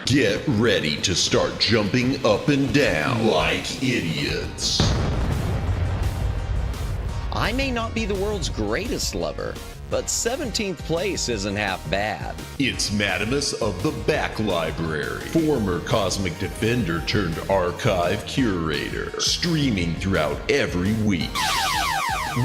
Get ready to start jumping up and down like idiots. I may not be the world's greatest lover, but 17th place isn't half bad. It's Madamus of the Back Library, former Cosmic Defender turned archive curator, streaming throughout every week.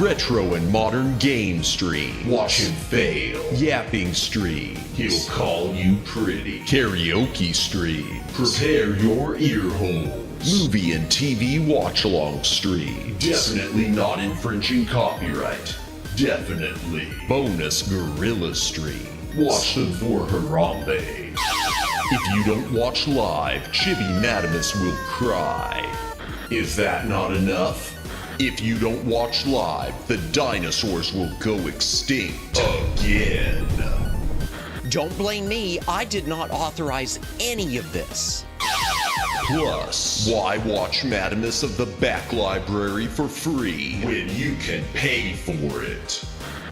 Retro and modern game stream. Watch him fail. Yapping stream. He'll call you pretty. Karaoke stream. Prepare your ear holes. Movie and TV watch-along stream. Definitely not infringing copyright. Definitely. Bonus gorilla stream. Watch them for Harambe. If you don't watch live, Chibi Madamus will cry. Is that not enough? If you don't watch live, the dinosaurs will go extinct again. Don't blame me, I did not authorize any of this. Plus, why watch Madamus of the Back Library for free when you can pay for it?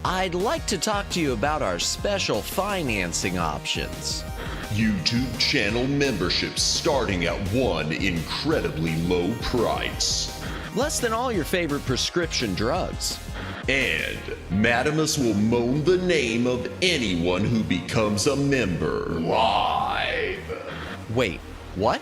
I'd like to talk to you about our special financing options. YouTube channel memberships starting at one incredibly low price. Less than all your favorite prescription drugs. And Madamus will moan the name of anyone who becomes a member live. Wait, what?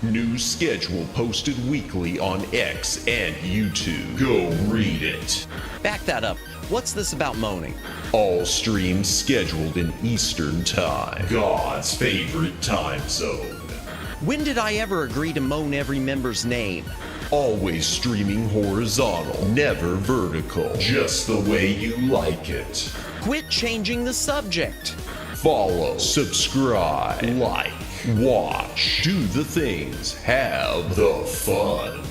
New schedule posted weekly on X and YouTube. Go read it. Back that up. What's this about moaning? All streams scheduled in Eastern Time, God's favorite time zone. When did I ever agree to moan every member's name? Always streaming horizontal, never vertical, just the way you like it. Quit changing the subject. Follow, subscribe, like, watch, do the things, have the fun.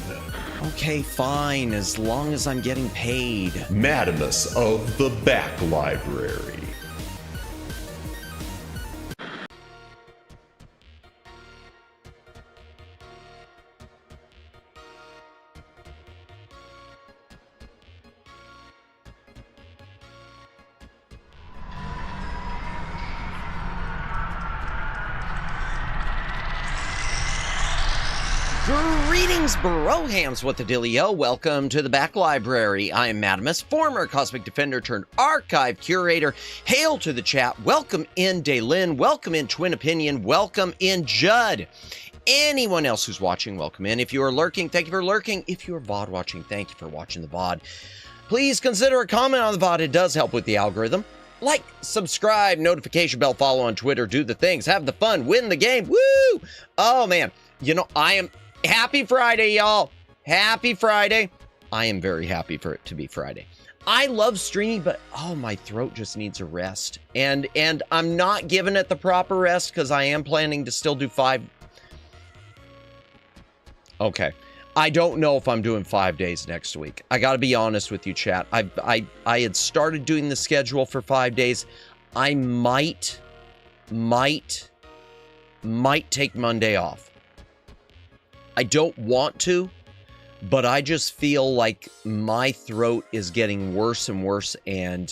Okay, fine, as long as I'm getting paid. Madamus of the Back Library. Greetings, brohams, what the dealio? Welcome to the Back Library. I am Madamus, former Cosmic Defender turned archive curator. Hail to the chat. Welcome in Daylin. Welcome in Twin Opinion. Welcome in Judd. Anyone else who's watching, welcome in. If you are lurking, thank you for lurking. If you are VOD watching, thank you for watching the VOD. Please consider a comment on the VOD. It does help with the algorithm. Like, subscribe, notification bell, follow on Twitter, do the things, have the fun, win the game. Woo! Oh, man. You know, Happy Friday, y'all. Happy Friday. I am very happy for it to be Friday. I love streaming, but oh, my throat just needs a rest. And I'm not giving it the proper rest because I am planning to still do 5. Okay. I don't know if I'm doing 5 days next week. I got to be honest with you, chat. I had started doing the schedule for 5 days. I might take Monday off. I don't want to, but I just feel like my throat is getting worse and worse, and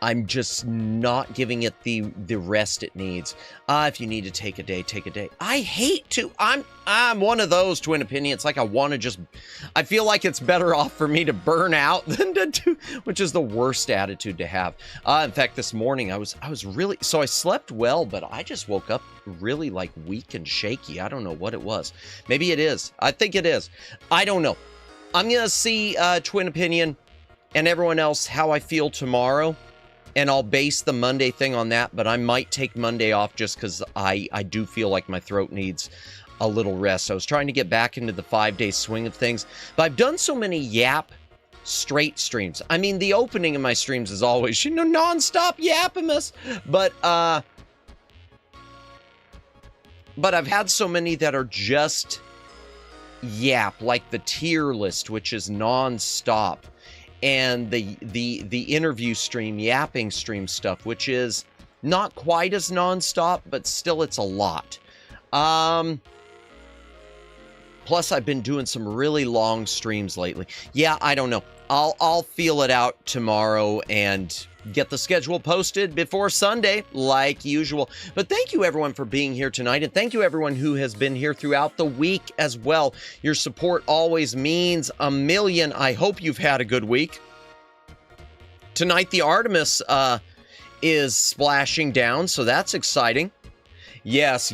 I'm just not giving it the rest it needs. If you need to take a day, take a day. I hate to. I'm one of those, Twin Opinion. It's like I want to just. I feel like it's better off for me to burn out than to do, which is the worst attitude to have. In fact, this morning I was really. So I slept well, but I just woke up really like weak and shaky. I don't know what it was. Maybe it is. I think it is. I don't know. I'm gonna see Twin Opinion and everyone else how I feel tomorrow. And I'll base the Monday thing on that, but I might take Monday off just because I do feel like my throat needs a little rest. I was trying to get back into the 5-day swing of things, but I've done so many YAAAP straight streams. I mean, the opening of my streams is always, you know, nonstop Yappamus, but I've had so many that are just YAAAP, like the tier list, which is nonstop. And the interview stream, yapping stream stuff, which is not quite as nonstop, but still it's a lot. Plus, I've been doing some really long streams lately. Yeah, I don't know. I'll feel it out tomorrow and get the schedule posted before Sunday, like usual. But thank you, everyone, for being here tonight. And thank you, everyone who has been here throughout the week as well. Your support always means a million. I hope you've had a good week. Tonight, the Artemis is splashing down, so that's exciting. Yes,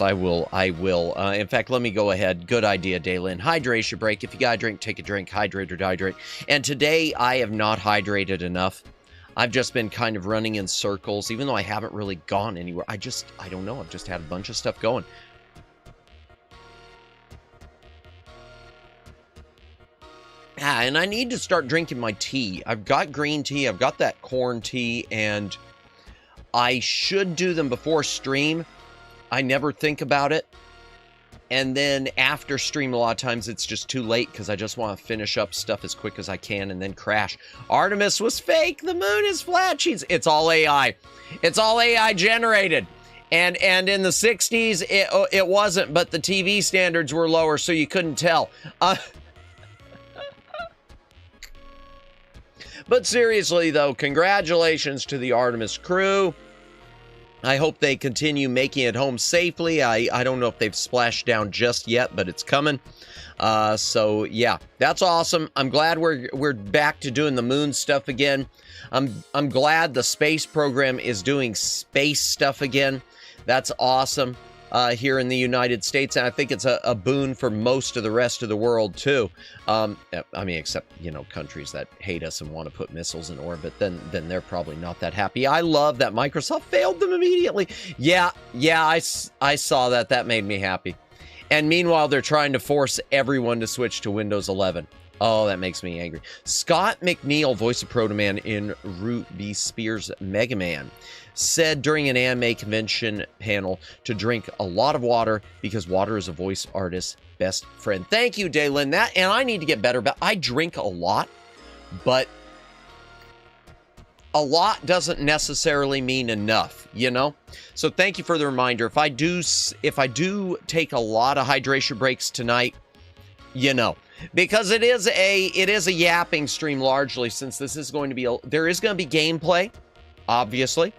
I will. In fact, let me go ahead. Good idea, Daylin. Hydration break. If you got a drink, take a drink. Hydrate or dehydrate. And today, I have not hydrated enough. I've just been kind of running in circles, even though I haven't really gone anywhere. I don't know. I've just had a bunch of stuff going. And I need to start drinking my tea. I've got green tea. I've got that corn tea, and I should do them before stream. I never think about it. And then after stream, a lot of times it's just too late because I just want to finish up stuff as quick as I can and then crash. Artemis was fake. The moon is flat. It's all AI. It's all AI generated. And in the 60s, it wasn't, but the TV standards were lower, so you couldn't tell. But seriously, though, congratulations to the Artemis crew. I hope they continue making it home safely. I don't know if they've splashed down just yet, but it's coming. So yeah, that's awesome. I'm glad we're back to doing the moon stuff again. I'm glad the space program is doing space stuff again. That's awesome. Here in the United States, and I think it's a boon for most of the rest of the world too. I mean, except, you know, countries that hate us and want to put missiles in orbit, then they're probably not that happy. I love that Microsoft failed them immediately. Yeah, I saw that. That made me happy. And meanwhile, they're trying to force everyone to switch to Windows 11. Oh, that makes me angry. Scott McNeil, voice of Proto Man in Ruby Spears' Mega Man, said during an anime convention panel to drink a lot of water because water is a voice artist's best friend. Thank you, Daylin. And I need to get better, but I drink a lot, but a lot doesn't necessarily mean enough, you know? So thank you for the reminder. If I do take a lot of hydration breaks tonight, you know, because it is a yapping stream largely, since this is going to be there is going to be gameplay, obviously,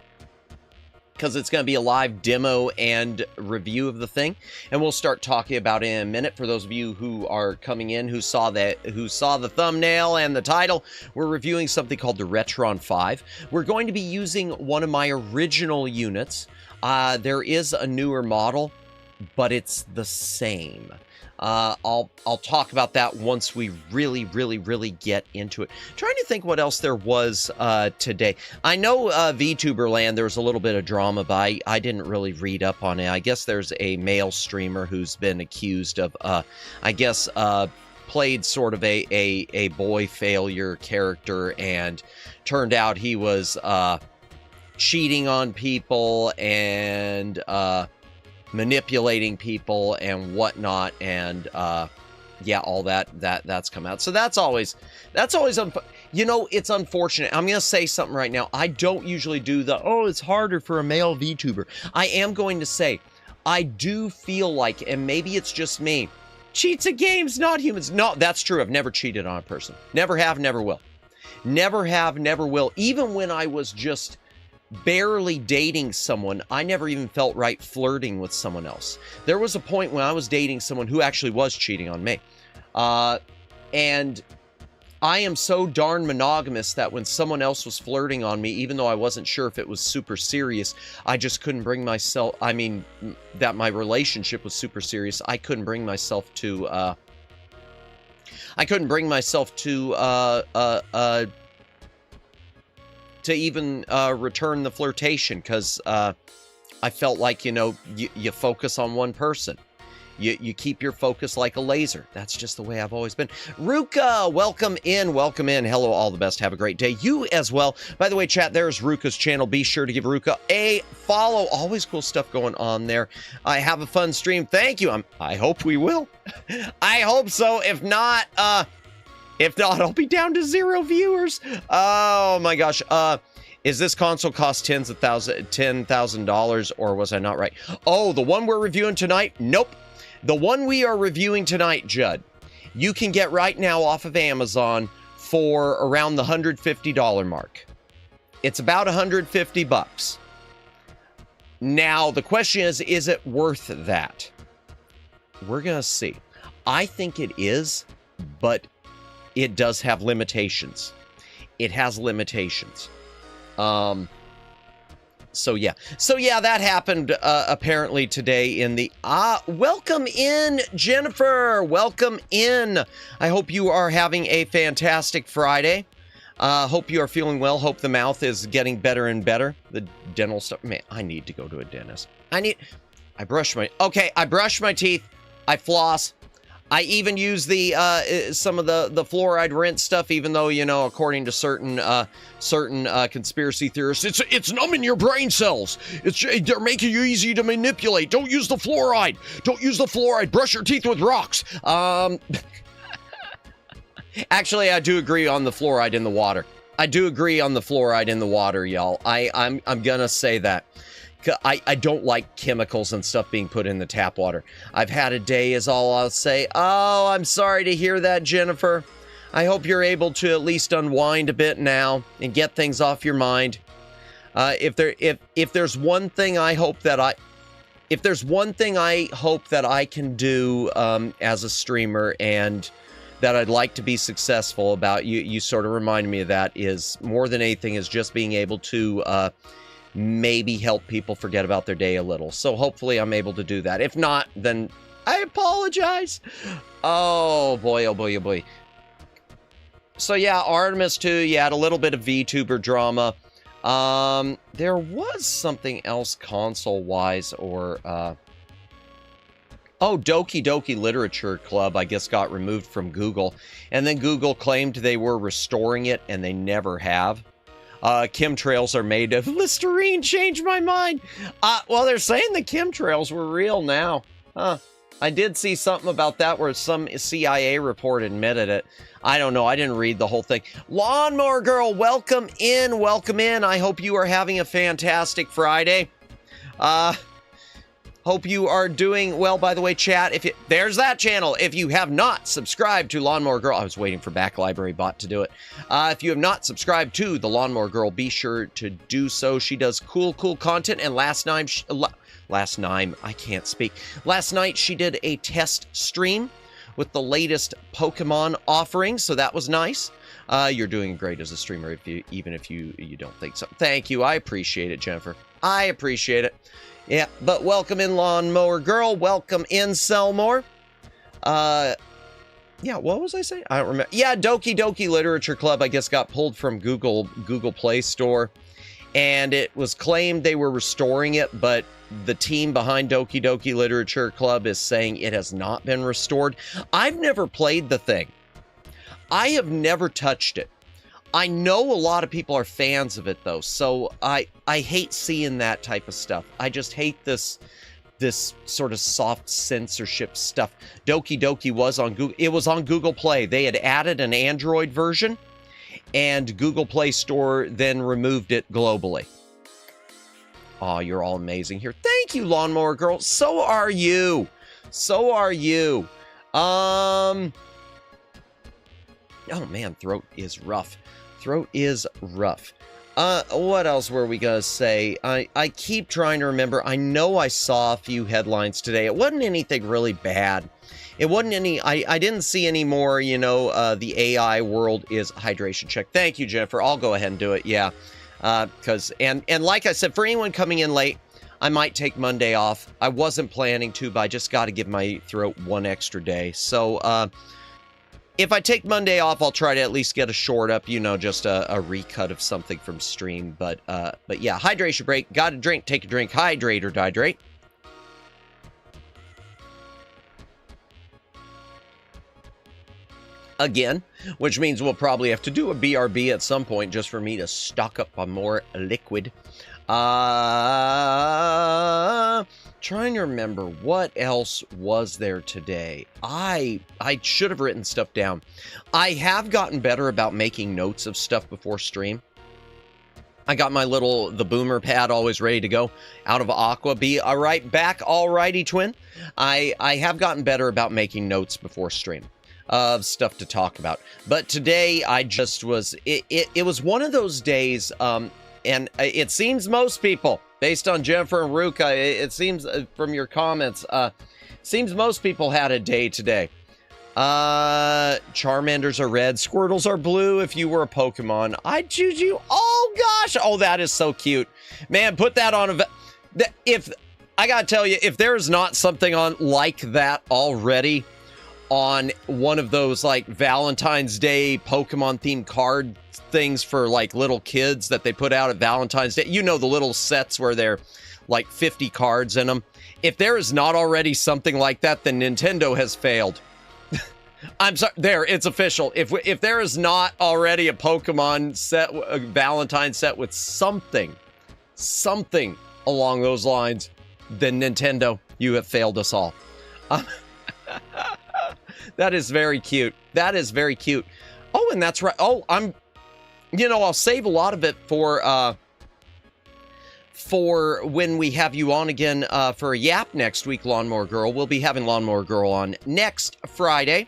because it's going to be a live demo and review of the thing, and we'll start talking about it in a minute. For those of you who are coming in who saw the thumbnail and the title, we're reviewing something called the Retron 5. We're going to be using one of my original units. There is a newer model, but it's the same. I'll talk about that once we really get into it. Trying to think what else there was today. I know VTuber land, there was a little bit of drama, but I didn't really read up on it. I guess there's a male streamer who's been accused of, played sort of a boy failure character, and turned out he was cheating on people and manipulating people and whatnot, and yeah, all that's come out. So that's always you know, it's unfortunate. I'm gonna say something right now. I don't usually do it's harder for a male VTuber. I am going to say, I do feel like, and maybe it's just me, cheats at games, not humans. No, that's true. I've never cheated on a person. Never have, never will. Never have, never will. Even when I was just barely dating someone, I never even felt right flirting with someone else. There was a point when I was dating someone who actually was cheating on me. And I am so darn monogamous that when someone else was flirting on me, even though I wasn't sure if it was super serious, I just couldn't bring myself, I mean, that my relationship was super serious, I couldn't bring myself to, to even return the flirtation, because I felt like, you know, you focus on one person. You keep your focus like a laser. That's just the way I've always been. Ruka, welcome in. Hello, all the best. Have a great day. You as well. By the way, chat, there's Ruka's channel. Be sure to give Ruka a follow. Always cool stuff going on there. I have a fun stream. Thank you. I hope we will. I hope so. If not, I'll be down to 0 viewers. Oh my gosh. Is this console cost $10,000, or was I not right? Oh, the one we're reviewing tonight? Nope. The one we are reviewing tonight, Judd, you can get right now off of Amazon for around the $150 mark. It's about $150. Now, the question is it worth that? We're going to see. I think it is, but it does have limitations. It has limitations. So yeah, that happened apparently today in the welcome in, Jennifer. Welcome in. I hope you are having a fantastic Friday. Hope you are feeling well. Hope the mouth is getting better and better. The dental stuff. Man, I need to go to a dentist. I brush my teeth. I floss. I even use the some of the fluoride rinse stuff, even though, you know, according to certain conspiracy theorists, it's numbing your brain cells. They're making you easy to manipulate. Don't use the fluoride. Don't use the fluoride. Brush your teeth with rocks. Actually, I do agree on the fluoride in the water. Y'all. I'm gonna say that. I don't like chemicals and stuff being put in the tap water. I've had a day is all I'll say. Oh, I'm sorry to hear that, Jennifer. I hope you're able to at least unwind a bit now and get things off your mind. If there's one thing I hope that I can do as a streamer, and that I'd like to be successful about, you sort of remind me of that, is more than anything is just being able to maybe help people forget about their day a little. So hopefully I'm able to do that. If not, then I apologize. Oh boy, oh boy, oh boy. So yeah, Artemis 2, you had a little bit of VTuber drama. There was something else console-wise, or Doki Doki Literature Club, I guess, got removed from Google. And then Google claimed they were restoring it, and they never have. Chemtrails are made of Listerine. Changed my mind. Well, they're saying the chemtrails were real now. I did see something about that where some CIA report admitted it. I don't know. I didn't read the whole thing. Lawnmower Girl, welcome in. Welcome in. I hope you are having a fantastic Friday. Hope you are doing well. By the way, chat, there's that channel. If you have not subscribed to Lawnmower Girl, I was waiting for Back Library Bot to do it. If you have not subscribed to the Lawnmower Girl, be sure to do so. She does cool content. And last night she did a test stream with the latest Pokemon offering, so that was nice. You're doing great as a streamer, even if you don't think so. Thank you. I appreciate it, Jennifer. I appreciate it. Yeah, but welcome in, Lawnmower Girl. Welcome in, Selmore. Yeah, what was I saying? I don't remember. Yeah, Doki Doki Literature Club, I guess, got pulled from Google Play Store. And it was claimed they were restoring it, but the team behind Doki Doki Literature Club is saying it has not been restored. I've never played the thing. I have never touched it. I know a lot of people are fans of it, though, so I hate seeing that type of stuff. I just hate this sort of soft censorship stuff. Doki Doki was on Google. It was on Google Play. They had added an Android version, and Google Play Store then removed it globally. Oh, you're all amazing here. Thank you, Lawnmower Girl. So are you. So are you. Oh man, throat is rough. Throat is rough. What else were we gonna say? I keep trying to remember. I know I saw a few headlines today. It wasn't anything really bad. It wasn't any, I didn't see any more, you know, the AI world is hydration check. Thank you, Jennifer. I'll go ahead and do it. Yeah. And like I said, for anyone coming in late, I might take Monday off. I wasn't planning to, but I just got to give my throat one extra day. So, if I take Monday off, I'll try to at least get a short up, you know, just a recut of something from stream. But yeah, hydration break. Got to drink, take a drink, hydrate or dehydrate. Again, which means we'll probably have to do a BRB at some point just for me to stock up on more liquid. Trying to remember what else was there today. I should have written stuff down. I have gotten better about making notes of stuff before stream. I got my the boomer pad always ready to go out of Aqua. Be all right back, all righty, twin. I have gotten better about making notes before stream of stuff to talk about. But today I just was, it was one of those days, and it seems most people, based on Jennifer and Ruka, it seems from your comments, seems most people had a day today. Charmanders are red, Squirtles are blue. If you were a Pokemon, I'd choose you. Oh gosh, oh that is so cute, man. Put that on if I gotta tell you, if there is not something on like that already on one of those like Valentine's Day Pokemon themed card things for like little kids that they put out at Valentine's Day, you know, the little sets where they're like 50 cards in them. If there is not already something like that, then Nintendo has failed. I'm sorry, there, it's official. If there is not already a Pokemon set, a Valentine set with something along those lines, then Nintendo, you have failed us all. That is very cute. That is very cute. Oh, and that's right. Oh, I'll save a lot of it for when we have you on again for a YAAAP next week, Lawnmower Girl. We'll be having Lawnmower Girl on next Friday.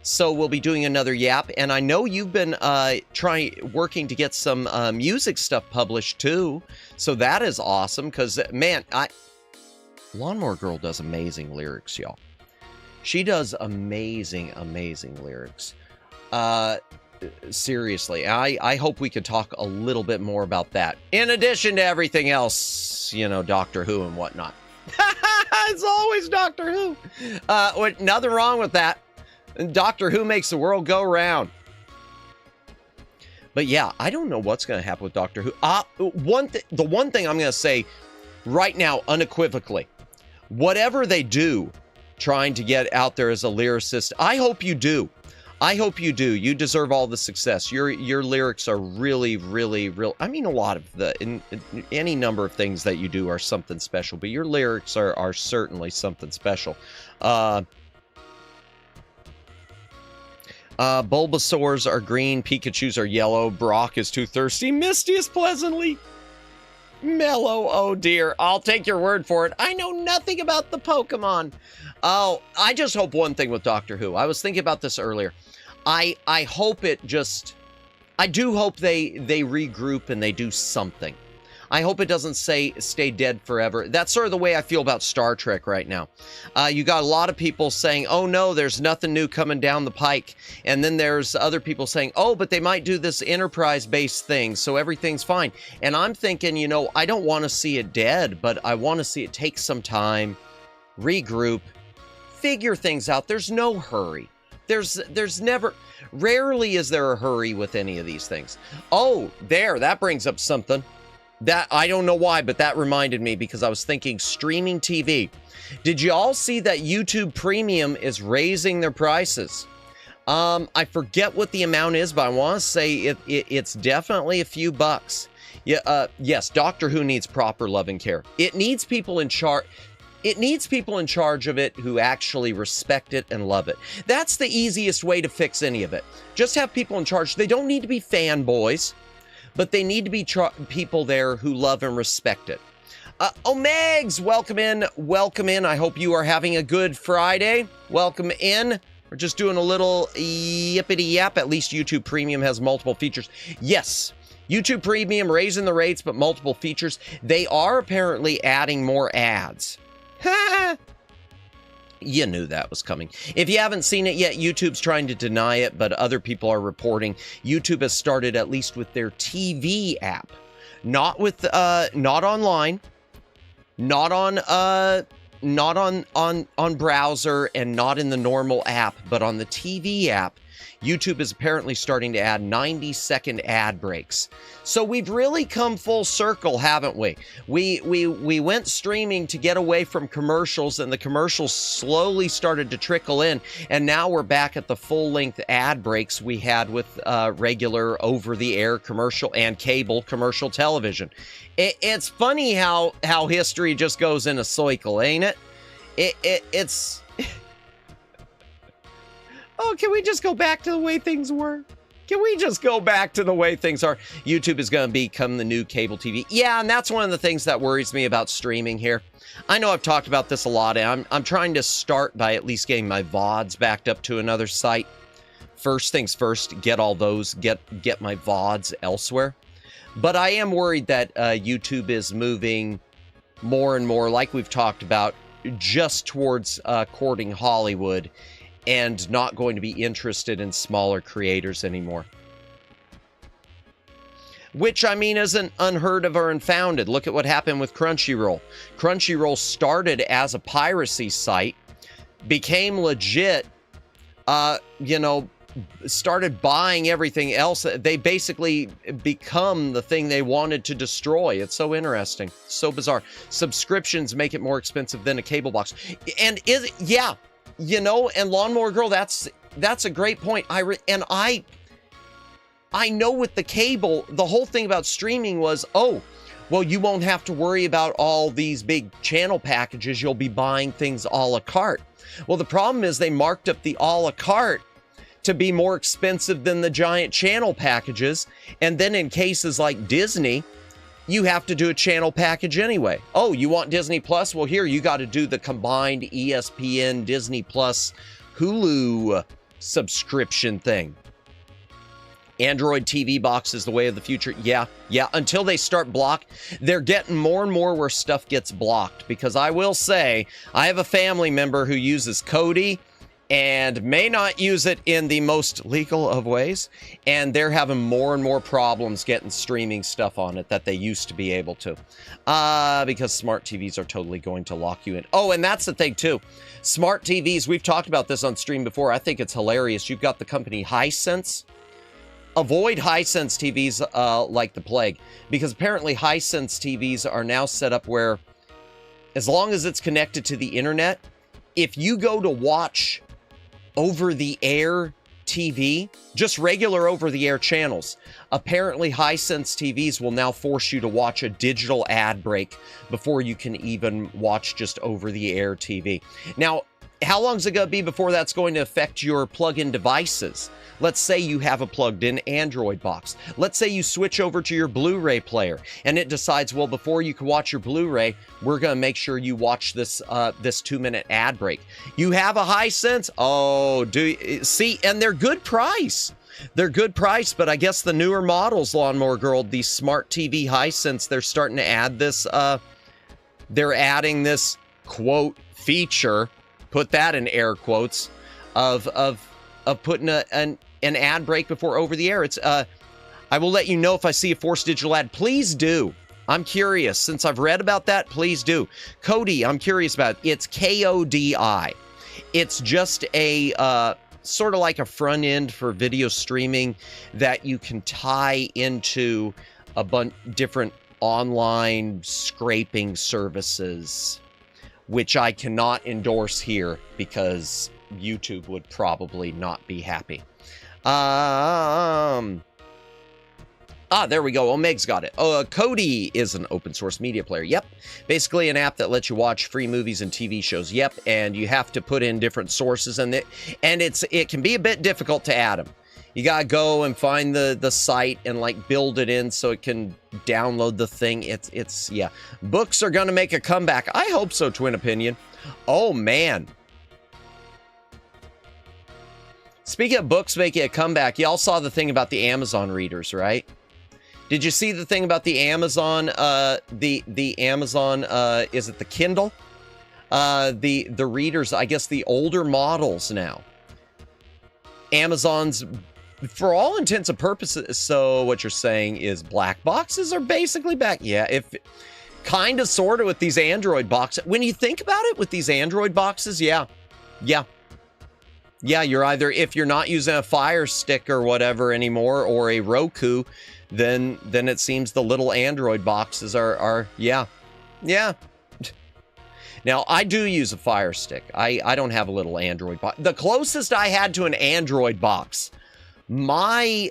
So we'll be doing another YAAAP, and I know you've been working to get some music stuff published too. So that is awesome, because man, Lawnmower Girl does amazing lyrics, y'all. She does amazing lyrics. Seriously, I hope we could talk a little bit more about that. In addition to everything else, you know, Doctor Who and whatnot. It's always Doctor Who. Nothing wrong with that. Doctor Who makes the world go round. But yeah, I don't know what's going to happen with Doctor Who. The one thing I'm going to say right now, unequivocally, whatever they do, trying to get out there as a lyricist, I hope you do. I hope you do. You deserve all the success. Your lyrics are really, really, real. I mean, a lot of any number of things that you do are something special, but your lyrics are certainly something special. Bulbasaurs are green, Pikachus are yellow, Brock is too thirsty, Misty is pleasantly mellow. Oh dear, I'll take your word for it. I know nothing about the Pokemon. Oh, I just hope one thing with Doctor Who. I was thinking about this earlier. I hope it just, I do hope they regroup and they do something. I hope it doesn't stay dead forever. That's sort of the way I feel about Star Trek right now. You got a lot of people saying, oh no, there's nothing new coming down the pike. And then there's other people saying, oh, but they might do this Enterprise-based thing, so everything's fine. And I'm thinking, you know, I don't want to see it dead, but I want to see it take some time, regroup, figure things out. There's no hurry. Rarely is there a hurry with any of these things. Oh, that brings up something. That, I don't know why, but that reminded me because I was thinking streaming TV. Did you all see that YouTube Premium is raising their prices? I forget what the amount is, but I want to say it's definitely a few bucks. Yeah, yes, Doctor Who needs proper love and care. It needs people in charge. It needs people in charge of it who actually respect it and love it. That's the easiest way to fix any of it. Just have people in charge. They don't need to be fanboys, but they need to be people there who love and respect it. Megs, welcome in. Welcome in. I hope you are having a good Friday. Welcome in. We're just doing a little yippity yap. At least YouTube Premium has multiple features. Yes, YouTube Premium raising the rates, but multiple features. They are apparently adding more ads. You knew that was coming. If you haven't seen it yet, YouTube's trying to deny it, but other people are reporting YouTube has started at least with their TV app, not online, not on browser, and not in the normal app, but on the TV app. YouTube is apparently starting to add 90-second ad breaks. So we've really come full circle, haven't we? We went streaming to get away from commercials, and the commercials slowly started to trickle in, and now we're back at the full-length ad breaks we had with regular over-the-air commercial and cable commercial television. It's funny how history just goes in a cycle, ain't it? It's... Oh, can we just go back to the way things were? Can we just go back to the way things are? YouTube is going to become the new cable TV. Yeah, and that's one of the things that worries me about streaming here. I know I've talked about this a lot, and I'm trying to start by at least getting my VODs backed up to another site. First things first, get all those, get my VODs elsewhere. But I am worried that YouTube is moving more and more, like we've talked about, just towards courting Hollywood and not going to be interested in smaller creators anymore. Which, I mean, isn't unheard of or unfounded. Look at what happened with Crunchyroll. Crunchyroll started as a piracy site, became legit, started buying everything else. They basically become the thing they wanted to destroy. It's so interesting, so bizarre. Subscriptions make it more expensive than a cable box. And and Lawnmower Girl, that's a great point. I know with the cable, the whole thing about streaming was, oh, well, you won't have to worry about all these big channel packages. You'll be buying things a la carte. Well, the problem is they marked up the a la carte to be more expensive than the giant channel packages. And then in cases like Disney, you have to do a channel package anyway. Oh, you want Disney Plus? Well, here, you got to do the combined ESPN, Disney Plus, Hulu subscription thing. Android TV box is the way of the future. Yeah, until they start they're getting more and more where stuff gets blocked. Because I will say, I have a family member who uses Kodi and may not use it in the most legal of ways. And they're having more and more problems getting streaming stuff on it that they used to be able to. Because smart TVs are totally going to lock you in. Oh, and that's the thing too. Smart TVs, we've talked about this on stream before. I think it's hilarious. You've got the company Hisense. Avoid Hisense TVs like the plague. Because apparently Hisense TVs are now set up where, as long as it's connected to the internet, if you go to watch over-the-air TV, just regular over-the-air channels, apparently Hisense TVs will now force you to watch a digital ad break before you can even watch just over-the-air TV. Now, how long is it going to be before that's going to affect your plug-in devices? Let's say you have a plugged-in Android box. Let's say you switch over to your Blu-ray player, and it decides, well, before you can watch your Blu-ray, we're going to make sure you watch this 2-minute ad break. You have a Hisense? Oh, see, and they're good price. They're good price, but I guess the newer models, Lawnmower Girl, the Smart TV Hisense, they're starting to add this, they're adding this, quote, feature, put that in air quotes, of putting an ad break before over the air. It's I will let you know if I see a forced digital ad. Please do. I'm curious. Since I've read about that, please do. Kodi, I'm curious about it. It's Kodi. It's just a sort of like a front end for video streaming that you can tie into a bunch different online scraping services, which I cannot endorse here because YouTube would probably not be happy. There we go. Omeg's got it. Kodi is an open source media player. Yep. Basically an app that lets you watch free movies and TV shows. Yep. And you have to put in different sources, and it can be a bit difficult to add them. You gotta go and find the site and like build it in so it can download the thing. Yeah. Books are gonna make a comeback. I hope so, Twin Opinion. Oh man. Speaking of books making a comeback, y'all saw the thing about the Amazon readers, right? Did you see the thing about the Amazon, the Amazon, is it the Kindle? The readers, I guess the older models now. Amazon's, for all intents and purposes, so what you're saying is black boxes are basically back? Yeah, if kind of, sort of with these Android boxes. When you think about it with these Android boxes, yeah, you're either, if you're not using a Fire Stick or whatever anymore, or a Roku, then it seems the little Android boxes are yeah. Now, I do use a Fire Stick. I don't have a little Android box. The closest I had to an Android box, my,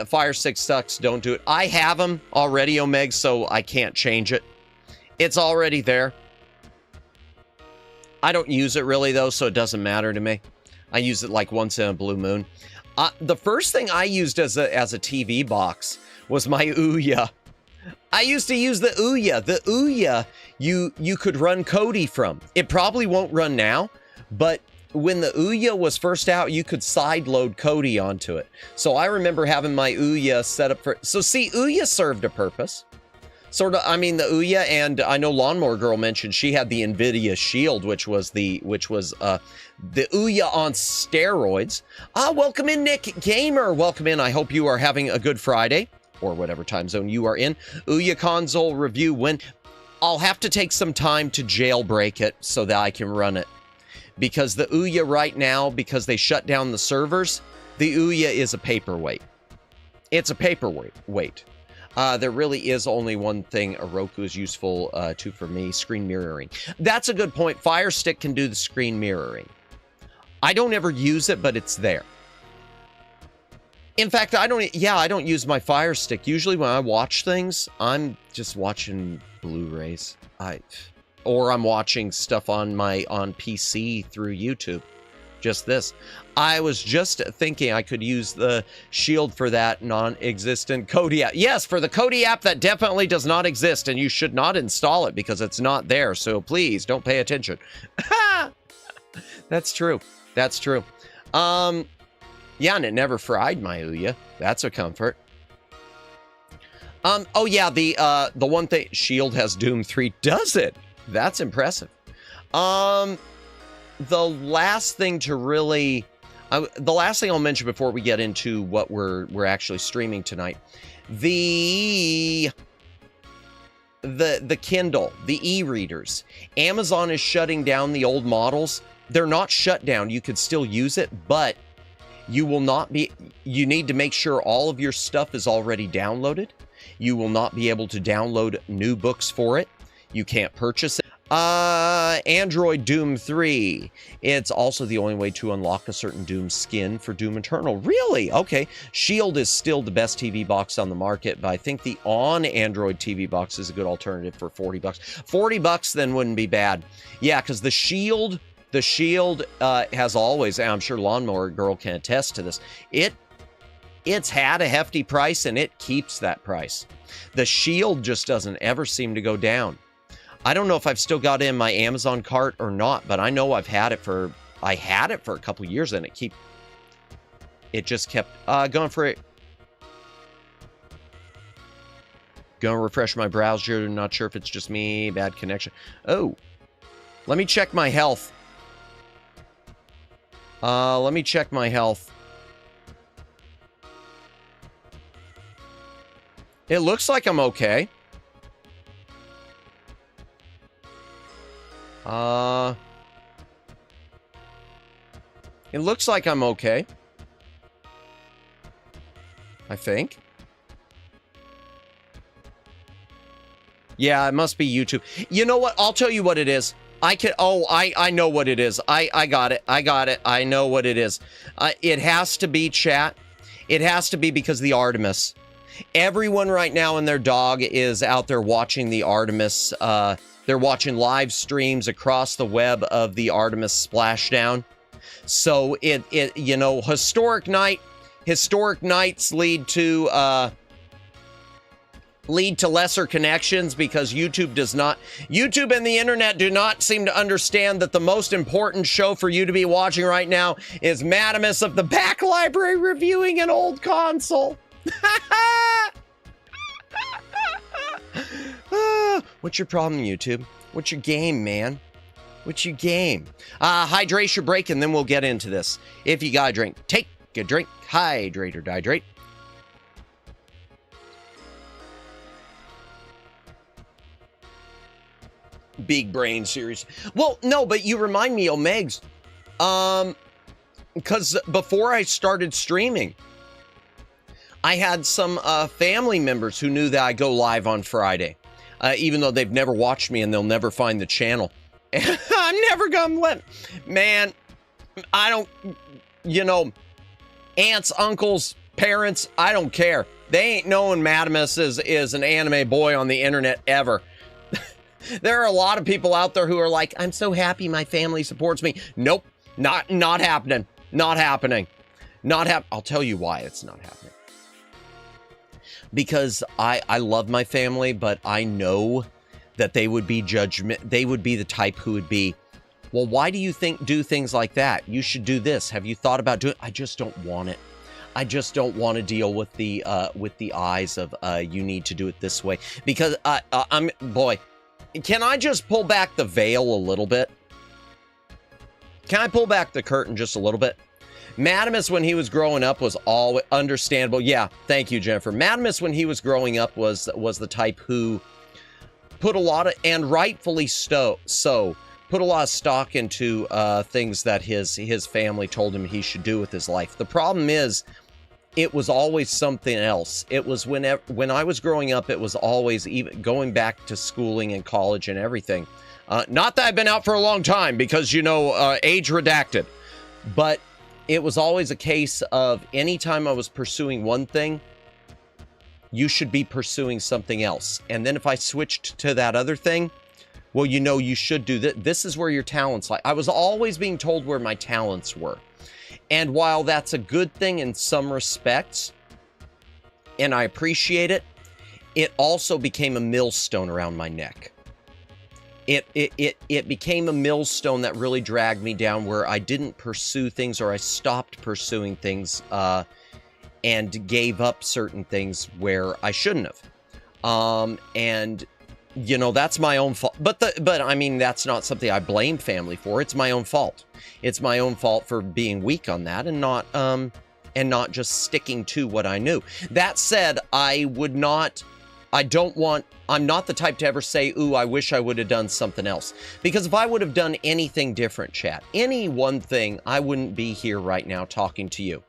Fire Stick sucks, don't do it. I have them already, Omeg, so I can't change it. It's already there. I don't use it really, though, so it doesn't matter to me. I use it like once in a blue moon. The first thing I used as a TV box was my Ouya. I used to use the Ouya. The Ouya, you could run Kodi from. It probably won't run now, but when the Ouya was first out, you could sideload Kodi onto it. So I remember having my Ouya set up for... So see, Ouya served a purpose. Sort of, I mean, the Ouya, and I know Lawnmower Girl mentioned she had the NVIDIA Shield, which was the Ouya on steroids. Welcome in, Nick Gamer. Welcome in. I hope you are having a good Friday, or whatever time zone you are in. Ouya console review when... I'll have to take some time to jailbreak it so that I can run it. Because the Ouya right now, because they shut down the servers, the Ouya is a paperweight. It's a paperweight. There really is only one thing a Roku is useful to for me, screen mirroring. That's a good point. Fire Stick can do the screen mirroring. I don't ever use it, but it's there. In fact, I don't use my Fire Stick. Usually when I watch things, I'm just watching Blu-rays. Or I'm watching stuff on PC through YouTube. Just this. I was just thinking I could use the Shield for that non-existent Kodi app. Yes, for the Kodi app that definitely does not exist, and you should not install it because it's not there. So please don't pay attention. That's true. That's true. Yeah, and it never fried my Ouya. That's a comfort. Oh yeah, the one thing, Shield has Doom 3. Does it? That's impressive. The last thing to really, the last thing I'll mention before we get into what we're actually streaming tonight, the Kindle, the e-readers. Amazon is shutting down the old models. They're not shut down. You could still use it, but you will not be, you need to make sure all of your stuff is already downloaded. You will not be able to download new books for it. You can't purchase it. Android Doom 3. It's also the only way to unlock a certain Doom skin for Doom Eternal. Really? Okay. Shield is still the best TV box on the market, but I think the on-Android TV box is a good alternative for 40 bucks. 40 bucks then wouldn't be bad. Yeah, because the Shield has always, and I'm sure Lawnmower Girl can attest to this, it's had a hefty price and it keeps that price. The Shield just doesn't ever seem to go down. I don't know if I've still got it in my Amazon cart or not, but I know I had it for a couple years and it just kept going for it. Gonna refresh my browser, not sure if it's just me, bad connection. Oh, let me check my health. Let me check my health. It looks like I'm okay. It looks like I'm okay. I think. Yeah, it must be YouTube. You know what? I'll tell you what it is. I know what it is. I got it. I know what it is. It has to be, chat. It has to be because of the Artemis. Everyone right now and their dog is out there watching the Artemis. They're watching live streams across the web of the Artemis splashdown. So you know, historic nights lead to lesser connections because YouTube and the internet do not seem to understand that the most important show for you to be watching right now is Madamus of the Back Library reviewing an old console. What's your problem, YouTube? What's your game, man? What's your game? Hydrate your break, and then we'll get into this. If you got a drink, take a drink. Hydrate or dihydrate. Big brain series. Well, no, but you remind me, Omegs. Because before I started streaming, I had some family members who knew that I go live on Friday. Even though they've never watched me and they'll never find the channel. I'm never gonna let... Man, I don't... You know, aunts, uncles, parents, I don't care. They ain't knowing Madamus is an anime boy on the internet ever. There are a lot of people out there who are like, I'm so happy my family supports me. Nope, not happening. Not happening. I'll tell you why it's not happening. Because I love my family, but I know that they would be they would be the type who would be, well, why do you do things like that? You should do this. Have you thought about doing it? I just don't want it. I just don't want to deal with the eyes of you need to do it this way. Because boy, can I just pull back the veil a little bit? Can I pull back the curtain just a little bit? Madamus, when he was growing up, was all understandable. Yeah, thank you, Jennifer. Madamus, when he was growing up, was the type who put a lot of, and rightfully so, put a lot of stock into things that his family told him he should do with his life. The problem is, it was always something else. It was when I was growing up, it was always, even going back to schooling and college and everything. Not that I've been out for a long time, because, you know, age redacted. But it was always a case of anytime I was pursuing one thing, you should be pursuing something else. And then if I switched to that other thing, well, you know, you should do that. This is where your talents lie. I was always being told where my talents were. And while that's a good thing in some respects, and I appreciate it, it also became a millstone around my neck. It became a millstone that really dragged me down, where I didn't pursue things, or I stopped pursuing things and gave up certain things where I shouldn't have. And you know, that's my own fault. But I mean, that's not something I blame family for. It's my own fault. It's my own fault for being weak on that and not just sticking to what I knew. That said, I'm not the type to ever say, ooh, I wish I would have done something else. Because if I would have done anything different, chat, any one thing, I wouldn't be here right now talking to you.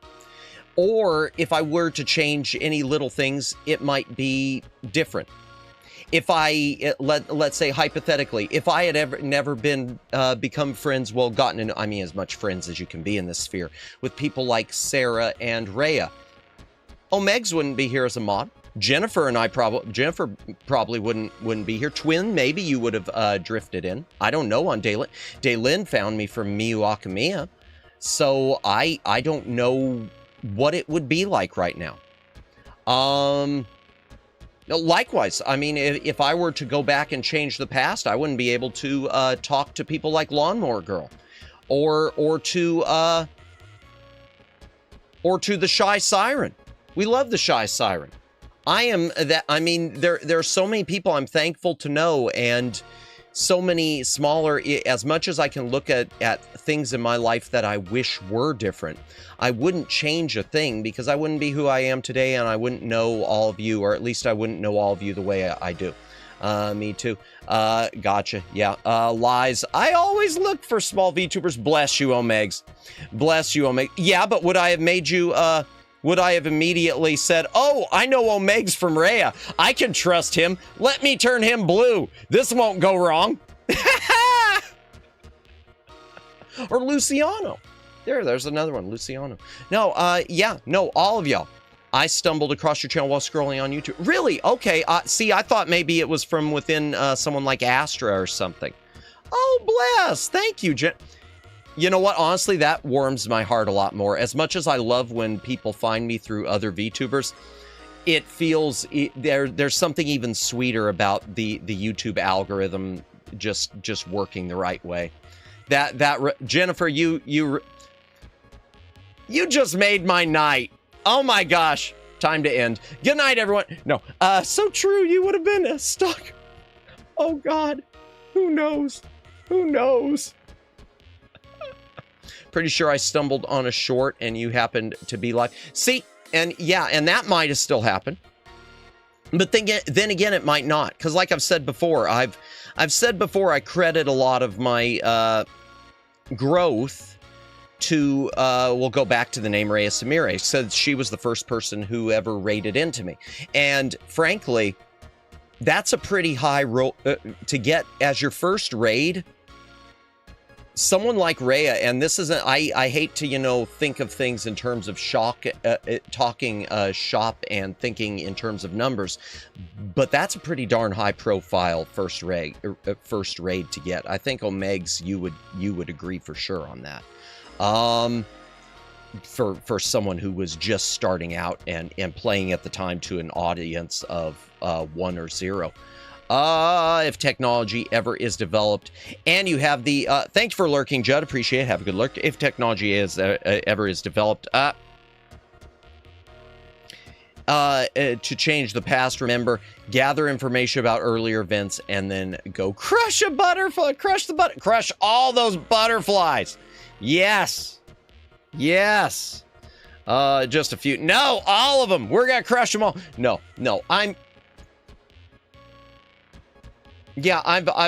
Or if I were to change any little things, it might be different. If let's say hypothetically, if I had never become friends, well, gotten into, I mean, as much friends as you can be in this sphere, with people like Sarah and Rhea, Omegs wouldn't be here as a mod. Jennifer probably wouldn't be here. Twin, maybe you would have drifted in. I don't know on Daylin. Daylin found me from Miyu Akamiya, so I don't know what it would be like right now. Likewise, I mean, if I were to go back and change the past, I wouldn't be able to talk to people like Lawnmower Girl, or to the Shy Siren. We love the Shy Siren. I mean, there are so many people I'm thankful to know, and so many smaller, as much as I can look at things in my life that I wish were different, I wouldn't change a thing, because I wouldn't be who I am today, and I wouldn't know all of you, or at least I wouldn't know all of you the way I do. Me too. Gotcha. Yeah. Lies. I always look for small VTubers. Bless you, Omegs. Bless you, Omegs. Yeah, but would I have made you, would I have immediately said, oh, I know Omegs from Rhea. I can trust him. Let me turn him blue. This won't go wrong. Or Luciano. There's another one, Luciano. No, yeah, no, all of y'all. I stumbled across your channel while scrolling on YouTube. Really? Okay, see, I thought maybe it was from within someone like Astra or something. Oh, bless. Thank you, Jen. You know what? Honestly, that warms my heart a lot more. As much as I love when people find me through other VTubers, it feels there's something even sweeter about the YouTube algorithm just working the right way. Jennifer, you just made my night. Oh my gosh. Time to end. Good night, everyone. No, so true. You would have been stuck. Oh God. Who knows? Who knows? Pretty sure I stumbled on a short and you happened to be live. See, and yeah, and that might have still happened. But then again, it might not. Because like I've said before, I've said before, I credit a lot of my growth to, we'll go back to the name Rhea Samire. Said she was the first person who ever raided into me. And frankly, that's a pretty high roll to get as your first raid. Someone like Rhea, and this isn't, I hate to, you know, think of things in terms of talking shop and thinking in terms of numbers, but that's a pretty darn high profile first raid to get. I think Omegs, you would agree for sure on that. for someone who was just starting out and playing at the time to an audience of 1 or 0. If technology ever is developed, and you have the thanks for lurking, Judd, appreciate it, have a good lurk. If technology is ever is developed to change the past, remember, gather information about earlier events and then go crush a butterfly, crush all those butterflies. Yes, just a few, no, all of them, we're gonna crush them all. No, I've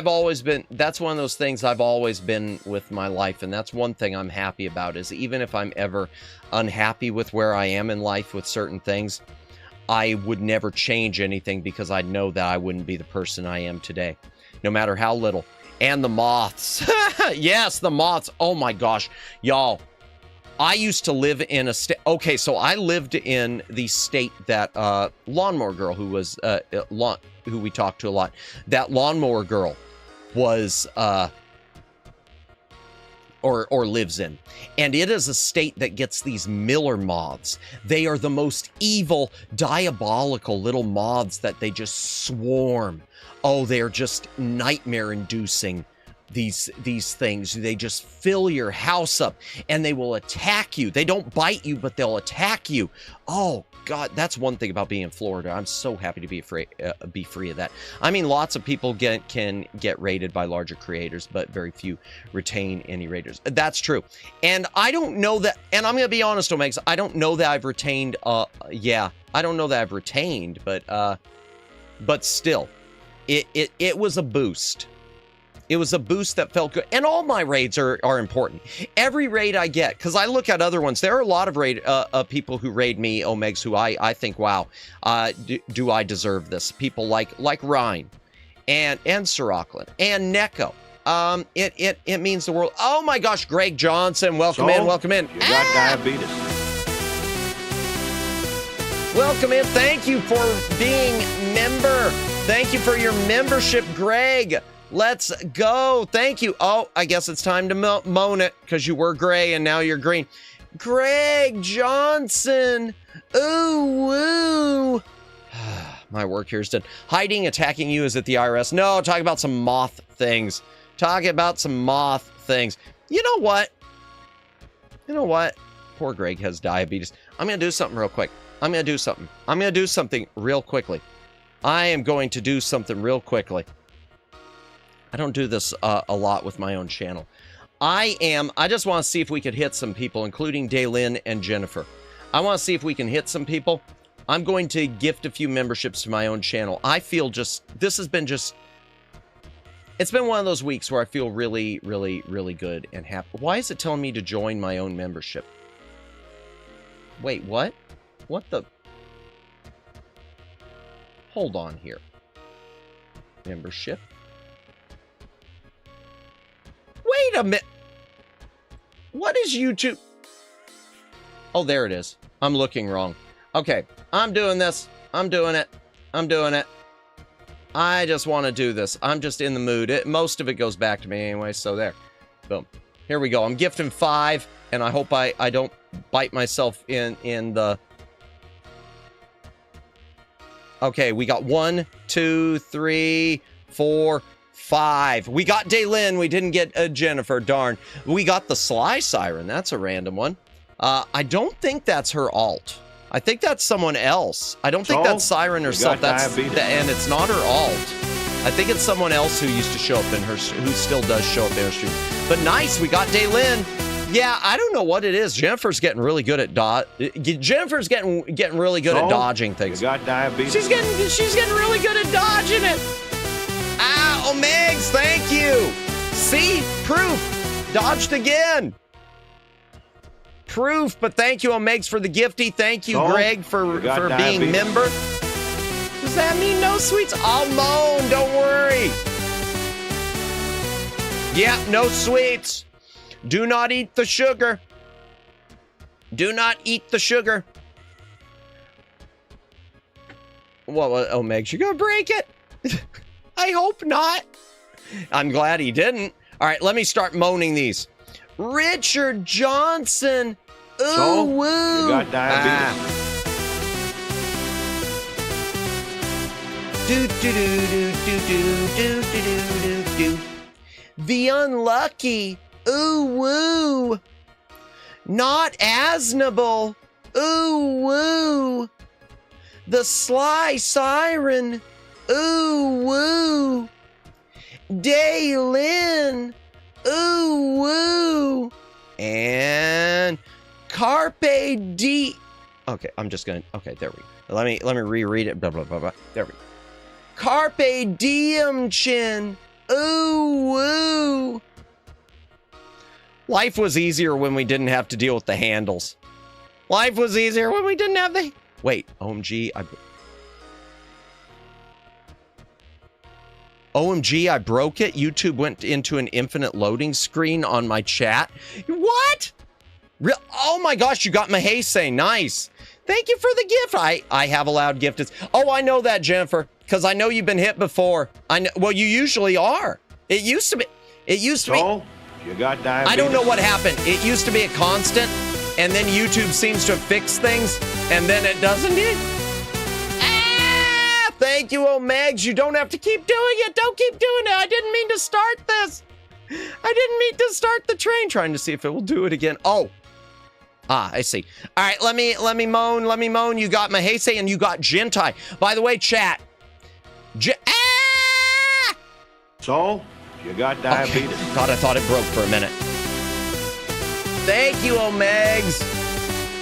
always been, that's one of those things I've always been with my life, and that's one thing I'm happy about, is even if I'm ever unhappy with where I am in life with certain things, I would never change anything, because I know that I wouldn't be the person I am today, no matter how little. And the moths. Yes, the moths. Oh my gosh, y'all. I used to live in a state. Okay, so I lived in the state that Lawnmower Girl, who was who we talked to a lot, that Lawnmower Girl was or lives in. And it is a state that gets these miller moths. They are the most evil, diabolical little moths that they just swarm. Oh, they're just nightmare-inducing, these things. They just fill your house up, and they will attack you. They don't bite you, but they'll attack you. Oh, God, that's one thing about being in Florida. I'm so happy to be free of that. I mean, lots of people can get raided by larger creators, but very few retain any raiders. That's true. And I don't know that, and I'm going to be honest, Omegs, I don't know that I've retained, I don't know that I've retained, but still, it was a boost. It was a boost that felt good. And all my raids are important. Every raid I get, because I look at other ones, there are a lot of raid people who raid me, Omegs, who I think, wow, do I deserve this? People like Ryan and Sirocklin and Neko. It means the world. Oh my gosh, Greg Johnson, welcome in. You got diabetes. Welcome in. Thank you for being member. Thank you for your membership, Greg. Let's go. Thank you. Oh, I guess it's time to moan it, because you were gray and now you're green. Greg Johnson. Ooh, woo. My work here is done. Hiding, attacking you, is it the IRS? No, talk about some moth things. Talk about some moth things. You know what? Poor Greg has diabetes. I'm going to do something real quick. I'm going to do something real quickly. I am going to do something real quickly. I don't do this a lot with my own channel. I just want to see if we could hit some people, including Daylin and Jennifer. I want to see if we can hit some people. I'm going to gift a few memberships to my own channel. I feel this has been it's been one of those weeks where I feel really, really, really good and happy. Why is it telling me to join my own membership? Wait, what? What the? Hold on here. Membership. Wait a minute. What is YouTube? Oh, there it is. I'm looking wrong. Okay, I'm doing this. I'm doing it. I just want to do this. I'm just in the mood. Most of it goes back to me anyway, so there. Boom. Here we go. I'm gifting 5, and I hope I don't bite myself in the... Okay, we got 1, 2, 3, 4, 5. We got Daylin. We didn't get Jennifer. Darn. We got the Sly Siren. That's a random one. I don't think that's her alt. I think that's someone else. I don't think that's Siren herself. And it's not her alt. I think it's someone else who used to show up in her, who still does show up in her streams. But nice, we got Daylin. Yeah, I don't know what it is. Jennifer's getting really good at Jennifer's getting really good at dodging things. You got diabetes. She's getting really good at dodging it. Ah, Omegs, thank you. See, proof. Dodged again. Proof, but thank you, Omegs, for the gifty. Thank you, Greg, for being member. Does that mean no sweets? I'll moan, don't worry. Yeah, no sweets. Do not eat the sugar. Do not eat the sugar. Well, Omegs, you gonna break it? I hope not. I'm glad he didn't. All right, let me start moaning these. Richard Johnson. Ooh, So, woo. you got diabetes. Do, do, do, do, do, do, do, do, do, do. The unlucky. Ooh, woo. Not asnable. Ooh, woo. The sly siren. Ooh, woo. Daylin. Ooh, woo. And Carpe Di. Okay, I'm just gonna. Okay, there we go. Let me reread it. Blah blah blah blah. There we go. Carpe diem chin. Ooh, woo. Life was easier when we didn't have to deal with the handles. Life was easier when we didn't have the... Wait, OMG, OMG, I broke it. YouTube went into an infinite loading screen on my chat. What? Oh my gosh, you got Mahase. Nice. Thank you for the gift. I have allowed gifted. Oh, I know that, Jennifer, because I know you've been hit before. I know. Well, you usually are. It used to be. So, you got diabetes. I don't know what happened. It used to be a constant, and then YouTube seems to fix things, and then it doesn't. Thank you, Omegs. You don't have to keep doing it. Don't keep doing it. I didn't mean to start this. I didn't mean to start the train. Trying to see if it will do it again. Oh. I see. All right, let me moan. You got Mahase and you got Gentai. By the way, chat. So, you got diabetes. Okay. God, I thought it broke for a minute. Thank you, Omegs.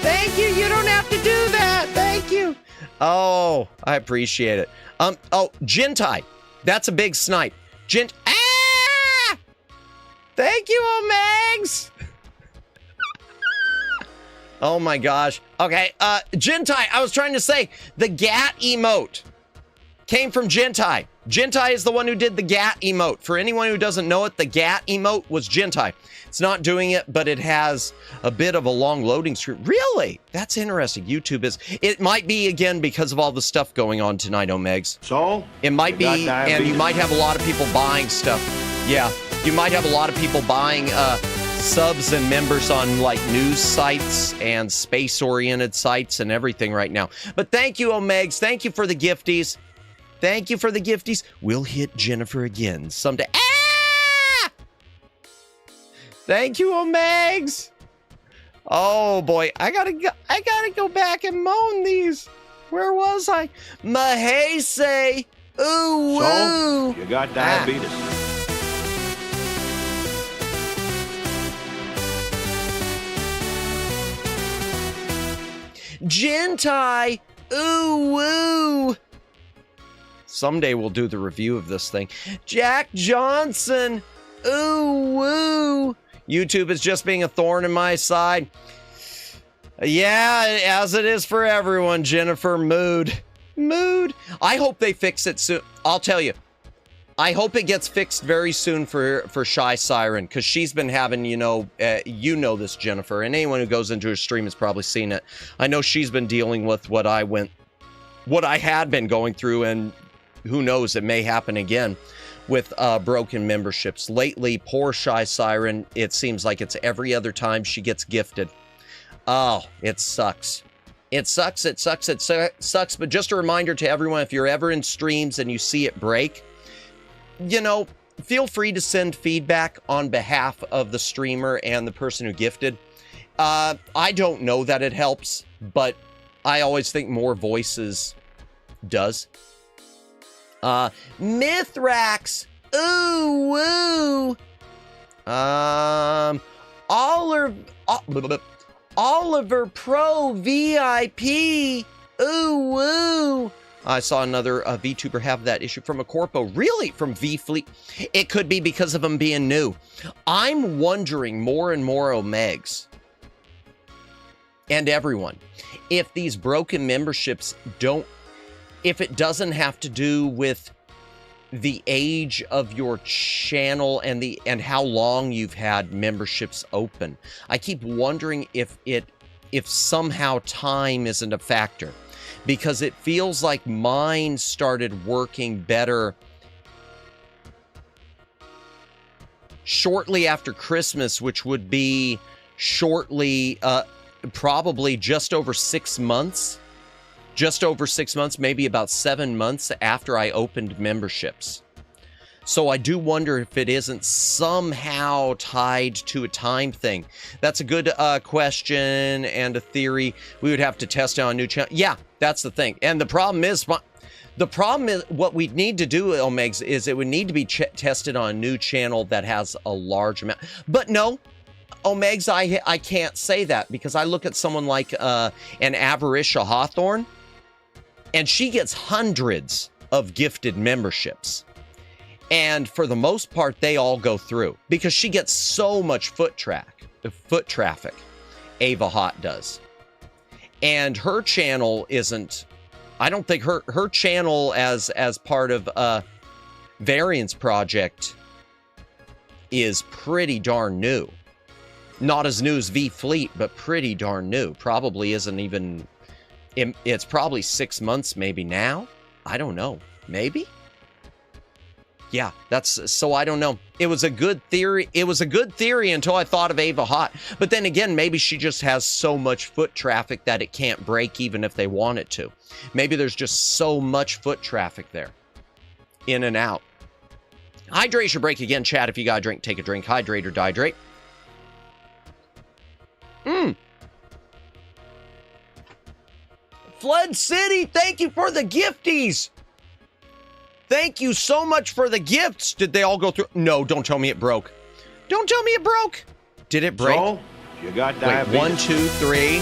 Thank you. You don't have to do that. Thank you. Oh, I appreciate it. Oh, Gentai. That's a big snipe. Thank you, Omegs. Oh my gosh. Okay, Gentai, I was trying to say, the GAT emote came from Gentai. Gentai is the one who did the GAT emote. For anyone who doesn't know it, the GAT emote was Gentai. It's not doing it, but it has a bit of a long loading screen. Really? That's interesting. YouTube is... It might be, again, because of all the stuff going on tonight, Omegs. So? It might be, and you might have a lot of people buying stuff. Yeah, you might have a lot of people buying, subs and members on like news sites and space-oriented sites and everything right now. But thank you, Omegs. Thank you for the gifties. Thank you for the gifties. We'll hit Jennifer again someday. Thank you, Omegs. Oh boy, I gotta go back and moan these. Where was I? Mahase. Ooh, woo. So, you got diabetes. Gentai, ooh, woo. Someday we'll do the review of this thing. Jack Johnson, ooh, woo. YouTube is just being a thorn in my side. Yeah, as it is for everyone, Jennifer. Mood. I hope they fix it soon. I'll tell you. I hope it gets fixed very soon for Shy Siren, because she's been having, you know this, Jennifer, and anyone who goes into her stream has probably seen it. I know she's been dealing with what I had been going through, and who knows, it may happen again with broken memberships. Lately, poor Shy Siren, it seems like it's every other time she gets gifted. Oh, it sucks. It sucks, but just a reminder to everyone, if you're ever in streams and you see it break, you know, feel free to send feedback on behalf of the streamer and the person who gifted. I don't know that it helps, but I always think more voices does. Mithrax, ooh, woo. Oliver Pro VIP, ooh, woo. I saw another VTuber have that issue from a corpo. Really? From V-Fleet? It could be because of them being new. I'm wondering more and more, Omegs, and everyone, if these broken memberships if it doesn't have to do with the age of your channel and how long you've had memberships open. I keep wondering if somehow time isn't a factor. Because it feels like mine started working better shortly after Christmas, which would be shortly probably just over 6 months. Just over 6 months, maybe about 7 months after I opened memberships. So I do wonder if it isn't somehow tied to a time thing. That's a good question and a theory. We would have to test it on a new channel. Yeah, that's the thing. And the problem is what we need to do, Omegs, is it would need to be tested on a new channel that has a large amount. But no, Omegs, I can't say that because I look at someone like an Avaricia Hawthorne, and she gets hundreds of gifted memberships. And for the most part, they all go through because she gets so much foot traffic. Ava Hot does. And her channel isn't, I don't think her channel as part of Variance Project is pretty darn new. Not as new as V Fleet, but pretty darn new. Probably isn't even, it's probably 6 months maybe now. I don't know. Maybe? Yeah, so I don't know. It was a good theory. It was a good theory until I thought of Ava Hot. But then again, maybe she just has so much foot traffic that it can't break even if they want it to. Maybe there's just so much foot traffic there. In and out. Hydration break again, chat. If you got a drink, take a drink. Hydrate or dihydrate. Flood City, thank you for the gifties. Thank you so much for the gifts. Did they all go through? No, don't tell me it broke. Don't tell me it broke. Did it break? So, you got diabetes. Wait, 1, 2, 3,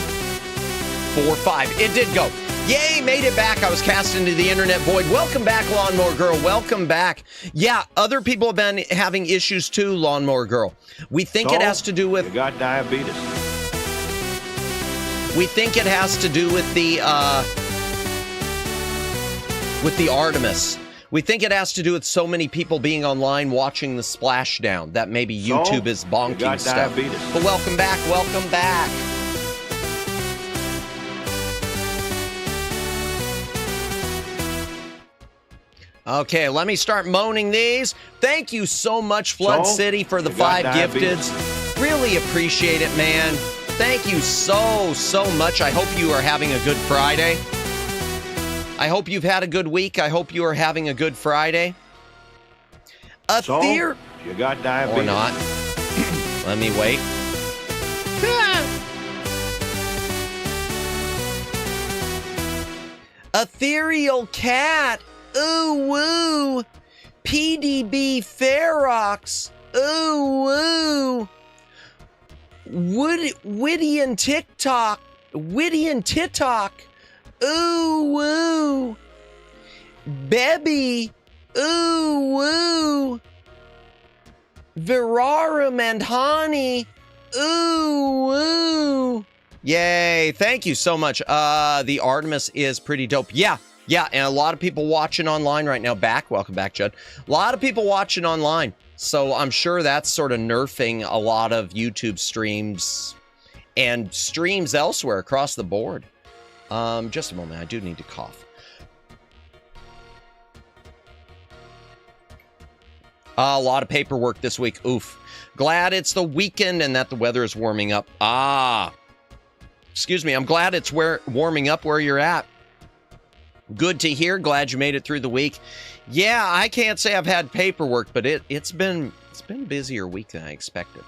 4, 5. It did go. Yay, made it back. I was cast into the internet void. Welcome back, Lawnmower Girl. Welcome back. Yeah, other people have been having issues too, Lawnmower Girl. We think it has to do with... You got diabetes. We think it has to do with the Artemis. We think it has to do with so many people being online watching the splashdown that maybe YouTube is bonking stuff. But welcome back, welcome back. Okay, let me start moaning these. Thank you so much, Flood City, for the 5 gifteds. Really appreciate it, man. Thank you so much. I hope you are having a good Friday. I hope you've had a good week. I hope you are having a good Friday. You got diabetes. Or not. Let me wait. Ethereal Cat. Ooh, woo. PDB Ferox. Ooh, woo. Witty and TikTok. Witty and TikTok. Ooh, woo. Bebby. Ooh, woo. Virarum and Honey. Ooh, woo. Yay. Thank you so much. The Artemis is pretty dope. Yeah, and a lot of people watching online right now. Welcome back, Judd. A lot of people watching online. So I'm sure that's sort of nerfing a lot of YouTube streams and streams elsewhere across the board. Just a moment. I do need to cough. A lot of paperwork this week. Oof. Glad it's the weekend and that the weather is warming up. Excuse me. I'm glad it's warming up where you're at. Good to hear. Glad you made it through the week. Yeah, I can't say I've had paperwork, but it's been a busier week than I expected.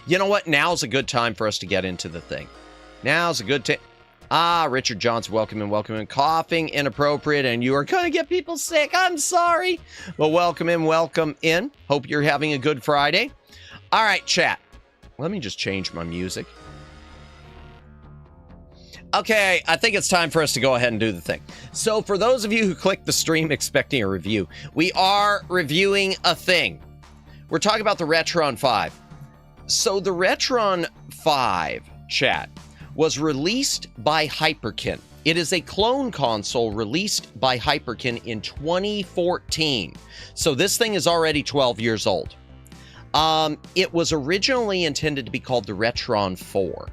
You know what? Now's a good time for us to get into the thing. Now's a good time. Richard Johnson, welcome in. Coughing inappropriate, and you are going to get people sick. I'm sorry. Well, welcome in. Hope you're having a good Friday. All right, chat. Let me just change my music. Okay, I think it's time for us to go ahead and do the thing. So for those of you who clicked the stream expecting a review, we are reviewing a thing. We're talking about the Retron 5. So the Retron 5, chat, was released by Hyperkin. It is a clone console released by Hyperkin in 2014. So this thing is already 12 years old. It was originally intended to be called the Retron 4.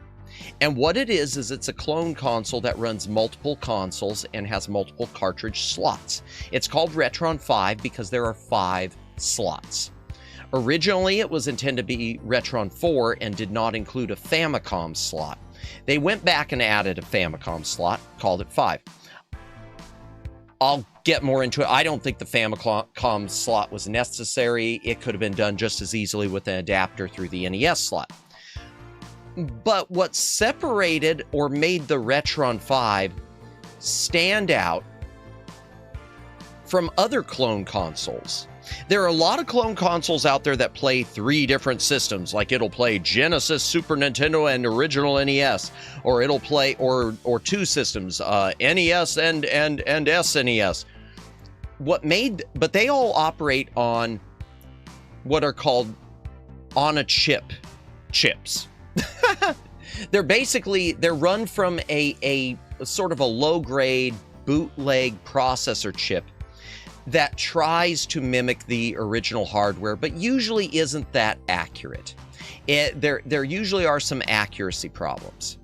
And what it is it's a clone console that runs multiple consoles and has multiple cartridge slots. It's called Retron 5 because there are 5 slots. Originally, it was intended to be Retron 4 and did not include a Famicom slot. They went back and added a Famicom slot, called it 5. I'll get more into it. I don't think the Famicom slot was necessary. It could have been done just as easily with an adapter through the NES slot. But what separated or made the Retron 5 stand out from other clone consoles. There are a lot of clone consoles out there that play 3 different systems, like it'll play Genesis, Super Nintendo, and original NES, or it'll play or 2 systems, NES and SNES. But they all operate on what are called on-a-chip chips. They're run from a sort of a low-grade bootleg processor chip that tries to mimic the original hardware, but usually isn't that accurate. There usually are some accuracy problems.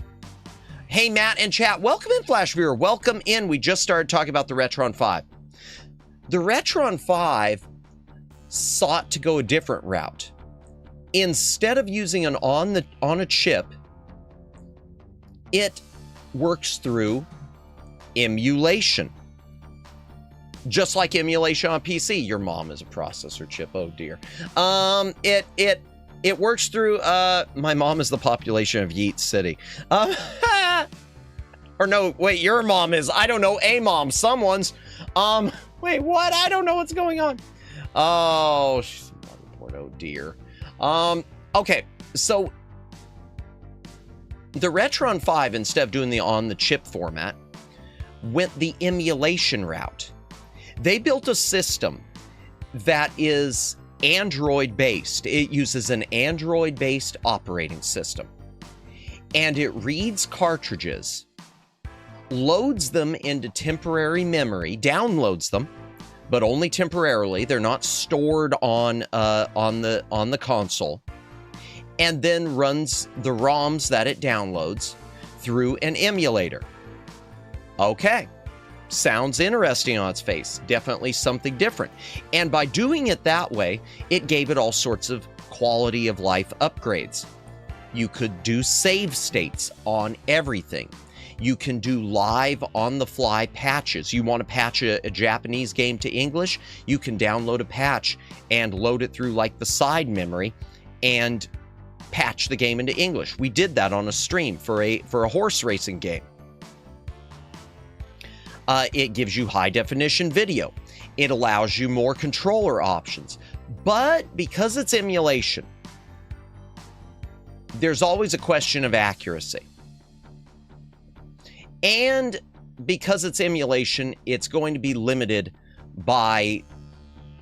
Hey, Matt and chat, welcome in, Flash Viewer. Welcome in. We just started talking about the Retron 5. The Retron 5 sought to go a different route. Instead of using an on a chip, it works through emulation. Just like emulation on PC. Your mom is a processor chip, oh dear. It works through, my mom is the population of Yeet City. Or no, wait, your mom is, I don't know, a mom, someone's. Wait, what? I don't know what's going on. Oh, she's a motherboard, oh dear. Okay, so the Retron 5, instead of doing the on-the-chip format, went the emulation route. They built a system that is Android-based. It uses an Android-based operating system. And it reads cartridges, loads them into temporary memory, downloads them, but only temporarily. They're not stored on the console. And then runs the ROMs that it downloads through an emulator. Okay. Sounds interesting on its face. Definitely something different. And by doing it that way, it gave it all sorts of quality of life upgrades. You could do save states on everything. You can do live on-the-fly patches. You want to patch a Japanese game to English? You can download a patch and load it through like the side memory and patch the game into English. We did that on a stream for a horse racing game. It gives you high-definition video. It allows you more controller options. But because it's emulation, there's always a question of accuracy. And because it's emulation, it's going to be limited by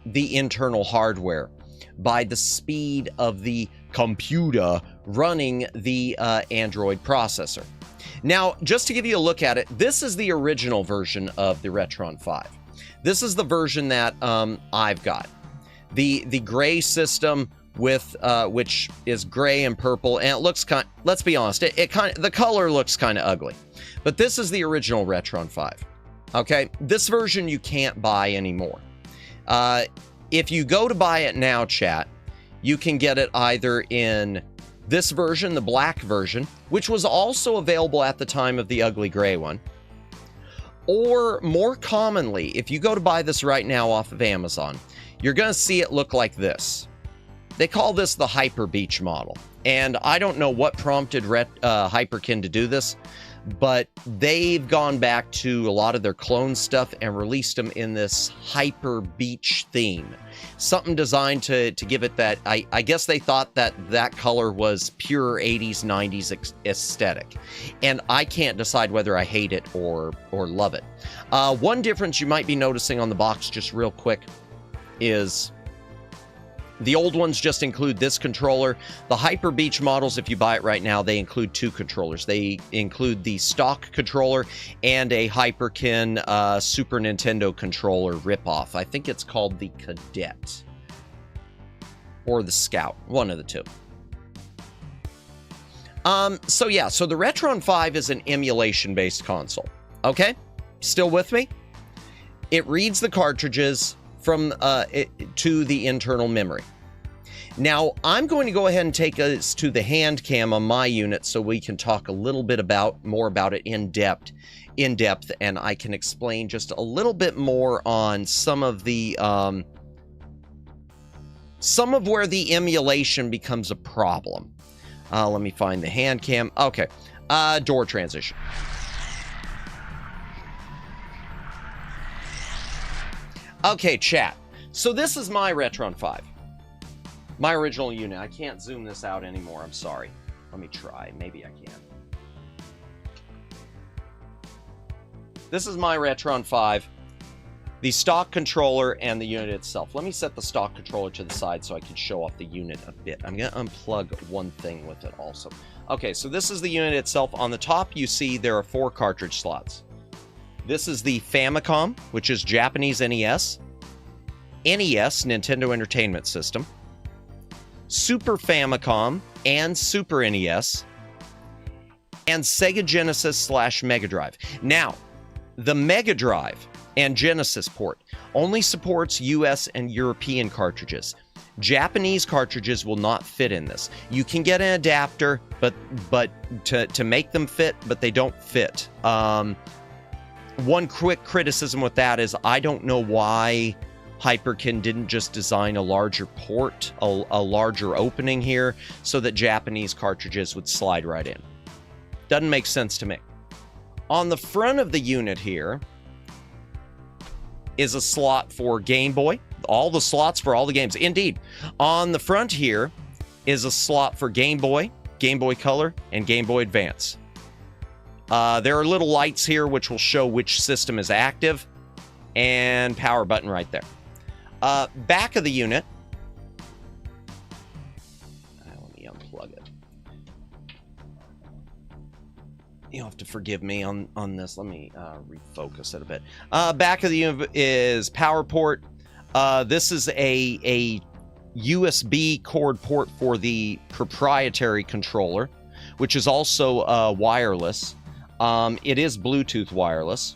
the internal hardware, by the speed of the computer running the Android processor. Now, just to give you a look at it, this is the original version of the Retron 5. This is the version that I've got. The gray system with which is gray and purple, and it looks let's be honest, the color looks kind of ugly. But this is the original Retron 5. Okay, this version you can't buy anymore. If you go to buy it now, chat, you can get it either in this version, the black version, which was also available at the time of the ugly gray one. Or more commonly, if you go to buy this right now off of Amazon, you're going to see it look like this. They call this the Hyper Beach model. And I don't know what prompted Hyperkin to do this, but they've gone back to a lot of their clone stuff and released them in this Hyper Beach theme. Something designed to give it that, I guess they thought that color was pure 80s, 90s aesthetic. And I can't decide whether I hate it or love it. One difference you might be noticing on the box just real quick is the old ones just include this controller. The Hyper Beach models, if you buy it right now, they include 2 controllers. They include the stock controller and a Hyperkin Super Nintendo controller ripoff. I think it's called the Cadet or the Scout, one of the two. So the Retron 5 is an emulation-based console. Okay, still with me? It reads the cartridges from to the internal memory. Now, I'm going to go ahead and take us to the Handcam on my unit so we can talk a little bit more about it in depth, and I can explain just a little bit more on some of where the emulation becomes a problem. Let me find the Handcam. Okay, door transition. Okay, chat. So this is my Retron 5. My original unit. I can't zoom this out anymore. I'm sorry. Let me try. Maybe I can. This is my Retron 5. The stock controller and the unit itself. Let me set the stock controller to the side so I can show off the unit a bit. I'm going to unplug one thing with it also. Okay, so this is the unit itself. On the top, you see there are 4 cartridge slots. This is the Famicom, which is Japanese NES. NES, Nintendo Entertainment System. Super Famicom and Super NES. And Sega Genesis / Mega Drive. Now, the Mega Drive and Genesis port only supports US and European cartridges. Japanese cartridges will not fit in this. You can get an adapter, but to make them fit, but they don't fit. One quick criticism with that is I don't know why Hyperkin didn't just design a larger port, a larger opening here, so that Japanese cartridges would slide right in. Doesn't make sense to me. On the front of the unit here is a slot for Game Boy. All the slots for all the games. Indeed. On the front here is a slot for Game Boy, Game Boy Color, and Game Boy Advance. There are little lights here which will show which system is active, and power button right there. Back of the unit. Let me unplug it. You'll have to forgive me on this. Let me refocus it a bit. Back of the unit is power port. This is a USB cord port for the proprietary controller, which is also wireless. It is Bluetooth wireless.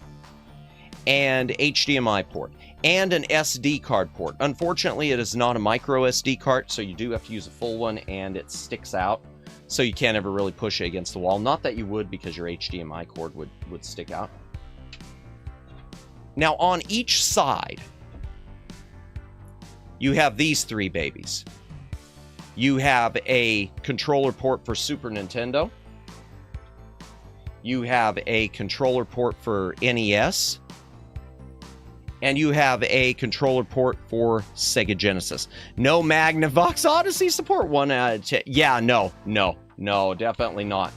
And HDMI port. And an SD card port. Unfortunately, it is not a micro SD card, so you do have to use a full one, and it sticks out, so you can't ever really push it against the wall. Not that you would, because your HDMI cord would stick out. Now, on each side, you have these 3 babies. You have a controller port for Super Nintendo. You have a controller port for NES. And you have a controller port for Sega Genesis. No Magnavox Odyssey support. 1 out of 10. Yeah, no, definitely not.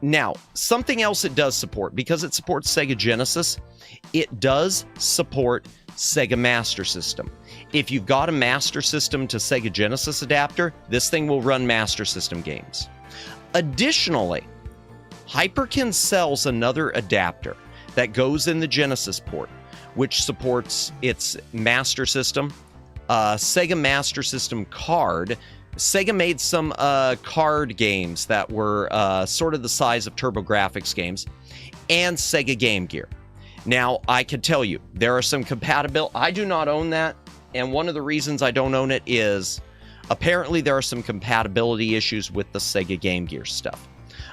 Now, something else it does support, because it supports Sega Genesis, it does support Sega Master System. If you've got a Master System to Sega Genesis adapter, this thing will run Master System games. Additionally, Hyperkin sells another adapter that goes in the Genesis port, which supports its Master System, Sega Master System card. Sega made some card games that were sort of the size of TurboGrafx games, and Sega Game Gear. Now, I can tell you, there are some compatibility. I do not own that, and one of the reasons I don't own it is apparently there are some compatibility issues with the Sega Game Gear stuff.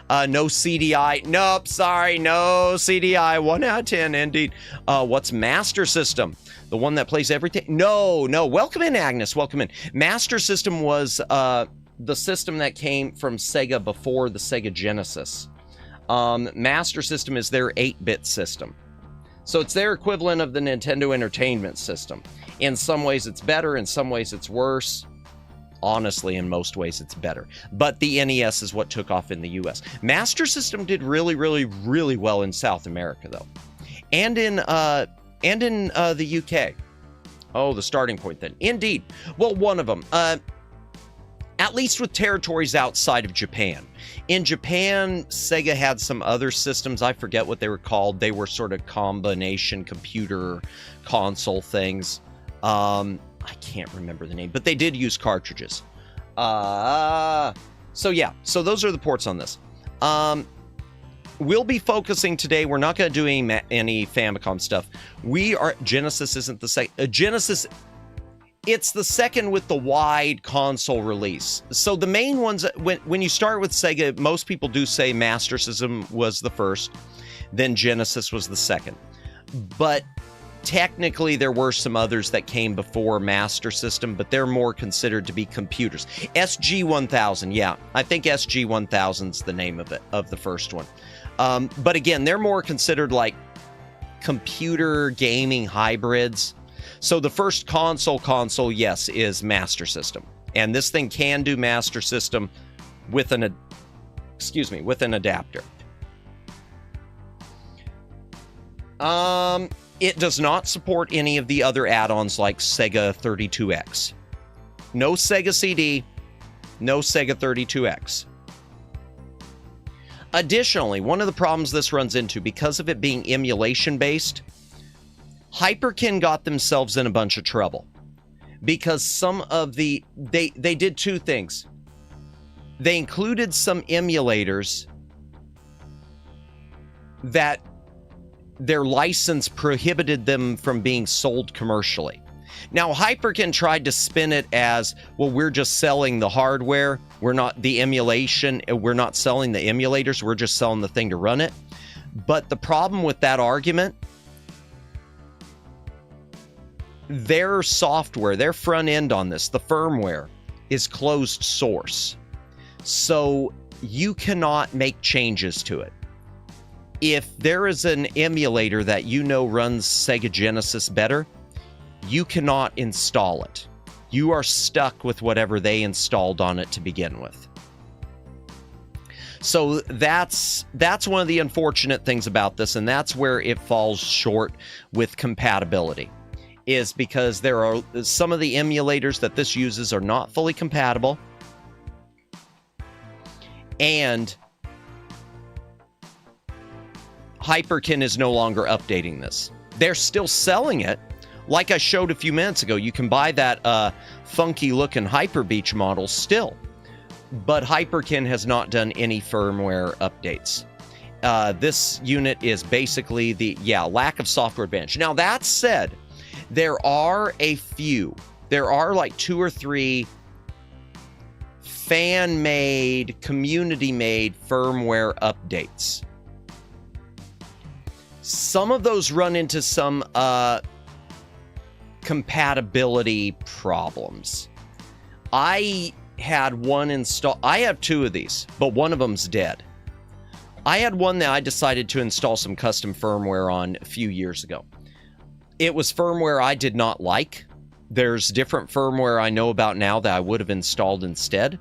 No CDI. Nope, sorry, no CDI. 1 out of 10, indeed. What's Master System? The one that plays everything? No. Welcome in, Agnes. Welcome in. Master System was the system that came from Sega before the Sega Genesis. Master System is their 8-bit system. So it's their equivalent of the Nintendo Entertainment System. In some ways it's better, in some ways it's worse. Honestly, in most ways, it's better. But the NES is what took off in the US. Master System did really, really, really well in South America, though. And in the UK. Oh, the starting point then. Indeed. Well, one of them. At least with territories outside of Japan. In Japan, Sega had some other systems. I forget what they were called. They were sort of combination computer console things. I can't remember the name, but they did use cartridges. So yeah, so those are the ports on this. we'll be focusing today. We're not going to do any Famicom stuff. Genesis isn't the second. Genesis, it's the second with the wide console release. So the main ones, when you start with Sega, most people do say Master System was the first, then Genesis was the second. But technically, there were some others that came before Master System, but they're more considered to be computers. SG-1000, yeah. I think SG-1000's the name of it, of the first one. But again, they're more considered like computer gaming hybrids. So the first console, yes, is Master System. And this thing can do Master System with an adapter. It does not support any of the other add-ons like Sega 32X. No Sega CD, no Sega 32X. Additionally, one of the problems this runs into, because of it being emulation-based, Hyperkin got themselves in a bunch of trouble. Because some of they did two things. They included some emulators that their license prohibited them from being sold commercially. Now, Hyperkin tried to spin it as, well, we're just selling the hardware. We're not the emulation. We're not selling the emulators. We're just selling the thing to run it. But the problem with that argument, their software, their front end on this, the firmware, is closed source. So you cannot make changes to it. If there is an emulator that you know runs Sega Genesis better, you cannot install it. You are stuck with whatever they installed on it to begin with. So that's one of the unfortunate things about this, and that's where it falls short with compatibility, is because there are some of the emulators that this uses are not fully compatible, and Hyperkin is no longer updating this. They're still selling it. Like I showed a few minutes ago, you can buy that funky looking Hyper Beach model still. But Hyperkin has not done any firmware updates. This unit is basically the, lack of software advantage. Now, that said, there are a few. There are like 2 or 3 fan-made, community-made firmware updates. Some of those run into some compatibility problems. I had one install. I have 2 of these, but one of them's dead. I had one that I decided to install some custom firmware on a few years ago. It was firmware I did not like. There's different firmware I know about now that I would have installed instead.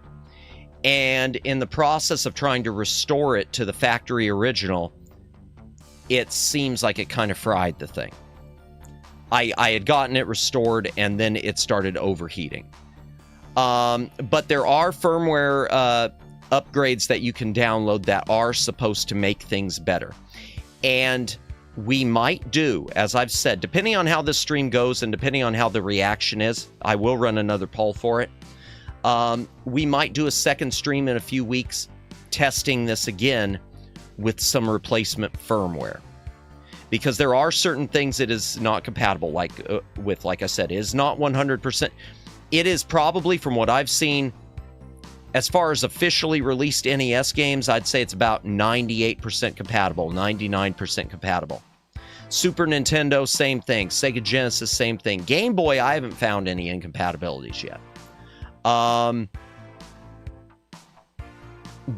And in the process of trying to restore it to the factory original, it seems like it kind of fried the thing. I had gotten it restored, and then it started overheating. But there are firmware upgrades that you can download that are supposed to make things better. And we might do, as I've said, depending on how this stream goes and depending on how the reaction is, I will run another poll for it. We might do a second stream in a few weeks testing this again with some replacement firmware, because there are certain things it is not compatible like I said, it is not 100%. It is probably, from what I've seen, as far as officially released NES games, I'd say it's about 98% compatible, 99% compatible. Super Nintendo, same thing. Sega Genesis, same thing. Game Boy, I haven't found any incompatibilities yet.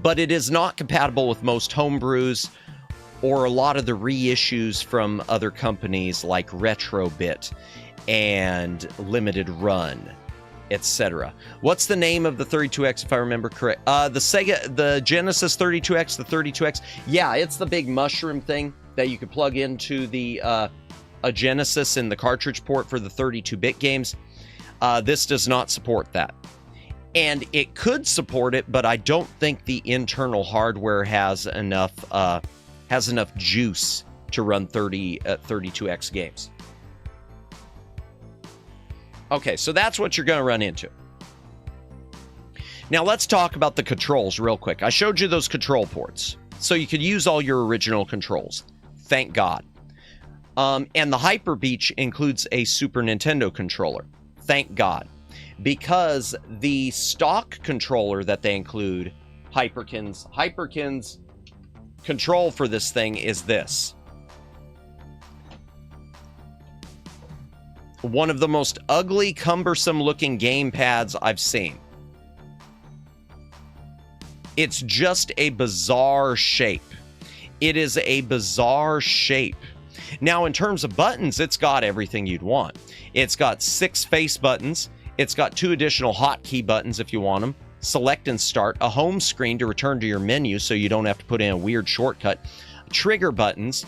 But it is not compatible with most homebrews or a lot of the reissues from other companies like Retrobit and Limited Run, etc. What's the name of the 32X, if I remember correct? The Genesis 32X, the 32X. Yeah, it's the big mushroom thing that you could plug into the a Genesis in the cartridge port for the 32-bit games. This does not support that. And it could support it, but I don't think the internal hardware has enough juice to run 32X games. Okay, so that's what you're going to run into. Now let's talk about the controls real quick. I showed you those control ports. So you could use all your original controls. Thank God. And the Hyper Beach includes a Super Nintendo controller. Thank God. Because the stock controller that they include, Hyperkin's control for this thing is this. One of the most ugly, cumbersome looking game pads I've seen. It's just a bizarre shape. It is a bizarre shape. Now, in terms of buttons, it's got everything you'd want. It's got 6 face buttons. It's got 2 additional hotkey buttons if you want them. Select and start. A home screen to return to your menu so you don't have to put in a weird shortcut. Trigger buttons.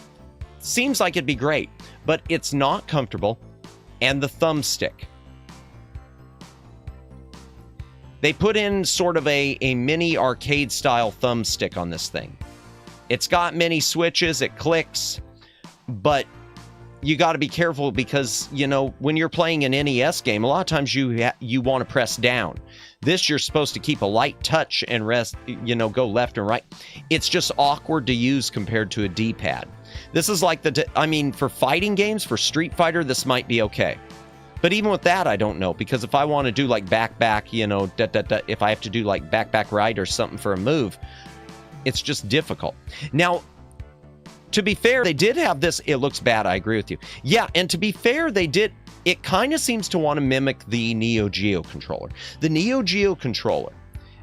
Seems like it'd be great, but it's not comfortable. And the thumbstick. They put in sort of a mini arcade style thumbstick on this thing. It's got many switches, it clicks, but you got to be careful because, you know, when you're playing an NES game, a lot of times you want to press down. This, you're supposed to keep a light touch and rest, you know, go left and right. It's just awkward to use compared to a D-pad. This is like for fighting games, for Street Fighter, this might be okay. But even with that, I don't know, because if I want to do like back, you know, if I have to do like back right or something for a move, it's just difficult. Now, to be fair, they did have this. It looks bad. I agree with you. Yeah, and to be fair, they did. It kind of seems to want to mimic the Neo Geo controller. The Neo Geo controller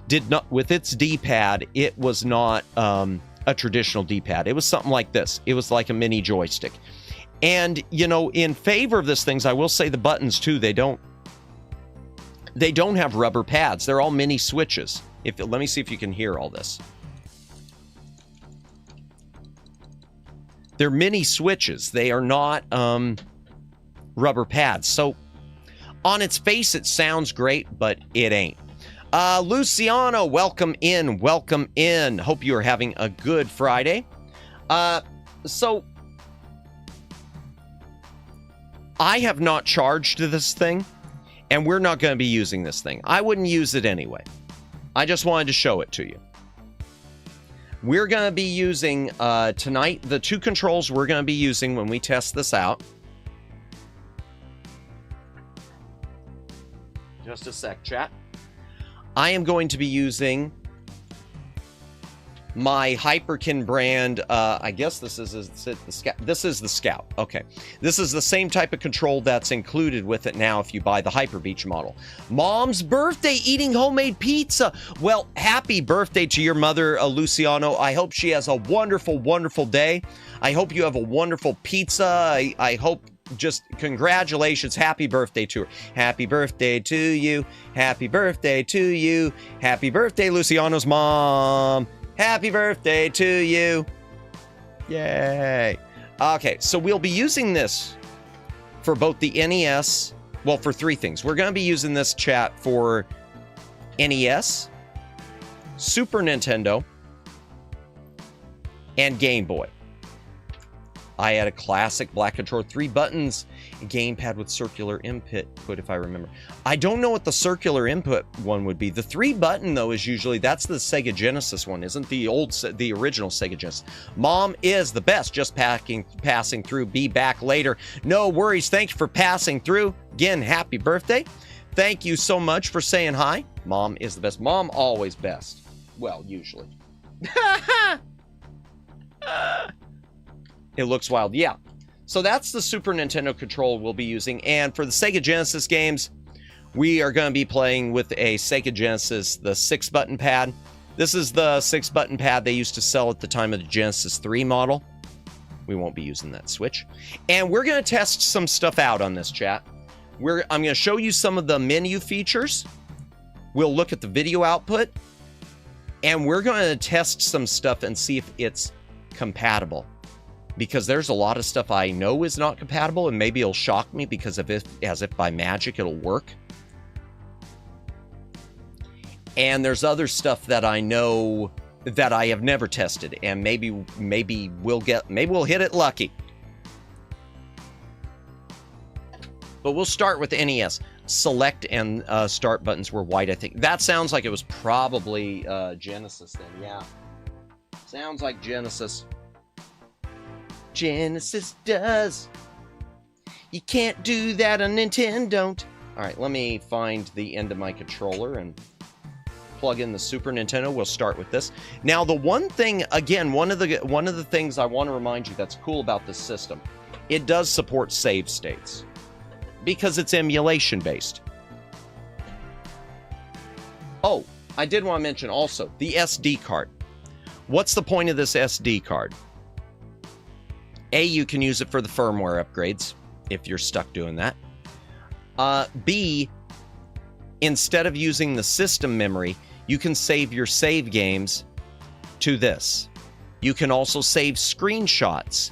did not, with its D-pad, it was not a traditional D-pad. It was something like this. It was like a mini joystick. And, you know, in favor of this things, I will say the buttons too, they don't have rubber pads. They're all mini switches. Let me see if you can hear all this. They're mini switches. They are not rubber pads. So on its face, it sounds great, but it ain't. Luciano, welcome in. Welcome in. Hope you are having a good Friday. So I have not charged this thing, and we're not going to be using this thing. I wouldn't use it anyway. I just wanted to show it to you. We're going to be using, tonight, the 2 controls we're going to be using when we test this out. Just a sec, chat. I am going to be using my Hyperkin brand, I guess this is the Scout. This is the Scout. Okay. This is the same type of control that's included with it now if you buy the Hyper Beach model. Mom's birthday, eating homemade pizza. Well, happy birthday to your mother, Luciano. I hope she has a wonderful, wonderful day. I hope you have a wonderful pizza. I hope just congratulations. Happy birthday to her. Happy birthday to you. Happy birthday to you. Happy birthday, Luciano's mom. Happy birthday to you. Yay. Okay, so we'll be using this for both the NES, well, for 3 things. We're going to be using this, chat, for NES, Super Nintendo, and Game Boy. I had a classic black controller, 3 buttons, a gamepad with circular input, if I remember. I don't know what the circular input one would be. The 3 button, though, is usually, that's the Sega Genesis one, isn't the original Sega Genesis. Mom is the best, just passing through. Be back later. No worries. Thanks for passing through. Again, happy birthday. Thank you so much for saying hi. Mom is the best. Mom always best. Well, usually. It looks wild. Yeah. So that's the Super Nintendo control we'll be using. And for the Sega Genesis games, we are going to be playing with a Sega Genesis, the 6-button pad. This is the 6-button pad they used to sell at the time of the Genesis 3 model. We won't be using that switch. And we're going to test some stuff out on this, chat. I'm going to show you some of the menu features. We'll look at the video output. And we're going to test some stuff and see if it's compatible. Because there's a lot of stuff I know is not compatible, and maybe it'll shock me because as if by magic it'll work. And there's other stuff that I know that I have never tested, and maybe we'll hit it lucky. But we'll start with NES. Select and start buttons were white, I think. That sounds like it was probably Genesis then, yeah. Sounds like Genesis. Genesis does. You can't do that on Nintendo. All right, let me find the end of my controller and plug in the Super Nintendo. We'll start with this. Now, the one thing, again, one of the things I want to remind you that's cool about this system, it does support save states because it's emulation based. Oh, I did want to mention also the SD card. What's the point of this SD card? A, you can use it for the firmware upgrades if you're stuck doing that. B, instead of using the system memory, you can save your save games to this. You can also save screenshots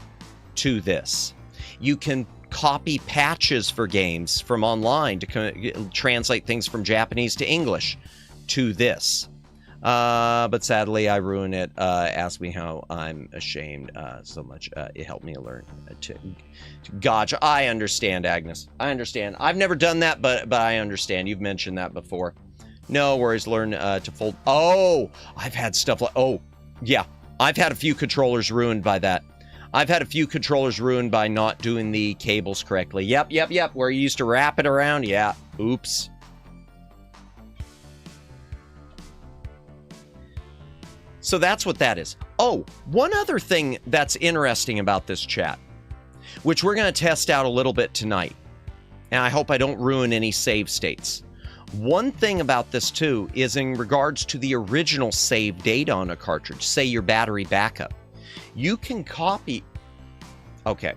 to this. You can copy patches for games from online to translate things from Japanese to English to this. But sadly, I ruin it. Ask me how I'm ashamed so much. It helped me learn to gotcha. I understand, Agnes. I understand. I've never done that, but I understand. You've mentioned that before. No worries. Learn to fold. Oh, I've had stuff like, oh, yeah. I've had a few controllers ruined by that. I've had a few controllers ruined by not doing the cables correctly. Yep. Where you used to wrap it around. Yeah. Oops. So that's what that is. Oh, one other thing that's interesting about this chat, which we're going to test out a little bit tonight, and I hope I don't ruin any save states. One thing about this, too, is in regards to the original save data on a cartridge, say your battery backup. You can copy... Okay.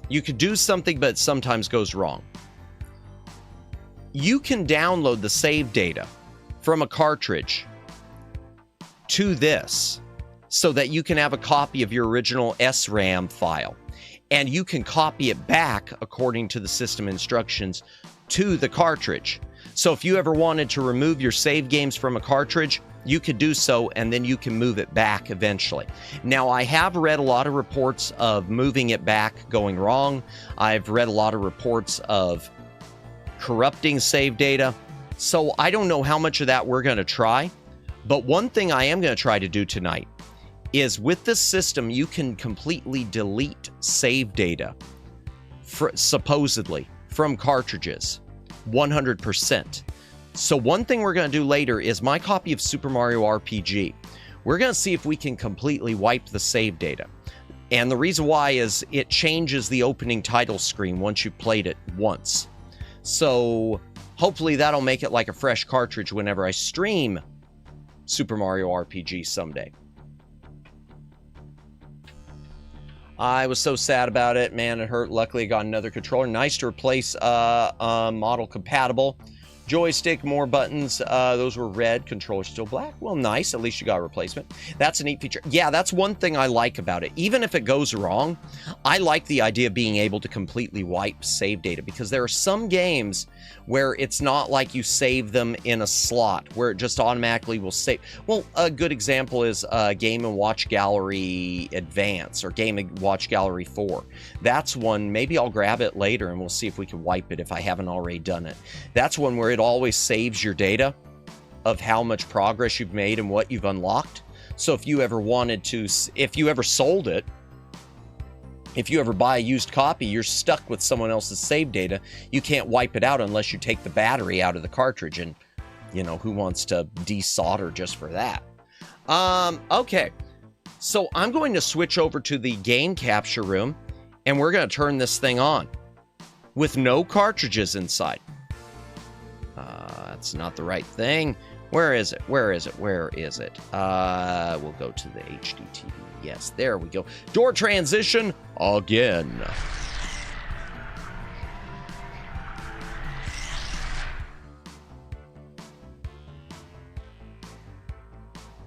You could do something, but it sometimes goes wrong. You can download the save data from a cartridge to this so that you can have a copy of your original SRAM file, and you can copy it back according to the system instructions to the cartridge. So if you ever wanted to remove your save games from a cartridge, you could do so, and then you can move it back eventually. Now, I have read a lot of reports of moving it back going wrong. I've read a lot of reports of corrupting save data. So I don't know how much of that we're going to try. But one thing I am going to try to do tonight is with this system, you can completely delete save data, supposedly, from cartridges, 100%. So one thing we're going to do later is my copy of Super Mario RPG. We're going to see if we can completely wipe the save data. And the reason why is it changes the opening title screen once you've played it once. So hopefully that'll make it like a fresh cartridge whenever I stream Super Mario RPG someday. I was so sad about it, man. It hurt. Luckily, I got another controller. Nice to replace model compatible joystick, more buttons. Those were red. Controller still black. Well, nice. At least you got a replacement. That's a neat feature. Yeah, that's one thing I like about it. Even if it goes wrong, I like the idea of being able to completely wipe save data, because there are some games where it's not like you save them in a slot where it just automatically will save. Well, a good example is Game & Watch Gallery Advance or Game & Watch Gallery 4. That's one. Maybe I'll grab it later and we'll see if we can wipe it if I haven't already done it. That's one where it always saves your data of how much progress you've made and what you've unlocked. So if you ever wanted to, if you ever sold it, if you ever buy a used copy, you're stuck with someone else's save data. You can't wipe it out unless you take the battery out of the cartridge, and you know, who wants to desolder just for that? Okay, so I'm going to switch over to the game capture room, and we're going to turn this thing on with no cartridges inside. That's not the right thing. Where is it? Where is it? Where is it? We'll go to the HD TV. Yes, there we go. Door transition again.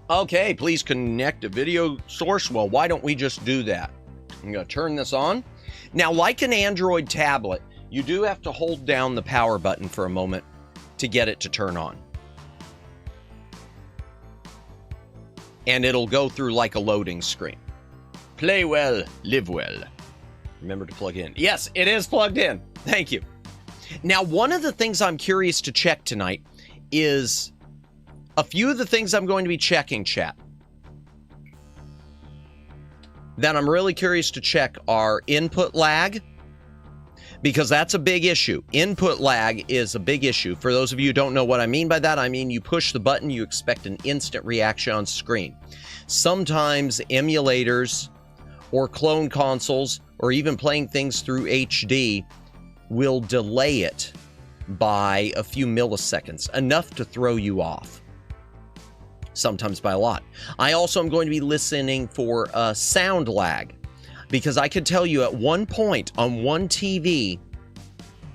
Okay, please connect a video source. Well, why don't we just do that? I'm going to turn this on. Now, like an Android tablet, you do have to hold down the power button for a moment to get it to turn on. And it'll go through like a loading screen. Play well, live well. Remember to plug in. Yes, it is plugged in. Thank you. Now, one of the things I'm curious to check tonight is a few of the things I'm going to be checking, chat. that I'm really curious to check are input lag, because that's a big issue. Input lag is a big issue. For those of you who don't know what I mean by that, I mean you push the button, you expect an instant reaction on screen. Sometimes emulators or clone consoles, or even playing things through HD, will delay it by a few milliseconds, enough to throw you off. Sometimes by a lot. I also am going to be listening for sound lag, because I could tell you at one point on one TV,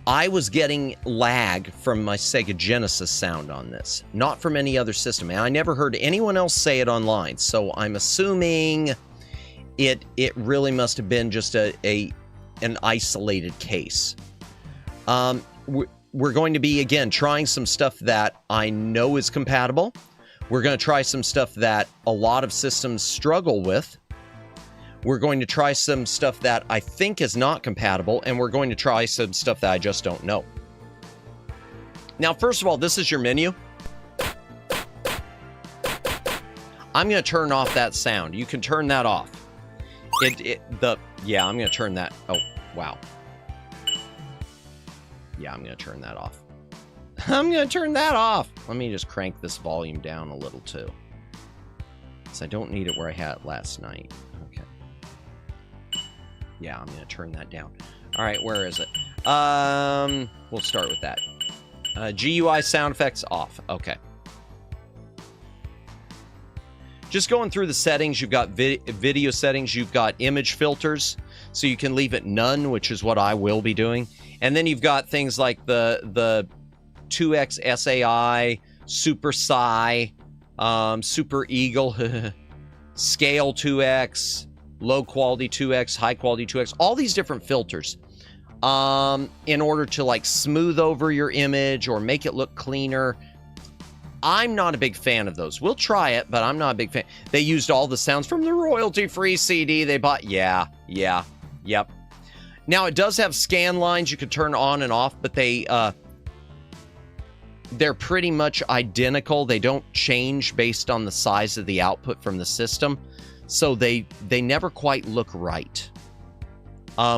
I was getting lag from my Sega Genesis sound on this, not from any other system. And I never heard anyone else say it online, so I'm assuming it really must have been just an isolated case. We're going to be, again, trying some stuff that I know is compatible. We're going to try some stuff that a lot of systems struggle with. We're going to try some stuff that I think is not compatible, and we're going to try some stuff that I just don't know. Now, first of all, this is your menu. I'm going to turn off that sound. You can turn that off. Yeah, I'm going to turn that. Oh, wow. Yeah, I'm going to turn that off. I'm going to turn that off. Let me just crank this volume down a little, too. Because I don't need it where I had it last night. Okay. Yeah, I'm going to turn that down. All right, where is it? We'll start with that. GUI sound effects off. Okay. Just going through the settings, you've got video settings, you've got image filters, so you can leave it none, which is what I will be doing. And then you've got things like the 2x SAI, Super Psy, Super Eagle, Scale 2x, Low Quality 2x, High Quality 2x, all these different filters in order to like smooth over your image or make it look cleaner. I'm not a big fan of those. We'll try it, but I'm not a big fan. They used all the sounds from the royalty-free CD they bought. Yep. Now, it does have scan lines you can turn on and off, but they're pretty much identical. They don't change based on the size of the output from the system, so they never quite look right.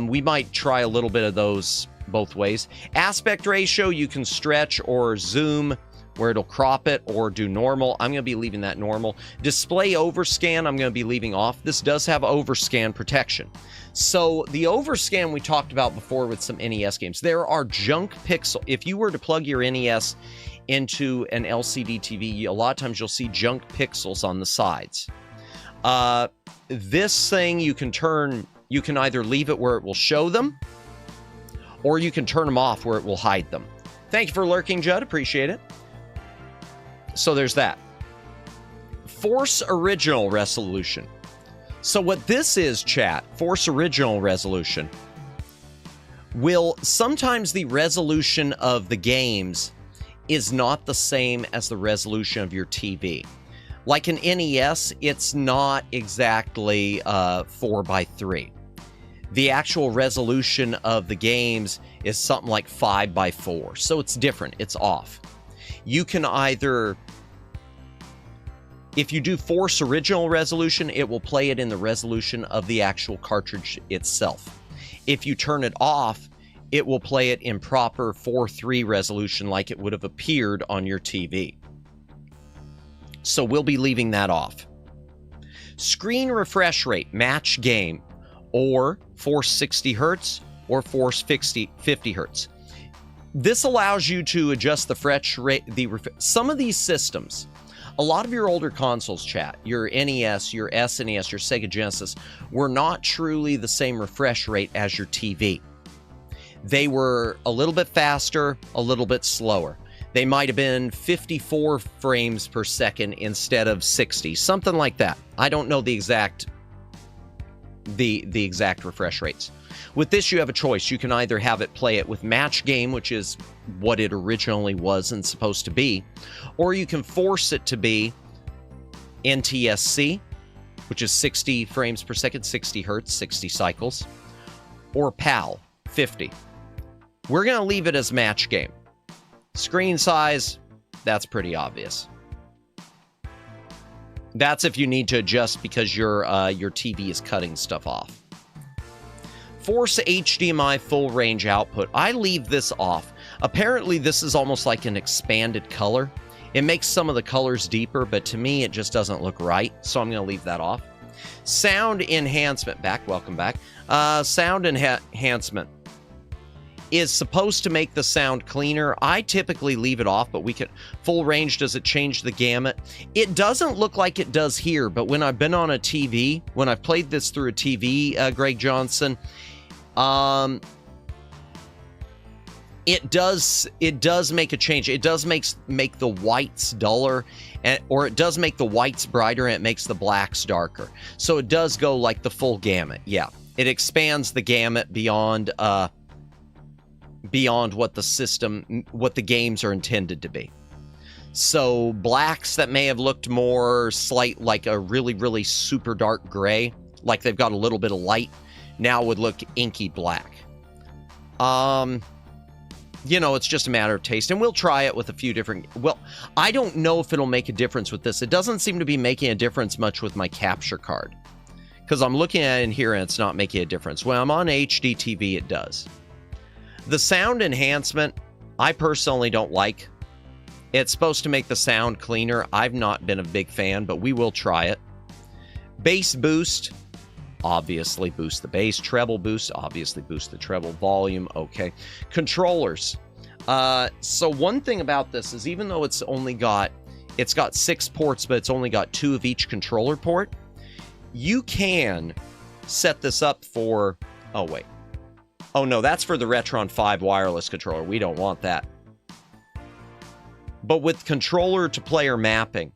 We might try a little bit of those both ways. Aspect ratio, you can stretch or zoom, where it'll crop it or do normal. I'm going to be leaving that normal. Display overscan, I'm going to be leaving off. This does have overscan protection. So the overscan we talked about before with some NES games, there are junk pixel. If you were to plug your NES into an LCD TV, a lot of times you'll see junk pixels on the sides. This thing you can either leave it where it will show them, or you can turn them off where it will hide them. Thank you for lurking, Judd. Appreciate it. So there's that. Force original resolution. So what this is, chat, force original resolution, sometimes the resolution of the games is not the same as the resolution of your TV. Like an NES, it's not exactly 4:3. The actual resolution of the games is something like 5:4. So it's different. It's off. You can either, if you do force original resolution, it will play it in the resolution of the actual cartridge itself. If you turn it off, it will play it in proper 4:3 resolution like it would have appeared on your TV. So we'll be leaving that off. Screen refresh rate, match game, or force 60 hertz or force 50 hertz. This allows you to adjust the refresh rate. Some of these systems, a lot of your older consoles, chat, your NES, your SNES, your Sega Genesis, were not truly the same refresh rate as your TV. They were a little bit faster, a little bit slower. They might have been 54 frames per second instead of 60, something like that. I don't know the exact refresh rates. With this, you have a choice. You can either have it play it with match game, which is what it originally was and supposed to be, or you can force it to be NTSC, which is 60 frames per second, 60 hertz, 60 cycles, or PAL, 50. We're going to leave it as match game. Screen size, that's pretty obvious. That's if you need to adjust because your TV is cutting stuff off. Force HDMI full range output. I leave this off. Apparently, this is almost like an expanded color. It makes some of the colors deeper, but to me, it just doesn't look right, so I'm going to leave that off. Sound enhancement. Welcome back. Sound enhancement is supposed to make the sound cleaner. I typically leave it off, but we can... Full range, does it change the gamut? It doesn't look like it does here, but when I've been on a TV, when I've played this through a TV, Greg Johnson, it does make a change. It does make the whites duller, or it does make the whites brighter, and it makes the blacks darker. So it does go like the full gamut. Yeah, it expands the gamut beyond what the games are intended to be. So blacks that may have looked more slight, like a really, really super dark gray, like they've got a little bit of light, now would look inky black. You know, it's just a matter of taste, and we'll try it with a few different... Well, I don't know if it'll make a difference with this. It doesn't seem to be making a difference much with my capture card, because I'm looking at it in here and it's not making a difference. When I'm on HD TV, it does. The sound enhancement, I personally don't like. It's supposed to make the sound cleaner. I've not been a big fan, but we will try it. Bass boost, obviously boost the bass. Treble boost, obviously boost the treble. Volume, okay. Controllers. So one thing about this is, even though it's got 6 ports, but it's only got 2 of each controller port, you can set this up for... Oh, wait. Oh, no, that's for the Retron 5 wireless controller. We don't want that. But with controller-to-player mapping,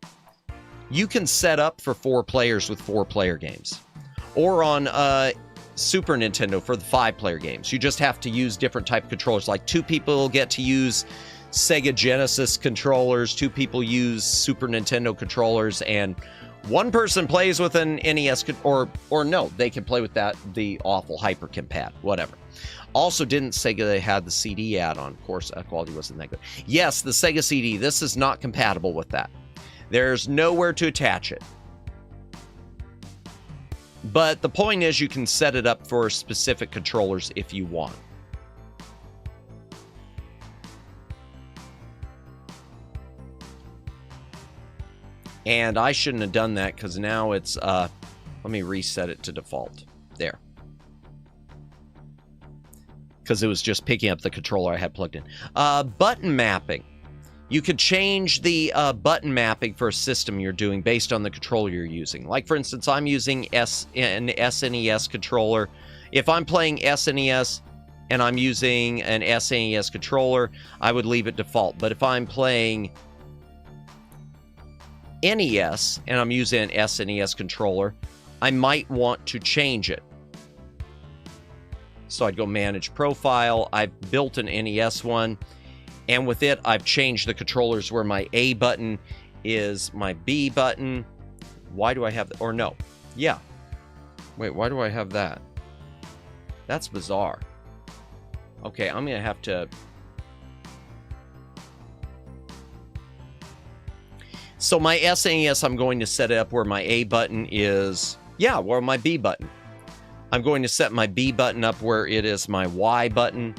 you can set up for 4 players with 4-player games. Or on Super Nintendo for the 5-player games. You just have to use different type of controllers. Like 2 people get to use Sega Genesis controllers, 2 people use Super Nintendo controllers, and 1 person plays with an NES, or no, they can play with the awful HyperCam pad, whatever. Also, didn't Sega, they had the CD add-on. Of course, quality wasn't that good. Yes, the Sega CD, this is not compatible with that. There's nowhere to attach it. But the point is, you can set it up for specific controllers if you want. And I shouldn't have done that, because now it's, let me reset it to default. There. Because it was just picking up the controller I had plugged in. Button mapping. You could change the button mapping for a system you're doing based on the controller you're using. Like, for instance, I'm using an SNES controller. If I'm playing SNES and I'm using an SNES controller, I would leave it default. But if I'm playing NES and I'm using an SNES controller, I might want to change it. So I'd go Manage Profile. I've built an NES one, and with it, I've changed the controllers where my A button is my B button. Why do I have... Or no. Yeah. Wait, why do I have that? That's bizarre. Okay, I'm going to have to... So my SNES, I'm going to set it up where my A button is... Yeah, where my B button. I'm going to set my B button up where it is my Y button.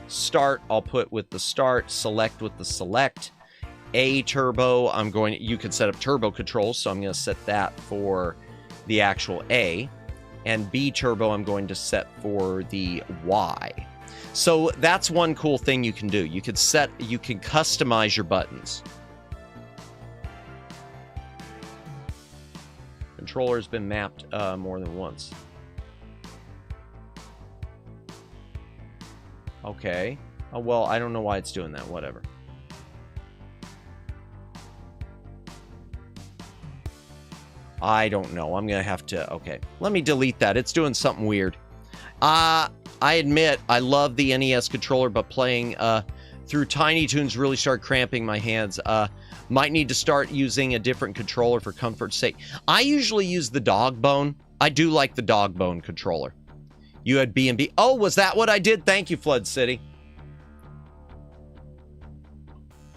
Start, I'll put with the start. Select with the select. A turbo, you can set up turbo controls, so I'm going to set that for the actual A. And B turbo, I'm going to set for the Y. So that's one cool thing you can do. You can customize your buttons. Controller's been mapped more than once. Okay. Oh, well, I don't know why it's doing that. Whatever. I don't know. I'm going to have to... Okay. Let me delete that. It's doing something weird. I admit, I love the NES controller, but playing through Tiny Toons really started cramping my hands. Might need to start using a different controller for comfort's sake. I usually use the dog bone. I do like the dog bone controller. You had B&B. Oh, was that what I did? Thank you, Flood City.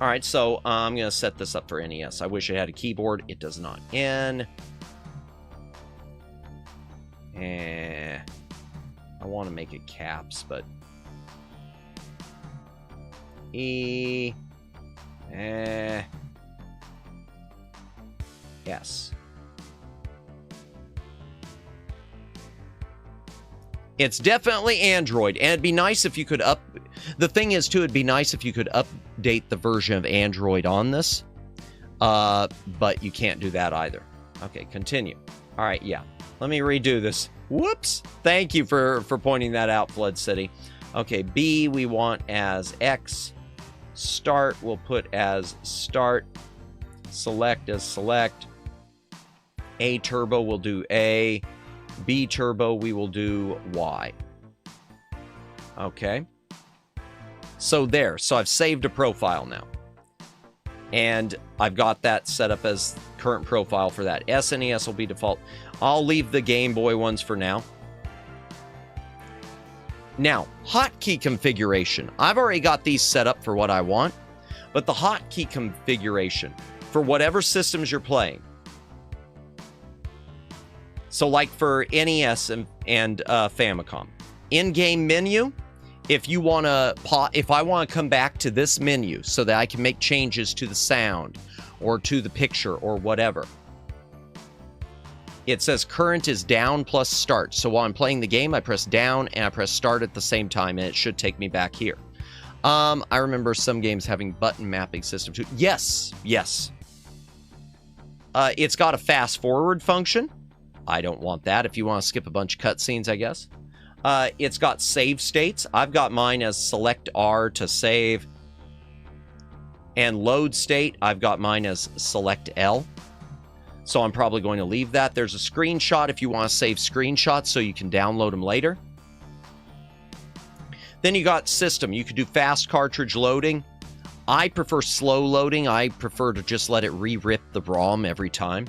All right, so I'm going to set this up for NES. I wish it had a keyboard. It does not. N. I want to make it caps, but E. S. It's definitely Android, and it'd be nice if you could the thing is, too, it'd be nice if you could update the version of Android on this, but you can't do that either. Okay, continue. All right, yeah. Let me redo this. Whoops. Thank you for pointing that out, Flood City. Okay, B we want as X. Start we'll put as start. Select as select. A turbo we'll do A. B turbo we will do Y. Okay. So there. So I've saved a profile now. And I've got that set up as current profile for that. SNES will be default. I'll leave the Game Boy ones for now. Now, hotkey configuration. I've already got these set up for what I want, but the hotkey configuration for whatever systems you're playing. So like for NES and Famicom. In-game menu, if you want to if I want to come back to this menu so that I can make changes to the sound or to the picture or whatever. It says current is down plus start. So while I'm playing the game, I press down and I press start at the same time, and it should take me back here. I remember some games having button mapping system too. Yes, yes. It's got a fast forward function. I don't want that if you want to skip a bunch of cutscenes, I guess. It's got save states. I've got mine as select R to save. And load state, I've got mine as select L. So I'm probably going to leave that. There's a screenshot if you want to save screenshots so you can download them later. Then you got system. You could do fast cartridge loading. I prefer slow loading. I prefer to just let it re-rip the ROM every time.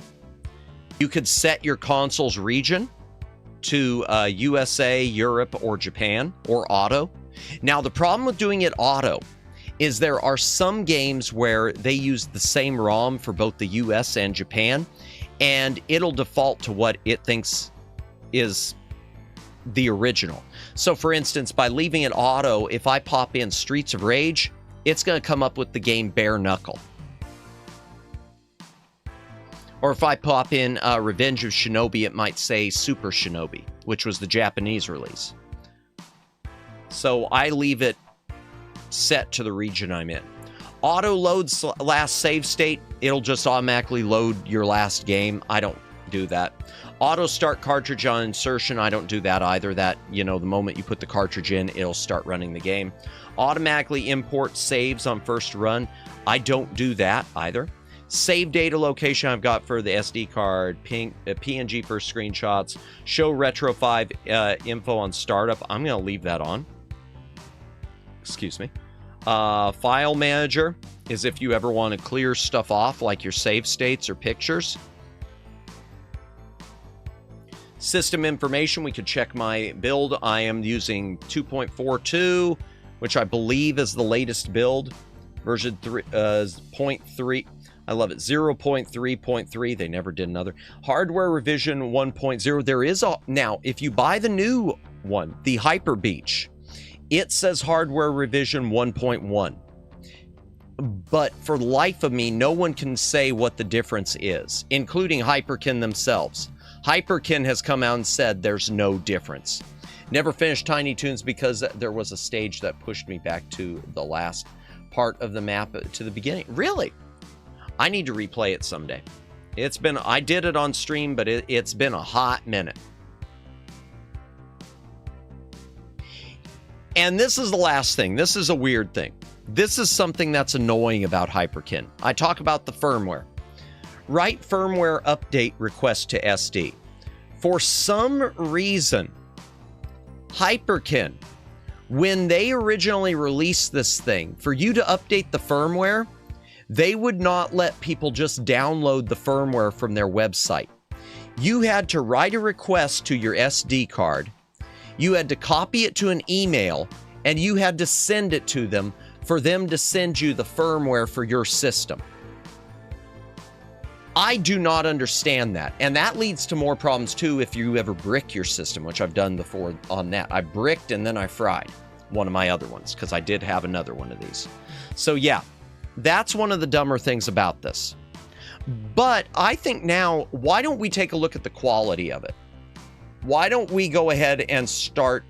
You could set your console's region to USA, Europe, or Japan, or auto. Now, the problem with doing it auto is there are some games where they use the same ROM for both the US and Japan, and it'll default to what it thinks is the original. So, for instance, by leaving it auto, if I pop in Streets of Rage, it's going to come up with the game Bare Knuckle. Or if I pop in Revenge of Shinobi, it might say Super Shinobi, which was the Japanese release. So I leave it set to the region I'm in. Auto loads last save state. It'll just automatically load your last game. I don't do that. Auto start cartridge on insertion. I don't do that either. That, you know, the moment you put the cartridge in, it'll start running the game. Automatically import saves on first run. I don't do that either. Save data location I've got for the SD card, PNG for screenshots, show Retro 5 info on startup. I'm going to leave that on. Excuse me. File manager is if you ever want to clear stuff off like your save states or pictures. System information, we could check my build. I am using 2.42, which I believe is the latest build. Version 0.3. I love it. 0.3.3. They never did another. Hardware revision 1.0. There is a... Now, if you buy the new one, the Hyper Beach, it says hardware revision 1.1. But for the life of me, no one can say what the difference is, including Hyperkin themselves. Hyperkin has come out and said there's no difference. Never finished Tiny Toons because there was a stage that pushed me back to the last part of the map to the beginning. Really? I need to replay it someday. It's been, I did it on stream, but it's been a hot minute. And this is the last thing. This is a weird thing. This is something that's annoying about Hyperkin. I talk about the firmware. Write firmware update request to SD. For some reason, Hyperkin, when they originally released this thing, for you to update the firmware, they would not let people just download the firmware from their website. You had to write a request to your SD card. You had to copy it to an email, and you had to send it to them for them to send you the firmware for your system. I do not understand that. And that leads to more problems too if you ever brick your system, which I've done before on that. I bricked and then I fried one of my other ones because I did have another one of these. So yeah, that's one of the dumber things about this. But I think now, why don't we take a look at the quality of it? Why don't we go ahead and start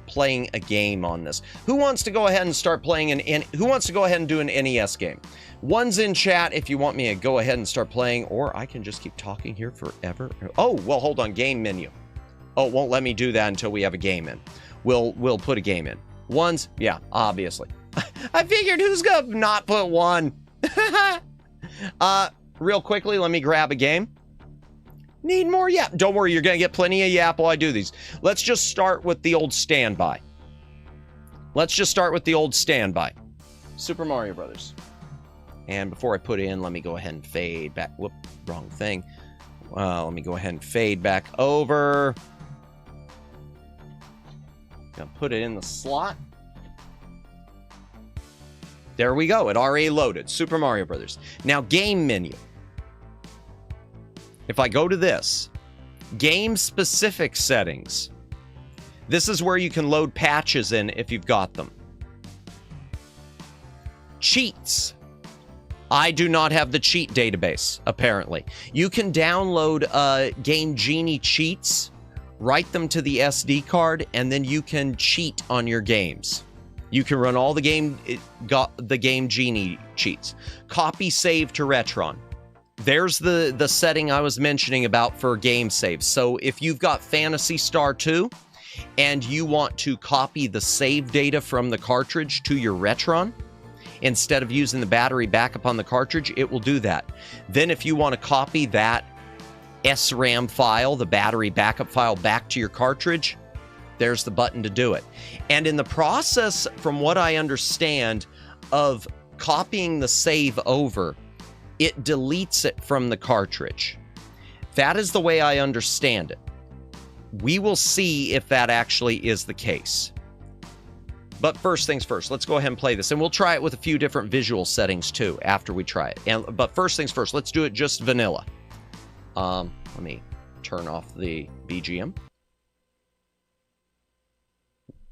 playing a game on this? Who wants to go ahead and start playing who wants to go ahead and do an NES game? One's in chat if you want me to go ahead and start playing, or I can just keep talking here forever. Oh, well, hold on, game menu. Oh, it won't let me do that until we have a game in. We'll put a game in. One's, yeah, obviously. I figured who's gonna not put one? Real quickly, let me grab a game. Need more YAAAP. Don't worry, you're gonna get plenty of YAAAP while I do these. Let's just start with the old standby. Super Mario Brothers. And before I put in, let me go ahead and fade back. Whoop, wrong thing. Let me go ahead and fade back over. Gonna put it in the slot. There we go. It already loaded. Super Mario Brothers. Now, game menu. If I go to this, game-specific settings, this is where you can load patches in if you've got them. Cheats. I do not have the cheat database, apparently. You can download Game Genie cheats, write them to the SD card, and then you can cheat on your games. You can run all the Game Genie cheats. Copy save to Retron. There's the setting I was mentioning about for game saves. So if you've got Phantasy Star 2 and you want to copy the save data from the cartridge to your Retron, instead of using the battery backup on the cartridge, it will do that. Then if you want to copy that SRAM file, the battery backup file, back to your cartridge, there's the button to do it. And in the process, from what I understand, of copying the save over, it deletes it from the cartridge. That is the way I understand it. We will see if that actually is the case. But first things first, let's go ahead and play this. And we'll try it with a few different visual settings too after we try it. But first things first, let's do it just vanilla. Let me turn off the BGM.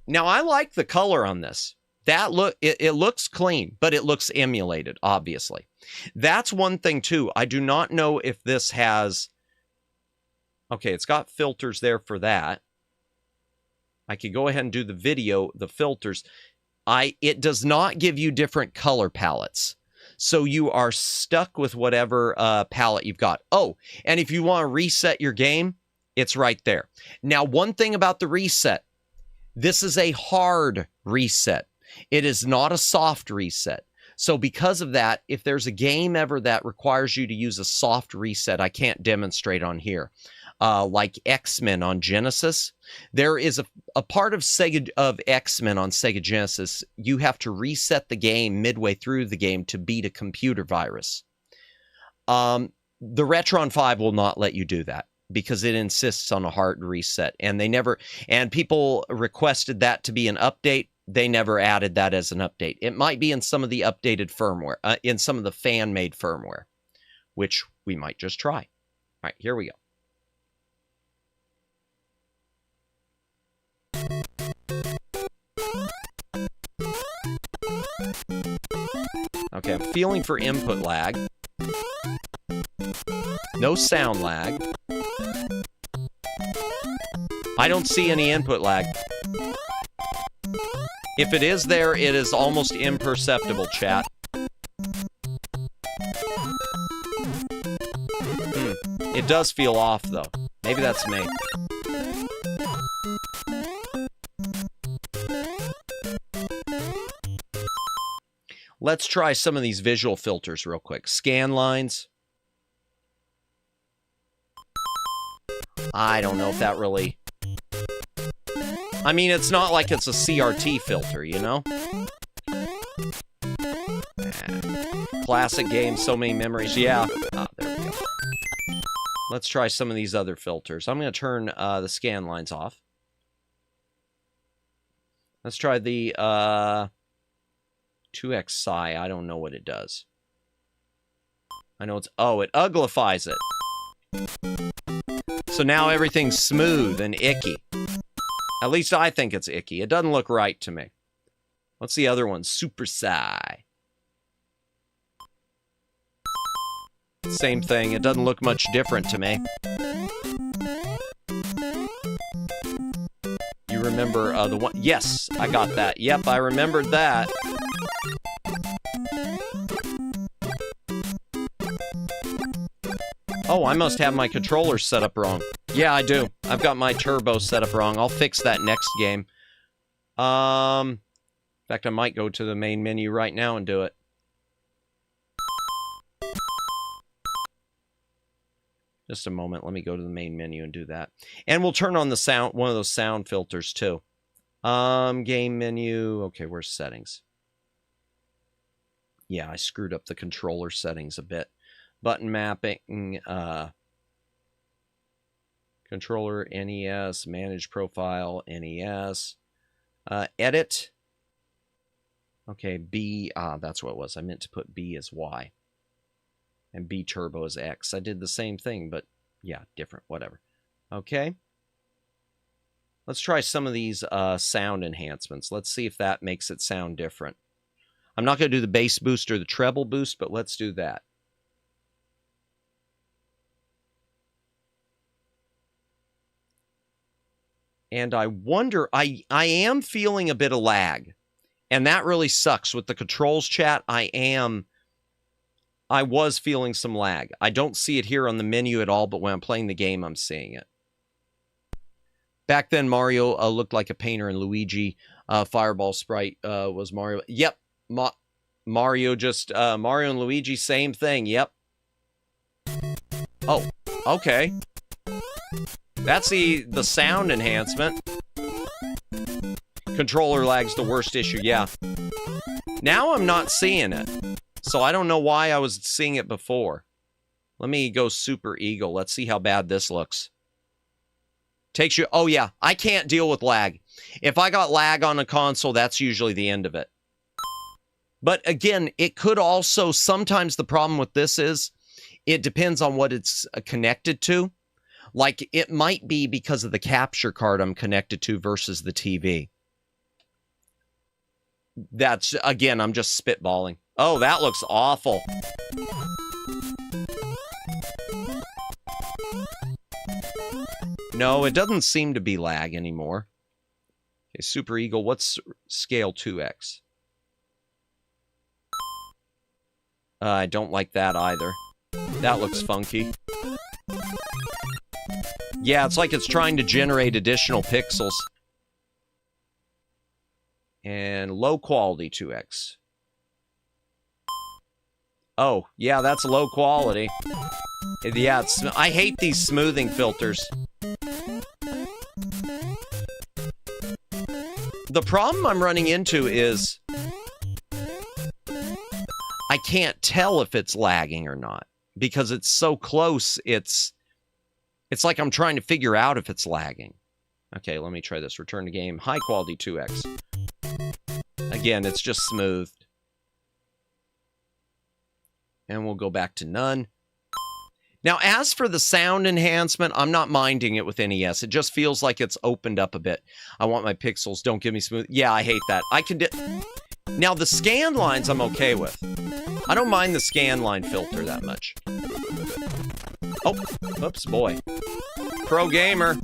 Now, I like the color on this. It looks clean, but it looks emulated, obviously. That's one thing, too. I do not know if this has... Okay, it's got filters there for that. I could go ahead and do the video, the filters. It does not give you different color palettes. So you are stuck with whatever palette you've got. Oh, and if you want to reset your game, it's right there. Now, one thing about the reset. This is a hard reset. It is not a soft reset. So because of that, if there's a game ever that requires you to use a soft reset, I can't demonstrate on here. Like X-Men on Genesis, there is a part of X-Men on Sega Genesis. You have to reset the game midway through the game to beat a computer virus. The Retron 5 will not let you do that, because it insists on a hard reset, and people requested that to be an update. They never added that as an update. It might be in some of the updated firmware, in some of the fan-made firmware, which we might just try. All right, here we go. Okay, I'm feeling for input lag. No sound lag. I don't see any input lag. If it is there, it is almost imperceptible, chat. It does feel off, though. Maybe that's me. Let's try some of these visual filters real quick. Scan lines. I don't know if that really... I mean, it's not like it's a CRT filter, you know? Classic game, so many memories. Yeah. Ah, there we go. Let's try some of these other filters. I'm going to turn the scan lines off. Let's try the 2x psi, I don't know what it does. I know it's... Oh, it uglifies it. So now everything's smooth and icky. At least I think it's icky. It doesn't look right to me. What's the other one? Super psi. Same thing. It doesn't look much different to me. You remember the one... Yes, I got that. Yep, I remembered that. Oh, I must have my controller set up wrong. Yeah, I do. I've got my turbo set up wrong. I'll fix that next game. In fact, I might go to the main menu right now and do it. Just a moment. Let me go to the main menu and do that. And we'll turn on the sound, one of those sound filters too. Game menu. Okay, where's settings? Yeah, I screwed up the controller settings a bit. Button mapping, controller, NES, manage profile, NES, edit. Okay, B, that's what it was. I meant to put B as Y. And B turbo as X. I did the same thing, but yeah, different, whatever. Okay. Let's try some of these sound enhancements. Let's see if that makes it sound different. I'm not going to do the bass boost or the treble boost, but let's do that. And I wonder, I am feeling a bit of lag. And that really sucks. With the controls chat, I was feeling some lag. I don't see it here on the menu at all, but when I'm playing the game, I'm seeing it. Back then, Mario looked like a painter, and Luigi Fireball sprite was Mario. Yep, Mario and Luigi, same thing. Yep. Oh, okay. That's the sound enhancement. Controller lag's the worst issue, yeah. Now I'm not seeing it. So I don't know why I was seeing it before. Let me go Super Eagle. Let's see how bad this looks. Takes you... Oh, yeah. I can't deal with lag. If I got lag on a console, that's usually the end of it. But again, it could also... Sometimes the problem with this is it depends on what it's connected to. Like, it might be because of the capture card I'm connected to versus the TV. That's, again, I'm just spitballing. Oh, that looks awful. No, it doesn't seem to be lag anymore. Okay, Super Eagle, what's scale 2x? I don't like that either. That looks funky. Yeah, it's like it's trying to generate additional pixels. And low quality 2x. Oh, yeah, that's low quality. Yeah, I hate these smoothing filters. The problem I'm running into is I can't tell if it's lagging or not. Because it's so close, it's like I'm trying to figure out if it's lagging. Okay, let me try this. Return to game. High quality 2x. Again, it's just smoothed. And we'll go back to none. Now, as for the sound enhancement, I'm not minding it with NES. It just feels like it's opened up a bit. I want my pixels. Don't give me smooth. Yeah, I hate that. I can now, the scan lines I'm okay with. I don't mind the scan line filter that much. Oh, oops, boy. Pro gamer.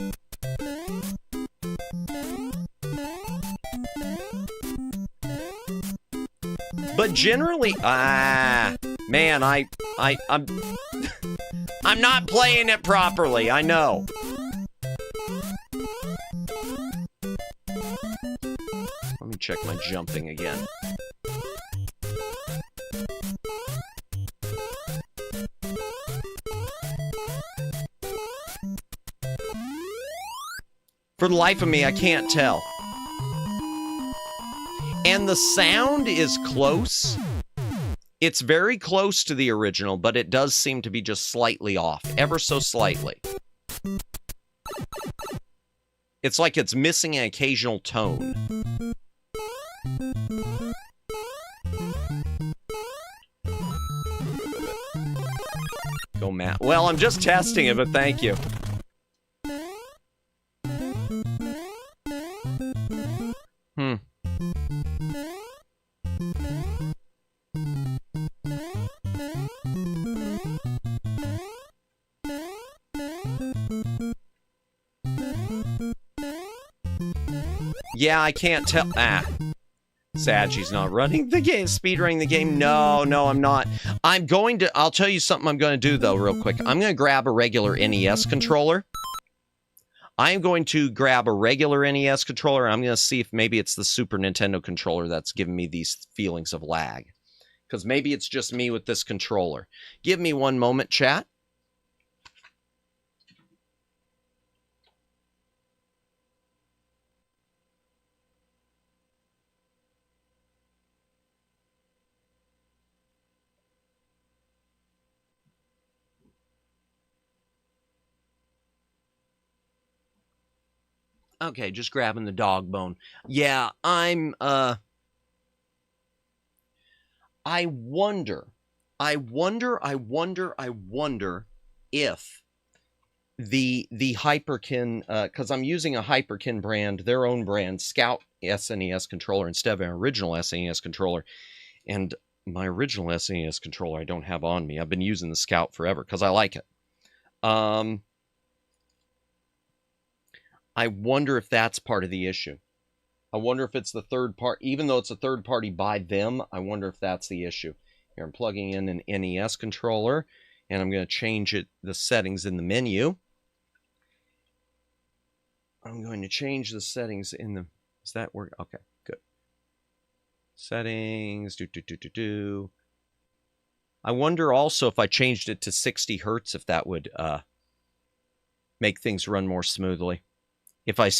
But generally, man, I'm I'm not playing it properly, I know. Let me check my jumping again. For the life of me, I can't tell. And the sound is close. It's very close to the original, but it does seem to be just slightly off, ever so slightly. It's like it's missing an occasional tone. Go, Matt. Well, I'm just testing it, but thank you. Yeah, I can't tell. Sad she's not running the game, speedrunning the game. No, I'm not. I'll tell you something I'm going to do, though, real quick. I'm going to grab a regular NES controller. I'm going to grab a regular NES controller. I'm going to see if maybe it's the Super Nintendo controller that's giving me these feelings of lag. Because maybe it's just me with this controller. Give me one moment, chat. Okay, just grabbing the dog bone. Yeah, I wonder if the Hyperkin, because I'm using a Hyperkin brand, their own brand, Scout SNES controller instead of an original SNES controller. And my original SNES controller I don't have on me. I've been using the Scout forever because I like it. I wonder if that's part of the issue. I wonder if it's the third part, even though it's a third party by them, I wonder if that's the issue. Here, I'm plugging in an NES controller, and I'm going to change the settings in the menu. I'm going to change the settings in the... Does that work? Okay, good. Settings, I wonder also if I changed it to 60 hertz, if that would make things run more smoothly. If I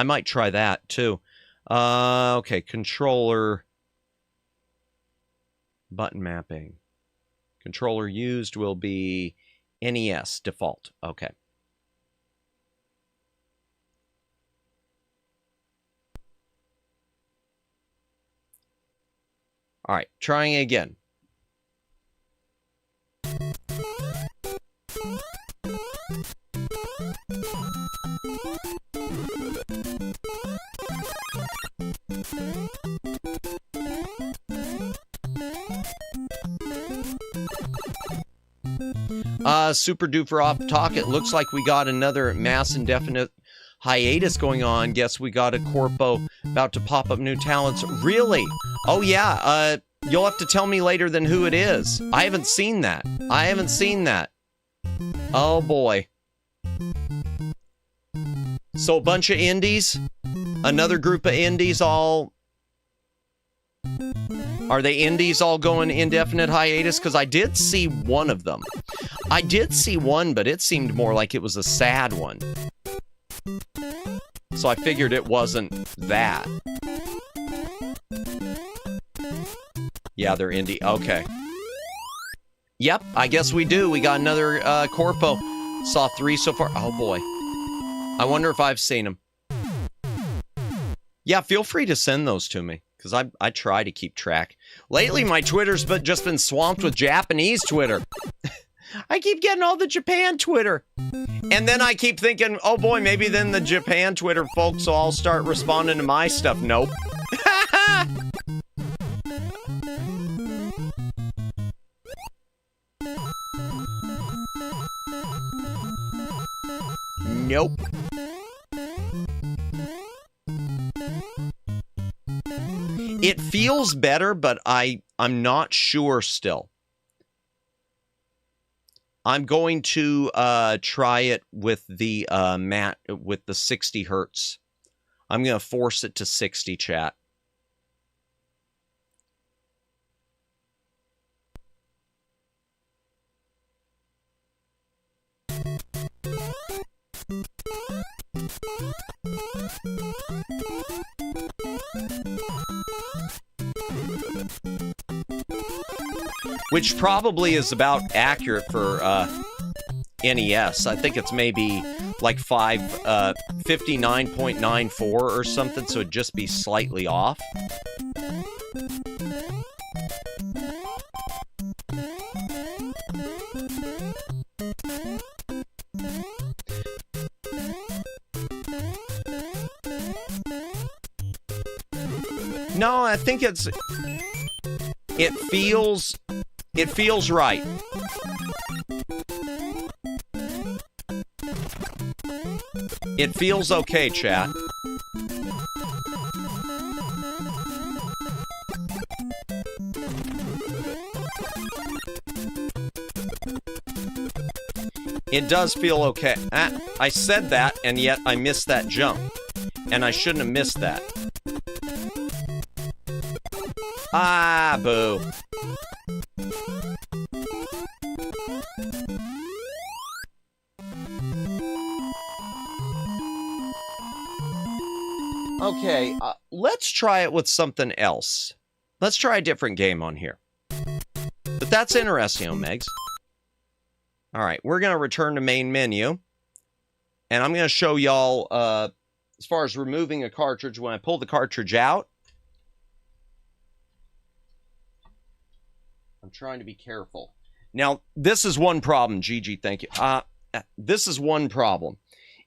might try that too. Okay, controller button mapping. Controller used will be NES default. Okay. All right, trying again. Super duper off talk. It looks like we got another mass indefinite hiatus going on. Guess we got a corpo about to pop up new talents. Really? Oh yeah. You'll have to tell me later then who it is. I haven't seen that. Oh boy. So a bunch of indies? Another group of indies all... Are they indies all going indefinite hiatus? Because I did see one of them. I did see one, but it seemed more like it was a sad one. So I figured it wasn't that. Yeah, they're indie. Okay. Yep, I guess we do. We got another corpo. Saw 3 so far. Oh, boy. I wonder if I've seen them. Yeah, feel free to send those to me, because I try to keep track. Lately, my Twitter's just been swamped with Japanese Twitter. I keep getting all the Japan Twitter. And then I keep thinking, oh boy, maybe then the Japan Twitter folks will all start responding to my stuff. Nope. Nope. It feels better, but I'm not sure still. I'm going to try it with the with the 60 hertz. I'm going to force it to 60, chat. Which probably is about accurate for NES. I think it's maybe like 59.94 or something, so it'd just be slightly off. I think it feels right. It feels okay, chat. It does feel okay. I said that, and yet I missed that jump. And I shouldn't have missed that. Ah, boo. Okay, let's try it with something else. Let's try a different game on here. But that's interesting, Omegs. All right, we're going to return to main menu. And I'm going to show y'all, as far as removing a cartridge, when I pull the cartridge out. I'm trying to be careful. Now, this is one problem, Gigi, thank you. This is one problem.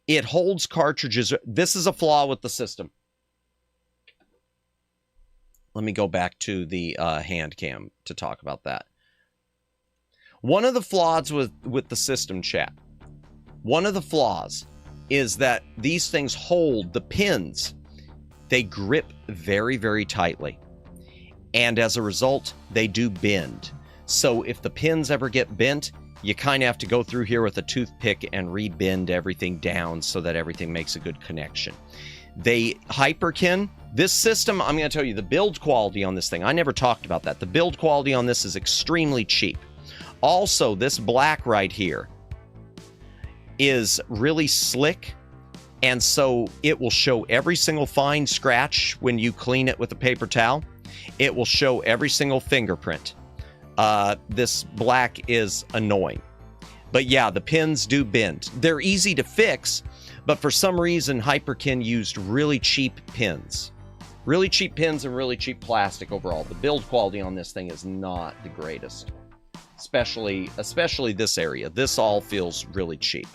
It holds cartridges. This is a flaw with the system. Let me go back to the Handcam to talk about that. One of the flaws with the system, chat, one of the flaws is that these things hold the pins. They grip very, very tightly. And as a result, they do bend. So if the pins ever get bent, you kind of have to go through here with a toothpick and re-bend everything down so that everything makes a good connection. They hyperkin. This system, I'm going to tell you, the build quality on this thing, I never talked about that. The build quality on this is extremely cheap. Also, this black right here is really slick, and so it will show every single fine scratch when you clean it with a paper towel. It will show every single fingerprint. This black is annoying. But yeah, the pins do bend. They're easy to fix, but for some reason, Hyperkin used really cheap pins. Really cheap pins and really cheap plastic overall. The build quality on this thing is not the greatest. Especially this area. This all feels really cheap.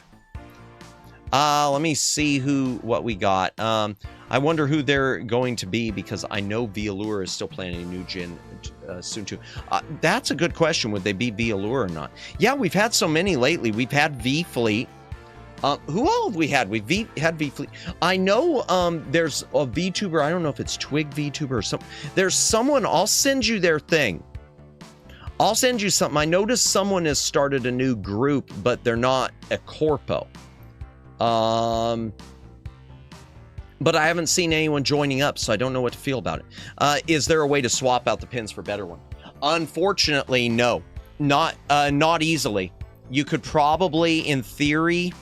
Let me see what we got. I wonder who they're going to be, because I know vTuber is still planning a new gen soon too. That's a good question. Would they be vTuber or not? Yeah, we've had so many lately. We've had V-Fleet. Who all have we had? We've had V-Fleet. I know there's a VTuber. I don't know if it's Twig VTuber or something. There's someone. I'll send you their thing. I'll send you something. I noticed someone has started a new group, but they're not a corpo. But I haven't seen anyone joining up, so I don't know what to feel about it. Is there a way to swap out the pins for better one? Unfortunately, no. Not easily. You could probably, in theory,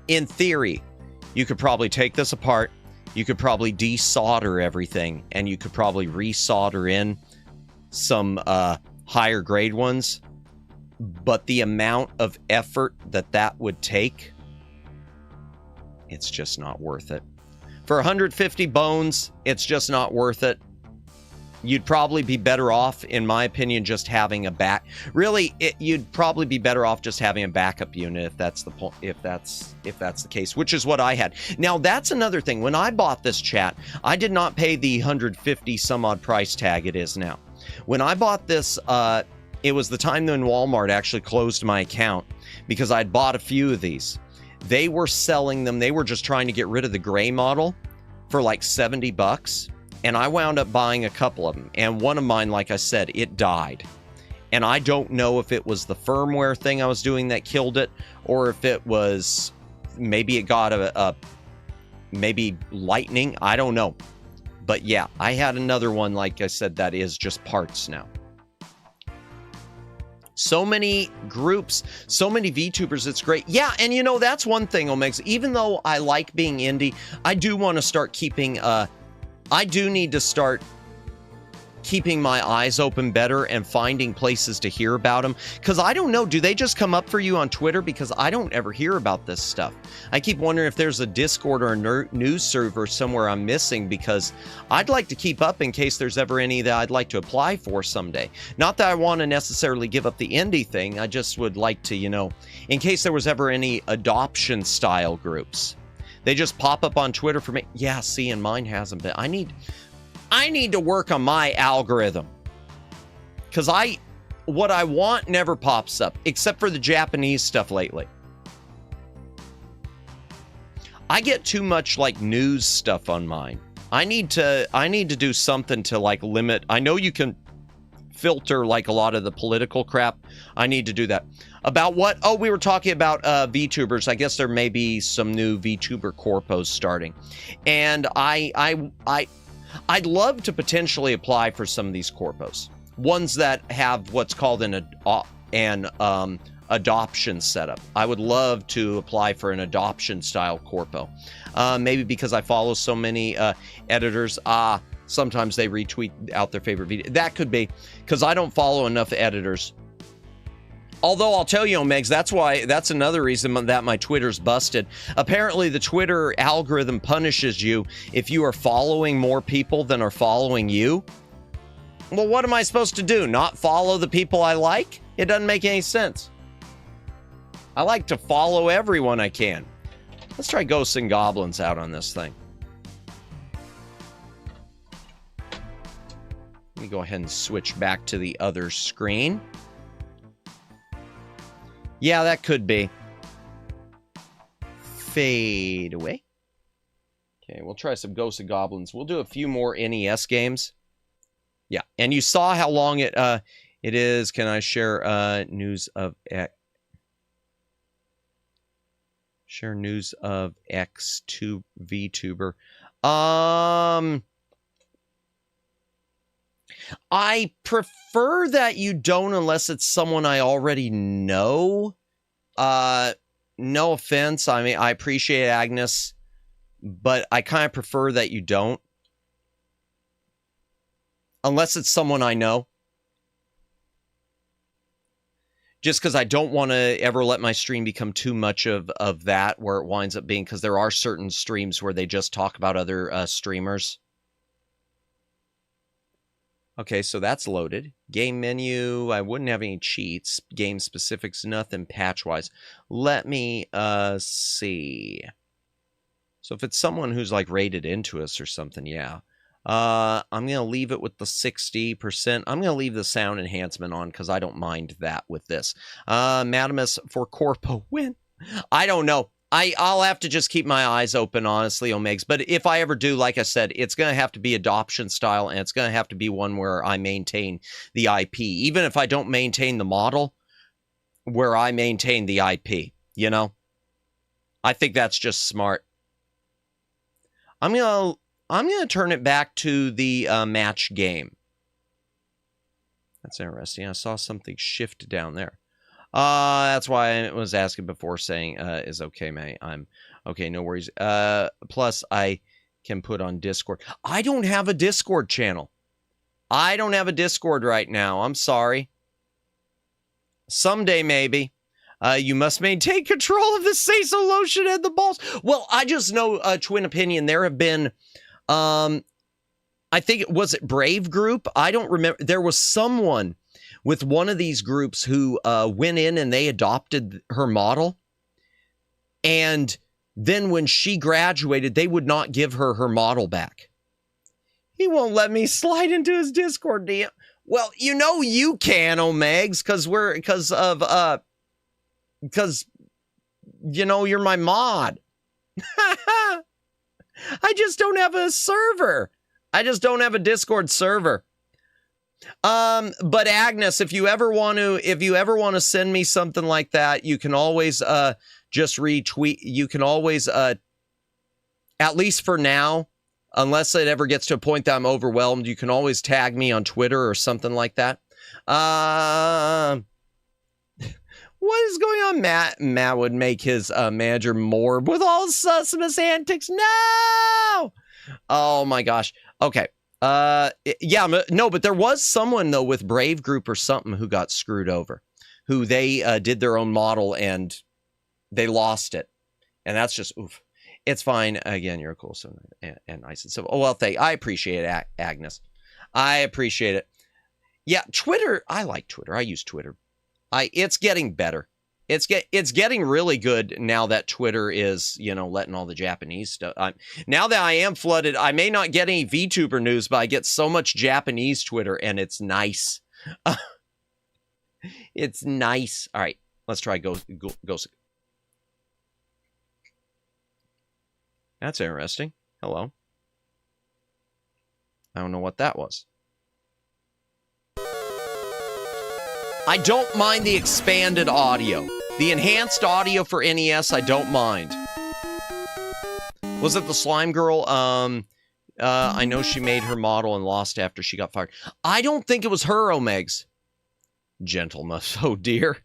you could probably take this apart. You could probably desolder everything, and you could probably resolder in some higher grade ones. But the amount of effort that would take, it's just not worth it. For 150 bones, it's just not worth it. You'd probably be better off, in my opinion, just having a you'd probably be better off just having a backup unit if that's the case, which is what I had. Now, that's another thing. When I bought this, chat, I did not pay the 150 some odd price tag it is now. When I bought this, it was the time when Walmart actually closed my account because I'd bought a few of these. They were selling them. They were just trying to get rid of the gray model for like 70 bucks. And I wound up buying a couple of them. And one of mine, like I said, it died. And I don't know if it was the firmware thing I was doing that killed it, or if it was, maybe it got maybe lightning. I don't know. But yeah, I had another one, like I said, that is just parts now. So many groups, so many VTubers, it's great. Yeah, and you know, that's one thing, Omegs. Even though I like being indie, I do want to start keeping, I do need to start keeping my eyes open better and finding places to hear about them. Because I don't know, do they just come up for you on Twitter? Because I don't ever hear about this stuff. I keep wondering if there's a Discord or a news server somewhere I'm missing, because I'd like to keep up in case there's ever any that I'd like to apply for someday. Not that I want to necessarily give up the indie thing. I just would like to, you know, in case there was ever any adoption style groups. They just pop up on Twitter for me. Yeah, see, and mine hasn't been. I need to work on my algorithm. Because what I want never pops up, except for the Japanese stuff lately. I get too much like news stuff on mine. I need to do something to like limit. I know you can filter like a lot of the political crap. I need to do that. About what? Oh, we were talking about VTubers. I guess there may be some new VTuber corpos starting. And I'd love to potentially apply for some of these corpos. Ones that have what's called an adoption setup. I would love to apply for an adoption style corpo. Maybe because I follow so many editors. Sometimes they retweet out their favorite video. That could be because I don't follow enough editors. Although I'll tell you, Omegs, that's another reason that my Twitter's busted. Apparently, the Twitter algorithm punishes you if you are following more people than are following you. Well, what am I supposed to do? Not follow the people I like? It doesn't make any sense. I like to follow everyone I can. Let's try Ghosts and Goblins out on this thing. Let me go ahead and switch back to the other screen. Yeah, that could be. Fade away. Okay, we'll try some Ghosts and Goblins. We'll do a few more NES games. Yeah, and you saw how long it is. Can I share news of share news of X2 VTuber? I prefer that you don't unless it's someone I already know. No offense. I mean, I appreciate Agnes, but I kind of prefer that you don't. Unless it's someone I know. Just because I don't want to ever let my stream become too much of that, where it winds up being, because there are certain streams where they just talk about other streamers. Okay, so that's loaded. Game menu, I wouldn't have any cheats. Game specifics, nothing patch-wise. Let me see. So if it's someone who's like rated into us or something, yeah. I'm going to leave it with the 60%. I'm going to leave the sound enhancement on because I don't mind that with this. Madamus for Corpo win. I don't know. I'll have to just keep my eyes open, honestly, Omegs. But if I ever do, like I said, it's going to have to be adoption style, and it's going to have to be one where I maintain the IP. Even if I don't maintain the model, where I maintain the IP, you know? I think that's just smart. I'm going to turn it back to the match game. That's interesting. I saw something shift down there. That's why I was asking before saying, is okay, mate. I'm okay, no worries. Plus, I can put on Discord. I don't have a Discord channel. I don't have a Discord right now. I'm sorry. Someday, maybe. You must maintain control of the say-so lotion and the balls. Well, I just know, Twin Opinion, there have been... I think was it Brave Group? I don't remember. There was someone with one of these groups who went in and they adopted her model. And then when she graduated, they would not give her her model back. He won't let me slide into his Discord DM. Well, you know you can, Omegs, because you know you're my mod. I just don't have a server. I just don't have a Discord server. But Agnes, if you ever want to send me something like that, you can always just retweet. You can always at least for now, unless it ever gets to a point that I'm overwhelmed, you can always tag me on Twitter or something like that. What is going on? Matt would make his manager Morb with all Sussemus antics. No! Oh my gosh. Okay. Yeah, no, but there was someone though with Brave Group or something who got screwed over, who they did their own model and they lost it. And that's just, oof. It's fine. Again, you're cool. So, and nice and civil. Oh, well, I appreciate it, Agnes. I appreciate it. Yeah, Twitter. I like Twitter. I use Twitter. It's getting better. It's getting really good now that Twitter is, letting all the Japanese stuff. Now that I am flooded, I may not get any VTuber news, but I get so much Japanese Twitter, and it's nice. It's nice. All right, let's try go. That's interesting. Hello. I don't know what that was. I don't mind the expanded audio. The enhanced audio for NES, I don't mind. Was it the slime girl? I know she made her model and lost after she got fired. I don't think it was her, Omegs. Gentlemas, oh dear.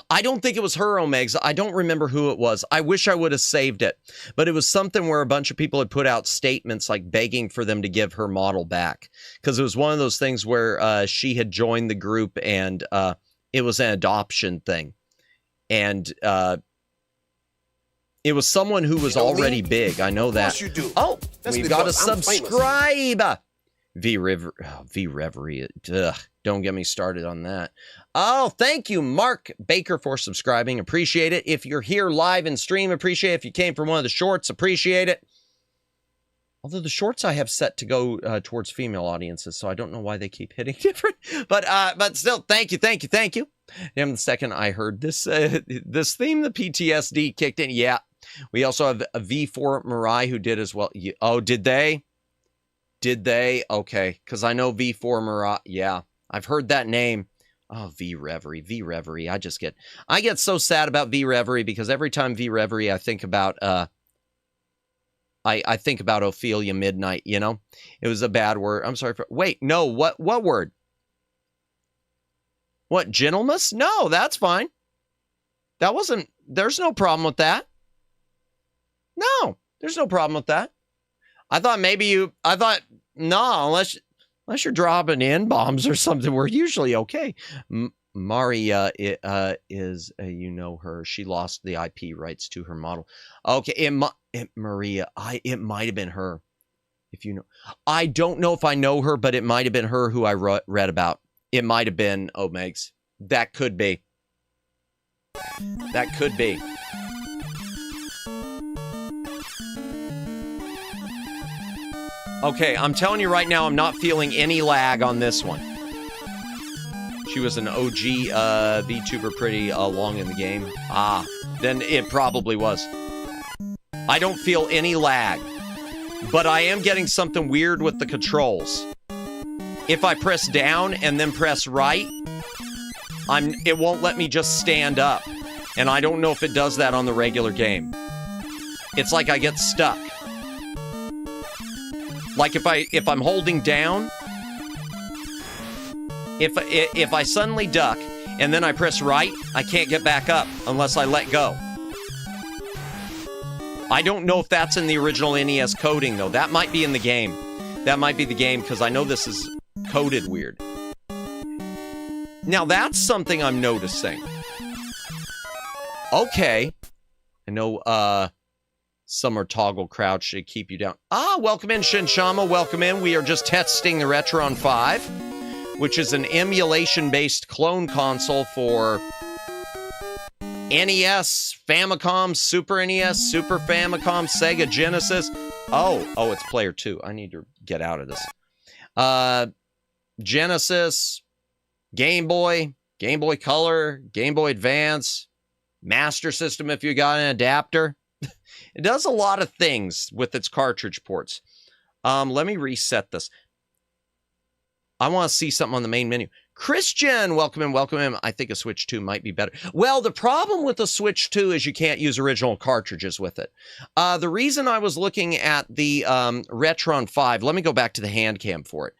I don't think it was her, Omegs. I don't remember who it was. I wish I would have saved it. But it was something where a bunch of people had put out statements like begging for them to give her model back. Because it was one of those things where she had joined the group and it was an adoption thing. And it was someone who was already big. I know that. Oh, we've got a subscribe. V-Reverie. Don't get me started on that. Oh, thank you, Mark Baker, for subscribing. Appreciate it. If you're here live in stream, appreciate it. If you came from one of the shorts, appreciate it. Although the shorts I have set to go towards female audiences, so I don't know why they keep hitting different. But still, thank you. Damn, the second I heard this this theme, the PTSD kicked in. Yeah. We also have a V4 Mirai who did as well. Oh, did they? Okay, because I know V4 Mirai. Yeah, I've heard that name. Oh, V-Reverie. I get so sad about V-Reverie because every time V-Reverie, I think about I think about Ophelia Midnight, It was a bad word. I'm sorry for wait, no, what word? What, gentlemas? No, that's fine. There's no problem with that. No, there's no problem with that. I thought no, unless you're dropping in bombs or something, we're usually okay. Maria is, her. She lost the IP rights to her model. Okay, Maria, it might have been her. If you know, I don't know if I know her, but it might have been her who I read about. It might have been Omegs. That could be. Okay, I'm telling you right now, I'm not feeling any lag on this one. She was an OG VTuber pretty long in the game. Ah, then it probably was. I don't feel any lag, but I am getting something weird with the controls. If I press down and then press right, it won't let me just stand up. And I don't know if it does that on the regular game. It's like I get stuck. Like if I'm holding down, if I suddenly duck and then I press right, I can't get back up unless I let go. I don't know if that's in the original NES coding though. That might be in the game. That might be the game because I know this is coded weird. Now that's something I'm noticing. Okay. I know summer toggle crouch should keep you down. Ah, welcome in, Shinshama. Welcome in. We are just testing the Retron 5, which is an emulation-based clone console for NES, Famicom, Super NES, Super Famicom, Sega Genesis. Oh, it's player 2. I need to get out of this. Genesis, Game Boy Color, Game Boy Advance, Master System if you got an adapter. It does a lot of things with its cartridge ports. Let me reset this. I want to see something on the main menu. Christian, welcome in. I think a Switch 2 might be better. Well, the problem with the Switch 2 is you can't use original cartridges with it. The reason I was looking at the Retron 5, let me go back to the Handcam for it.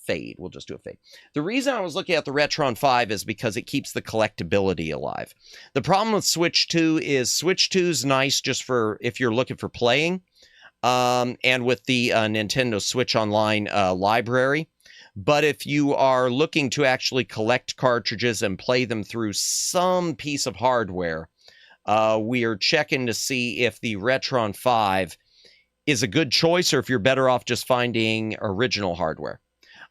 Fade. We'll just do a fade. The reason I was looking at the Retron 5 is because it keeps the collectability alive. The problem with Switch 2 is Switch 2 is nice just for if you're looking for playing. And with the Nintendo Switch Online library. But if you are looking to actually collect cartridges and play them through some piece of hardware, we are checking to see if the Retron 5 is a good choice or if you're better off just finding original hardware.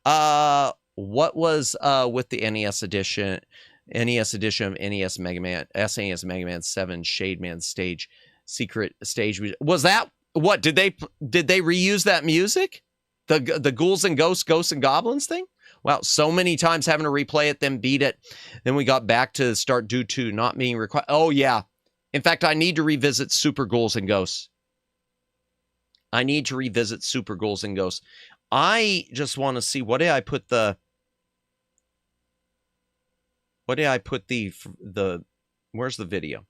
What was with the NES edition? NES edition of NES Mega Man, SNES Mega Man 7 Shade Man stage, secret stage. Was that what? Did they reuse that music? The Ghouls and Ghosts and Goblins thing? Wow, so many times having to replay it, then beat it. Then we got back to start due to not being required. Oh, yeah. In fact, I need to revisit Super Ghouls and Ghosts. I need to revisit Super Ghouls and Ghosts. I just want to see, what did I put the, where's the video?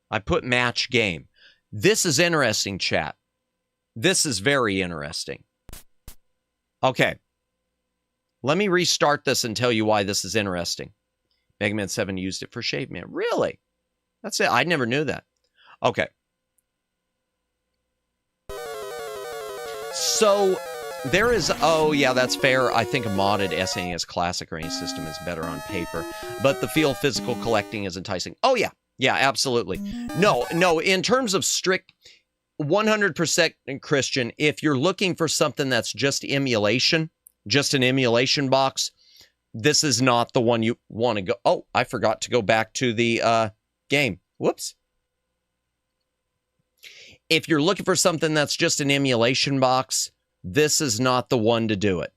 I put match game. This is interesting, chat. This is very interesting. Okay. Let me restart this and tell you why this is interesting. Mega Man 7 used it for Shade Man. Really? That's it. I never knew that. Okay. So, there is... Oh, yeah, that's fair. I think a modded SNES Classic range system is better on paper. But the feel of physical collecting is enticing. Oh, yeah. Yeah, absolutely. No, in terms of strict... 100% Christian, if you're looking for something that's just emulation, just an emulation box, this is not the one you want to go. Oh, I forgot to go back to the game. Whoops. If you're looking for something that's just an emulation box, this is not the one to do it.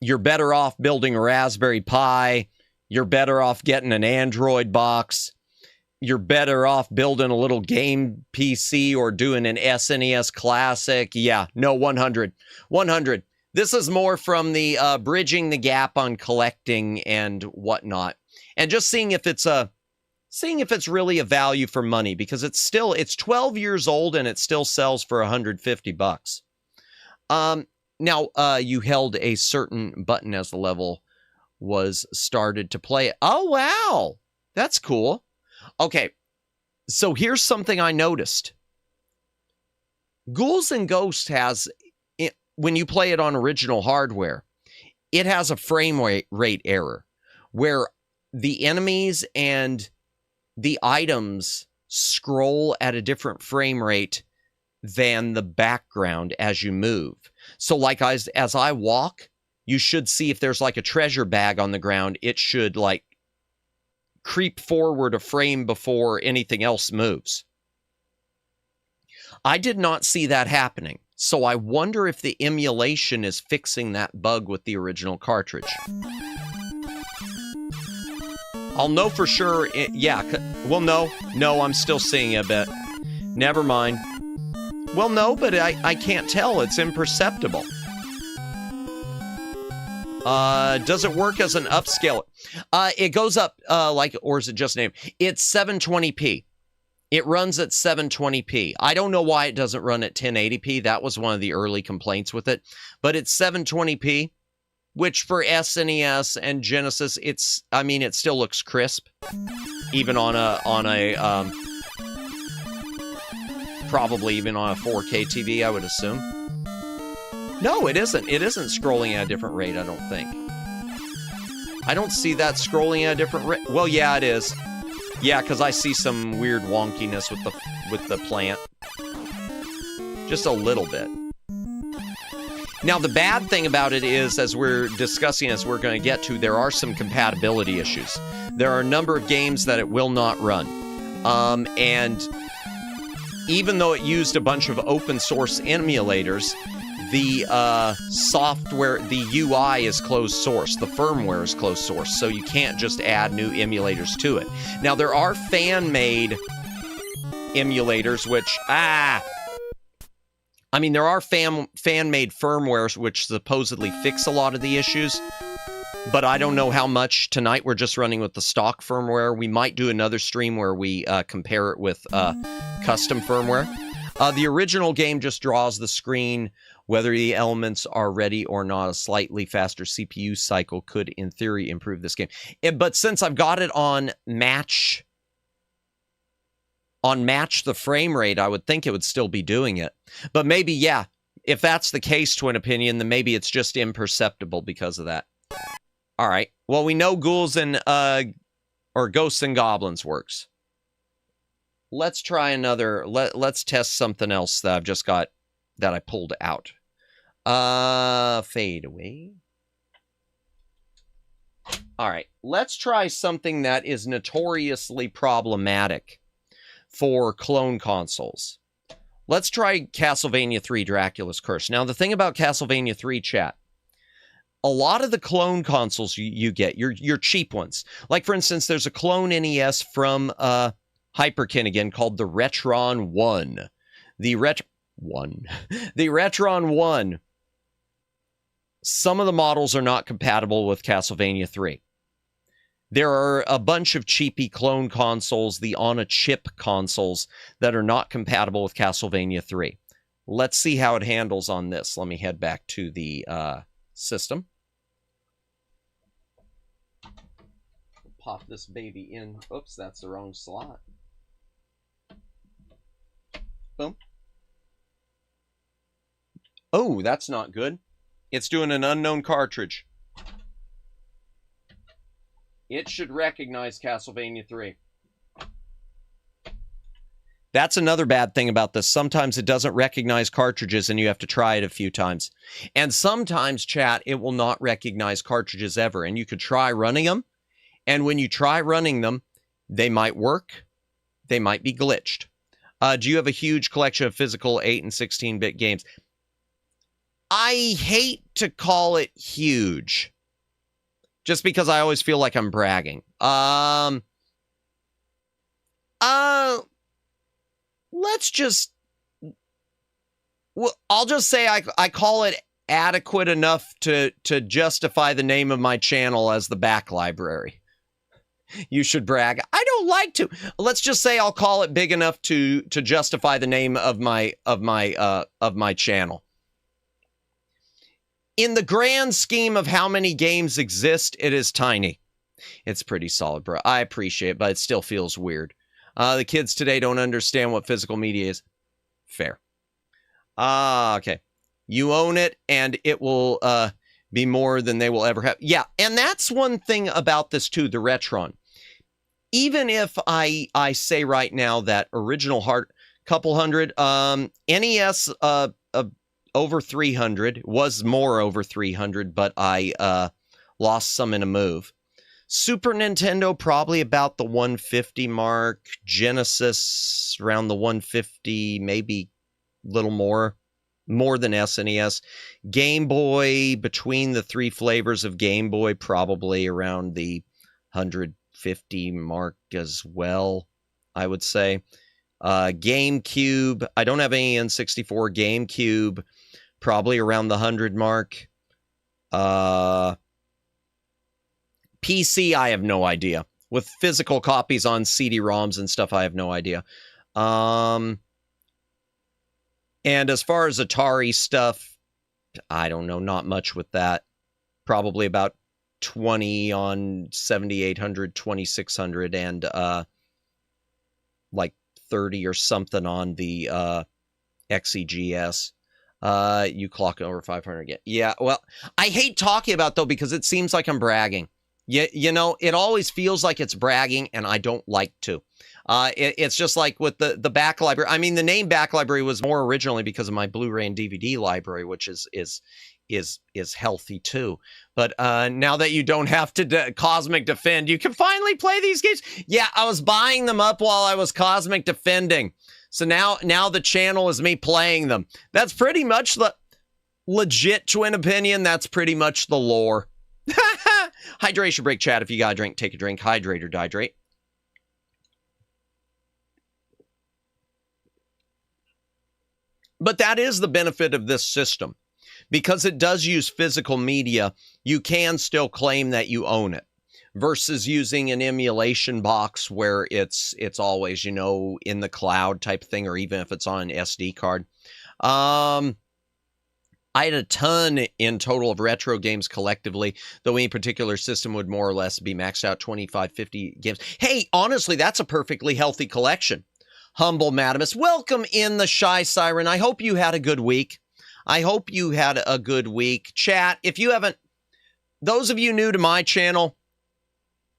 You're better off building a Raspberry Pi. You're better off getting an Android box. You're better off building a little game PC or doing an SNES Classic. Yeah, no, 100. 100. This is more from the bridging the gap on collecting and whatnot. And just seeing if it's really a value for money, because it's 12 years old and it still sells for $150. Now, you held a certain button as the level was started to play. Oh, wow. That's cool. Okay, so here's something I noticed. Ghouls and Ghosts has, when you play it on original hardware, it has a frame rate error where the enemies and the items scroll at a different frame rate than the background as you move. So like as I walk, you should see if there's like a treasure bag on the ground, it should like creep forward a frame before anything else moves. I did not see that happening, so I wonder if the emulation is fixing that bug with the original cartridge. I'll know for sure, yeah, well, no, I'm still seeing a bit. Never mind. Well, no, but I can't tell, it's imperceptible. Does it work as an upscale? It goes up, or is it just name? It's 720p. It runs at 720p. I don't know why it doesn't run at 1080p. That was one of the early complaints with it. But it's 720p, which for SNES and Genesis, it still looks crisp. Even on a probably even on a 4K TV, I would assume. No, it isn't. It isn't scrolling at a different rate, I don't think. I don't see that scrolling at a different rate. Well, yeah, it is. Yeah, because I see some weird wonkiness with the plant. Just a little bit. Now, the bad thing about it is, as we're discussing, as we're going to get to, there are some compatibility issues. There are a number of games that it will not run. And even though it used a bunch of open source emulators, the software, the UI is closed source. The firmware is closed source, so you can't just add new emulators to it. Now, there are fan-made emulators, which, there are fan-made firmwares which supposedly fix a lot of the issues, but I don't know how much. Tonight, we're just running with the stock firmware. We might do another stream where we compare it with custom firmware. The original game just draws the screen. Whether the elements are ready or not, a slightly faster CPU cycle could, in theory, improve this game. But since I've got it on match the frame rate, I would think it would still be doing it. But maybe, yeah, if that's the case, Twin Opinion, then maybe it's just imperceptible because of that. All right. Well, we know Ghouls and or Ghosts and Goblins works. Let's try another. Let's test something else that I've just got that I pulled out. Fade away. All right, let's try something that is notoriously problematic for clone consoles. Let's try Castlevania 3 Dracula's Curse. Now, the thing about Castlevania 3, chat, a lot of the clone consoles you get, your cheap ones. Like, for instance, there's a clone NES from Hyperkin again called the Retron 1. The Retron 1. Some of the models are not compatible with Castlevania 3. There are a bunch of cheapy clone consoles, the on-a-chip consoles, that are not compatible with Castlevania 3. Let's see how it handles on this. Let me head back to the system. Pop this baby in. Oops, that's the wrong slot. Boom. Oh, that's not good. It's doing an unknown cartridge. It should recognize Castlevania 3. That's another bad thing about this. Sometimes it doesn't recognize cartridges and you have to try it a few times. And sometimes, chat, it will not recognize cartridges ever. And you could try running them. And when you try running them, they might work. They might be glitched. Do you have a huge collection of physical 8 and 16-bit games? I hate to call it huge. Just because I always feel like I'm bragging. Let's just... Well, I'll just say I call it adequate enough to justify the name of my channel as the back library. You should brag. I don't like to. Let's just say I'll call it big enough to justify the name of my channel. In the grand scheme of how many games exist, it is tiny. It's pretty solid, bro. I appreciate it, but it still feels weird. The kids today don't understand what physical media is. Fair. Okay. You own it, and it will be more than they will ever have. Yeah, and that's one thing about this, too, the Retron. Even if I say right now that original couple hundred, NES over 300, was more over 300, but I lost some in a move. Super Nintendo, probably about the 150 mark. Genesis, around the 150, maybe a little more than SNES. Game Boy, between the three flavors of Game Boy, probably around the 150 mark as well, I would say. GameCube, I don't have any N64. GameCube, probably around the 100 mark. PC, I have no idea. With physical copies on CD-ROMs and stuff, I have no idea. And as far as Atari stuff, I don't know, not much with that. Probably about 20 on 7800, 2600, and like 30 or something on the XEGS. You clock over 500 again. Yeah, well, I hate talking about, though, because it seems like I'm bragging. You know, it always feels like it's bragging, and I don't like to. It's just like with the back library. I mean, the name back library was more originally because of my Blu-ray and DVD library, which is healthy too. But now that you don't have to Cosmic Defend, you can finally play these games. Yeah, I was buying them up while I was Cosmic Defending. So now the channel is me playing them. That's pretty much the legit Twin Opinion. That's pretty much the lore. Hydration break, chat. If you got a drink, take a drink. Hydrate or dihydrate. But that is the benefit of this system. Because it does use physical media, you can still claim that you own it. Versus using an emulation box where it's always, you know, in the cloud type thing, or even if it's on an SD card. I had a ton in total of retro games collectively, though any particular system would more or less be maxed out 25, 50 games. Hey, honestly, that's a perfectly healthy collection. Humble Madamus, welcome in the Shy Siren. I hope you had a good week. I hope you had a good week. Chat, if you haven't, those of you new to my channel,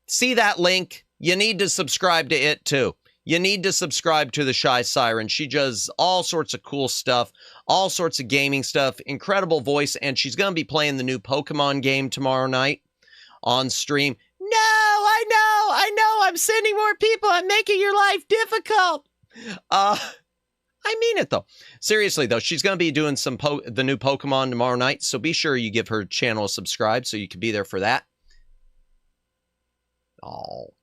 see that link. You need to subscribe to it too. You need to subscribe to the Shy Siren. She does all sorts of cool stuff, all sorts of gaming stuff, incredible voice, and she's going to be playing the new Pokemon game tomorrow night on stream. I'm sending more people. I'm making your life difficult. I mean it, though. Seriously, though, she's going to be doing some the new Pokemon tomorrow night, so be sure you give her channel a subscribe so you can be there for that. Oh.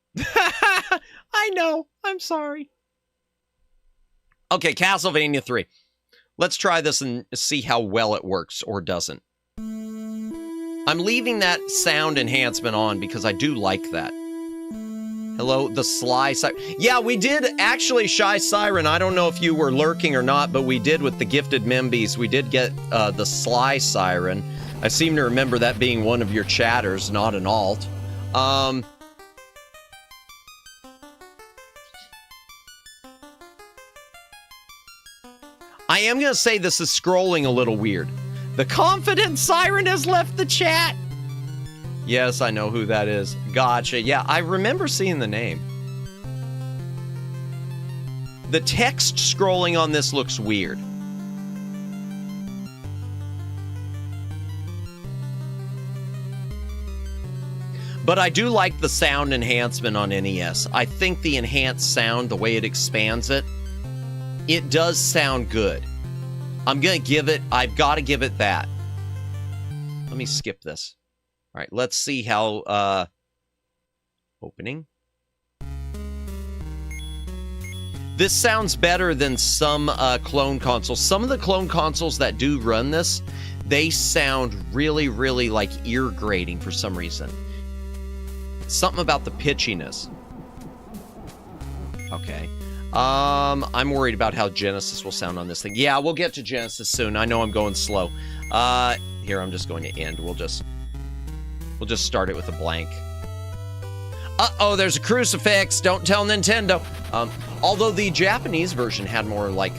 I know. I'm sorry. Okay, Castlevania 3. Let's try this and see how well it works or doesn't. I'm leaving that sound enhancement on because I do like that. Hello, the Sly Siren. Yeah, we did actually, Shy Siren. I don't know if you were lurking or not, but we did with the Gifted Membies. We did get the Sly Siren. I seem to remember that being one of your chatters, not an alt. I am going to say this is scrolling a little weird. The Confident Siren has left the chat. Yes, I know who that is. Gotcha. Yeah, I remember seeing the name. The text scrolling on this looks weird. But I do like the sound enhancement on NES. I think the enhanced sound, the way it expands it, it does sound good. I'm going to give it, I've got to give it that. Let me skip this. All right, let's see how, opening. This sounds better than some clone consoles. Some of the clone consoles that do run this, they sound really, really like ear grating for some reason. Something about the pitchiness. Okay. I'm worried about how Genesis will sound on this thing. Yeah, we'll get to Genesis soon. I know I'm going slow. Here, I'm just going to end. We'll just start it with a blank. Uh-oh, there's a crucifix. Don't tell Nintendo. Although the Japanese version had more like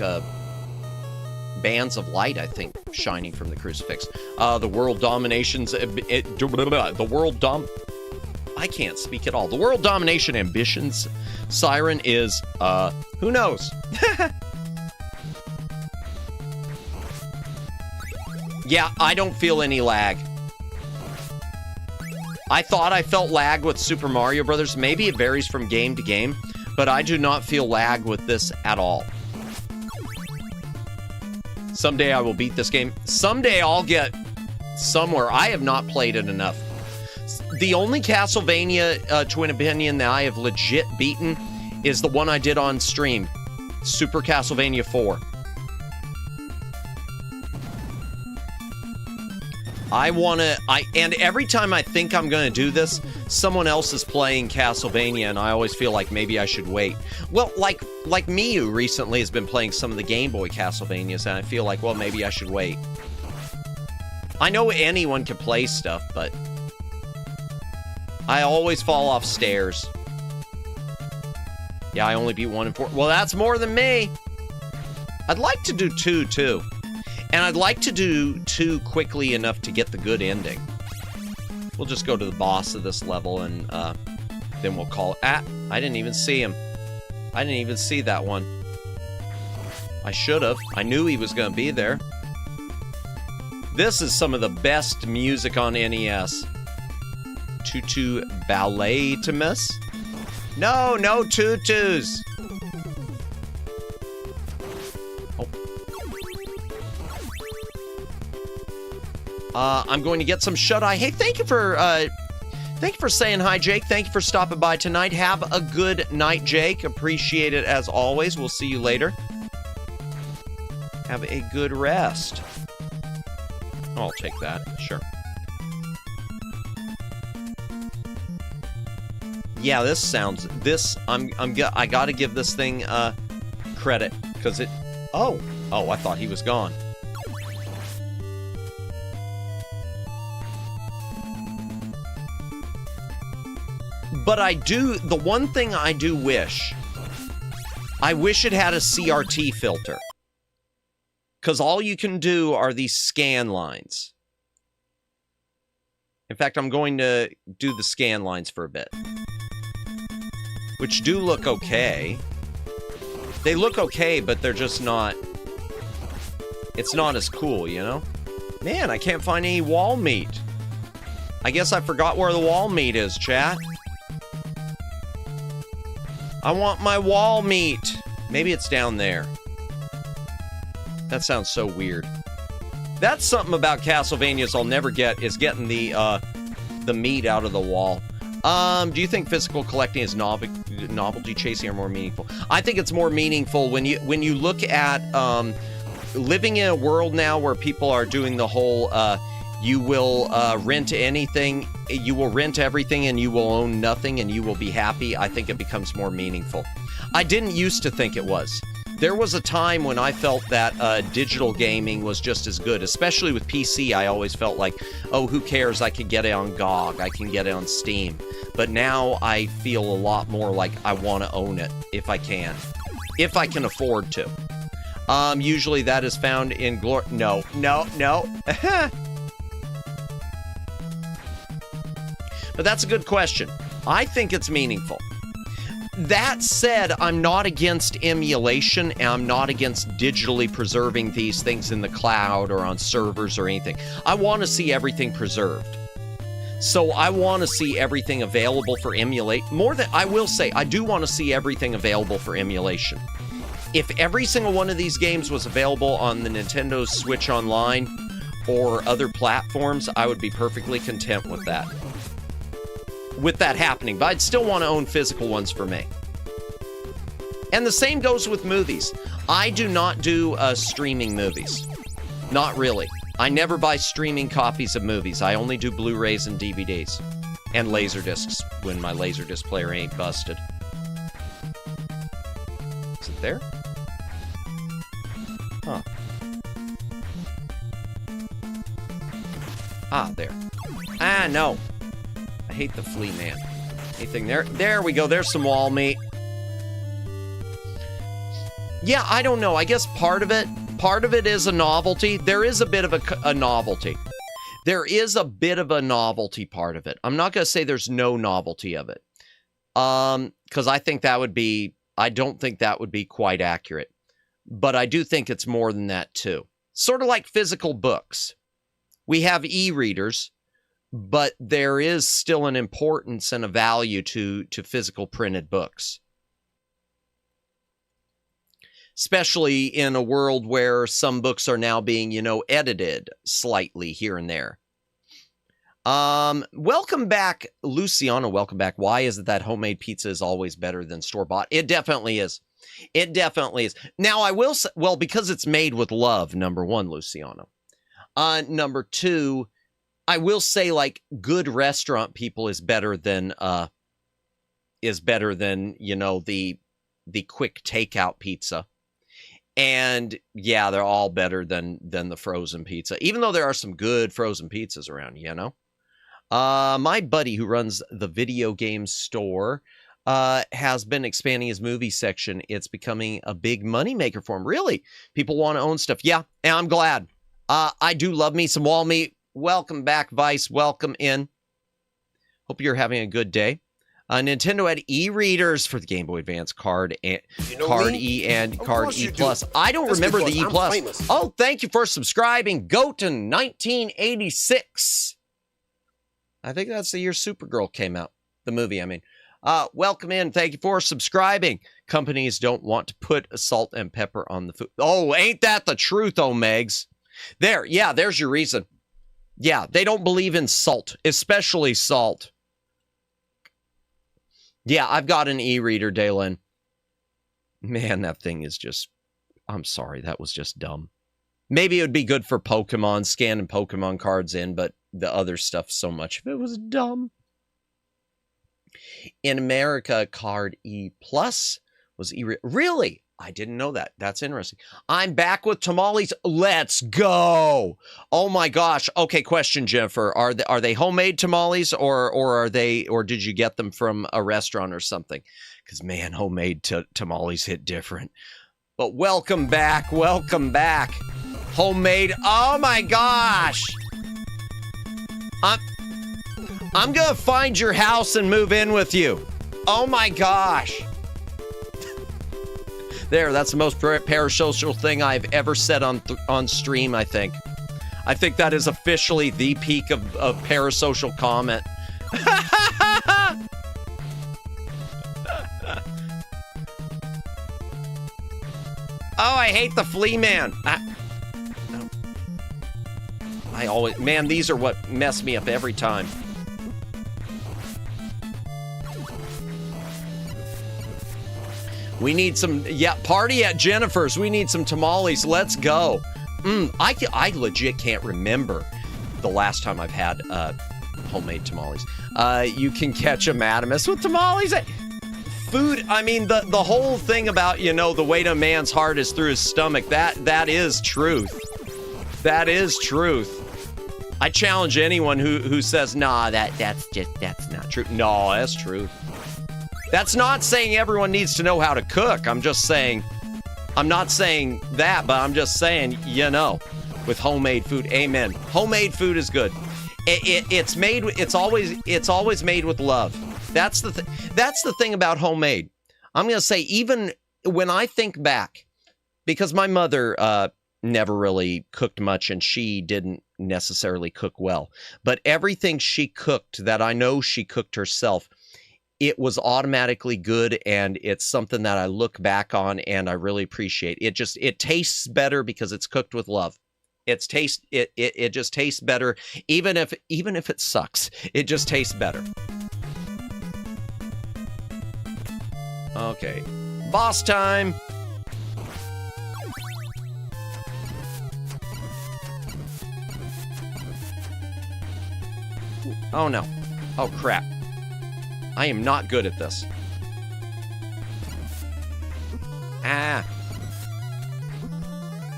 bands of light, I think, shining from the crucifix. The world dominations... I can't speak at all. The world domination ambitions siren is, who knows? Yeah, I don't feel any lag. I thought I felt lag with Super Mario Brothers. Maybe it varies from game to game, but I do not feel lag with this at all. Someday I will beat this game. Someday I'll get somewhere. I have not played it enough. The only Castlevania Twin Opinion that I have legit beaten is the one I did on stream, Super Castlevania 4. And every time I think I'm going to do this, someone else is playing Castlevania, and I always feel like maybe I should wait. Well, like Miyu recently has been playing some of the Game Boy Castlevanias, and I feel like, well, maybe I should wait. I know anyone can play stuff, but I always fall off stairs. Yeah, I only beat 1 and 4. Well, that's more than me. I'd like to do 2, too. And I'd like to do 2 quickly enough to get the good ending. We'll just go to the boss of this level and then we'll call it. Ah, I didn't even see him. I didn't even see that one. I should have. I knew he was going to be there. This is some of the best music on NES. Tutu Ballet-timus? No, no tutus. I'm going to get some shut-eye. Hey, thank you for saying hi, Jake. Thank you for stopping by tonight. Have a good night, Jake. Appreciate it as always. We'll see you later. Have a good rest. I'll take that. Sure. Yeah, this sounds... I gotta give this thing credit because it... Oh, I thought he was gone. But the one thing I do wish, I wish it had a CRT filter. Because all you can do are these scan lines. In fact, I'm going to do the scan lines for a bit. Which do look okay. They look okay, but they're just not... It's not as cool, you know? Man, I can't find any wall meat. I guess I forgot where the wall meat is, chat. I want my wall meat. Maybe it's down there. That sounds so weird. That's something about Castlevanias I'll never get, is getting the meat out of the wall. Do you think physical collecting is novelty chasing or more meaningful? I think it's more meaningful when you look at living in a world now where people are doing the whole you will rent anything, you will rent everything and you will own nothing and you will be happy. I think it becomes more meaningful. I didn't used to think it was. There was a time when I felt that digital gaming was just as good, especially with PC. I always felt like, oh, who cares? I can get it on GOG. I can get it on Steam. But now I feel a lot more like I want to own it if I can. If I can afford to. Usually that is found in No. But that's a good question. I think it's meaningful. That said, I'm not against emulation, and I'm not against digitally preserving these things in the cloud or on servers or anything. I want to see everything preserved. So I want to see everything available for emulate. More than, I will say, I do want to see everything available for emulation. If every single one of these games was available on the Nintendo Switch Online or other platforms, I would be perfectly content with that. With that happening, but I'd still want to own physical ones for me. And the same goes with movies. I do not do streaming movies. Not really. I never buy streaming copies of movies. I only do Blu-rays and DVDs. And Laserdiscs, when my Laserdisc player ain't busted. Is it there? Huh. Ah, there. Ah, no. I hate the flea man. Anything there? There we go. There's some wall meat. Yeah, I don't know. I guess part of it is a novelty. There is a bit of a novelty. There is a bit of a novelty part of it. I'm not going to say there's no novelty of it. Because I think that would be, I don't think that would be quite accurate. But I do think it's more than that too. Sort of like physical books. We have e-readers, but there is still an importance and a value to physical printed books. Especially in a world where some books are now being, edited slightly here and there. Welcome back, Luciano. Welcome back. Why is it that homemade pizza is always better than store-bought? It definitely is. It definitely is. Now, I will say, well, because it's made with love, number one, Luciano. Number two, I will say, like, good restaurant people is better than the quick takeout pizza. And yeah, they're all better than the frozen pizza, even though there are some good frozen pizzas around, My buddy who runs the video game store has been expanding his movie section. It's becoming a big moneymaker for him. Really? People want to own stuff. Yeah, and I'm glad. I do love me some wall meat. Welcome back, Vice. Welcome in. Hope you're having a good day. Nintendo had e-readers for the Game Boy Advance Card and Card E and Card E Plus. I don't remember the E Plus. Famous. Oh, thank you for subscribing. Goten 1986. I think that's the year Supergirl came out. The movie, I mean. Welcome in. Thank you for subscribing. Companies don't want to put salt and pepper on the food. Oh, ain't that the truth, Megs? There, yeah, there's your reason. Yeah, they don't believe in salt, especially salt. Yeah, I've got an e-reader, Dalen. Man, that thing is just... I'm sorry, that was just dumb. Maybe it would be good for Pokemon, scanning Pokemon cards in, but the other stuff so much of it was dumb. In America, Card E Plus was e-reader. Really? I didn't know that. That's interesting. I'm back with tamales. Let's go. Oh my gosh. Okay, question, Jennifer. Are they homemade tamales or did you get them from a restaurant or something? Because man, homemade tamales hit different. But welcome back. Welcome back. Homemade. Oh my gosh. I'm gonna find your house and move in with you. Oh my gosh. There, that's the most parasocial thing I've ever said on stream, I think. I think that is officially the peak of parasocial comment. Oh, I hate the flea man. I always, man, these are what mess me up every time. We need some, yeah, party at Jennifer's. We need some tamales. Let's go. I legit can't remember the last time I've had homemade tamales. You can catch a madamus with tamales. Food, I mean, the whole thing about, you know, the way to a man's heart is through his stomach, that is truth. That is truth. I challenge anyone who says, nah, that's not true. No, that's truth. That's not saying everyone needs to know how to cook. I'm just saying, I'm not saying that, but I'm just saying, you know, with homemade food, amen. Homemade food is good. It's made, it's always made with love. That's the thing about homemade. I'm going to say, even when I think back, because my mother never really cooked much and she didn't necessarily cook well, but everything she cooked that I know she cooked herself, it was automatically good, and it's something that I look back on and I really appreciate. It tastes better because it's cooked with love. It just tastes better, even if it sucks. It just tastes better. Okay, boss time. Oh no. Oh crap. I am not good at this. Ah.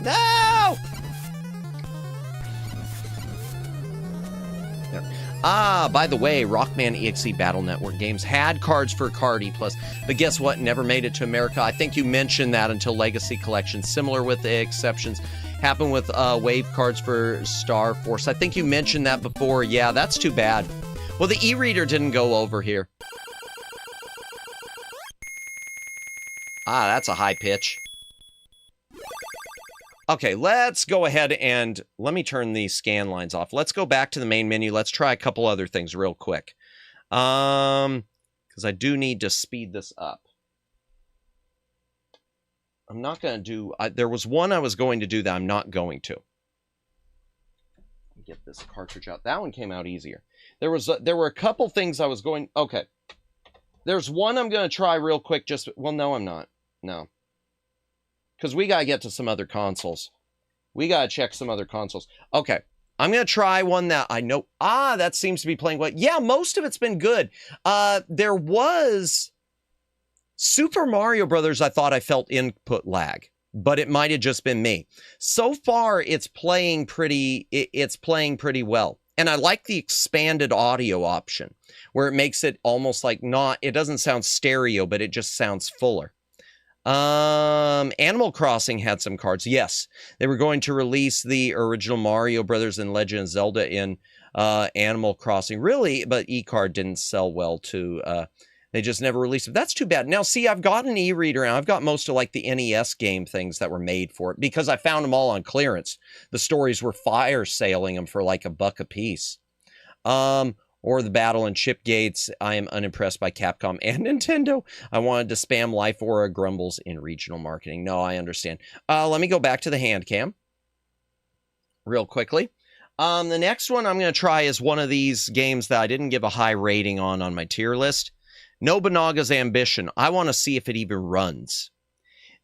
No! There. Ah, by the way, Rockman EXE Battle Network games had cards for Cardi Plus, but guess what? Never made it to America. I think you mentioned that until Legacy Collection. Similar with the exceptions. Happened with wave cards for Star Force. I think you mentioned that before. Yeah, that's too bad. Well, the e-reader didn't go over here. Ah, that's a high pitch. Okay, let's go ahead and let me turn these scan lines off. Let's go back to the main menu. Let's try a couple other things real quick. Because I do need to speed this up. I'm not going to do... there was one I was going to do that I'm not going to. Get this cartridge out. That one came out easier. There were a couple things I was going... Okay. There's one I'm going to try real quick. Just... Well, no, I'm not. No. Because we got to get to some other consoles. We got to check some other consoles. Okay. I'm going to try one that I know... Ah, that seems to be playing well. Yeah, most of it's been good. There was... Super Mario Brothers, I thought I felt input lag, but it might have just been me. So far, it's playing pretty well. And I like the expanded audio option, where it makes it almost like not, it doesn't sound stereo, but it just sounds fuller. Animal Crossing had some cards. Yes, they were going to release the original Mario Brothers and Legend of Zelda in Animal Crossing. Really, but e-card didn't sell well to... They just never released it. That's too bad. Now, see, I've got an e-reader, and I've got most of, like, the NES game things that were made for it, because I found them all on clearance. The stories were fire sailing them for, like, $1 a piece. Or the Battle and Chip Gates. I am unimpressed by Capcom and Nintendo. I wanted to spam Life Aura grumbles in regional marketing. No, I understand. Let me go back to the Handcam real quickly. The next one I'm going to try is one of these games that I didn't give a high rating on my tier list. Nobunaga's Ambition. I want to see if it even runs.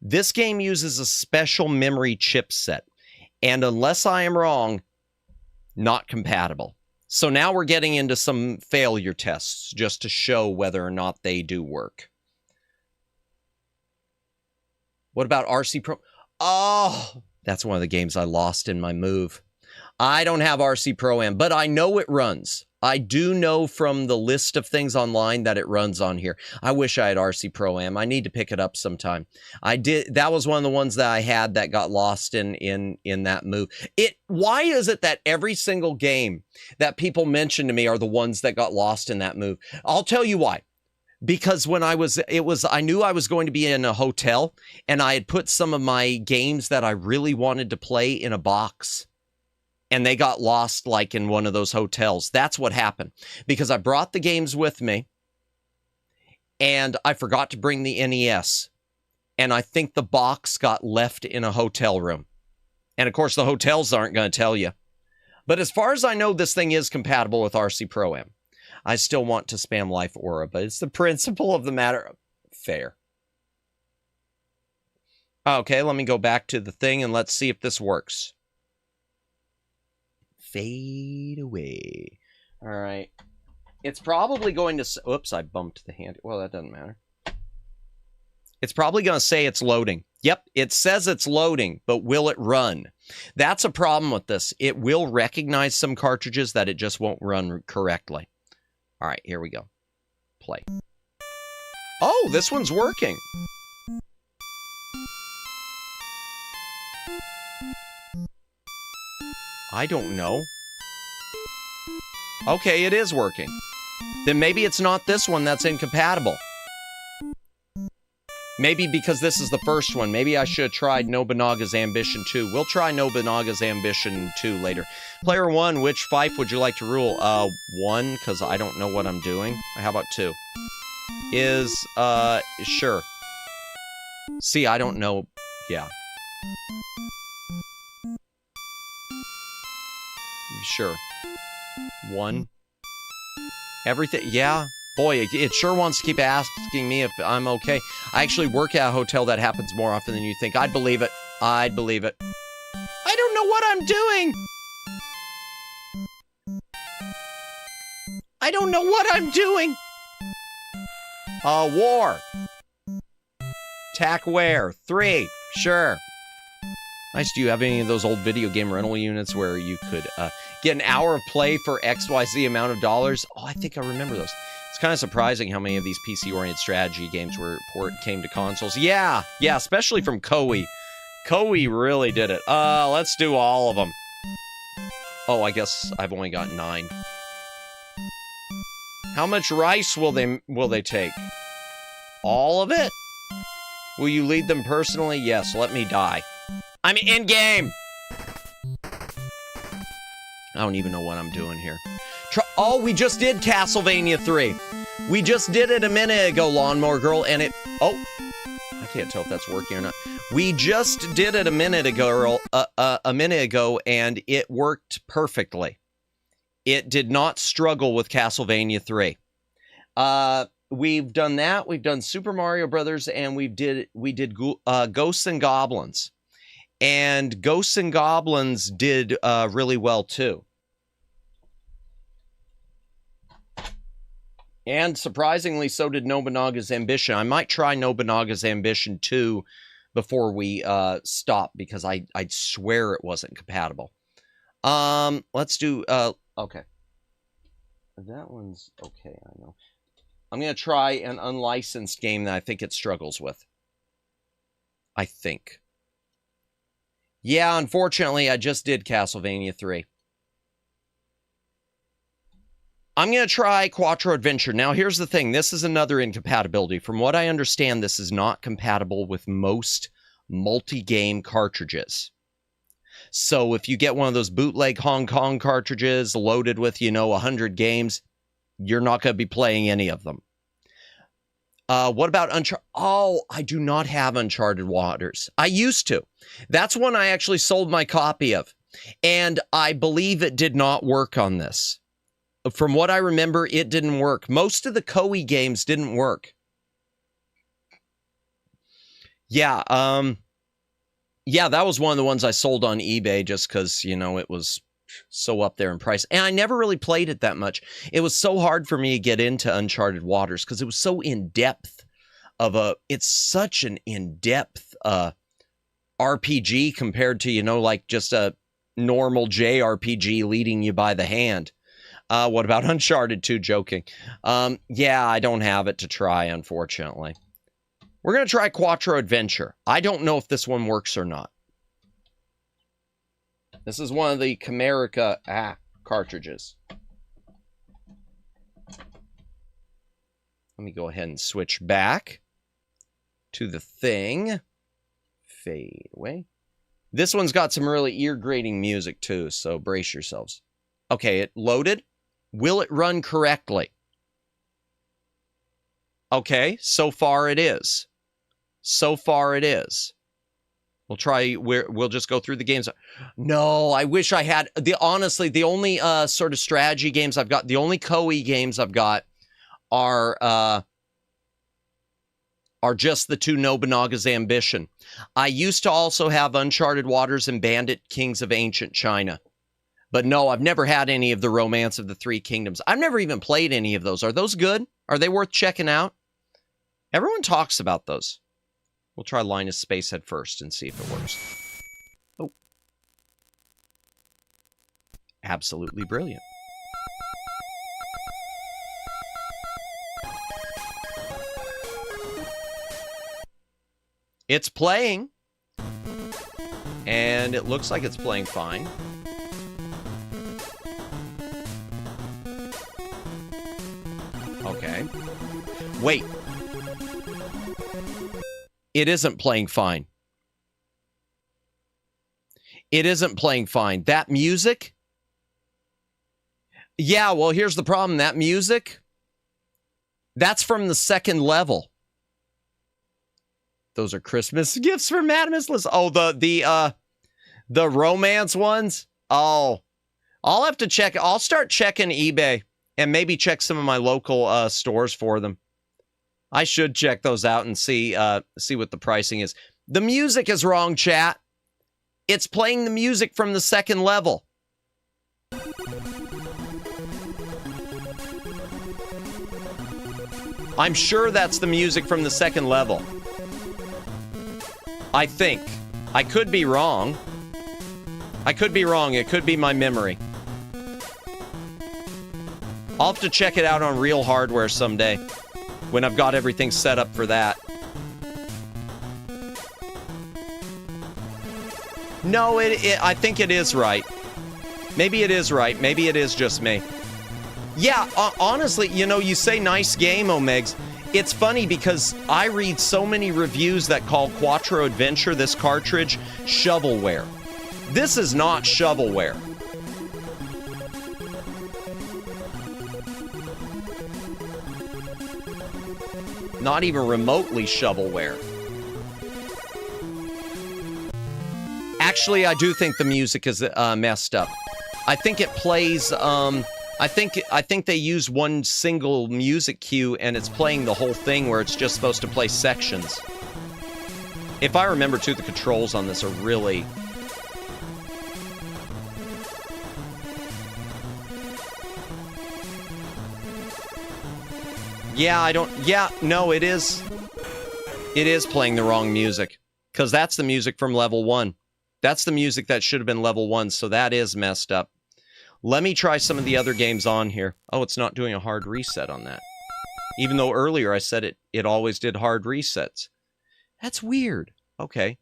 This game uses a special memory chipset, and unless I am wrong, not compatible. So now we're getting into some failure tests just to show whether or not they do work. What about RC Pro? Oh, that's one of the games I lost in my move. I don't have RC Pro-Am, but I know it runs. I do know from the list of things online that it runs on here. I wish I had RC Pro-Am. I need to pick it up sometime. I did. That was one of the ones that I had that got lost in that move. Why is it that every single game that people mention to me are the ones that got lost in that move? I'll tell you why. Because when I knew I was going to be in a hotel, and I had put some of my games that I really wanted to play in a box. And they got lost, like, in one of those hotels. That's what happened. Because I brought the games with me, and I forgot to bring the NES. And I think the box got left in a hotel room. And of course, the hotels aren't going to tell you. But as far as I know, this thing is compatible with RC Pro-Am. I still want to spam Life Aura, but it's the principle of the matter. Fair. Okay, let me go back to the thing and let's see if this works. Fade away. All right. It's probably going to... Oops, I bumped the hand. Well, that doesn't matter. It's probably going to say it's loading. Yep, it says it's loading, but will it run? That's a problem with this. It will recognize some cartridges that it just won't run correctly. All right, here we go. Play. Oh, this one's working. I don't know. Okay, it is working. Then maybe it's not this one that's incompatible. Maybe because this is the first one. Maybe I should have tried Nobunaga's Ambition 2. We'll try Nobunaga's Ambition 2 later. Player 1, which fife would you like to rule? 1, because I don't know what I'm doing. How about 2? Sure. See, I don't know. Yeah. Sure. 1. Everything. Yeah. Boy, it sure wants to keep asking me if I'm okay. I actually work at a hotel that happens more often than you think. I'd believe it. I'd believe it. I don't know what I'm doing. I don't know what I'm doing. War. Tackware. 3. Sure. Nice. Do you have any of those old video game rental units where you could get an hour of play for XYZ amount of dollars? Oh, I think I remember those. It's kind of surprising how many of these PC-oriented strategy games came to consoles. Yeah, especially from Koei. Koei really did it. Let's do all of them. Oh, I guess I've only got 9. How much rice will they take? All of it? Will you lead them personally? Yes, let me die. I'm in-game! I don't even know what I'm doing here. Oh, we just did Castlevania 3. We just did it a minute ago, Lawnmower Girl, and it... Oh, I can't tell if that's working or not. We just did it a minute ago, and it worked perfectly. It did not struggle with Castlevania 3. We've done that. We've done Super Mario Brothers, and we did Ghosts and Goblins. And Ghosts and Goblins did really well, too. And surprisingly, so did Nobunaga's Ambition. I might try Nobunaga's Ambition 2 before we stop, because I'd swear it wasn't compatible. Let's do... okay. That one's okay, I know. I'm going to try an unlicensed game that I think it struggles with. I think. Yeah, unfortunately, I just did Castlevania 3. I'm going to try Quattro Adventure. Now, here's the thing. This is another incompatibility. From what I understand, this is not compatible with most multi-game cartridges. So if you get one of those bootleg Hong Kong cartridges loaded with, 100 games, you're not going to be playing any of them. What about Uncharted? Oh, I do not have Uncharted Waters. I used to. That's one I actually sold my copy of. And I believe it did not work on this. From what I remember, it didn't work. Most of the Koei games didn't work. Yeah, that was one of the ones I sold on eBay just because, it was so up there in price. And I never really played it that much. It was so hard for me to get into Uncharted Waters because it was so in-depth it's such an in-depth RPG compared to, like just a normal JRPG leading you by the hand. What about Uncharted 2? Joking. Yeah, I don't have it to try, unfortunately. We're going to try Quattro Adventure. I don't know if this one works or not. This is one of the Chimerica cartridges. Let me go ahead and switch back to the thing. Fade away. This one's got some really ear-grating music, too, so brace yourselves. Okay, it loaded. Will it run correctly? Okay, so far it is. So far it is. We'll just go through the games. No, I wish I had honestly, the only sort of strategy games I've got, the only Koei games I've got are just the two Nobunaga's Ambition. I used to also have Uncharted Waters and Bandit Kings of Ancient China. But no, I've never had any of the Romance of the Three Kingdoms. I've never even played any of those. Are those good? Are they worth checking out? Everyone talks about those. We'll try Linus Spacehead first and see if it works. Oh. Absolutely brilliant. It's playing. And it looks like it's playing fine. Okay. Wait. It isn't playing fine. It isn't playing fine. That music? Yeah, well, here's the problem. That music, that's from the second level. Those are Christmas gifts for Madamus Liz. Oh, the romance ones? Oh, I'll have to check. I'll start checking eBay and maybe check some of my local stores for them. I should check those out and see what the pricing is. The music is wrong, chat. It's playing the music from the second level. I'm sure that's the music from the second level. I think. I could be wrong. I could be wrong. It could be my memory. I'll have to check it out on real hardware someday when I've got everything set up for that. No, I think it is right. Maybe it is right. Maybe it is just me. Yeah, honestly, you know, you say nice game, Omegs. It's funny because I read so many reviews that call Quattro Adventure, this cartridge, shovelware. This is not shovelware. Not even remotely shovelware. Actually, I do think the music is messed up. I think it plays, I think they use one single music cue and it's playing the whole thing where it's just supposed to play sections. If I remember too, the controls on this are really... No, it is playing the wrong music. Because that's the music from level 1. That's the music that should have been level 1, so that is messed up. Let me try some of the other games on here. Oh, it's not doing a hard reset on that. Even though earlier I said it always did hard resets. That's weird. Okay.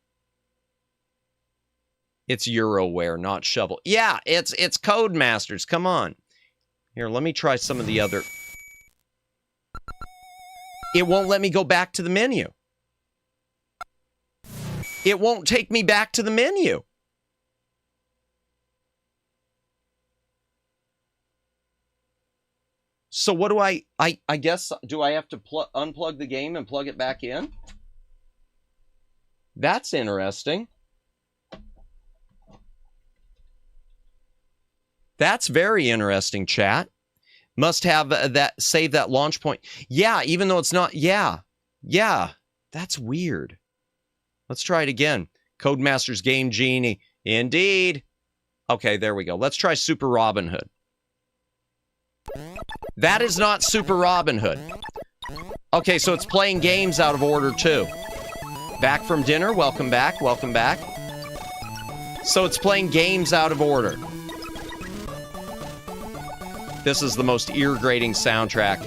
It's Euroware, not shovel. Yeah, it's Codemasters. Come on. Here, let me try some of the other... It won't let me go back to the menu. It won't take me back to the menu. So what do I guess, do I have to unplug the game and plug it back in? That's interesting. That's very interesting, chat. Must have save that launch point. Yeah, even though it's not, yeah. That's weird. Let's try it again. Codemasters Game Genie. Indeed. Okay, there we go. Let's try Super Robin Hood. That is not Super Robin Hood. Okay, so it's playing games out of order too. Back from dinner. Welcome back. Welcome back. So it's playing games out of order. This is the most ear-grating soundtrack.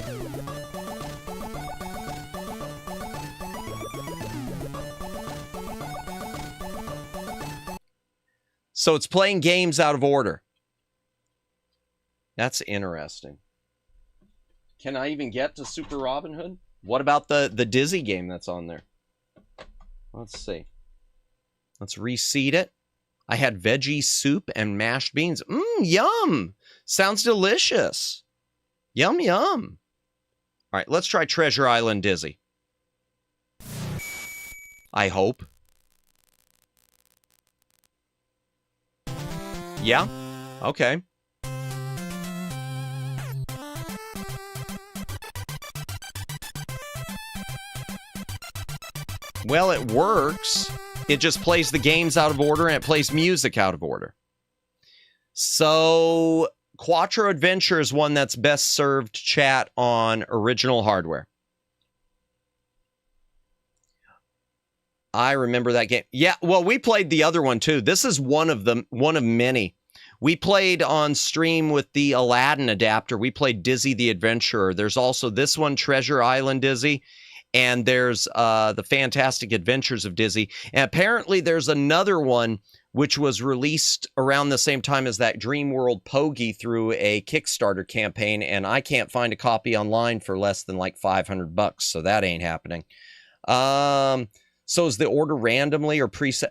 So it's playing games out of order. That's interesting. Can I even get to Super Robin Hood? What about the Dizzy game that's on there? Let's see. Let's reseat it. I had veggie soup and mashed beans. Yum! Sounds delicious. Yum, yum. All right, let's try Treasure Island Dizzy. I hope. Yeah? Okay. Well, it works. It just plays the games out of order and it plays music out of order. So, Quattro Adventure is one that's best served chat on original hardware. I remember that game. Yeah, well, we played the other one too. This is one of them, one of many. We played on stream with the Aladdin adapter. We played Dizzy the Adventurer. There's also this one, Treasure Island Dizzy. And there's the Fantastic Adventures of Dizzy. And apparently there's another one which was released around the same time as that Dream World Pogie through a Kickstarter campaign. And I can't find a copy online for less than like $500. So that ain't happening. So is the order randomly or preset?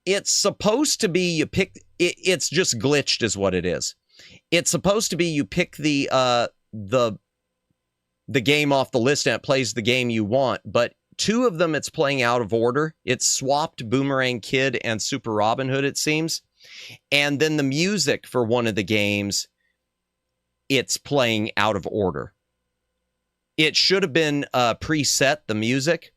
It's supposed to be you pick. It's just glitched, is what it is. It's supposed to be you pick the game off the list and it plays the game you want. But two of them, it's playing out of order. It's swapped Boomerang Kid and Super Robin Hood, it seems. And then the music for one of the games, it's playing out of order. It should have been preset, the music,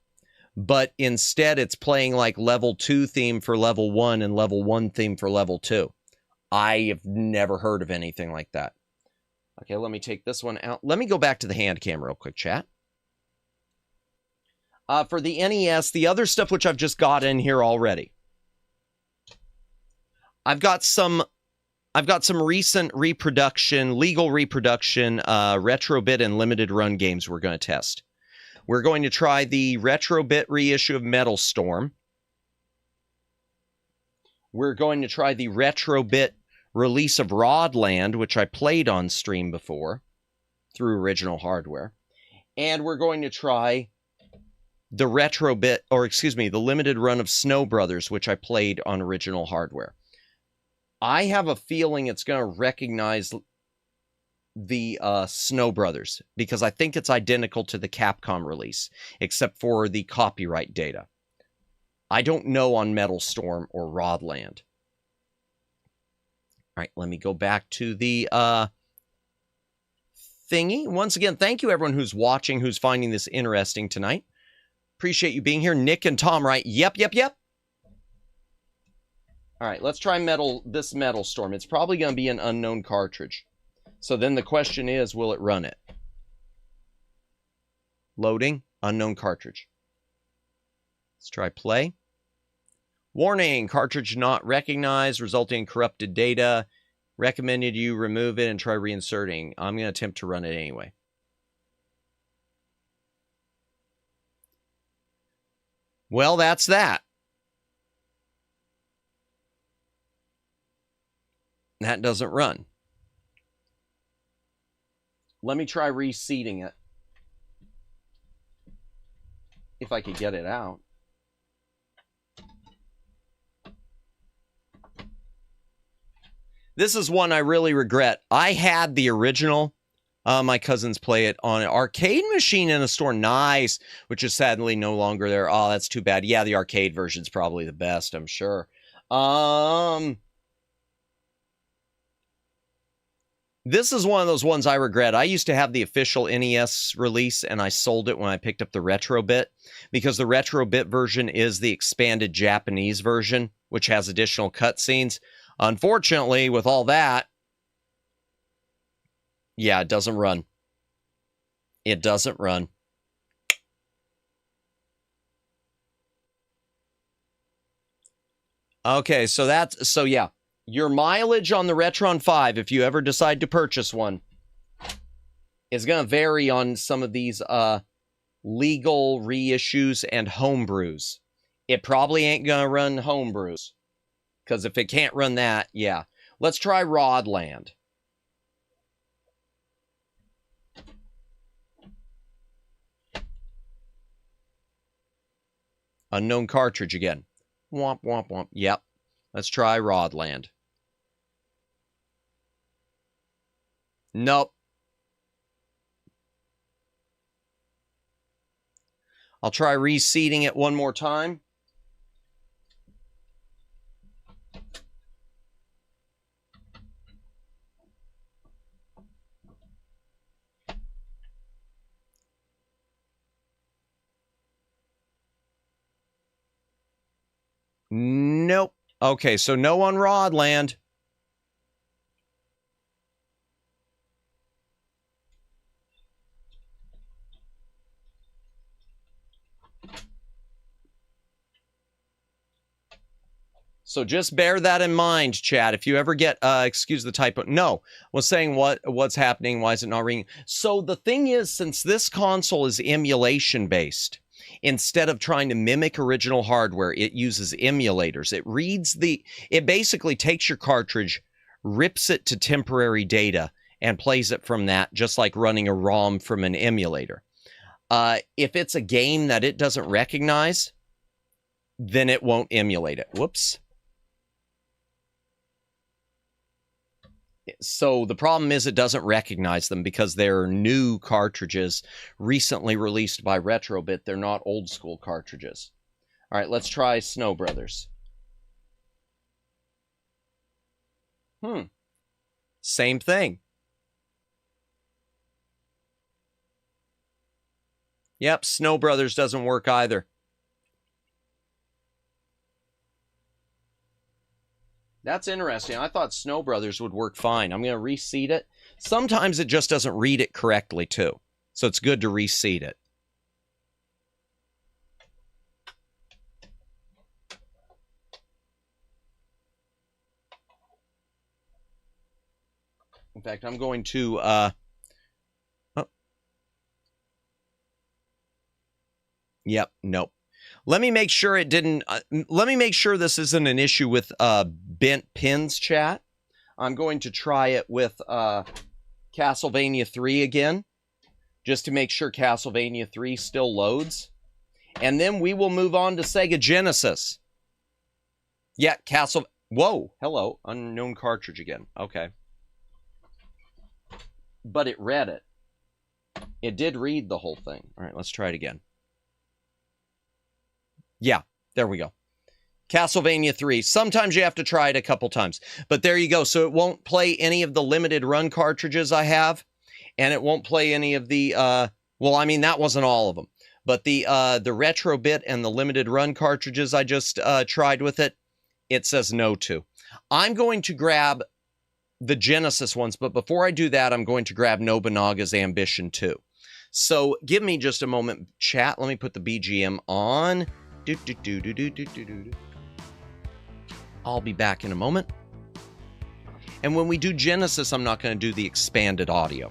but instead it's playing like level 2 theme for level 1 and level 1 theme for level 2. I have never heard of anything like that. Okay, let me take this one out. Let me go back to the Handcam real quick, chat. For the NES, the other stuff which I've just got in here already. I've got some recent reproduction, legal reproduction, Retrobit and limited run games we're going to test. We're going to try the Retrobit reissue of Metal Storm. We're going to try the Retrobit release of Rodland, which I played on stream before through original hardware. And we're going to try the Retrobit, or excuse me, the limited run of Snow Brothers, which I played on original hardware. I have a feeling it's going to recognize the Snow Brothers because I think it's identical to the Capcom release, except for the copyright data. I don't know on Metal Storm or Rodland. All right, let me go back to the thingy. Once again, thank you everyone who's watching, who's finding this interesting tonight. Appreciate you being here. Nick and Tom, right? Yep. All right, let's try this Metal Storm. It's probably going to be an unknown cartridge. So then the question is, will it run it? Loading, unknown cartridge. Let's try play. Warning, cartridge not recognized, resulting in corrupted data. Recommended you remove it and try reinserting. I'm going to attempt to run it anyway. Well, that's that. That doesn't run. Let me try reseating it. If I could get it out. This is one I really regret. I had the original. My cousins play it on an arcade machine in a store. Nice. Which is sadly no longer there. Oh, that's too bad. Yeah, the arcade version's probably the best, I'm sure. This is one of those ones I regret. I used to have the official NES release, and I sold it when I picked up the Retrobit, because the Retrobit version is the expanded Japanese version, which has additional cutscenes. Unfortunately, with all that, yeah, it doesn't run. It doesn't run. Okay, so yeah. Your mileage on the Retron 5, if you ever decide to purchase one, is going to vary on some of these legal reissues and homebrews. It probably ain't going to run homebrews. Because if it can't run that, yeah. Let's try Rodland. Unknown cartridge again. Womp, womp, womp. Yep. Let's try Rodland. Nope. I'll try reseating it one more time. Nope. Okay, so no on Rodland. So just bear that in mind, chat. If you ever get, excuse the typo. No, was saying what's happening. Why is it not ringing? So the thing is, since this console is emulation based, instead of trying to mimic original hardware, it uses emulators. It basically takes your cartridge, rips it to temporary data, and plays it from that, just like running a ROM from an emulator. If it's a game that it doesn't recognize, then it won't emulate it. Whoops. So the problem is it doesn't recognize them because they're new cartridges recently released by Retrobit. They're not old school cartridges. All right, let's try Snow Brothers. Same thing. Yep, Snow Brothers doesn't work either. That's interesting. I thought Snow Brothers would work fine. I'm going to reseat it. Sometimes it just doesn't read it correctly, too. So it's good to reseat it. In fact, I'm going to... Yep, nope. Let me make sure it didn't... let me make sure this isn't an issue with bent pins, chat. I'm going to try it with Castlevania 3 again, just to make sure Castlevania 3 still loads. And then we will move on to Sega Genesis. Yeah, Whoa, hello, unknown cartridge again. Okay. But it read it. It did read the whole thing. All right, let's try it again. Yeah, there we go. Castlevania 3. Sometimes you have to try it a couple times. But there you go. So it won't play any of the limited run cartridges I have. And it won't play any of the... well, I mean, that wasn't all of them. But the Retrobit and the limited run cartridges I just tried with it, it says no to. I'm going to grab the Genesis ones. But before I do that, I'm going to grab Nobunaga's Ambition 2. So give me just a moment, chat. Let me put the BGM on. I'll be back in a moment. And when we do Genesis, I'm not going to do the expanded audio.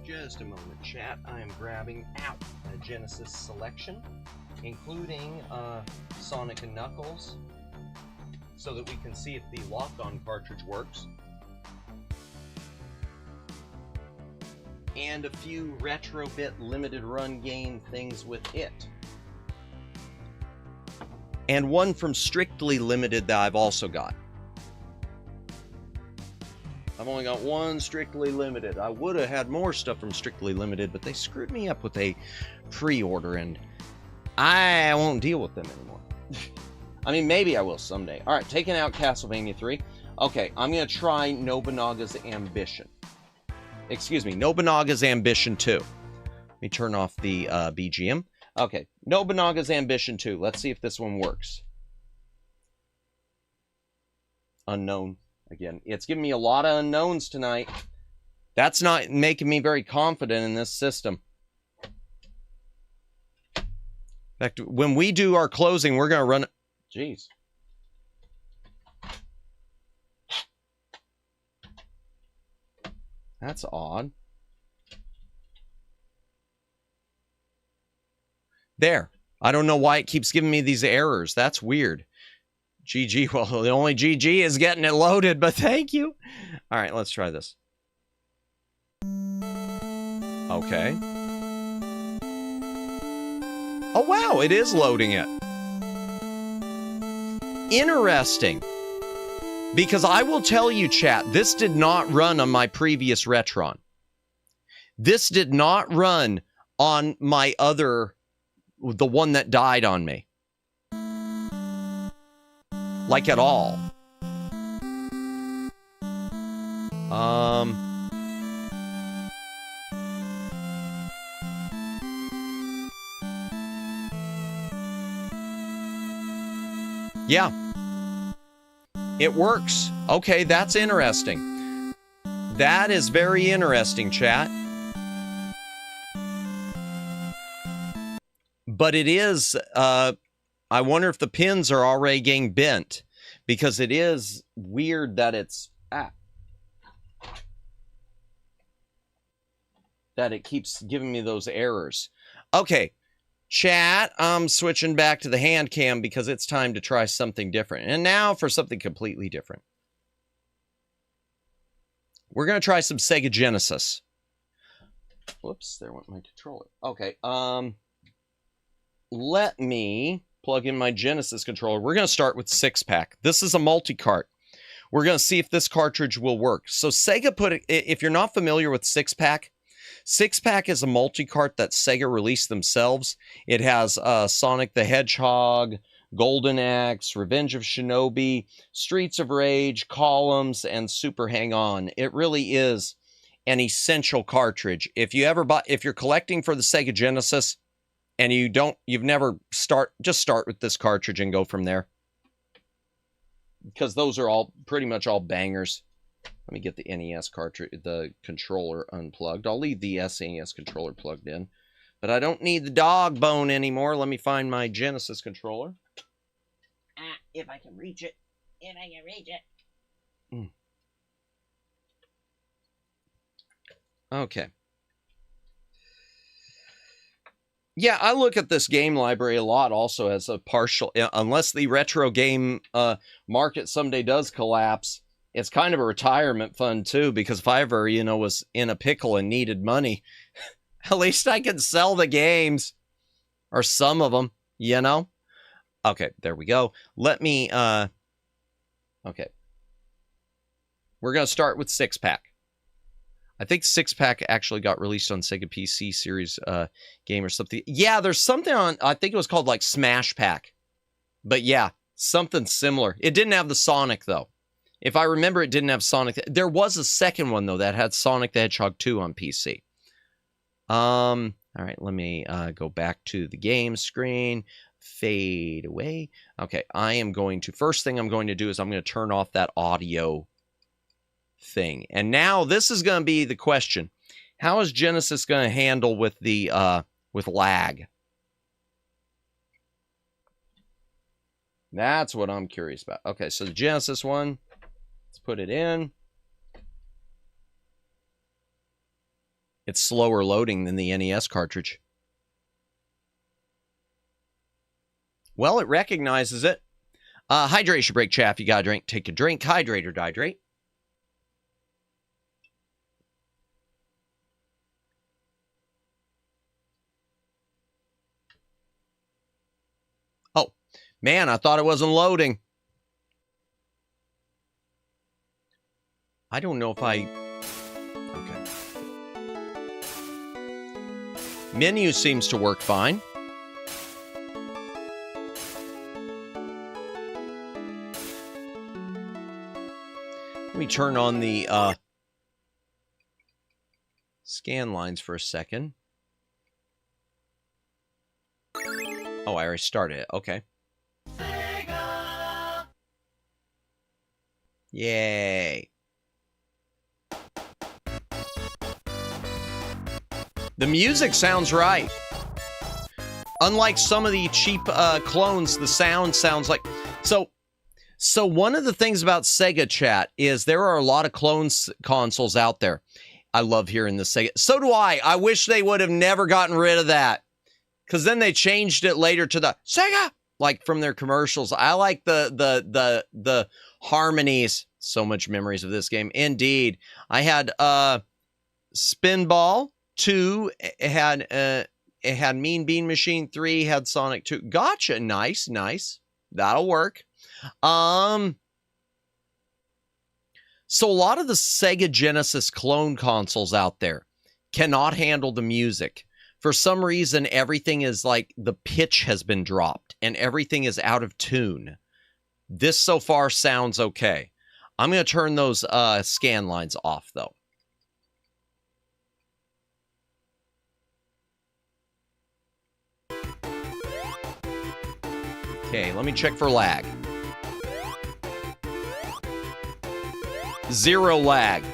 Just a moment, chat. I am grabbing out a Genesis selection, including Sonic and Knuckles, so that we can see if the lock-on cartridge works. And a few Retrobit limited run game things with it. And one from Strictly Limited that I've also got. I've only got one Strictly Limited. I would have had more stuff from Strictly Limited, but they screwed me up with a pre-order, and I won't deal with them anymore. I mean, maybe I will someday. All right, taking out Castlevania 3. Okay, I'm going to try Nobunaga's Ambition. Excuse me, Nobunaga's Ambition 2. Let me turn off the BGM. Okay, Nobunaga's Ambition 2. Let's see if this one works. Unknown. Again, it's giving me a lot of unknowns tonight. That's not making me very confident in this system. In fact, when we do our closing, we're going to run... Jeez. That's odd. There. I don't know why it keeps giving me these errors. That's weird. GG. Well, the only GG is getting it loaded, but thank you. All right, let's try this. Okay. Oh, wow, it is loading it. Interesting. Because I will tell you, chat, this did not run on my previous Retron. This did not run on my other, the one that died on me. Like at all. Yeah. It works. Okay, that's interesting. That is very interesting, chat. But it is, I wonder if the pins are already getting bent. Because it is weird that it's, that it keeps giving me those errors. Okay. Chat, I'm switching back to the Handcam because it's time to try something different. And now for something completely different. We're going to try some Sega Genesis. Whoops, there went my controller. Okay, let me plug in my Genesis controller. We're going to start with 6-pack. This is a multi-cart. We're going to see if this cartridge will work. So Sega put it, if you're not familiar with 6-pack, 6-pack is a multi-cart that Sega released themselves. It has Sonic the Hedgehog, Golden Axe, Revenge of Shinobi, Streets of Rage, Columns, and Super Hang-On. It really is an essential cartridge. If you're collecting for the Sega Genesis and just start with this cartridge and go from there. Because those are pretty much all bangers. Let me get the NES cartridge, the controller unplugged. I'll leave the SNES controller plugged in. But I don't need the dog bone anymore. Let me find my Genesis controller. If I can reach it. If I can reach it. Okay. Yeah, I look at this game library a lot also as a partial, unless the retro game market someday does collapse, it's kind of a retirement fund too, because if I ever, was in a pickle and needed money, at least I can sell the games. Or some of them, Okay, there we go. Let me, okay. We're going to start with 6-pack. I think 6-pack actually got released on Sega PC series game or something. Yeah, there's something on, I think it was called like Smash Pack. But yeah, something similar. It didn't have the Sonic though. If I remember, it didn't have Sonic. There was a second one, though, that had Sonic the Hedgehog 2 on PC. All right, let me go back to the game screen. Fade away. Okay, first thing I'm going to do is I'm going to turn off that audio thing. And now this is going to be the question. How is Genesis going to handle with lag? That's what I'm curious about. Okay, so the Genesis one. Let's put it in. It's slower loading than the NES cartridge. Well, it recognizes it. Hydration break, chaff. You gotta drink. Take a drink. Hydrate or dihydrate. Oh, man, I thought it wasn't loading. I don't know if okay. Menu seems to work fine. Let me turn on the scan lines for a second. Oh, I already started it. Okay. Yay. The music sounds right. Unlike some of the cheap clones, the sound sounds like... So one of the things about Sega, chat, is there are a lot of clones consoles out there. I love hearing the Sega. So do I. I wish they would have never gotten rid of that. Because then they changed it later to the Sega, like from their commercials. I like the harmonies. So much memories of this game. Indeed. I had Spinball 2. It had Mean Bean Machine 3. Had Sonic 2. Gotcha. Nice, nice. That'll work. So a lot of the Sega Genesis clone consoles out there cannot handle the music. For some reason, everything is like the pitch has been dropped and everything is out of tune. This so far sounds okay. I'm going to turn those scan lines off, though. Okay, let me check for lag. 0 lag.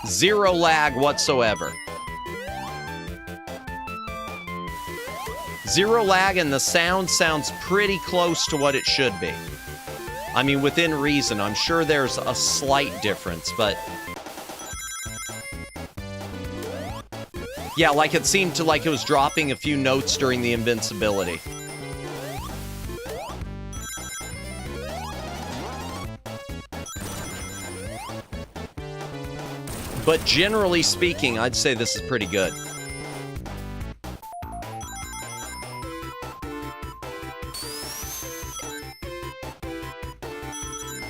0 lag whatsoever. 0 lag, and the sound sounds pretty close to what it should be. I mean, within reason. I'm sure there's a slight difference, but... yeah, like it seemed to like it was dropping a few notes during the invincibility. But generally speaking, I'd say this is pretty good.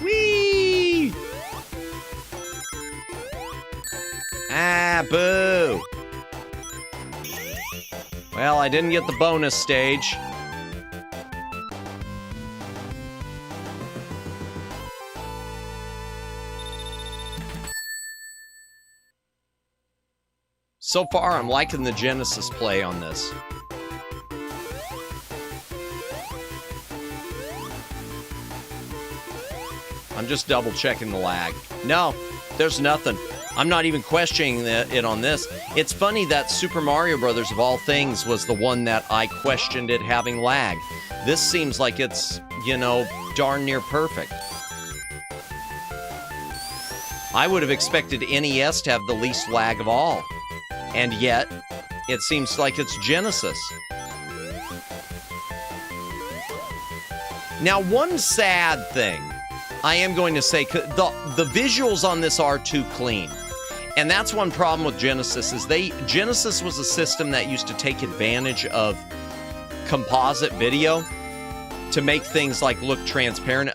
Whee! Ah, boo! Well, I didn't get the bonus stage. So far, I'm liking the Genesis play on this. I'm just double checking the lag. No, there's nothing. I'm not even questioning it on this. It's funny that Super Mario Brothers, of all things, was the one that I questioned it having lag. This seems like it's, you know, darn near perfect. I would have expected NES to have the least lag of all. And yet, it seems like it's Genesis. Now, one sad thing I am going to say, the visuals on this are too clean. And that's one problem with Genesis, is Genesis was a system that used to take advantage of composite video to make things like look transparent.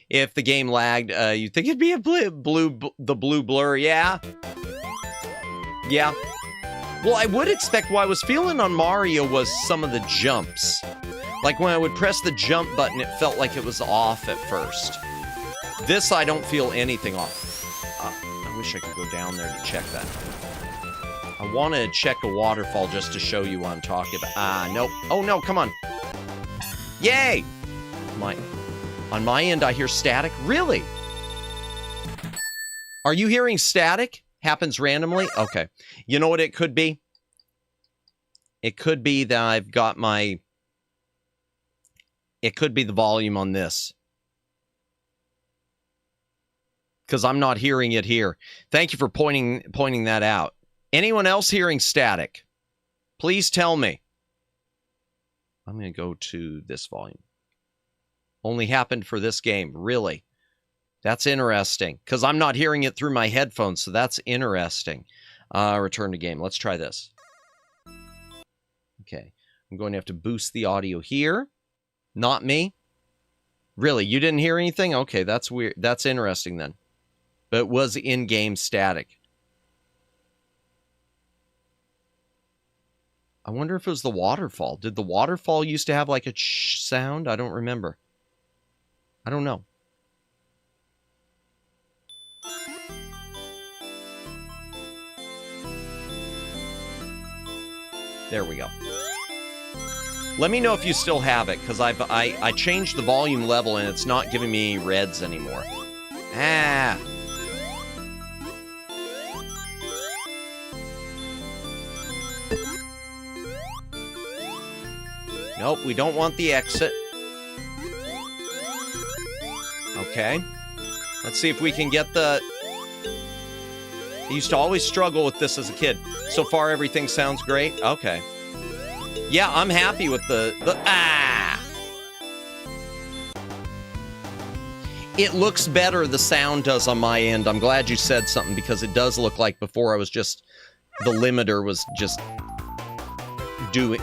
If the game lagged, you'd think it'd be the blue blur, yeah? Yeah. Well, I would expect what I was feeling on Mario was some of the jumps. Like when I would press the jump button, it felt like it was off at first. This, I don't feel anything off. I wish I could go down there to check that. I want to check a waterfall just to show you what I'm talking about. Nope. Oh, no, come on. Yay! On my end, I hear static. Really? Are you hearing static? Happens randomly? Okay. You know what it could be? It could be that I've got my... It could be the volume on this. Because I'm not hearing it here. Thank you for pointing that out. Anyone else hearing static? Please tell me. I'm going to go to this volume. Only happened for this game. Really? That's interesting, because I'm not hearing it through my headphones, so that's interesting. Return to game. Let's try this. Okay. I'm going to have to boost the audio here. Not me. Really? You didn't hear anything? Okay, that's weird. That's interesting then. But it was in-game static. I wonder if it was the waterfall. Did the waterfall used to have like a sound? I don't remember. I don't know. There we go. Let me know if you still have it, because I changed the volume level and it's not giving me any reds anymore. Ah. Nope, we don't want the exit. Okay. Let's see if we can get the... I used to always struggle with this as a kid. So far, everything sounds great. Okay. Yeah, I'm happy with the It looks better, the sound does on my end. I'm glad you said something, because it does look like before I was just... The limiter was just...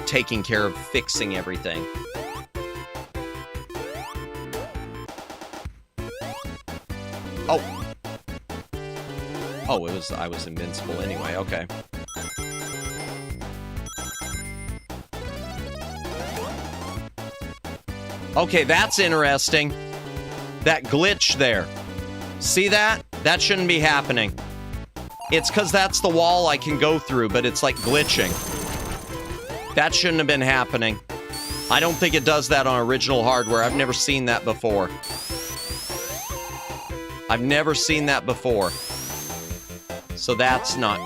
taking care of fixing everything. Oh. Oh, I was invincible anyway, okay. Okay, that's interesting. That glitch there. See that? That shouldn't be happening. It's because that's the wall I can go through, but it's like glitching. That shouldn't have been happening. I don't think it does that on original hardware. I've never seen that before. I've never seen that before. So that's not...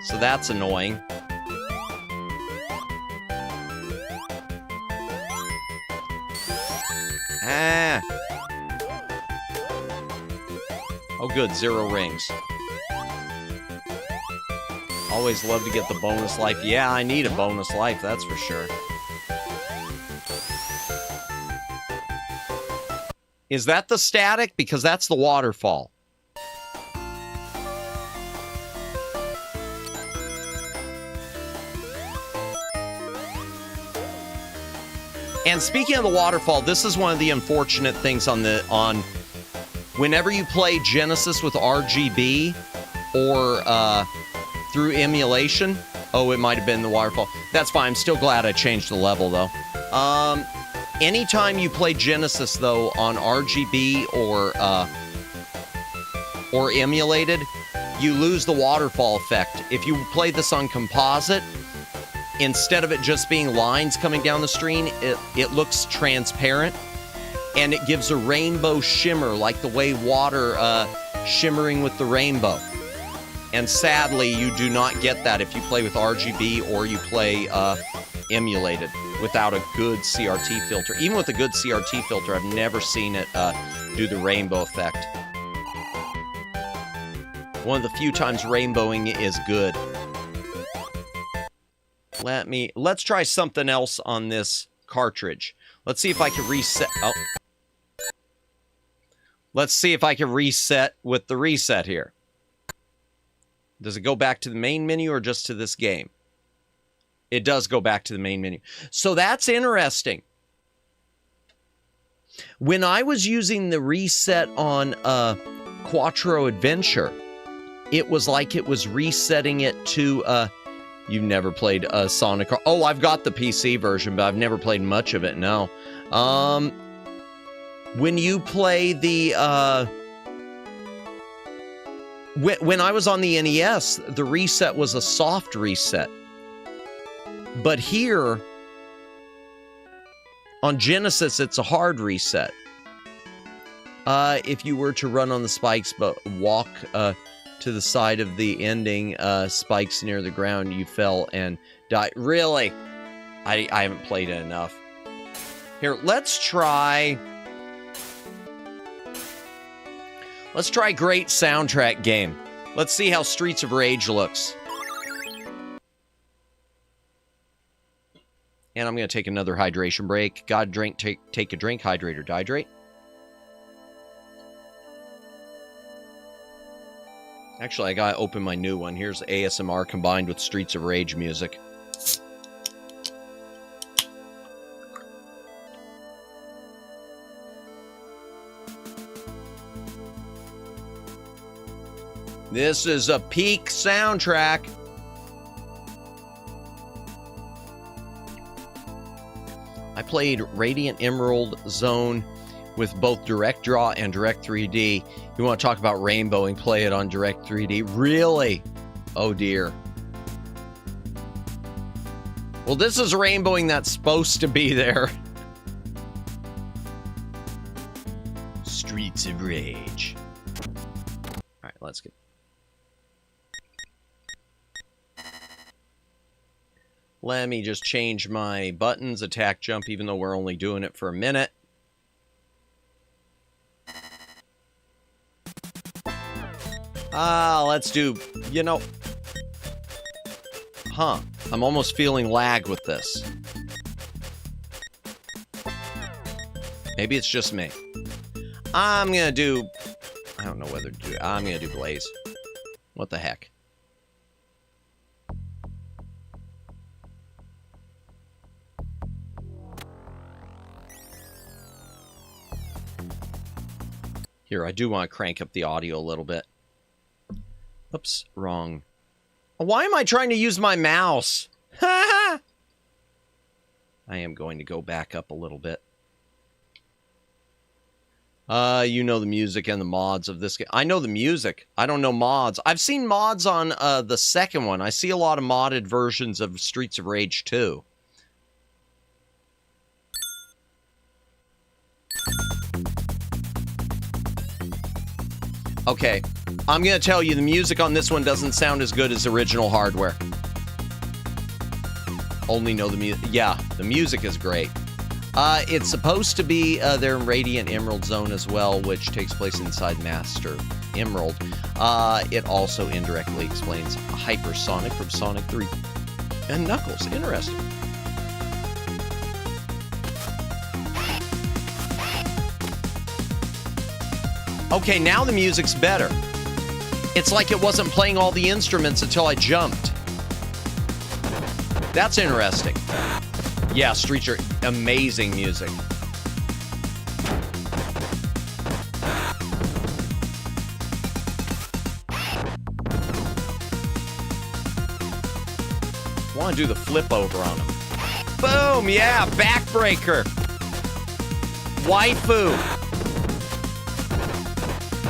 So that's annoying. Oh good, 0 rings. Always love to get the bonus life. Yeah, I need a bonus life, that's for sure. Is that the static? Because that's the waterfall. And speaking of the waterfall, this is one of the unfortunate things on whenever you play Genesis with RGB or through emulation. Oh, it might have been the waterfall. That's fine. I'm still glad I changed the level though. Anytime you play Genesis though on RGB or emulated, you lose the waterfall effect. If you play this on composite, instead of it just being lines coming down the screen, it looks transparent, and it gives a rainbow shimmer, like the way water shimmering with the rainbow. And sadly, you do not get that if you play with RGB or you play emulated without a good CRT filter. Even with a good CRT filter, I've never seen it do the rainbow effect. One of the few times rainbowing is good. Let's try something else on this cartridge. Let's see if I can reset. Oh. Let's see if I can reset with the reset here. Does it go back to the main menu or just to this game? It does go back to the main menu. So that's interesting. When I was using the reset on Quattro Adventure, it was like it was resetting it to... You've never played Sonic... Oh, I've got the PC version, but I've never played much of it, no. When you play the... When I was on the NES, the reset was a soft reset. But here, on Genesis, it's a hard reset. If you were to run on the spikes, but walk... to the side of the ending spikes near the ground, you fell and died. Really? I haven't played it enough. Here, let's try great soundtrack game. Let's see how Streets of Rage looks. And I'm going to take another hydration break. Gotta drink, take a drink, hydrate or dehydrate. Actually, I gotta open my new one. Here's ASMR combined with Streets of Rage music. This is a peak soundtrack. I played Radiant Emerald Zone with both Direct Draw and Direct 3D. You want to talk about rainbowing, play it on Direct 3D. Really? Oh dear. Well, this is rainbowing that's supposed to be there. Streets of Rage. Alright, let's get... Let me just change my buttons, attack, jump, even though we're only doing it for a minute. Let's do, you know... Huh. I'm almost feeling lag with this. Maybe it's just me. I'm gonna do... I don't know whether to do... I'm gonna do Blaze. What the heck? Here, I do want to crank up the audio a little bit. Oops, wrong. Why am I trying to use my mouse? I am going to go back up a little bit. You know the music and the mods of this game. I know the music. I don't know mods. I've seen mods on the second one. I see a lot of modded versions of Streets of Rage 2. Okay, I'm going to tell you the music on this one doesn't sound as good as original hardware. Only know the music. Yeah, the music is great. It's supposed to be their Radiant Emerald Zone as well, which takes place inside Master Emerald. It also indirectly explains Hypersonic from Sonic 3. And Knuckles, interesting. Okay, now the music's better. It's like it wasn't playing all the instruments until I jumped. That's interesting. Yeah, Streets are amazing music. Want to do the flip over on him. Boom, yeah, backbreaker. Waifu.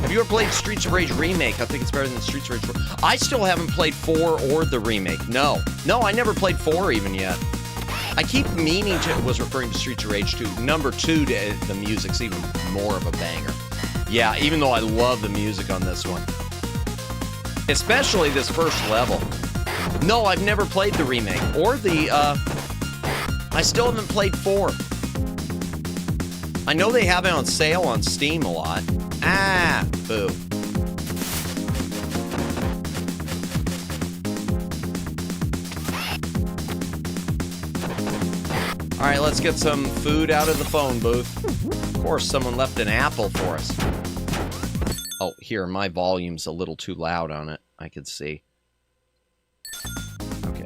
Have you ever played Streets of Rage Remake? I think it's better than Streets of Rage 4. I still haven't played 4 or the remake. No, I never played 4 even yet. I keep meaning to, was referring to Streets of Rage 2. Number 2, the music's even more of a banger. Yeah, even though I love the music on this one. Especially this first level. No, I've never played the remake. Or the, I still haven't played 4. I know they have it on sale on Steam a lot. Ah, boo. All right, let's get some food out of the phone booth. Of course, someone left an apple for us. Oh, here, my volume's a little too loud on it. I could see. Okay.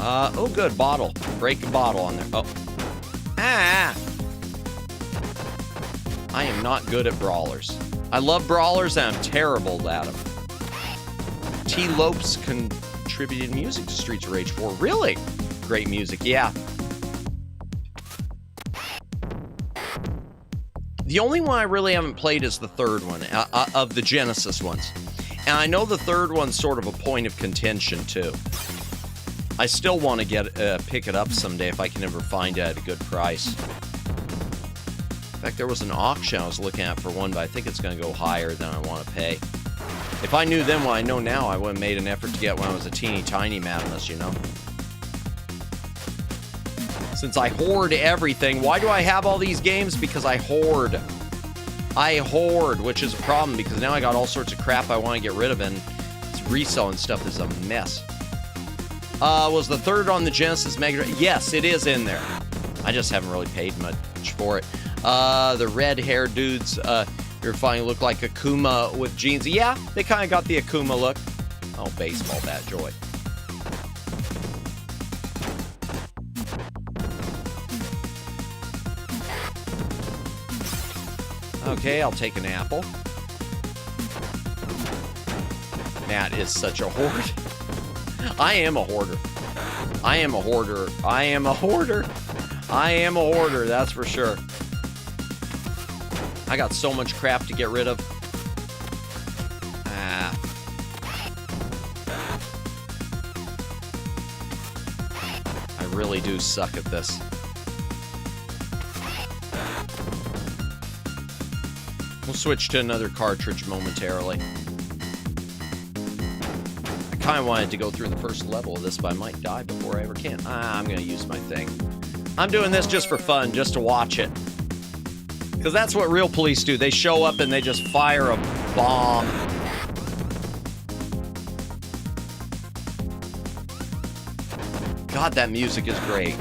Oh, good, bottle. Break a bottle on there. Oh. Ah! I am not good at brawlers. I love brawlers, and I'm terrible at them. T. Lopes contributed music to Streets of Rage 4. Really? Great music, yeah. The only one I really haven't played is the third one, of the Genesis ones. And I know the third one's sort of a point of contention, too. I still want to pick it up someday if I can ever find it at a good price. In fact, there was an auction I was looking at for one, but I think it's going to go higher than I want to pay. If I knew then what I know now, I would have made an effort to get when I was a teeny tiny madness, you know? Since I hoard everything, why do I have all these games? Because I hoard. I hoard, which is a problem because now I got all sorts of crap I want to get rid of, and reselling stuff is a mess. Was the third on the Genesis Mega Drive? Yes, it is in there. I just haven't really paid much for it. The red-haired dudes, you're finding look like Akuma with jeans. Yeah, they kind of got the Akuma look. Oh, baseball bat, joy. Okay, I'll take an apple. Matt is such a hoard. I am a hoarder. I am a hoarder. I am a hoarder. I am a hoarder, that's for sure. I got so much crap to get rid of. Ah. I really do suck at this. We'll switch to another cartridge momentarily. I kind of wanted to go through the first level of this, but I might die before I ever can. I'm going to use my thing. I'm doing this just for fun, just to watch it. Because that's what real police do. They show up and they just fire a bomb. God, that music is great.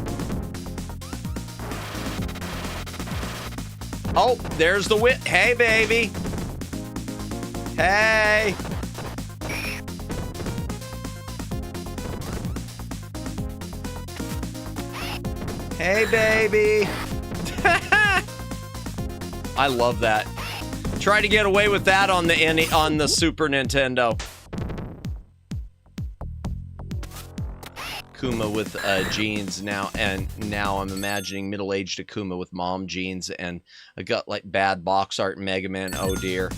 Oh, there's the wit. Hey, baby. Hey. Hey, baby. I love that. Try to get away with that on the Super Nintendo. Akuma with jeans now, and now I'm imagining middle-aged Akuma with mom jeans and a gut like bad box art Mega Man. Oh dear.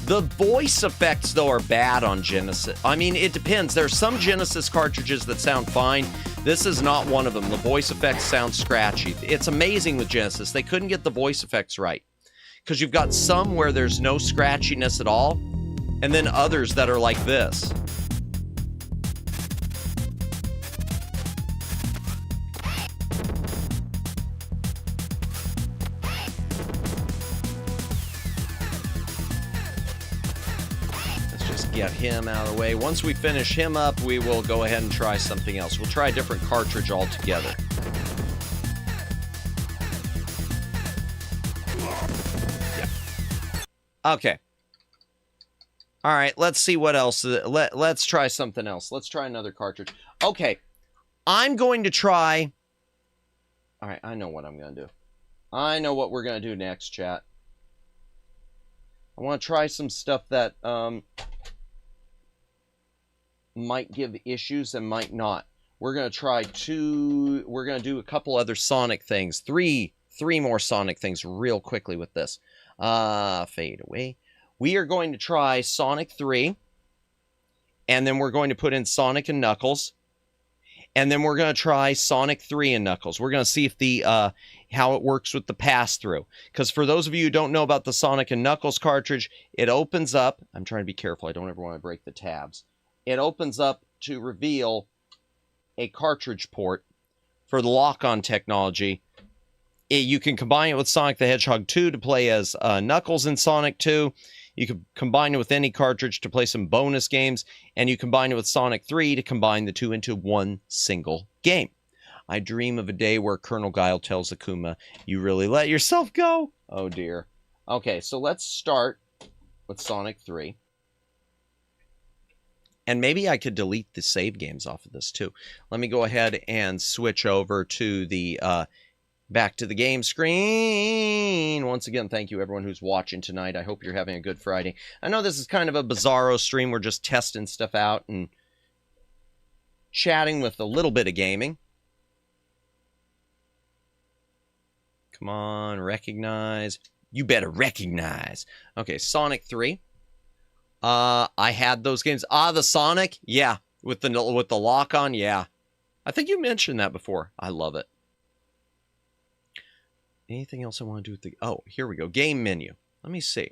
The voice effects, though, are bad on Genesis. I mean, it depends. There's some Genesis cartridges that sound fine. This is not one of them. The voice effects sound scratchy. It's amazing with Genesis. They couldn't get the voice effects right. Because you've got some where there's no scratchiness at all, and then others that are like this. Get him out of the way. Once we finish him up, we will go ahead and try something else. We'll try a different cartridge altogether. Yeah. Okay. All right, let's see what else. Let's try something else. Let's try another cartridge. Okay. I'm going to try... All right, I know what I'm going to do. I know what we're going to do next, chat. I want to try some stuff that... might give issues and might not. We're going to try we're going to do a couple other Sonic things. Three more Sonic things real quickly with this. Fade away. We are going to try Sonic 3. And then we're going to put in Sonic and Knuckles. And then we're going to try Sonic 3 and Knuckles. We're going to see if how it works with the pass-through. Because for those of you who don't know about the Sonic and Knuckles cartridge, it opens up... I'm trying to be careful. I don't ever want to break the tabs. It opens up to reveal a cartridge port for the lock-on technology. You can combine it with Sonic the Hedgehog 2 to play as Knuckles in Sonic 2. You can combine it with any cartridge to play some bonus games. And you combine it with Sonic 3 to combine the two into one single game. I dream of a day where Colonel Guile tells Akuma, "You really let yourself go?" Oh dear. Okay, so let's start with Sonic 3. And maybe I could delete the save games off of this too. Let me go ahead and switch over to the back to the game screen. Once again, thank you everyone who's watching tonight. I hope you're having a good Friday. I know this is kind of a bizarro stream. We're just testing stuff out and chatting with a little bit of gaming. Come on, recognize. You better recognize. Okay, Sonic 3. I had those games. The Sonic? Yeah. With the lock-on? Yeah. I think you mentioned that before. I love it. Anything else I want to do with the... Oh, here we go. Game menu. Let me see.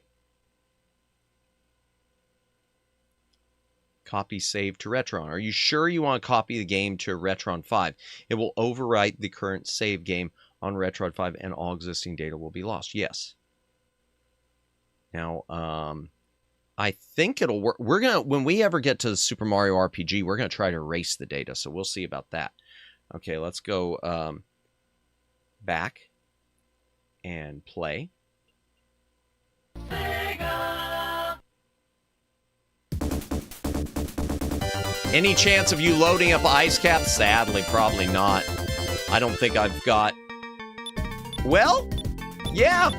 Copy save to Retron. Are you sure you want to copy the game to Retron 5? It will overwrite the current save game on Retron 5 and all existing data will be lost. Yes. Now, I think it'll work. We're going to, when we ever get to the Super Mario RPG, we're going to try to erase the data. So we'll see about that. Okay, let's go back and play. Any chance of you loading up Ice Cap? Sadly, probably not. I don't think I've got... Well, yeah.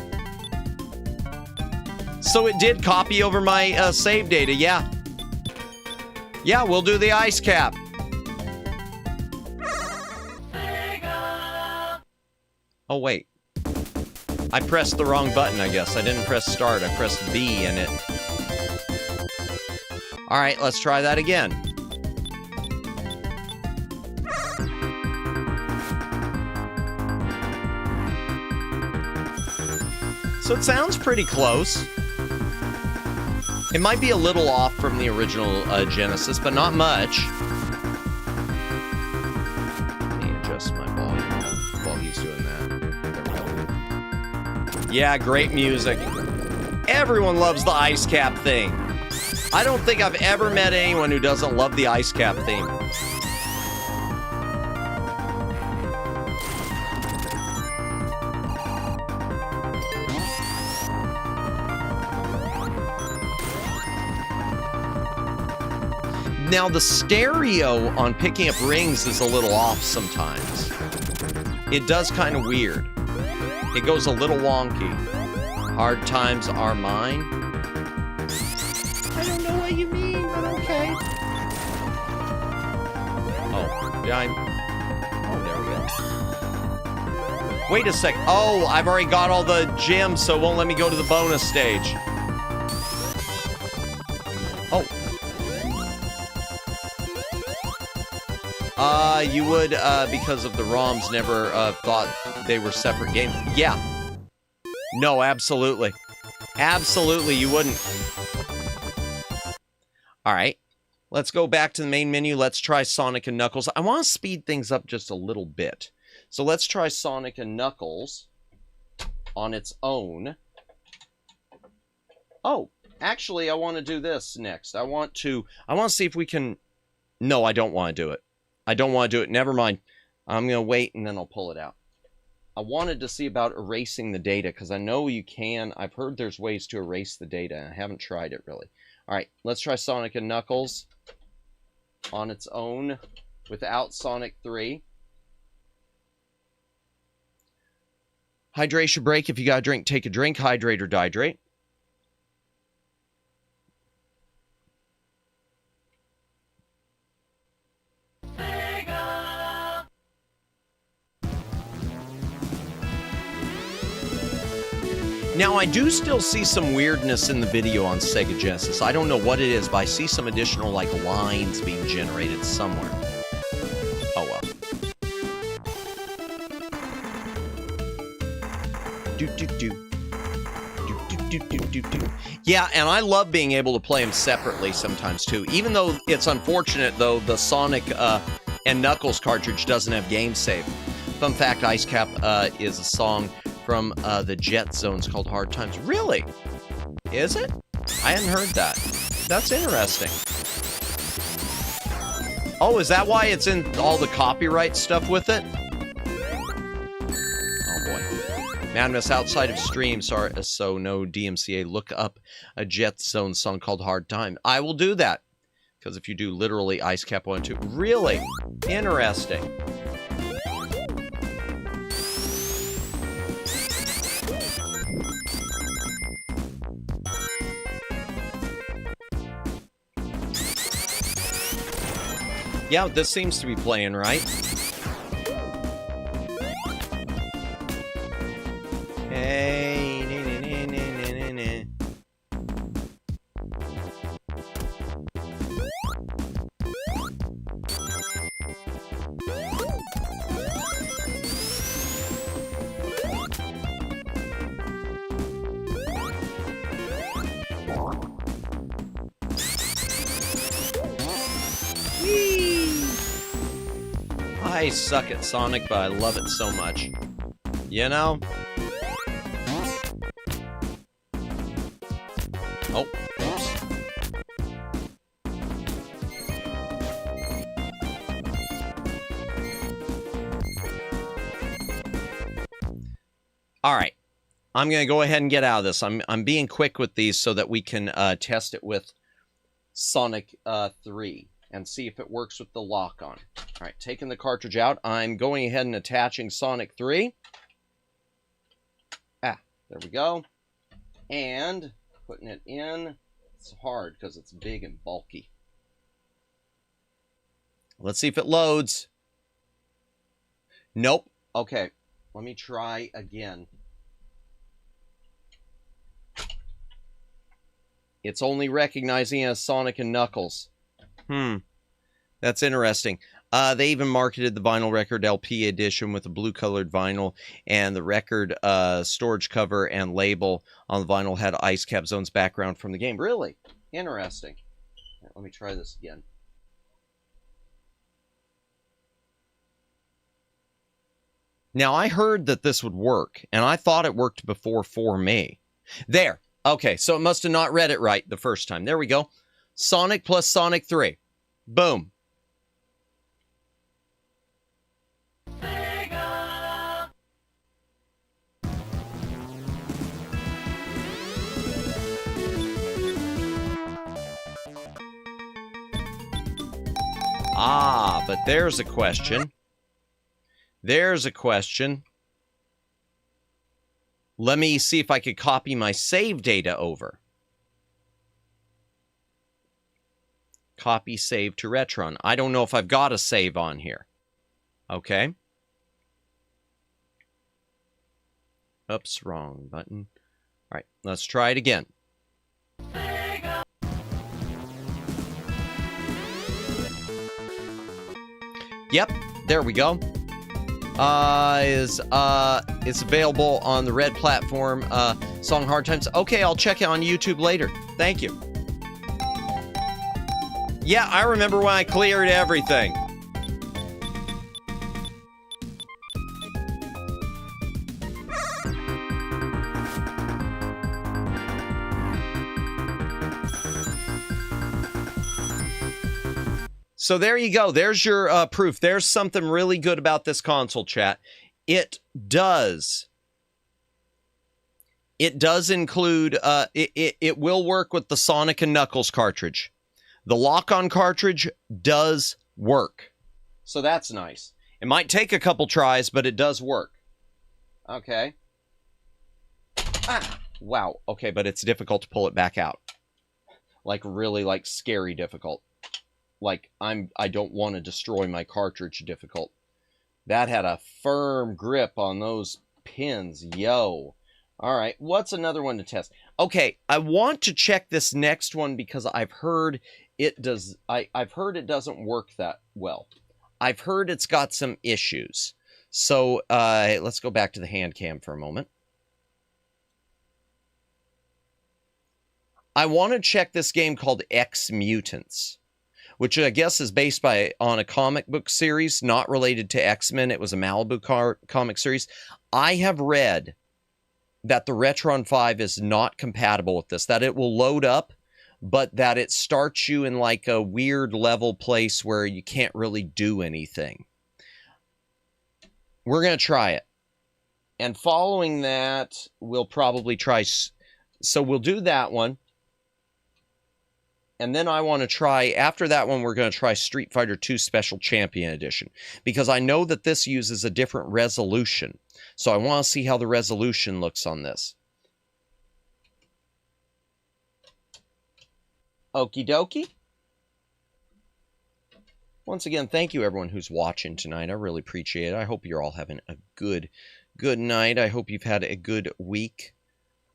So it did copy over my save data, yeah. Yeah, we'll do the Ice Cap. Oh, wait. I pressed the wrong button, I guess. I didn't press start. I pressed B in it. All right, let's try that again. So it sounds pretty close. It might be a little off from the original Genesis, but not much. Let me adjust my volume while he's doing that. There we go. Yeah, great music. Everyone loves the ice cap theme. I don't think I've ever met anyone who doesn't love the ice cap theme. Now, the stereo on picking up rings is a little off sometimes. It does kind of weird. It goes a little wonky. Hard times are mine. I don't know what you mean, but okay. Oh, did I... Oh, there we go. Wait a sec. Oh, I've already got all the gems, so it won't let me go to the bonus stage. Oh. You would, because of the ROMs, never thought they were separate games. Yeah. No, absolutely. Absolutely, you wouldn't. Alright. Let's go back to the main menu. Let's try Sonic and Knuckles. I want to speed things up just a little bit. So let's try Sonic and Knuckles on its own. Oh, actually, I want to do this next. I want to see if we can... No, I don't want to do it. I don't want to do it. Never mind. I'm going to wait, and then I'll pull it out. I wanted to see about erasing the data, because I know you can. I've heard there's ways to erase the data, and I haven't tried it, really. All right, let's try Sonic and Knuckles on its own without Sonic 3. Hydration break. If you got a drink, take a drink. Hydrate or dihydrate. Now, I do still see some weirdness in the video on Sega Genesis. I don't know what it is, but I see some additional, like, lines being generated somewhere. Oh, well. Yeah, and I love being able to play them separately sometimes, too. Even though it's unfortunate, though, the Sonic and Knuckles cartridge doesn't have game save. Fun fact, Ice Cap is a song from the Jet Zones called Hard Times. Really? Is it? I hadn't heard that. That's interesting. Oh, is that why it's in all the copyright stuff with it? Oh, boy. Madness outside of stream, sorry, so no DMCA. Look up a Jet Zone song called Hard Time. I will do that. Because if you do literally Ice Cap 1 2. Really? Interesting. Yeah, this seems to be playing right. Hey, I suck at Sonic, but I love it so much. You know? Oh, oops. All right. I'm going to go ahead and get out of this. I'm being quick with these so that we can test it with Sonic 3 and see if it works with the lock-on. All right, taking the cartridge out, I'm going ahead and attaching Sonic 3. There we go. And putting it in. It's hard because it's big and bulky. Let's see if it loads. Nope. Okay, let me try again. It's only recognizing as Sonic and Knuckles. That's interesting. They even marketed the vinyl record LP edition with a blue-colored vinyl, and the record storage cover and label on the vinyl had Ice Cap Zone's background from the game. Really? Interesting. Let me try this again. Now, I heard that this would work, and I thought it worked before for me. There. Okay, so it must have not read it right the first time. There we go. Sonic plus Sonic 3. Boom. Ah, but there's a question. There's a question. Let me see if I could copy my save data over. Copy save to Retron. I don't know if I've got a save on here. Okay. Oops, wrong button. All right, let's try it again. Yep, there we go. It's available on the Red platform, Song Hard Times. Okay, I'll check it on YouTube later. Thank you. Yeah, I remember when I cleared everything. So there you go. There's your proof. There's something really good about this console, chat. It does include, it will work with the Sonic and Knuckles cartridge. The lock-on cartridge does work. So that's nice. It might take a couple tries, but it does work. Okay. Ah, wow. Okay, but it's difficult to pull it back out. Like, really, like, scary difficult. Like, I don't want to destroy my cartridge difficult. That had a firm grip on those pins. Yo. All right, what's another one to test? Okay, I want to check this next one because I've heard it does. I've heard it doesn't work that well. I've heard it's got some issues. So let's go back to the Handcam for a moment. I want to check this game called X Mutants, which I guess is based on a comic book series not related to X-Men. It was a Malibu comic series. I have read that the Retron 5 is not compatible with this, that it will load up, but that it starts you in like a weird level place where you can't really do anything. We're going to try it. And following that, we'll probably try... So we'll do that one. And then I want to try, after that one, we're going to try Street Fighter 2 Special Champion Edition. Because I know that this uses a different resolution. So I want to see how the resolution looks on this. Okie dokie. Once again, thank you everyone who's watching tonight. I really appreciate it. I hope you're all having a good night. I hope you've had a good week.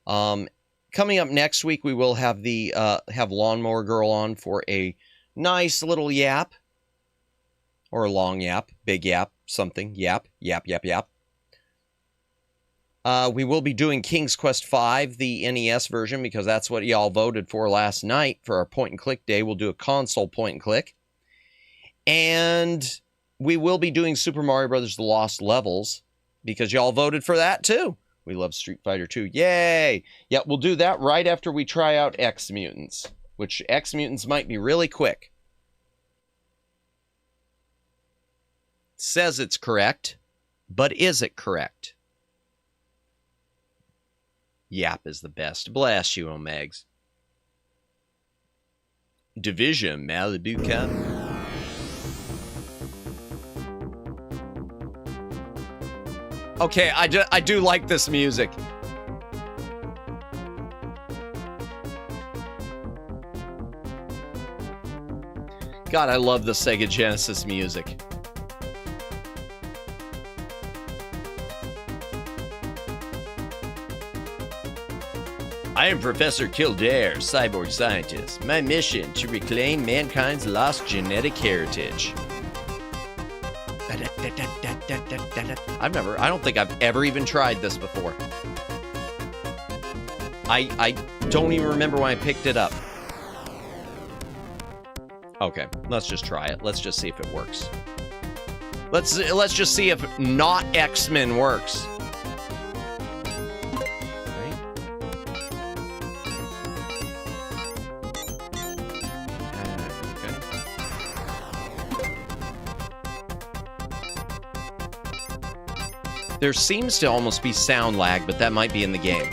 Coming up next week, we will have the have Lawnmower Girl on for a nice little yap. Or a long yap, big yap, something, yap. We will be doing King's Quest V, the NES version, because that's what y'all voted for last night for our point-and-click day. We'll do a console point-and-click. And we will be doing Super Mario Bros. The Lost Levels, because y'all voted for that too. We love Street Fighter 2. Yay! Yeah, we'll do that right after we try out X Mutants, which X Mutants might be really quick. It says it's correct, but is it correct? YAAAP is the best. Bless you, Omegs. Division, Malibu Cup. Okay, I do like this music. God, I love the Sega Genesis music. I am Professor Kildare, cyborg scientist. My mission to reclaim mankind's lost genetic heritage. I don't think I've ever even tried this before. I don't even remember when I picked it up. Okay, let's just try it. Let's just see if it works. Let's just see if not X-Men works. Right? Okay. There seems to almost be sound lag, but that might be in the game.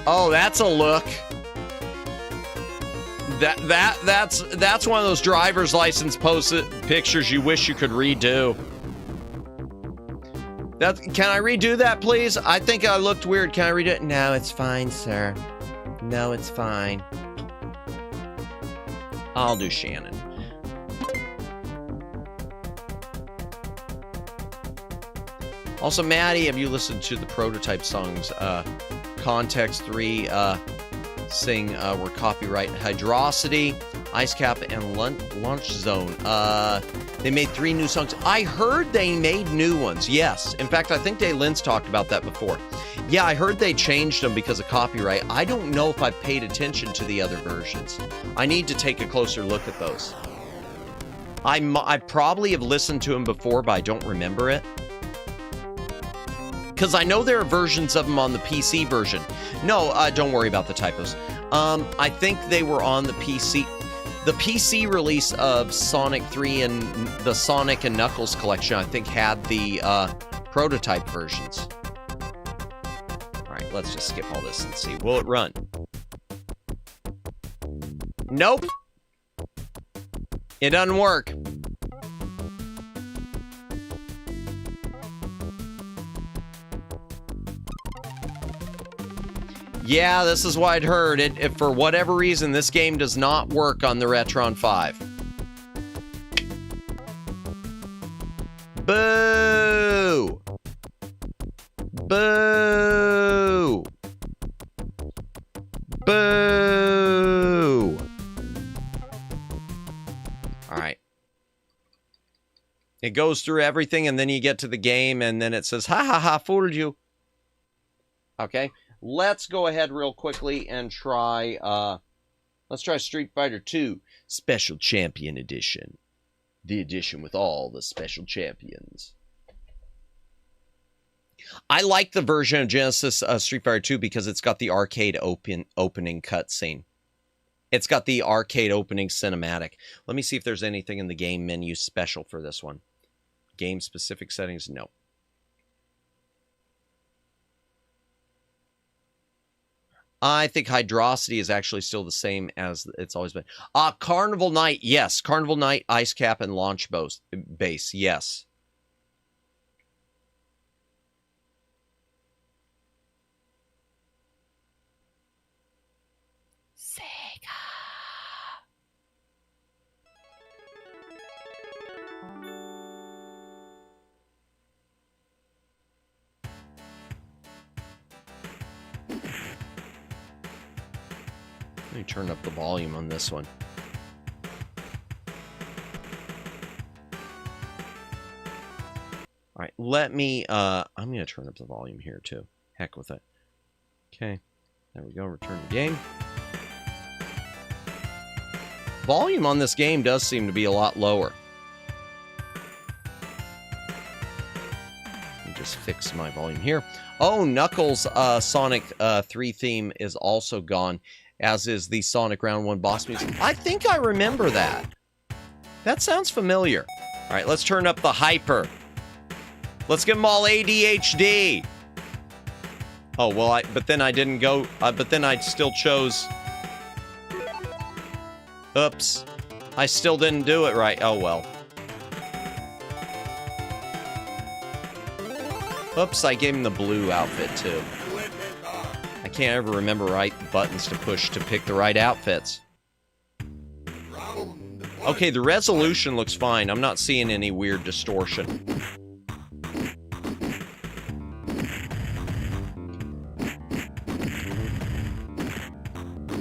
Oh, that's a look. That's one of those driver's license pictures you wish you could redo. Can I redo that, please? I think I looked weird. Can I redo it? No, it's fine, sir. No, it's fine. I'll do Shannon. Also, Maddie, have you listened to the Prototype songs? Context 3, sing were Copyright Hydrosity, Ice Cap, and Lunch Zone. They made 3 new songs. I heard they made new ones, yes. In fact, I think Day Lynn's talked about that before. Yeah, I heard they changed them because of copyright. I don't know if I've paid attention to the other versions. I need to take a closer look at those. I probably have listened to them before, but I don't remember it. Because I know there are versions of them on the PC version. No, don't worry about the typos. I think they were on the PC. The PC release of Sonic 3 and the Sonic and Knuckles collection, I think, had the prototype versions. Alright, let's just skip all this and see. Will it run? Nope. It doesn't work. Yeah, this is what I'd heard. If for whatever reason, this game does not work on the Retron 5. Boo! Boo! Boo! Alright. It goes through everything, and then you get to the game, and then it says, ha ha ha, fooled you. Okay. Let's go ahead real quickly and try, let's try Street Fighter 2 Special Champion Edition. The edition with all the special champions. I like the version of Genesis Street Fighter 2 because it's got the arcade opening cutscene. It's got the arcade opening cinematic. Let me see if there's anything in the game menu special for this one. Game specific settings, no. I think Hydrosity is actually still the same as it's always been. Carnival Night, yes. Carnival Night, Ice Cap, and Launch Base, yes. Sega. Let me turn up the volume on this one. All right, let me, I'm going to turn up the volume here too. Heck with it. Okay, there we go, return to game. Volume on this game does seem to be a lot lower. Let me just fix my volume here. Oh, Knuckles' Sonic 3 theme is also gone, as is the Sonic Round 1 boss music. I think I remember that. That sounds familiar. All right, let's turn up the hyper. Let's give them all ADHD. Oh, well, but then I didn't go, but then I still chose. Oops. I still didn't do it right. Oh, well. Oops, I gave him the blue outfit, too. I can't ever remember right buttons to push to pick the right outfits. Okay, the resolution looks fine. I'm not seeing any weird distortion.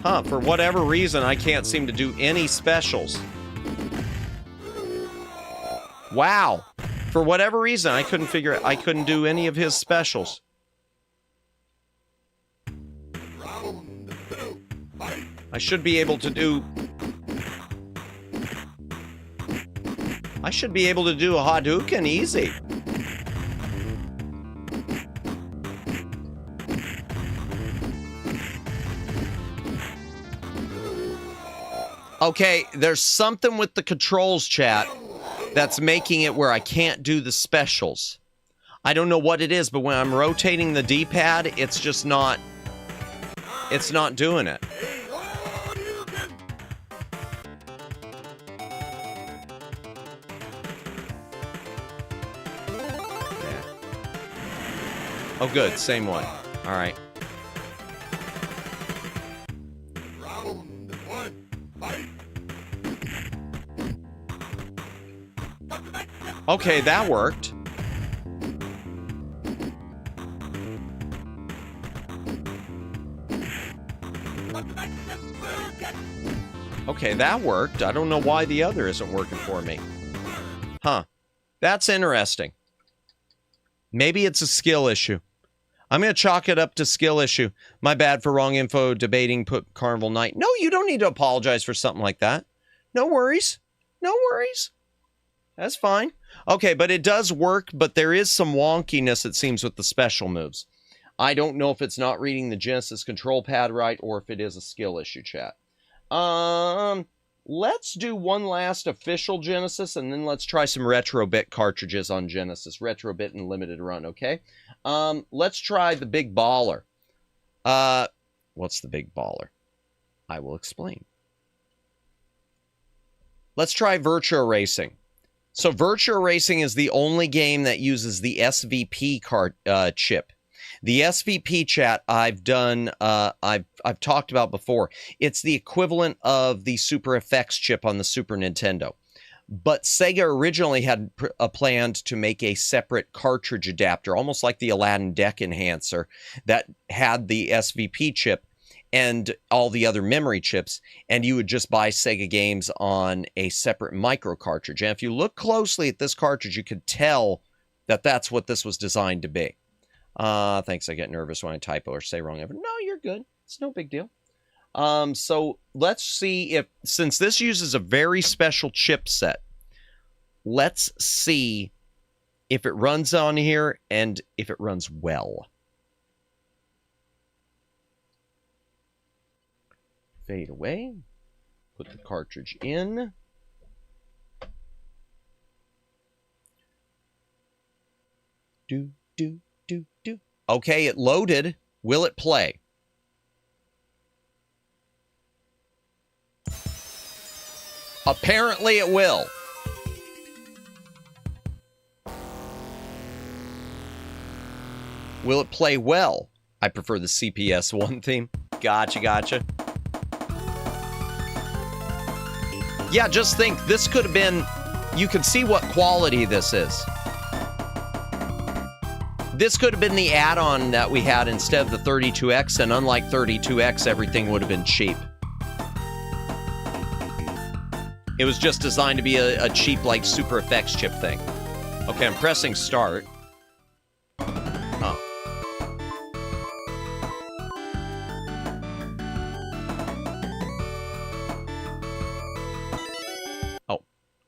Huh, for whatever reason, I can't seem to do any specials. Wow. For whatever reason, I couldn't do any of his specials. I should be able to do a Hadouken easy. Okay, there's something with the controls, chat, that's making it where I can't do the specials. I don't know what it is, but when I'm rotating the D-pad, it's just not... It's not doing it. Yeah. Oh, good. Same one. All right. Okay, that worked. Okay, that worked. I don't know why the other isn't working for me. Huh. That's interesting. Maybe it's a skill issue. I'm going to chalk it up to skill issue. My bad for wrong info, debating, put Carnival Night. No, you don't need to apologize for something like that. No worries. No worries. That's fine. Okay, but it does work, but there is some wonkiness, it seems, with the special moves. I don't know if it's not reading the Genesis control pad right or if it is a skill issue, chat. Let's do one last official Genesis, and then let's try some Retrobit cartridges on Genesis. Retrobit and limited run, okay? Let's try the Big Baller. What's the Big Baller? I will explain. Let's try Virtua Racing. So Virtua Racing is the only game that uses the SVP card chip. The SVP, chat, I've talked about before. It's the equivalent of the Super FX chip on the Super Nintendo. But Sega originally had planned to make a separate cartridge adapter, almost like the Aladdin Deck Enhancer, that had the SVP chip and all the other memory chips, and you would just buy Sega games on a separate micro cartridge. And if you look closely at this cartridge, you could tell that that's what this was designed to be. Thanks, I get nervous when I typo or say wrong. No, you're good. It's no big deal. So let's see if, since this uses a very special chipset, let's see if it runs on here and if it runs well. Fade away. Put the cartridge in. Do. Okay, it loaded. Will it play? Apparently it will. Will it play well? I prefer the CPS1 theme. Gotcha. Yeah, just think, this could have been... You can see what quality this is. This could have been the add-on that we had instead of the 32X, and unlike 32X, everything would have been cheap. It was just designed to be a cheap, like, Super FX chip thing. Okay, I'm pressing start. Oh. Oh,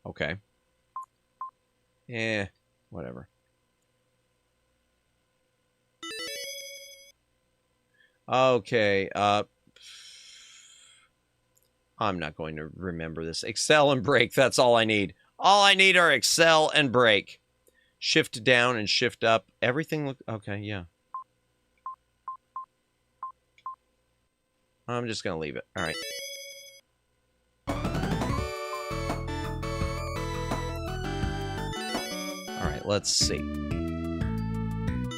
okay. Whatever. Okay, I'm not going to remember this. Excel and break, that's all I need. All I need are Excel and break. Shift down and shift up. Everything look okay, yeah. I'm just gonna leave it. All right. All right, let's see.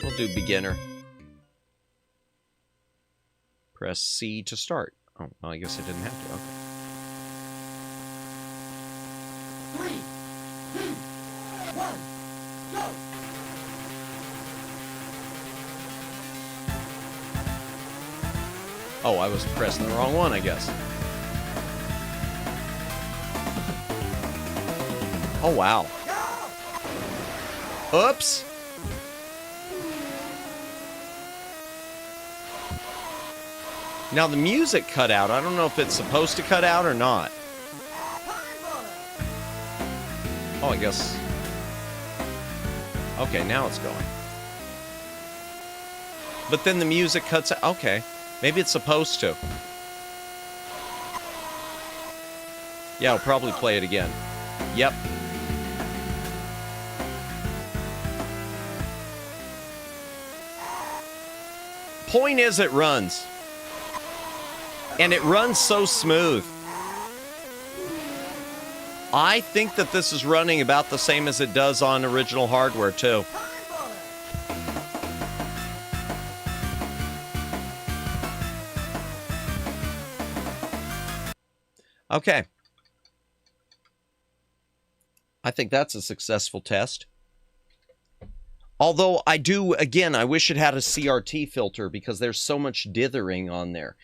We'll do beginner. Press C to start. Oh, well, I guess I didn't have to. Okay. 3, 2, 1, go! Oh, I was pressing the wrong one, I guess. Oh, wow. Oops. Now the music cut out. I don't know if it's supposed to cut out or not. Oh, I guess. Okay, now it's going. But then the music cuts out. Okay, maybe it's supposed to. Yeah, I'll probably play it again. Yep. Point is, it runs. And it runs so smooth. I think that this is running about the same as it does on original hardware, too. Okay. I think that's a successful test. Although I do, again, I wish it had a CRT filter because there's so much dithering on there.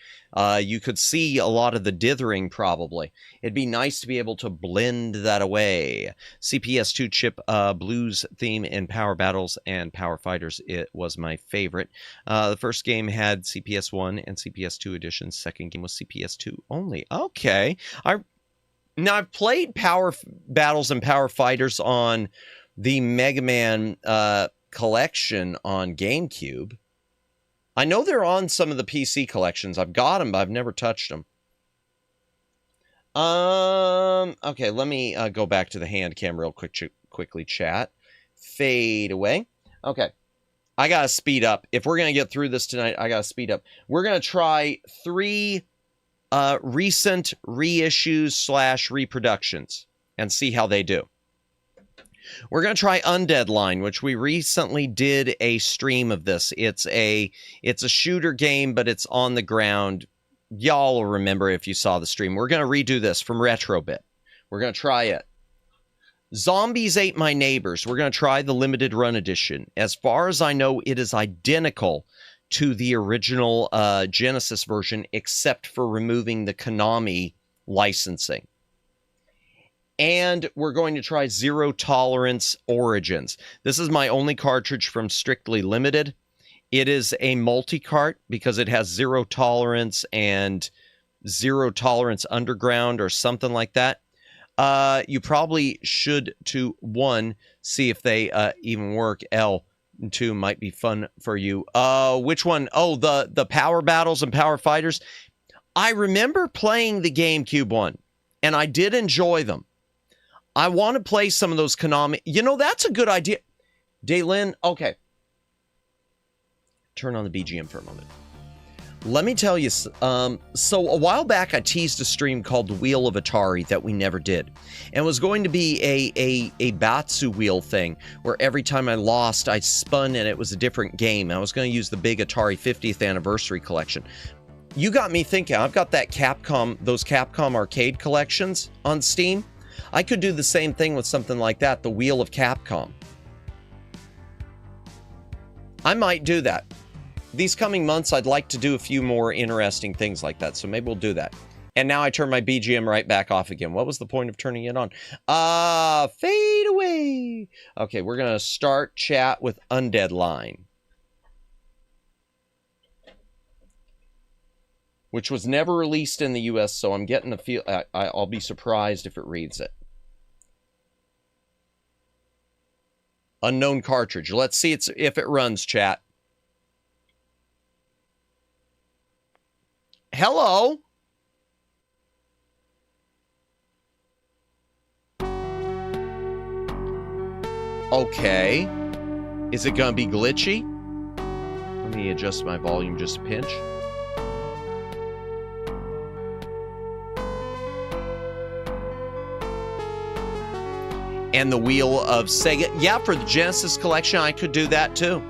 You could see a lot of the dithering probably. It'd be nice to be able to blend that away. CPS2 chip blues theme in Power Battles and Power Fighters, it was my favorite. The first game had CPS1 and CPS2 editions. Second game was CPS2 only. Okay. Now, I've played Power Battles and Power Fighters on the Mega Man collection on GameCube. I know they're on some of the PC collections. I've got them, but I've never touched them. Okay, let me go back to the Handcam real quickly, chat. Fade away. Okay. I gotta speed up. If we're gonna get through this tonight, I gotta speed up. We're gonna try 3 recent reissues / reproductions and see how they do. We're going to try Undead Line, which we recently did a stream of this. It's a shooter game, but it's on the ground. Y'all will remember if you saw the stream. We're going to redo this from Retrobit. We're going to try it. Zombies Ate My Neighbors. We're going to try the limited run edition. As far as I know, it is identical to the original Genesis version, except for removing the Konami licensing. And we're going to try Zero Tolerance Origins. This is my only cartridge from Strictly Limited. It is a multi-cart because it has Zero Tolerance and Zero Tolerance Underground or something like that. You probably should, to 1, see if they even work. 2 might be fun for you. Which one? Oh, the Power Battles and Power Fighters. I remember playing the GameCube one, and I did enjoy them. I want to play some of those Konami. You know, that's a good idea. Daylin, okay. Turn on the BGM for a moment. Let me tell you, so a while back I teased a stream called The Wheel of Atari that we never did. And it was going to be a Batsu wheel thing, where every time I lost, I spun and it was a different game. I was going to use the big Atari 50th anniversary collection. You got me thinking, I've got that those Capcom arcade collections on Steam. I could do the same thing with something like that, the Wheel of Capcom. I might do that. These coming months, I'd like to do a few more interesting things like that, so maybe we'll do that. And now I turn my BGM right back off again. What was the point of turning it on? Fade away. Okay, we're going to start chat with Undead Line, which was never released in the US, so I'm getting the feel. I'll be surprised if it reads it. Unknown cartridge. Let's see if it runs, chat. Hello? Okay. Is it gonna be glitchy? Let me adjust my volume just a pinch. And the Wheel of Sega. Yeah, for the Genesis collection, I could do that too.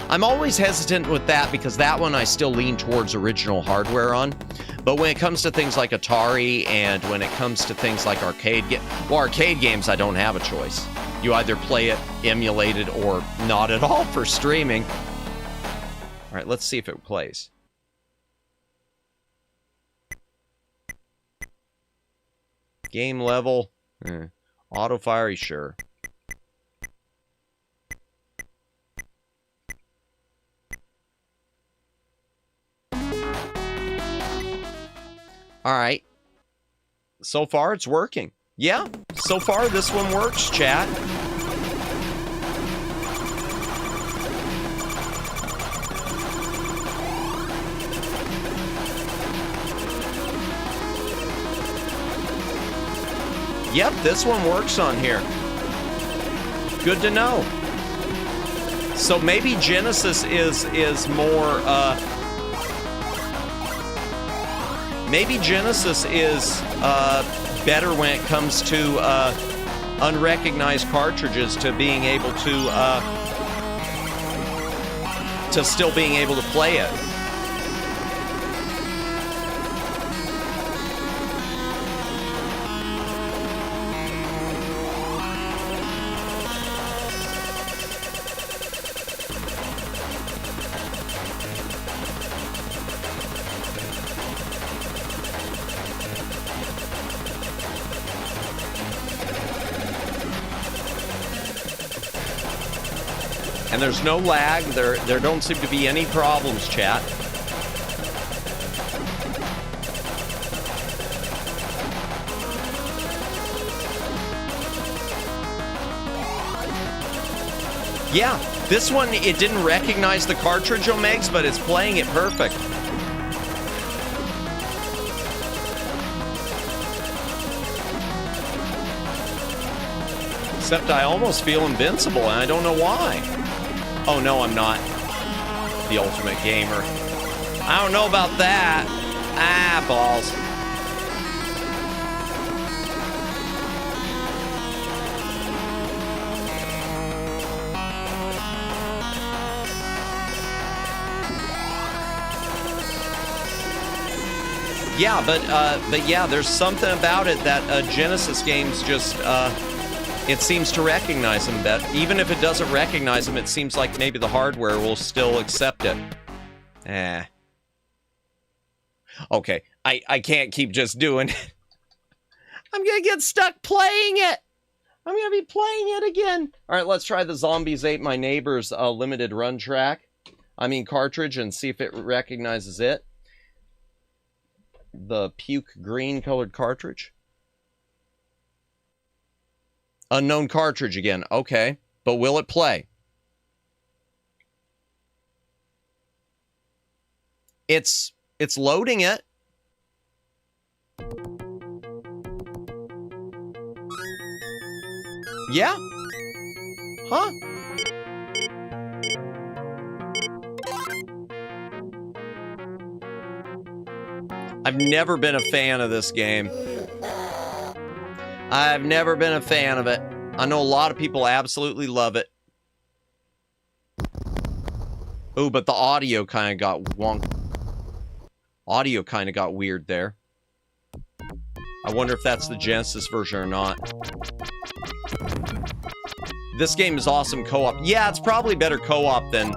I'm always hesitant with that because that one I still lean towards original hardware on. But when it comes to things like Atari and when it comes to things like arcade games, I don't have a choice. You either play it emulated or not at all for streaming. All right, let's see if it plays. Game level. Auto fire, sure. All right. So far, it's working. Yeah, so far, this one works, chat. Yep, this one works on here. Good to know. So maybe Genesis is more, maybe Genesis is better when it comes to unrecognized cartridges to being able to still being able to play it. And there's no lag. There don't seem to be any problems, chat. Yeah, this one, it didn't recognize the cartridge, Omegs, but it's playing it perfect. Except I almost feel invincible, and I don't know why. Oh, no, I'm not the ultimate gamer. I don't know about that. Ah, balls. Yeah, but yeah, there's something about it that Genesis games just, it seems to recognize them better. Even if it doesn't recognize them, it seems like maybe the hardware will still accept it. Okay, I can't keep just doing it. I'm gonna get stuck playing it. I'm gonna be playing it again. All right, let's try the Zombies Ate My Neighbor's limited run track. I mean cartridge, and see if it recognizes it. The puke green colored cartridge. Unknown cartridge again. Okay. But will it play? It's loading it. Yeah. Huh? I've never been a fan of this game. I've never been a fan of it. I know a lot of people absolutely love it. Ooh, but the audio kind of got wonk. Audio kind of got weird there. I wonder if that's the Genesis version or not. This game is awesome co-op. Yeah, it's probably better co-op than...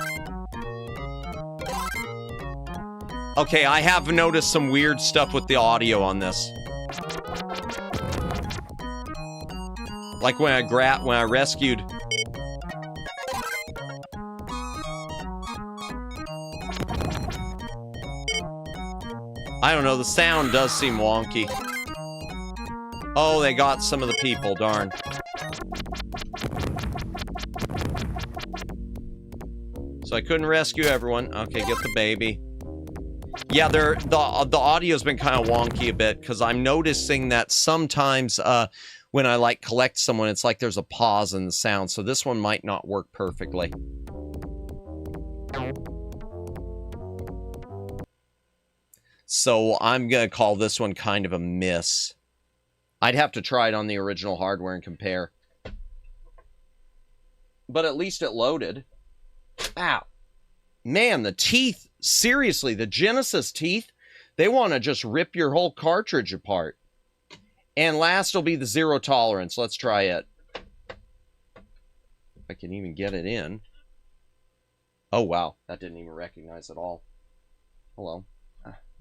Okay, I have noticed some weird stuff with the audio on this. Like when I rescued... I don't know, the sound does seem wonky. Oh, they got some of the people, darn. So I couldn't rescue everyone. Okay, get the baby. Yeah, the audio's been kind of wonky a bit, because I'm noticing that sometimes when I, like, collect someone, it's like there's a pause in the sound, so this one might not work perfectly. So I'm going to call this one kind of a miss. I'd have to try it on the original hardware and compare. But at least it loaded. Ow. Man, the teeth, seriously, the Genesis teeth, they want to just rip your whole cartridge apart. And last will be the zero tolerance. Let's try it. If I can even get it in. Oh, wow. That didn't even recognize at all. Hello.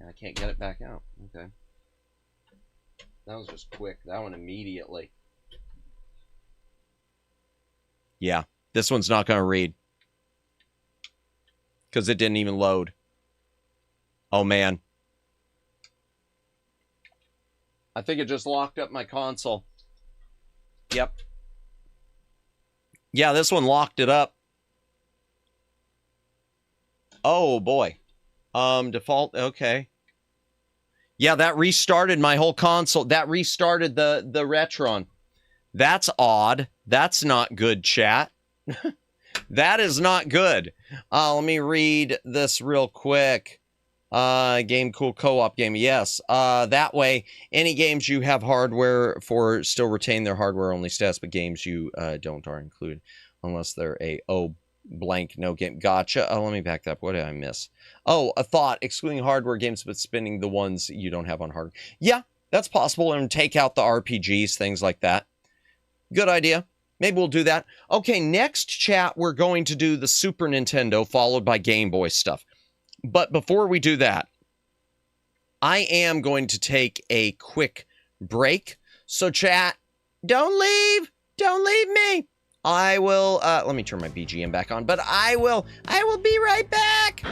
I can't get it back out. Okay. That was just quick. That one immediately. Yeah. This one's not going to read. Because it didn't even load. Oh, man. I think it just locked up my console. Yep. Yeah, this one locked it up. Oh, boy. Default, okay. Yeah, that restarted my whole console. That restarted the Retron. That's odd. That's not good, chat. That is not good. Let me read this real quick. Game cool co-op game. Yes. That way, any games you have hardware for still retain their hardware-only status, but games you don't are included unless they're a blank no game. Gotcha. Oh, let me back that up. What did I miss? Oh, a thought. Excluding hardware games, but spinning the ones you don't have on hardware. Yeah, that's possible. And take out the RPGs, things like that. Good idea. Maybe we'll do that. Okay, next chat, we're going to do the Super Nintendo, followed by Game Boy stuff. But before we do that, I am going to take a quick break. So chat, don't leave. Don't leave me. I will, let me turn my BGM back on, but I will be right back.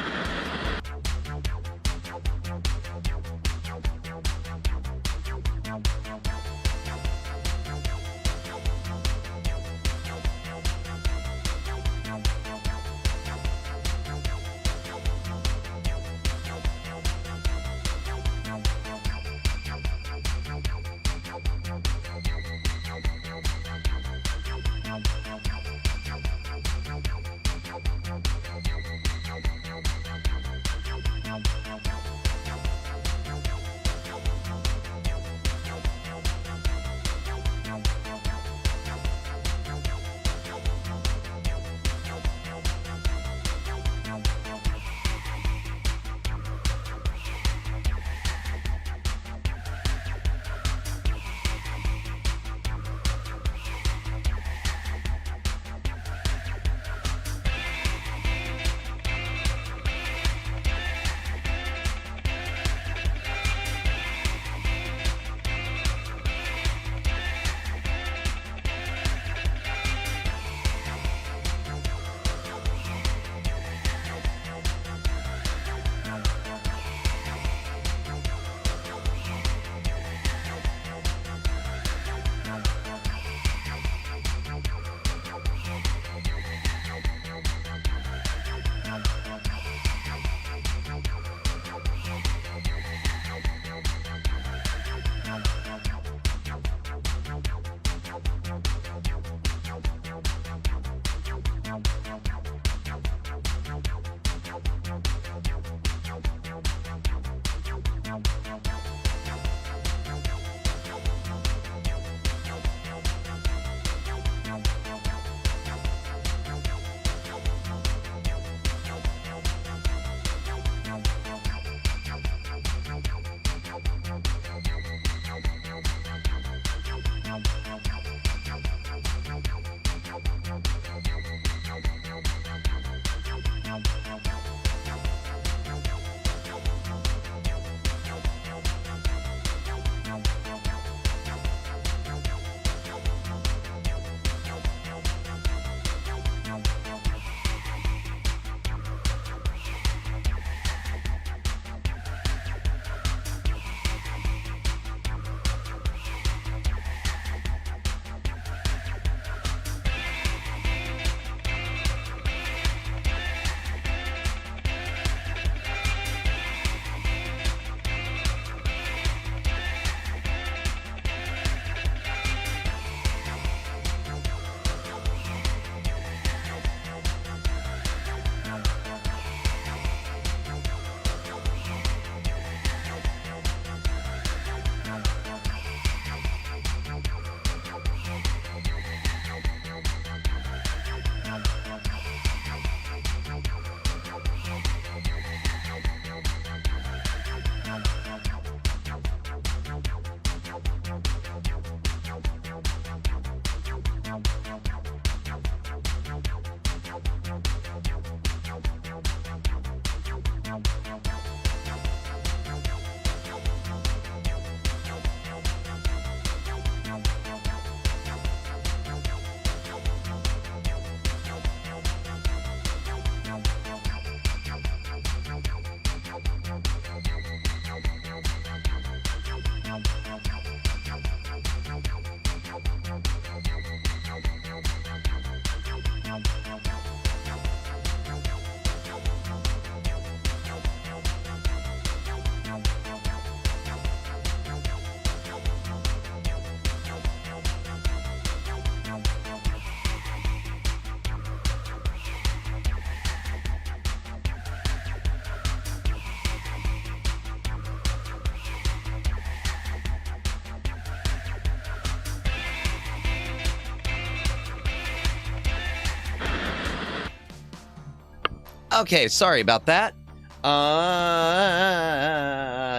Okay, sorry about that.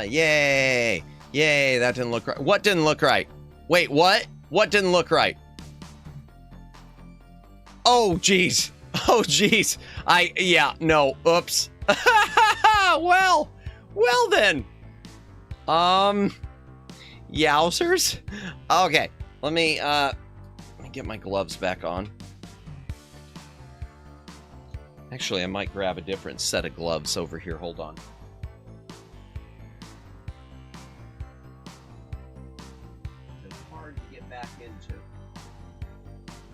Yay. Yay, that didn't look right. What didn't look right? Wait, what? What didn't look right? Oh, jeez. Oh, jeez. Yeah, no. Oops. Well then. Yowzers. Okay, let me get my gloves back on. Actually, I might grab a different set of gloves over here. Hold on. It's hard to get back into.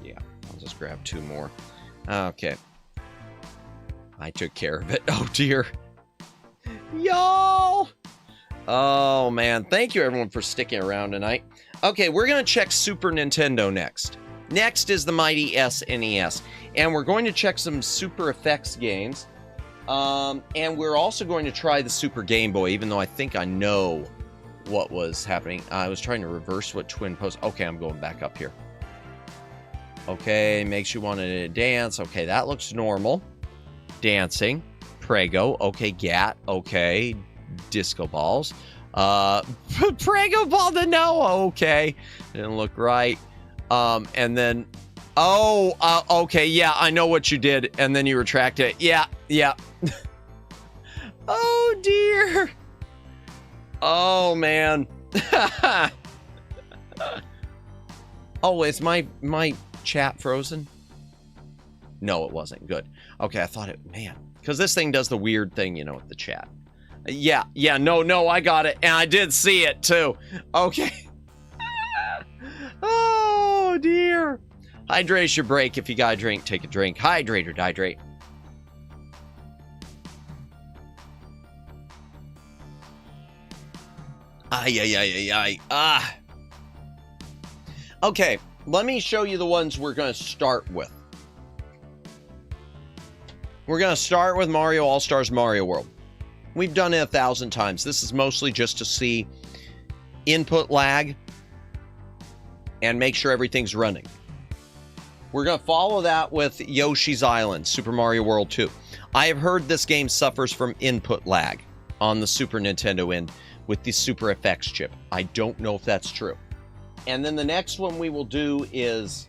Yeah, I'll just grab 2 more. Okay. I took care of it. Oh, dear. Y'all! Oh, man. Thank you, everyone, for sticking around tonight. Okay, we're going to check Super Nintendo next. Next is the mighty SNES. And we're going to check some Super Effects games. And we're also going to try the Super Game Boy, even though I think I know what was happening. I was trying to reverse what Twin Post... Okay, I'm going back up here. Okay, makes you want to dance. Okay, that looks normal. Dancing. Prego. Okay, GAT. Okay. Disco balls. Prego ball to no. Okay. Didn't look right. And then... Oh, okay, yeah, I know what you did. And then you retract it. Yeah. Oh, dear. Oh, man. Oh, is my chat frozen? No, it wasn't. Good. Okay, I thought it... Man. Because this thing does the weird thing, you know, with the chat. Yeah, no, I got it. And I did see it, too. Okay. Oh, dear. Hydrate your break. If you gotta drink, take a drink. Hydrate or dehydrate. Ah. Okay, let me show you the ones we're gonna start with. We're gonna start with Mario All-Stars Mario World. We've done it 1,000 times. This is mostly just to see input lag and make sure everything's running. We're going to follow that with Yoshi's Island, Super Mario World 2. I have heard this game suffers from input lag on the Super Nintendo end with the Super FX chip. I don't know if that's true. And then the next one we will do is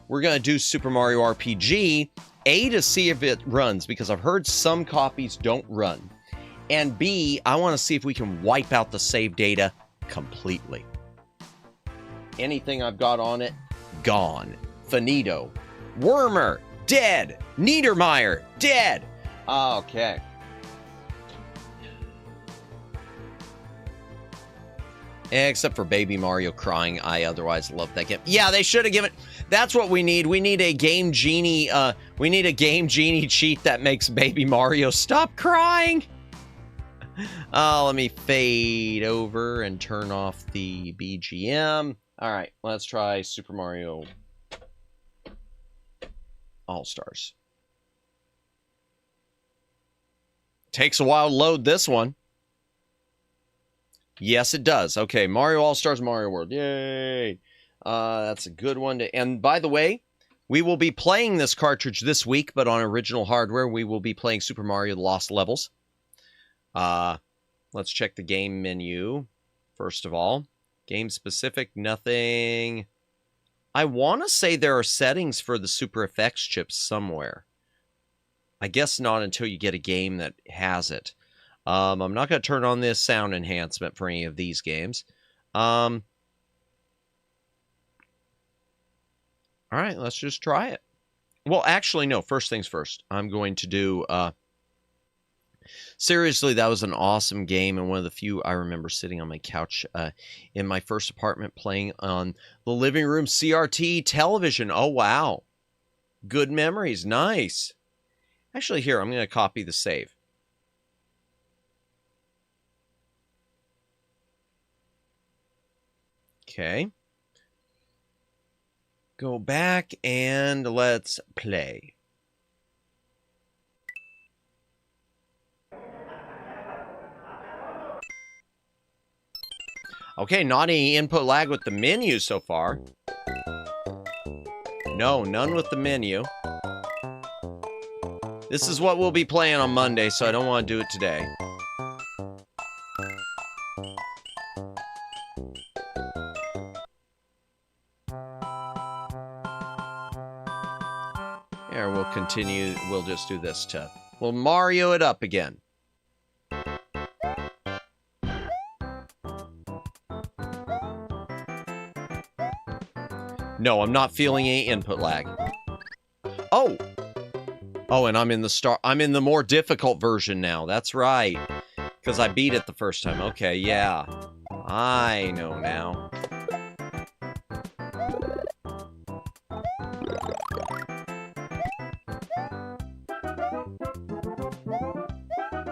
we're going to do Super Mario RPG, A, to see if it runs, because I've heard some copies don't run. And B, I want to see if we can wipe out the save data completely. Anything I've got on it, gone. Finito. Wormer, dead. Niedermeyer, dead. Okay. Except for Baby Mario crying. I otherwise love that game. Yeah, they should have given... That's what we need. We need a Game Genie, we need a Game Genie cheat that makes Baby Mario stop crying. Let me fade over and turn off the BGM. All right, let's try Super Mario All-Stars. Takes a while to load this one. Yes, it does. Okay, Mario All-Stars Mario World. Yay! That's a good one to... And by the way, we will be playing this cartridge this week, but on original hardware, we will be playing Super Mario The Lost Levels. Let's check the game menu, first of all. Game specific, nothing. I want to say there are settings for the Super FX chips somewhere. I guess not until you get a game that has it. I'm not going to turn on this sound enhancement for any of these games. All right, let's just try it. Well, actually, no. First things first. I'm going to do... Seriously, that was an awesome game, and one of the few I remember sitting on my couch in my first apartment playing on the living room CRT television. Oh, wow. Good memories. Nice. Actually, here, I'm going to copy the save. Okay. Go back and let's play. Okay, not any input lag with the menu so far. No, none with the menu. This is what we'll be playing on Monday, so I don't want to do it today. Here, we'll continue. We'll just do this to... We'll Mario it up again. No, I'm not feeling any input lag. Oh! Oh, and I'm in the more difficult version now. That's right. Because I beat it the first time. Okay, yeah. I know now.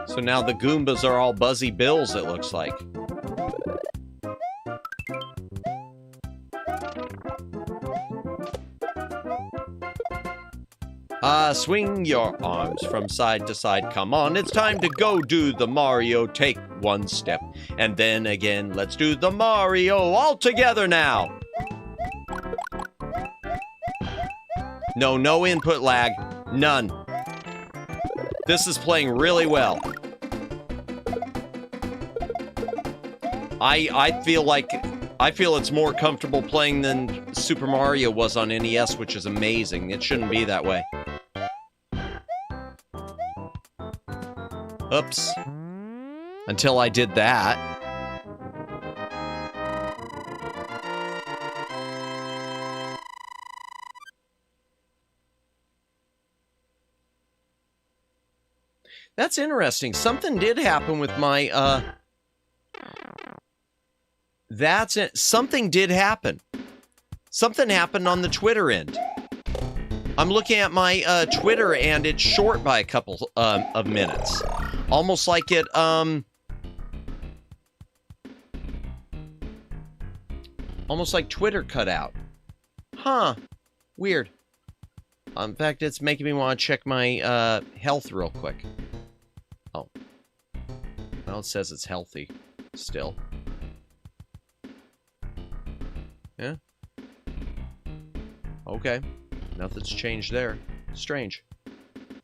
So now the Goombas are all Buzzy Bills, it looks like. Swing your arms from side to side. Come on, it's time to go do the Mario. Take one step. And then again, let's do the Mario all together now. No input lag. None. This is playing really well. I feel it's more comfortable playing than Super Mario was on NES, which is amazing. It shouldn't be that way. Oops. Until I did that. That's interesting. Something did happen with my, That's it. Something did happen. Something happened on the Twitter end. I'm looking at my Twitter and it's short by a couple of minutes. Almost like it, almost like Twitter cut out. Huh. Weird. In fact, it's making me want to check my health real quick. Oh. Well, it says it's healthy still. Yeah. Okay. Nothing's changed there. Strange.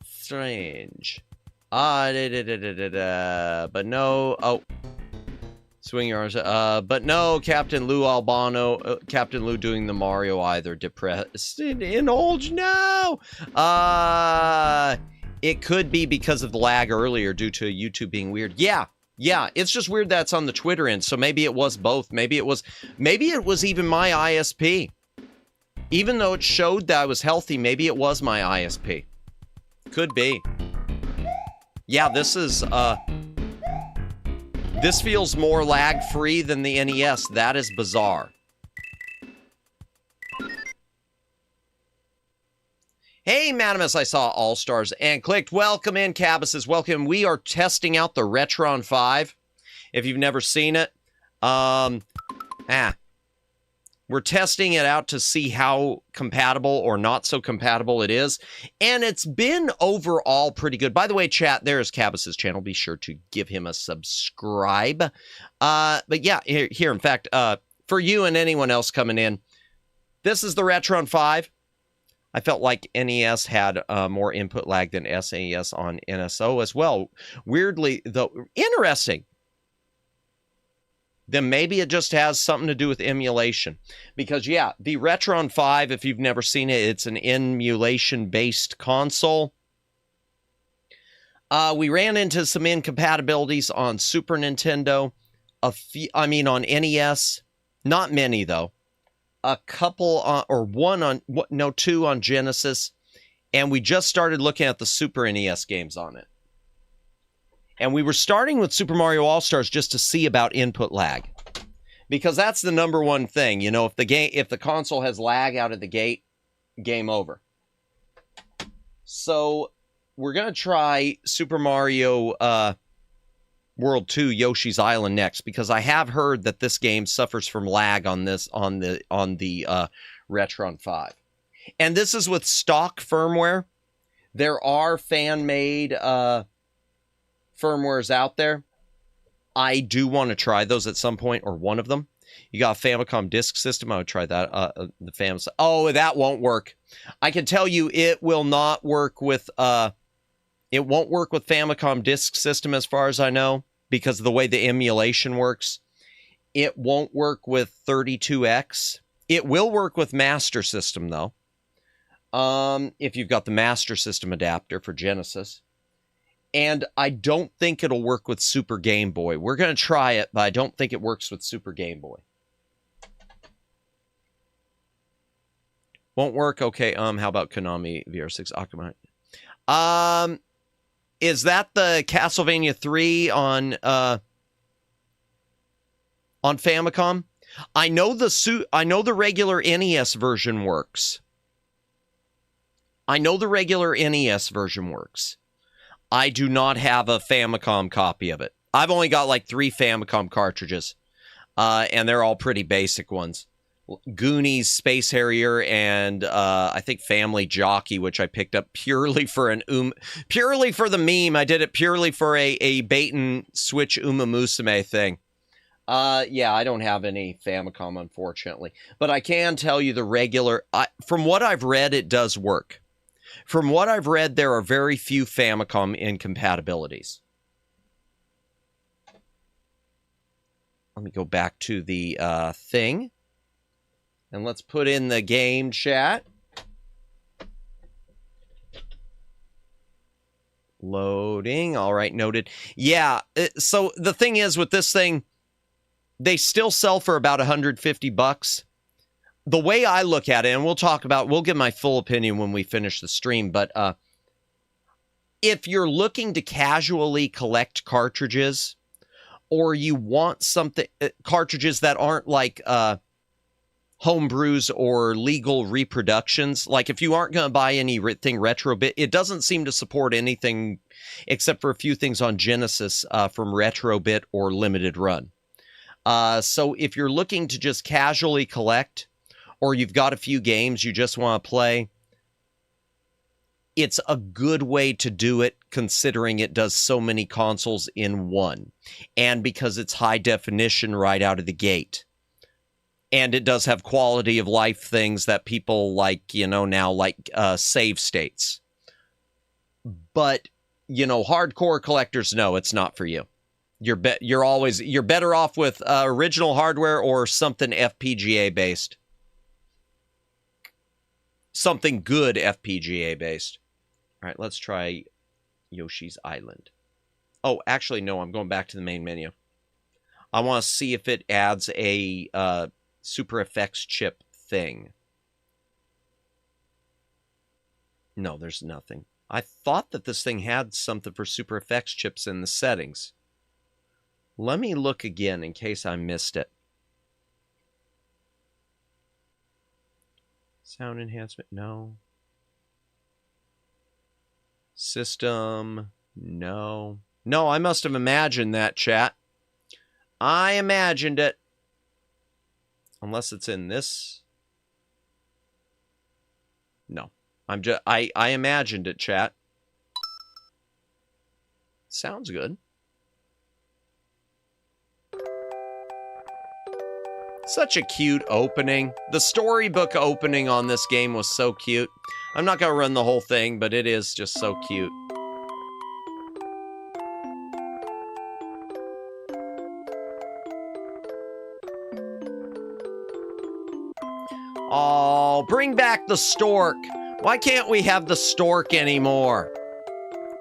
Strange. But no. Oh. Swing your arms. But no, Captain Lou Albano. Captain Lou doing the Mario either. Depressed in old. No. It could be because of the lag earlier due to YouTube being weird. Yeah. Yeah, it's just weird that's on the Twitter end, so maybe it was both. Maybe it was even my ISP. Even though it showed that I was healthy, maybe it was my ISP. Could be. Yeah, this feels more lag-free than the NES. That is bizarre. Hey, Manimus, I saw All-Stars and clicked. Welcome in, Cabbases. Welcome. We are testing out the Retron 5. If you've never seen it. We're testing it out to see how compatible or not so compatible it is. And it's been overall pretty good. By the way, chat, there's Cabbases' channel. Be sure to give him a subscribe. But yeah, here, in fact, for you and anyone else coming in, this is the Retron 5. I felt like NES had more input lag than SNES on NSO as well. Weirdly, though, interesting. Then maybe it just has something to do with emulation. Because, yeah, the Retron 5, if you've never seen it, it's an emulation-based console. We ran into some incompatibilities on Super Nintendo. On NES. Not many, though. A couple two on Genesis, and we just started looking at the Super NES games on it. And we were starting with Super Mario All-Stars just to see about input lag. Because that's the number one thing, you know, if the console has lag out of the gate, game over. So, we're going to try Super Mario World 2 Yoshi's Island next, because I have heard that this game suffers from lag on the Retron 5. And this is with stock firmware. There are fan-made firmwares out there. I do want to try those at some point, or one of them. You got a Famicom Disk System, I would try that. The Famicom. Oh, that won't work. I can tell you it will not work with It won't work with Famicom Disk System as far as I know, because of the way the emulation works. It won't work with 32X. It will work with Master System, though. If you've got the Master System adapter for Genesis. And I don't think it'll work with Super Game Boy. We're going to try it, but I don't think it works with Super Game Boy. Won't work? Okay, how about Konami VR6 Akamai? Is that the Castlevania 3 on Famicom? I know the regular NES version works. I know the regular NES version works. I do not have a Famicom copy of it. I've only got like 3 Famicom cartridges, and they're all pretty basic ones. Goonies, Space Harrier, and I think Family Jockey, which I picked up purely for purely for the meme. I did it purely for a bait and switch Uma Musume thing. Yeah, I don't have any Famicom, unfortunately, but I can tell you the regular. From what I've read, it does work. From what I've read, there are very few Famicom incompatibilities. Let me go back to the thing. And let's put in the game chat. Loading. All right, noted. Yeah, so the thing is with this thing, they still sell for about $150. The way I look at it, and we'll give my full opinion when we finish the stream, but if you're looking to casually collect cartridges, or you want something, cartridges that aren't like homebrews or legal reproductions, like if you aren't going to buy anything Retrobit, it doesn't seem to support anything except for a few things on Genesis from Retrobit or Limited Run. So if you're looking to just casually collect, or you've got a few games you just want to play, it's a good way to do it, considering it does so many consoles in one. And because it's high definition right out of the gate. And it does have quality of life things that people like, now like save states. But, hardcore collectors, no, it's not for you. You're better off with original hardware or something FPGA based. Something good FPGA based. All right, let's try Yoshi's Island. Oh, actually, no, I'm going back to the main menu. I want to see if it adds a Super Effects chip thing. No, there's nothing. I thought that this thing had something for Super Effects chips in the settings. Let me look again in case I missed it. Sound enhancement, no. System, no. No, I must have imagined that, chat. I imagined it. Unless it's in this. No. I imagined it, chat. Sounds good. Such a cute opening. The storybook opening on this game was so cute. I'm not going to run the whole thing, but it is just so cute. Oh, bring back the stork. Why can't we have the stork anymore?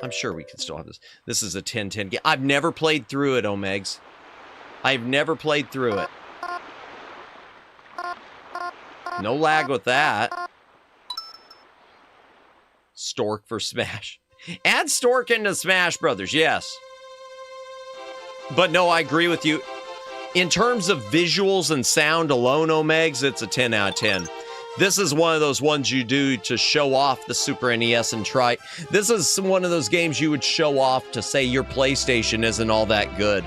I'm sure we can still have this. This is a 10-10 game. I've never played through it, Omegs. I've never played through it. No lag with that. Stork for Smash. Add Stork into Smash Brothers, yes. But no, I agree with you. In terms of visuals and sound alone, Omegs, it's a 10 out of 10. This is one of those ones you do to show off the Super NES and try. This is one of those games you would show off to say your PlayStation isn't all that good.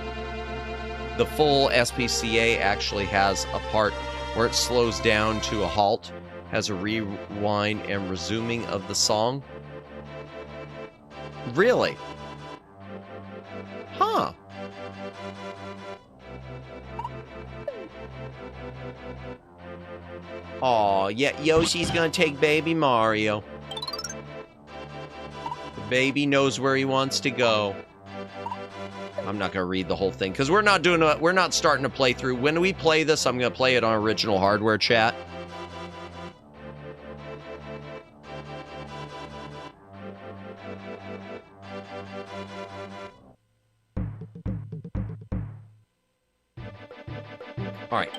The full SPCA actually has a part where it slows down to a halt, has a rewind and resuming of the song. Really? Huh. Aw, yeah, Yoshi's gonna take Baby Mario. Baby knows where he wants to go. I'm not going to read the whole thing because we're not starting a playthrough. When we play this, I'm going to play it on original hardware chat. All right.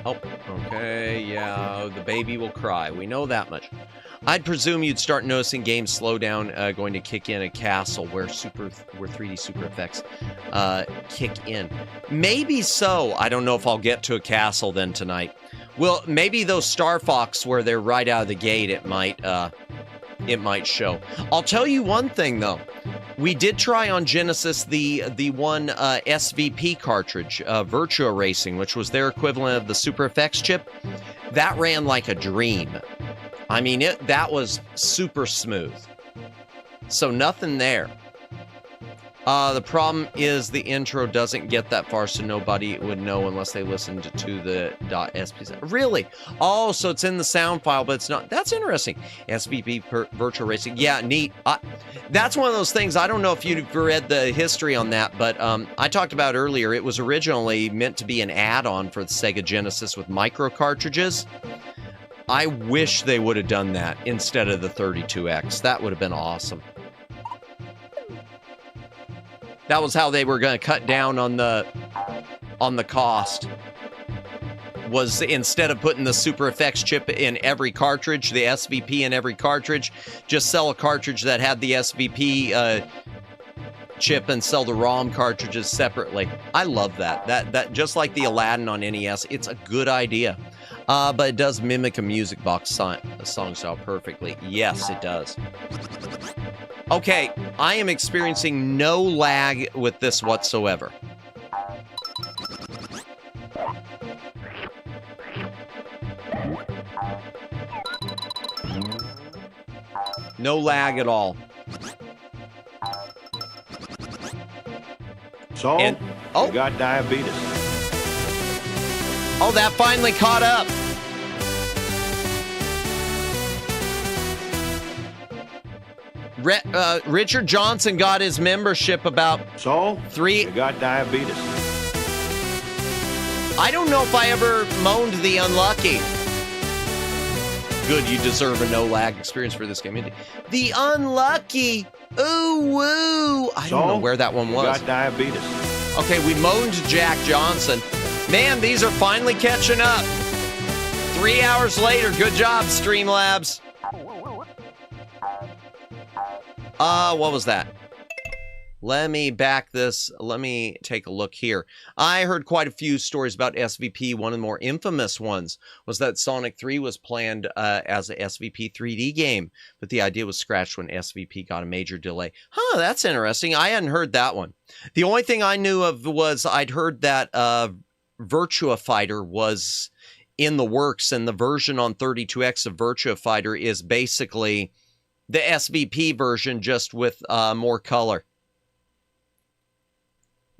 Oh, okay. Yeah, the baby will cry. We know that much. I'd presume you'd start noticing games slow down going to kick in a castle where 3D super effects kick in. Maybe so. I don't know if I'll get to a castle then tonight. Well, maybe those Star Fox where they're right out of the gate, it might show. I'll tell you one thing though. We did try on Genesis the one SVP cartridge, Virtua Racing, which was their equivalent of the Super Effects chip. That ran like a dream. I mean, that was super smooth. So nothing there. The problem is the intro doesn't get that far, so nobody would know unless they listened to the .sp. Really? Oh, so it's in the sound file, but it's not. That's interesting. SVP Virtual Racing. Yeah, neat. That's one of those things. I don't know if you've read the history on that, but I talked about earlier. It was originally meant to be an add-on for the Sega Genesis with micro cartridges. I wish they would have done that instead of the 32X. That would have been awesome. That was how they were going to cut down on the cost. Was instead of putting the Super Effects chip in every cartridge, the SVP in every cartridge, just sell a cartridge that had the SVP chip and sell the ROM cartridges separately. I love that. That just like the Aladdin on NES, it's a good idea. But it does mimic a music box song style perfectly. Yes, it does. Okay, I am experiencing no lag with this whatsoever. No lag at all. So, And- oh. you got diabetes. Oh, that finally caught up. Richard Johnson got his membership about So, 3... you got diabetes. I don't know if I ever moaned the unlucky. Good, you deserve a no-lag experience for this game, indeed. The unlucky. Ooh, woo. I don't know where that one You was. got diabetes. Okay, we moaned Jack Johnson. Man, these are finally catching up. 3 hours later. Good job, Streamlabs. What was that? Let me back this. Let me take a look here. I heard quite a few stories about SVP. One of the more infamous ones was that Sonic 3 was planned as a SVP 3D game, but the idea was scratched when SVP got a major delay. Huh, that's interesting. I hadn't heard that one. The only thing I knew of was I'd heard that Virtua Fighter was in the works, and the version on 32X of Virtua Fighter is basically the SVP version, just with more color.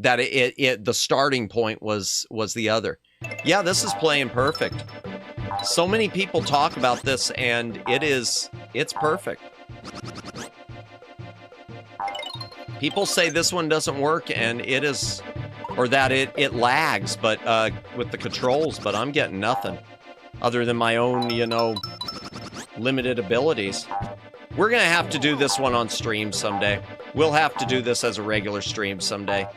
That the starting point was the other. Yeah, this is playing perfect. So many people talk about this, and it's perfect. People say this one doesn't work, and it is, or that it lags, but with the controls. But I'm getting nothing other than my own, limited abilities. We're gonna have to do this one on stream someday. We'll have to do this as a regular stream someday.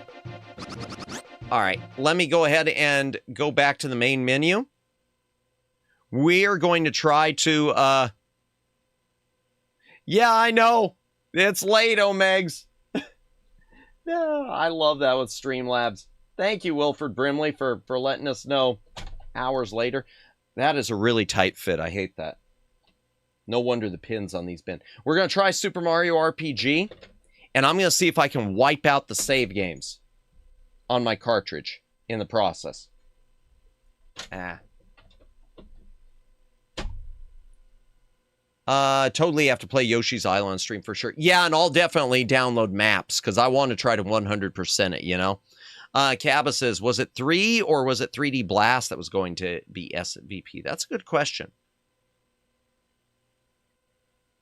All right, let me go ahead and go back to the main menu. We are going to try to, yeah, I know. It's late, Omegs. Yeah, I love that with Streamlabs. Thank you, Wilford Brimley, for letting us know hours later. That is a really tight fit. I hate that. No wonder the pins on these bend. We're going to try Super Mario RPG, and I'm going to see if I can wipe out the save games on my cartridge in the process. Totally have to play Yoshi's Island on stream for sure. Yeah, and I'll definitely download maps because I want to try to 100% it, Cabba says, was it 3 or was it 3D Blast that was going to be SVP? That's a good question.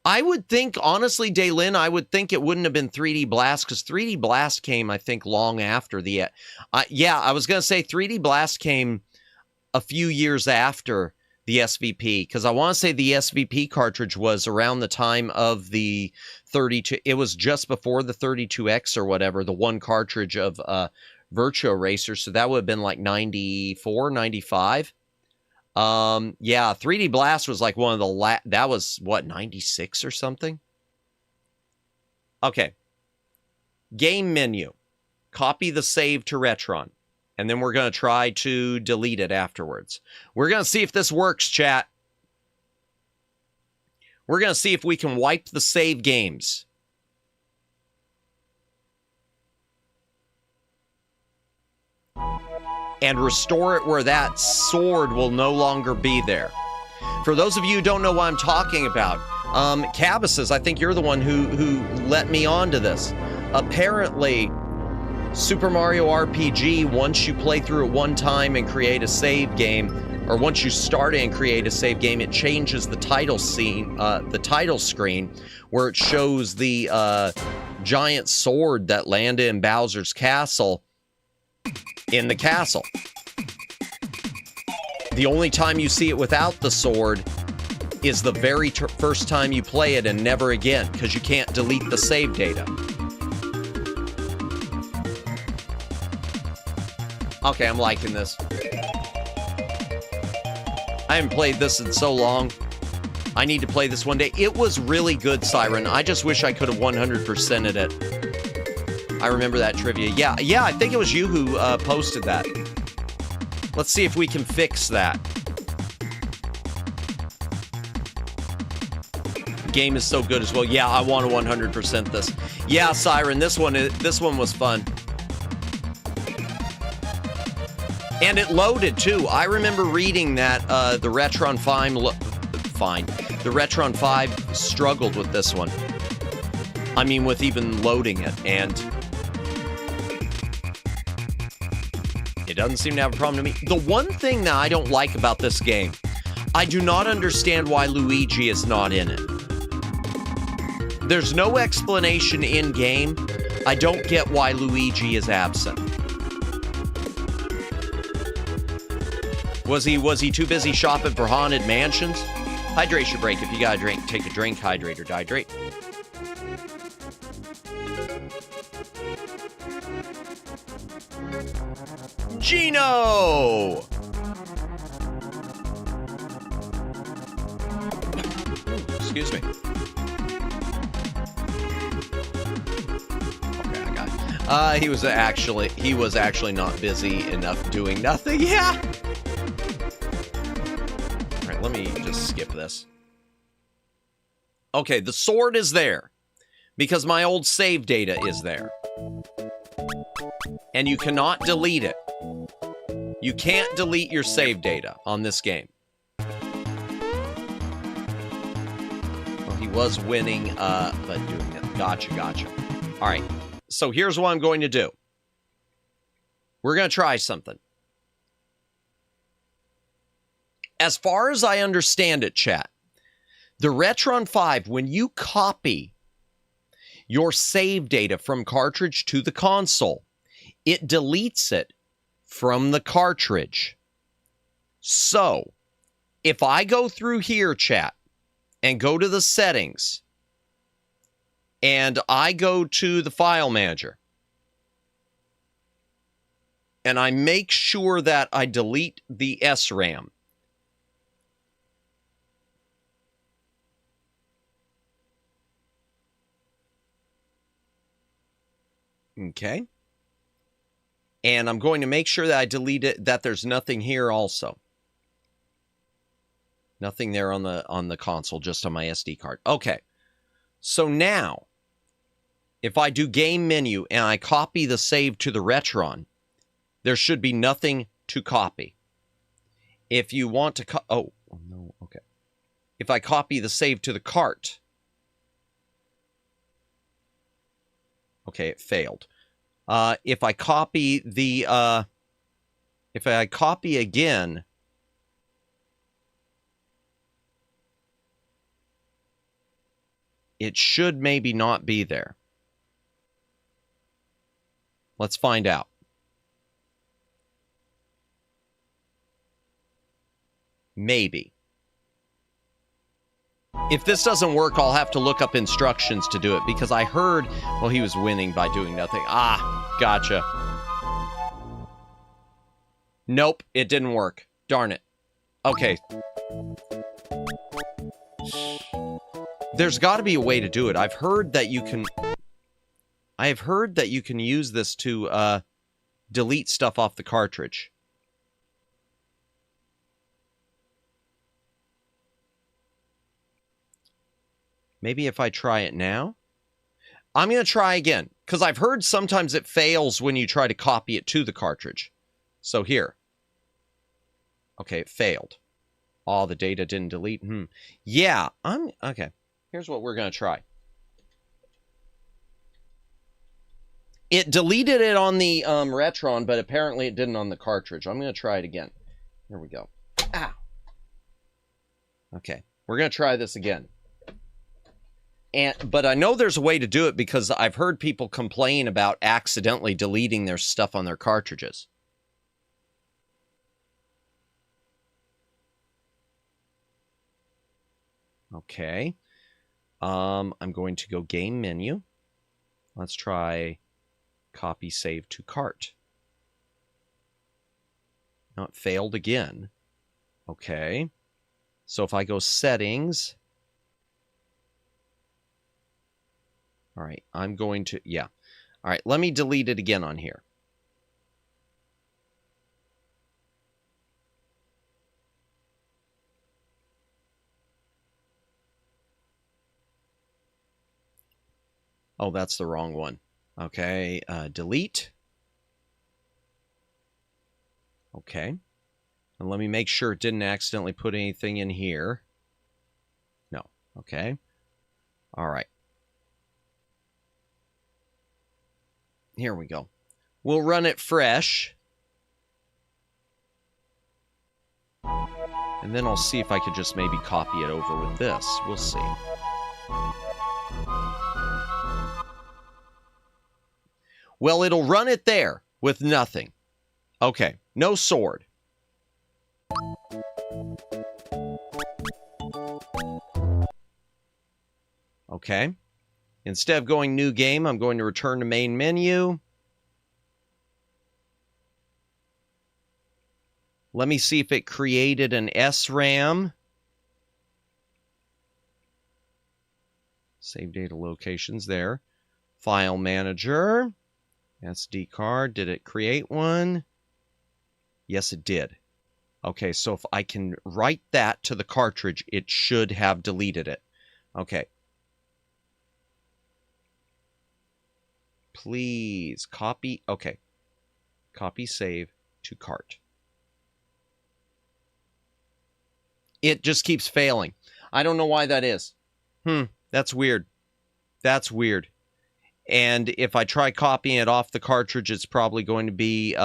I would think, honestly, Daylin, I would think it wouldn't have been 3D Blast, because 3D Blast came, I think, long after the... yeah, I was going to say 3D Blast came a few years after the SVP, because I want to say the SVP cartridge was around the time of the 32... It was just before the 32X or whatever, the one cartridge of Virtua Racer, so that would have been like 94, 95. Yeah, 3D Blast was like one of the that was what, 96 or something? Okay. Game menu. Copy the save to Retron. And then we're going to try to delete it afterwards. We're going to see if this works, chat. We're going to see if we can wipe the save games. And restore it where that sword will no longer be there. For those of you who don't know what I'm talking about, Cabbases, I think you're the one who let me on to this. Apparently, Super Mario RPG, once you play through it one time and create a save game, or once you start it and create a save game, it changes the title scene, the title screen, where it shows the giant sword that landed in Bowser's castle in the castle. The only time you see it without the sword is the very first time you play it and never again, because you can't delete the save data. Okay, I'm liking this. I haven't played this in so long. I need to play this one day. It was really good, Siren. I just wish I could have 100%ed it. I remember that trivia. Yeah, I think it was you who posted that. Let's see if we can fix that. The game is so good as well. Yeah, I want to 100% this. Yeah, Siren, this one was fun. And it loaded too. I remember reading that the Retron 5 struggled with this one. I mean, with even loading it, and it doesn't seem to have a problem to me. The one thing that I don't like about this game, I do not understand why Luigi is not in it. There's no explanation in game. I don't get why Luigi is absent. Was he too busy shopping for Haunted Mansions? Hydration break. If you got a drink, take a drink. Hydrate or dihydrate. Gino! Excuse me. Okay, I got it. He was actually not busy enough doing nothing. Yeah. All right, let me just skip this. Okay, the sword is there because my old save data is there. And you cannot delete it. You can't delete your save data on this game. Well, he was winning, but doing it. Gotcha. All right, so here's what I'm going to do. We're going to try something. As far as I understand it, chat, the Retron 5, when you copy your save data from cartridge to the console, it deletes it from the cartridge. So, if I go through here, chat, and go to the settings, and I go to the file manager, and I make sure that I delete the SRAM, okay. And I'm going to make sure that I delete it, that there's nothing here also. Nothing there on the console, just on my SD card. Okay. So now, if I do game menu and I copy the save to the Retron, there should be nothing to copy. If you want to oh, no, okay. If I copy the save to the cart, okay, it failed. If I copy the, if I copy again, It should maybe not be there. Let's find out. Maybe. If this doesn't work, I'll have to look up instructions to do it, because I heard, well, he was winning by doing nothing. Ah, gotcha. Nope, it didn't work. Darn it. Okay. There's got to be a way to do it. I've heard that you can use this to delete stuff off the cartridge. Maybe if I try it now? I'm going to try again, because I've heard sometimes it fails when you try to copy it to the cartridge. So here. Okay, it failed. Oh, the data didn't delete. Yeah, okay. Here's what we're going to try. It deleted it on the Retron, but apparently it didn't on the cartridge. I'm going to try it again. Here we go. Ow. Okay, we're going to try this again. But I know there's a way to do it, because I've heard people complain about accidentally deleting their stuff on their cartridges. Okay. I'm going to go game menu. Let's try copy save to cart. Now it failed again. Okay. So if I go settings... All right, I'm going to, yeah. All right, let me delete it again on here. Oh, that's the wrong one. Okay, delete. Okay. And let me make sure it didn't accidentally put anything in here. No, okay. All right. Here we go. We'll run it fresh. And then I'll see if I could just maybe copy it over with this. We'll see. Well, it'll run it there with nothing. Okay, no sword. Okay. Instead of going new game, I'm going to return to main menu. Let me see if it created an SRAM. Save data locations there. File manager. SD card. Did it create one? Yes, it did. Okay, so if I can write that to the cartridge, it should have deleted it. Okay. Please copy. Okay. Copy save to cart. It just keeps failing. I don't know why that is. That's weird. That's weird. And if I try copying it off the cartridge, it's probably going to be,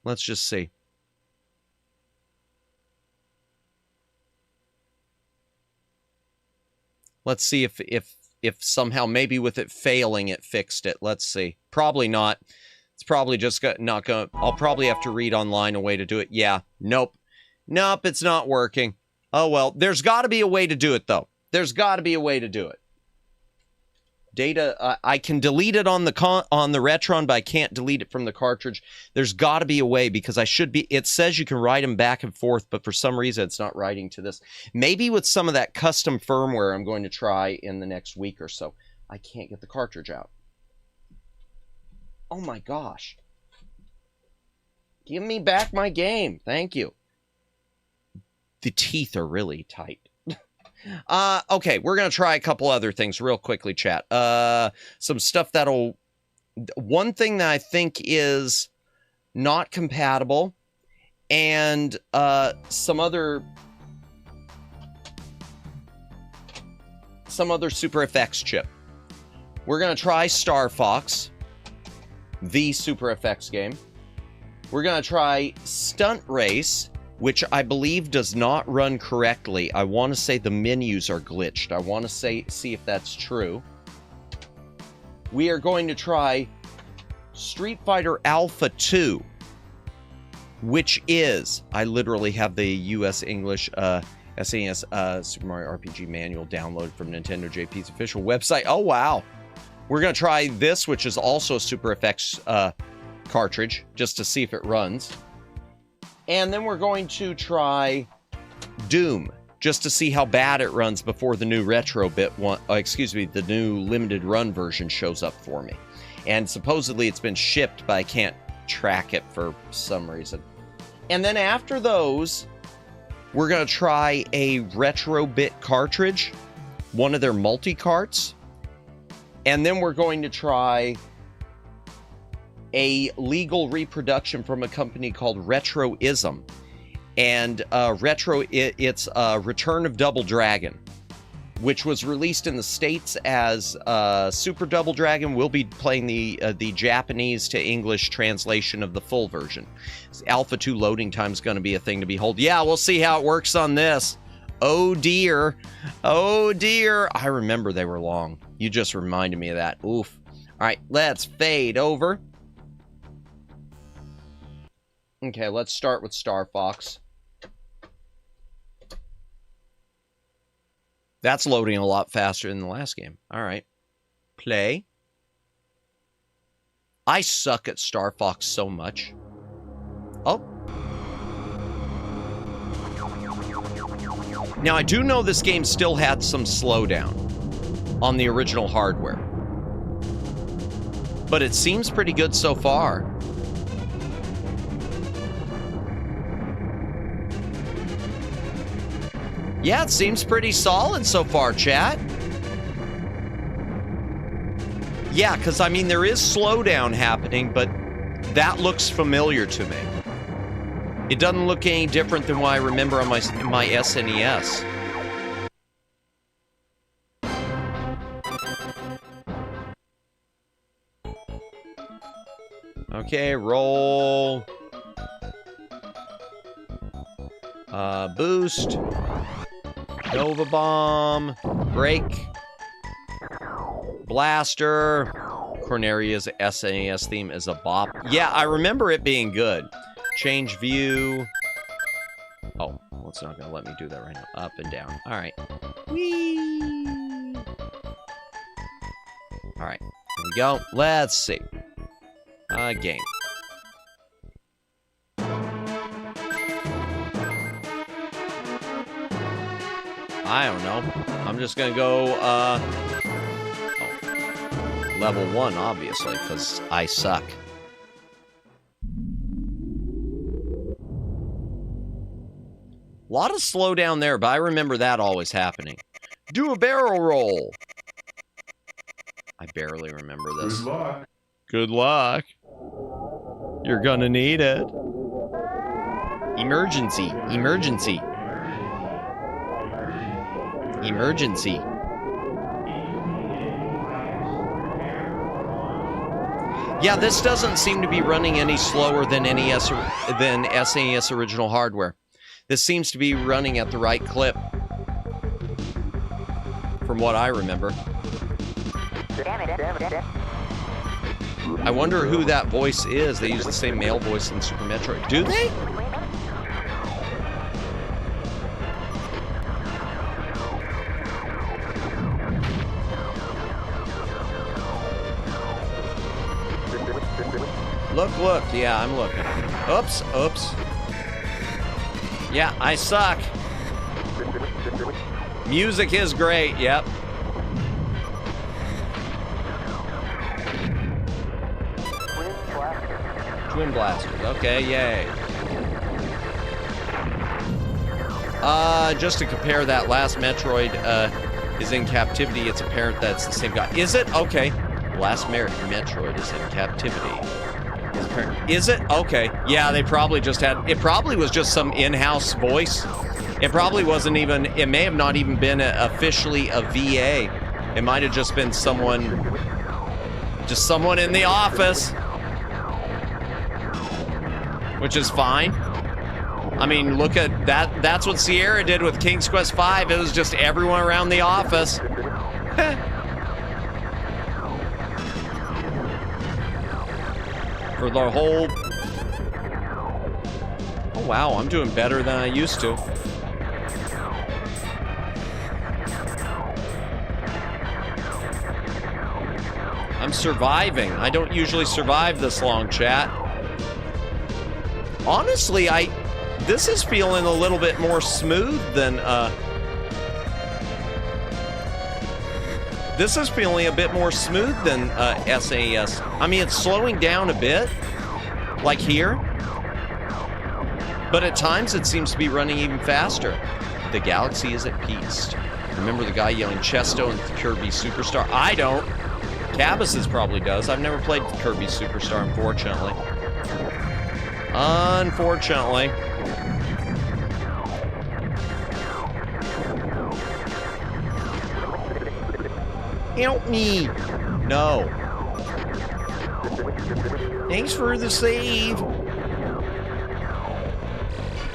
let's just see. Let's see if somehow, maybe with it failing, it fixed it. Let's see. Probably not. It's probably just not going to... I'll probably have to read online a way to do it. Yeah. Nope. Nope, it's not working. Oh, well. There's got to be a way to do it, though. There's got to be a way to do it. Data... I can delete it on the Retron, but I can't delete it from the cartridge. There's got to be a way, because I should be... It says you can write them back and forth, but for some reason it's not writing to this. Maybe with some of that custom firmware I'm going to try in the next week or so. I can't get the cartridge out. Oh my gosh. Give me back my game. Thank you. The teeth are really tight. Okay, we're going to try a couple other things real quickly, chat. Some stuff that'll... One thing that I think is not compatible, and some other Super FX chip. We're going to try Star Fox, the Super FX game. We're going to try Stunt Race, which I believe does not run correctly. I want to say the menus are glitched. I want to see if that's true. We are going to try Street Fighter Alpha 2, which is, I literally have the US English SNES Super Mario RPG manual downloaded from Nintendo JP's official website. Oh, wow. We're going to try this, which is also a Super Effects cartridge, just to see if it runs. And then we're going to try Doom, just to see how bad it runs before the new retro the new limited run version shows up for me. And supposedly it's been shipped, but I can't track it for some reason. And then after those, we're going to try a retro bit cartridge, one of their multi-carts. And then we're going to try a legal reproduction from a company called Retroism. And it's Return of Double Dragon, which was released in the States as Super Double Dragon. We'll be playing the Japanese to English translation of the full version. Alpha 2 loading time is going to be a thing to behold. Yeah, we'll see how it works on this. Oh dear. Oh dear. I remember they were long. You just reminded me of that. Oof. All right, let's fade over. Okay, let's start with Star Fox. That's loading a lot faster than the last game. All right. Play. I suck at Star Fox so much. Oh. Now, I do know this game still had some slowdown on the original hardware. But it seems pretty good so far. Yeah, it seems pretty solid so far, chat. Yeah, because, I mean, there is slowdown happening, but that looks familiar to me. It doesn't look any different than what I remember on my SNES. Okay, roll. Boost. Nova Bomb. Break. Blaster. Corneria's SNES theme is a bop. Yeah, I remember it being good. Change view. Oh, well, it's not going to let me do that right now. Up and down. All right. Whee! All right. Here we go. Let's see. Game. I don't know. I'm just gonna go, level 1, obviously, because I suck. A lot of slowdown there, but I remember that always happening. Do a barrel roll. I barely remember this. Good luck. Good luck. You're gonna need it. Emergency. Emergency. Emergency. Yeah, this doesn't seem to be running any slower than SNES original hardware. This seems to be running at the right clip, from what I remember. I wonder who that voice is. They use the same male voice in Super Metroid. Do they? Look. Yeah, I'm looking. Oops. Yeah, I suck. Music is great, yep. Twin blasters, okay, yay. Just to compare that, last Metroid is in captivity. It's apparent that it's the same guy. Is it? Okay. Last Metroid is in captivity. Is it? Okay. Yeah, they probably just had... It probably was just some in-house voice. It probably wasn't even... It may have not even been officially a VA. It might have just been someone... Just someone in the office. Which is fine. I mean, look at that. That's what Sierra did with King's Quest V. It was just everyone around the office. For the whole... Oh, wow. I'm doing better than I used to. I'm surviving. I don't usually survive this long, chat. Honestly, this is feeling a little bit more smooth than, this is feeling a bit more smooth than, SAS. I mean, it's slowing down a bit, like here. But at times, it seems to be running even faster. The galaxy is at peace. Remember the guy yelling Chesto and Kirby Superstar? I don't. Cabas probably does. I've never played Kirby Superstar, unfortunately. Unfortunately. Help me! No. Thanks for the save.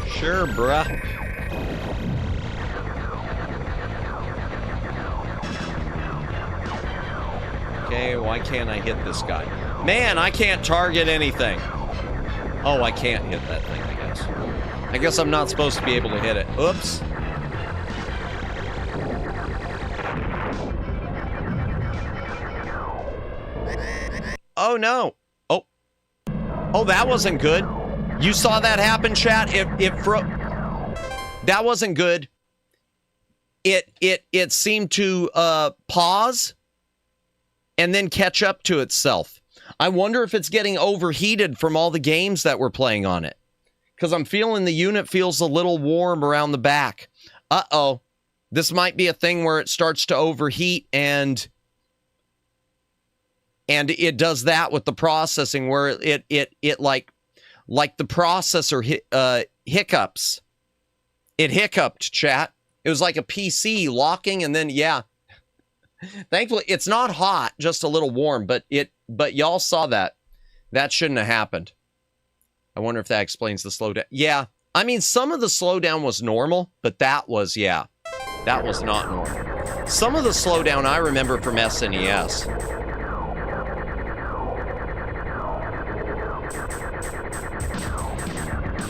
Sure, bruh. Okay, why can't I hit this guy? Man, I can't target anything. Oh, I can't hit that thing, I guess. I guess I'm not supposed to be able to hit it. Oops. Oh, no. Oh. Oh, that wasn't good. You saw that happen, chat? That wasn't good. It seemed to pause and then catch up to itself. I wonder if it's getting overheated from all the games that we're playing on it. Because I'm feeling the unit feels a little warm around the back. Uh-oh. This might be a thing where it starts to overheat and it does that with the processing where it like the processor hiccups. It hiccuped, chat. It was like a PC locking and then, yeah. Thankfully, it's not hot, just a little warm, but y'all saw that. That shouldn't have happened. I wonder if that explains the slowdown. Yeah, I mean, some of the slowdown was normal, but that was, yeah, that was not normal. Some of the slowdown I remember from SNES.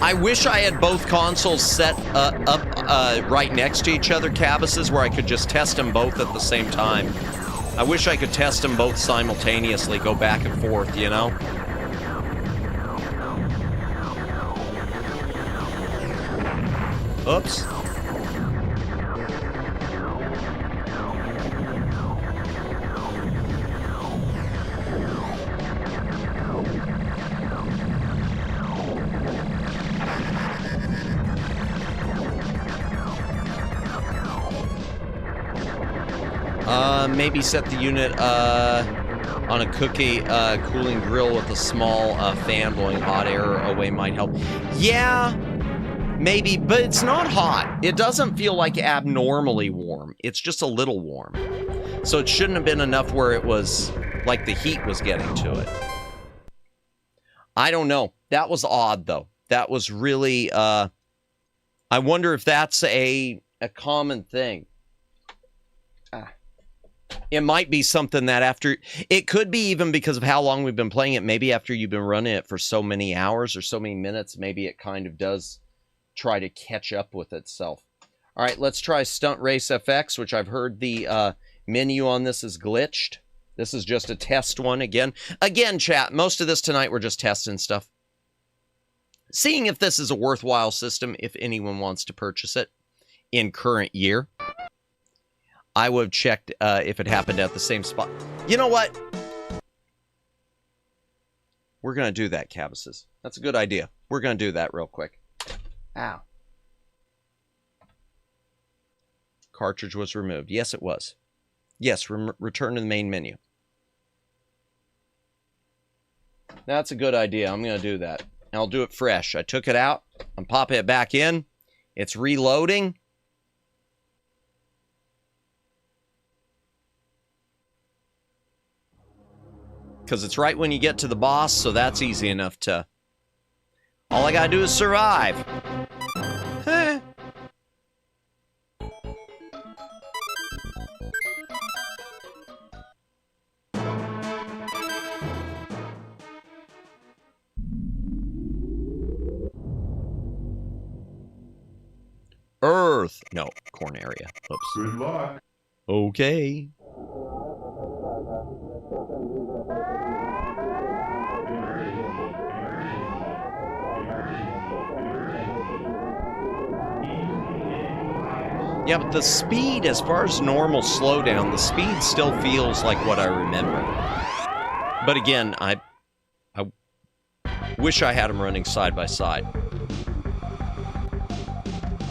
I wish I had both consoles set up right next to each other, Cabas's, where I could just test them both at the same time. I wish I could test them both simultaneously, go back and forth, you know? Oops. Maybe set the unit on a cookie cooling grill with a small fan blowing hot air away might help. Yeah, maybe, but it's not hot. It doesn't feel like abnormally warm. It's just a little warm. So it shouldn't have been enough where it was like the heat was getting to it. I don't know. That was odd, though. That was really, I wonder if that's a common thing. It might be something that after... It could be even because of how long we've been playing it. Maybe after you've been running it for so many hours or so many minutes, maybe it kind of does try to catch up with itself. All right, let's try Stunt Race FX, which I've heard the menu on this is glitched. This is just a test one again. Again, chat, most of this tonight we're just testing stuff. Seeing if this is a worthwhile system, if anyone wants to purchase it in current year. I would have checked if it happened at the same spot. You know what? We're going to do that, Cabas's. That's a good idea. We're going to do that real quick. Ow. Cartridge was removed. Yes, it was. Yes, return to the main menu. That's a good idea. I'm going to do that. And I'll do it fresh. I took it out. I'm popping it back in. It's reloading. Because it's right when you get to the boss, so that's easy enough to... All I gotta do is survive. Earth. No, corn area. Oops. Good luck. Okay. Yeah, but the speed, as far as normal slowdown, the speed still feels like what I remember. But again, I wish I had them running side by side.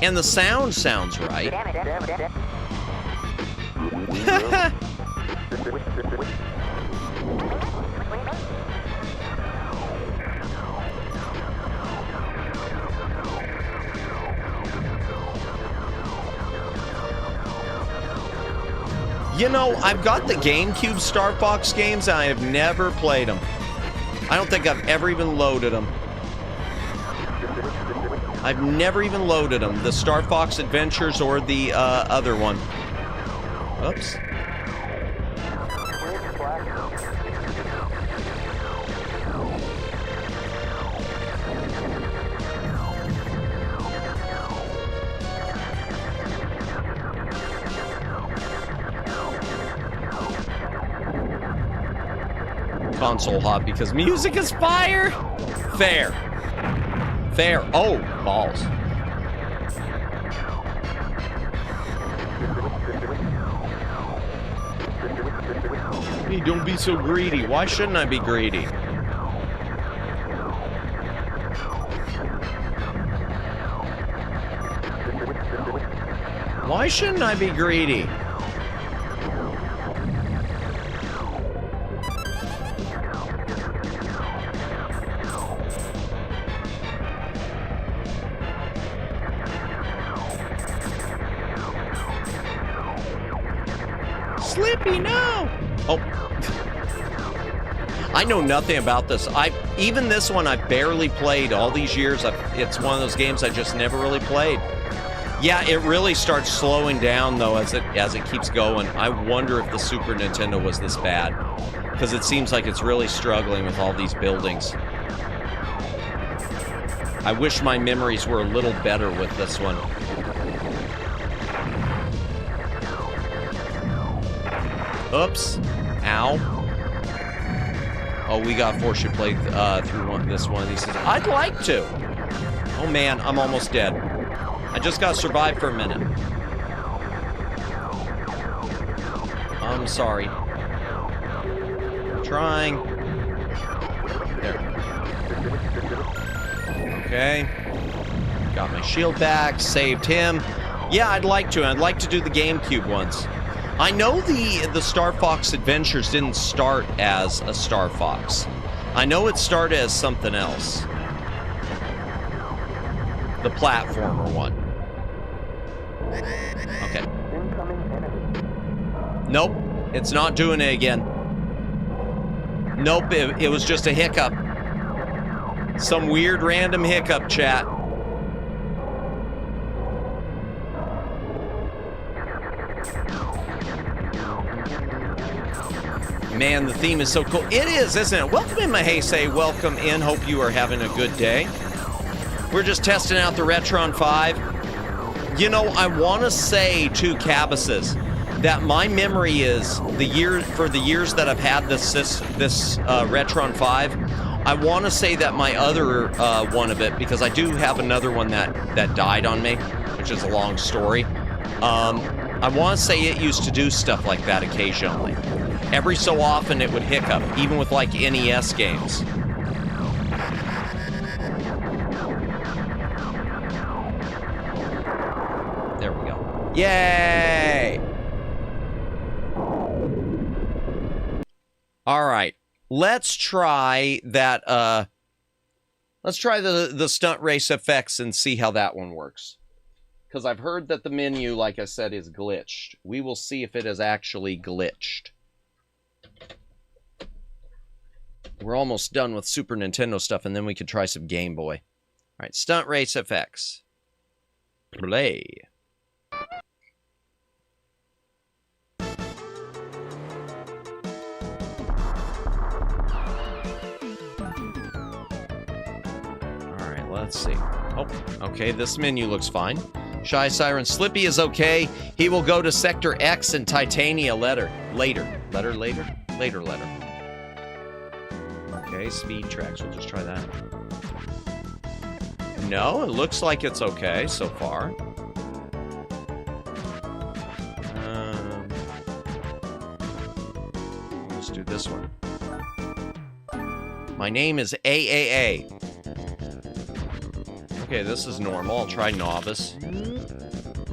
And the sound sounds right. You know, I've got the GameCube Star Fox games, and I have never played them. I don't think I've ever even loaded them. I've never even loaded them. The Star Fox Adventures or the other one. Oops. Console hot because music is fire. Fair. Fair. Oh, balls. Hey, don't be so greedy. Why shouldn't I be greedy? Why shouldn't I be greedy? Slippy, no! Oh. I know nothing about this. Even this one I've barely played all these years. It's one of those games I just never really played. Yeah, it really starts slowing down though as it keeps going. I wonder if the Super Nintendo was this bad, because it seems like it's really struggling with all these buildings. I wish my memories were a little better with this one. Oops. Ow. Oh, we got forced to play through this one of these things. I'd like to. Oh man, I'm almost dead. I just got to survive for a minute. I'm sorry. I'm trying. There. Okay. Got my shield back. Saved him. Yeah, I'd like to. I'd like to do the GameCube ones. I know the Star Fox Adventures didn't start as a Star Fox. I know it started as something else. The platformer one. Okay. Nope. It's not doing it again. Nope, it was just a hiccup. Some weird random hiccup, chat. Man, the theme is so cool. It is, isn't it? Welcome in, Mahese. Welcome in. Hope you are having a good day. We're just testing out the Retron 5. You know, I want to say to Cabas's that my memory is for the years that I've had this Retron 5. I want to say that my other one of it, because I do have another one that died on me, which is a long story. I want to say it used to do stuff like that occasionally. Every so often it would hiccup, even with like NES games. There we go. Yay! All right, let's try that. Let's try the stunt race effects and see how that one works. Because I've heard that the menu, like I said, is glitched. We will see if it is actually glitched. We're almost done with Super Nintendo stuff, and then we could try some Game Boy. All right, Stunt Race FX. Play. All right, let's see. Oh, okay, this menu looks fine. Shy Siren. Slippy is okay. He will go to Sector X and Titania later. Later. Okay, speed tracks. We'll just try that. No, it looks like it's okay so far. Let's do this one. My name is AAA. Okay, this is normal. I'll try novice.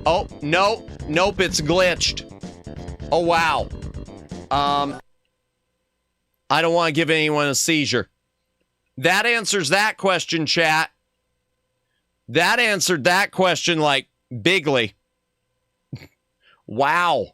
Oh, no. Nope, it's glitched. Oh, wow. I don't want to give anyone a seizure. That answers that question, chat. That answered that question, like, bigly. Wow.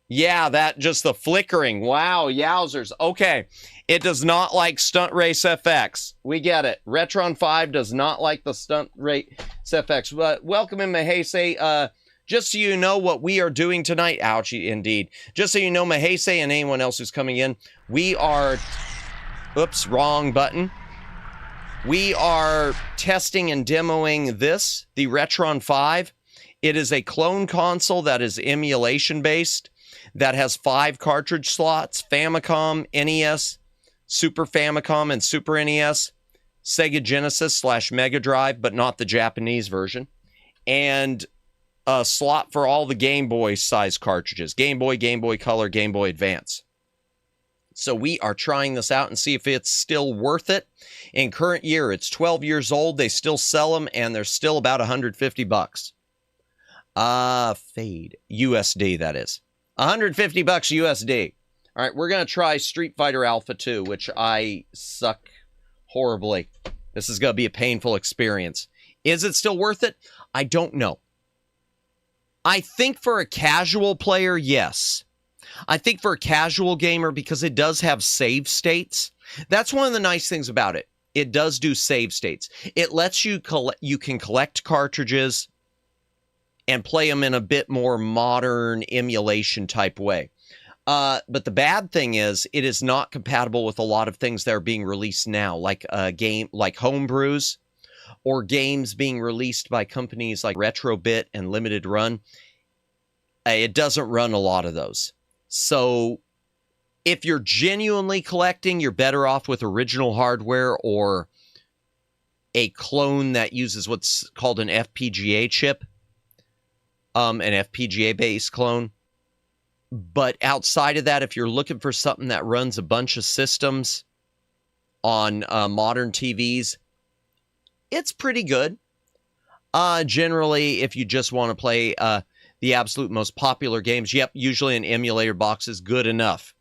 Yeah, that just the flickering. Wow, yowzers. Okay. It does not like Stunt Race FX. We get it. Retron 5 does not like the Stunt Race FX. But welcome in, Mahese. Just so you know what we are doing tonight. Ouchie, indeed. Just so you know, Mahese and anyone else who's coming in, we are... Oops, wrong button. We are testing and demoing this, the Retron 5. It is a clone console that is emulation-based, that has 5 cartridge slots, Famicom, NES, Super Famicom, and Super NES, Sega Genesis / Mega Drive, but not the Japanese version, and a slot for all the Game Boy size cartridges, Game Boy, Game Boy Color, Game Boy Advance. So we are trying this out and see if it's still worth it. In current year, it's 12 years old. They still sell them, and they're still about $150. Fade. USD, that is. $150 USD. All right, we're going to try Street Fighter Alpha 2, which I suck horribly. This is going to be a painful experience. Is it still worth it? I don't know. I think for a casual player, yes. I think for a casual gamer, because it does have save states. That's one of the nice things about it. It does do save states. It lets you you can collect cartridges and play them in a bit more modern emulation type way. But the bad thing is it is not compatible with a lot of things that are being released now, like a game like homebrews or games being released by companies like Retrobit and Limited Run. It doesn't run a lot of those. So if you're genuinely collecting, you're better off with original hardware or a clone that uses what's called an FPGA chip, an FPGA-based clone. But outside of that, if you're looking for something that runs a bunch of systems on modern TVs, it's pretty good. Generally, if you just want to play the absolute most popular games, yep, usually an emulator box is good enough.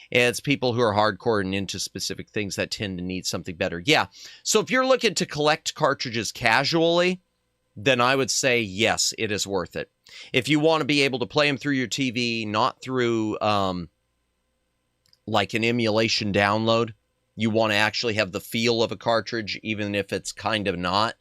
It's people who are hardcore and into specific things that tend to need something better. Yeah, so if you're looking to collect cartridges casually, then I would say yes, it is worth it. If you want to be able to play them through your TV, not through like an emulation download, you want to actually have the feel of a cartridge, even if it's kind of not,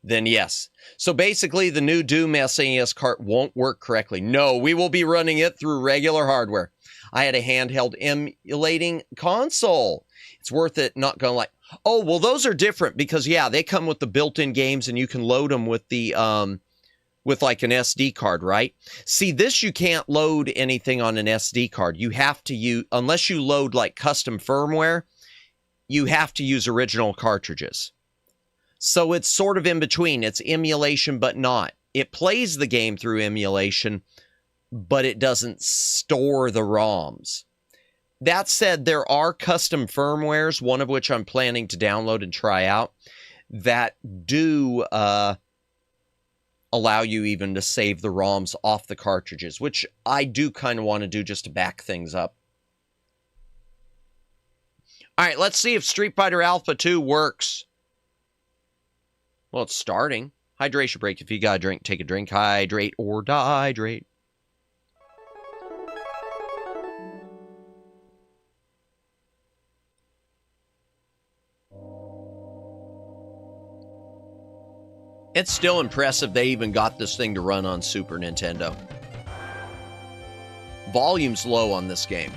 then yes. So basically, the new Doom SNES cart won't work correctly. No, we will be running it through regular hardware. I had a handheld emulating console. It's worth it, not going like, oh, well, those are different because, yeah, they come with the built-in games and you can load them with the, with like an SD card, right? See, this you can't load anything on an SD card. You have to use, unless you load like custom firmware, you have to use original cartridges. So it's sort of in between. It's emulation, but not. It plays the game through emulation, but it doesn't store the ROMs. That said, there are custom firmwares, one of which I'm planning to download and try out, that do allow you even to save the ROMs off the cartridges, which I do kind of want to do just to back things up. All right, let's see if Street Fighter Alpha 2 works. Well, it's starting. Hydration break. If you got a drink, take a drink. Hydrate or dehydrate. It's still impressive they even got this thing to run on Super Nintendo. Volume's low on this game.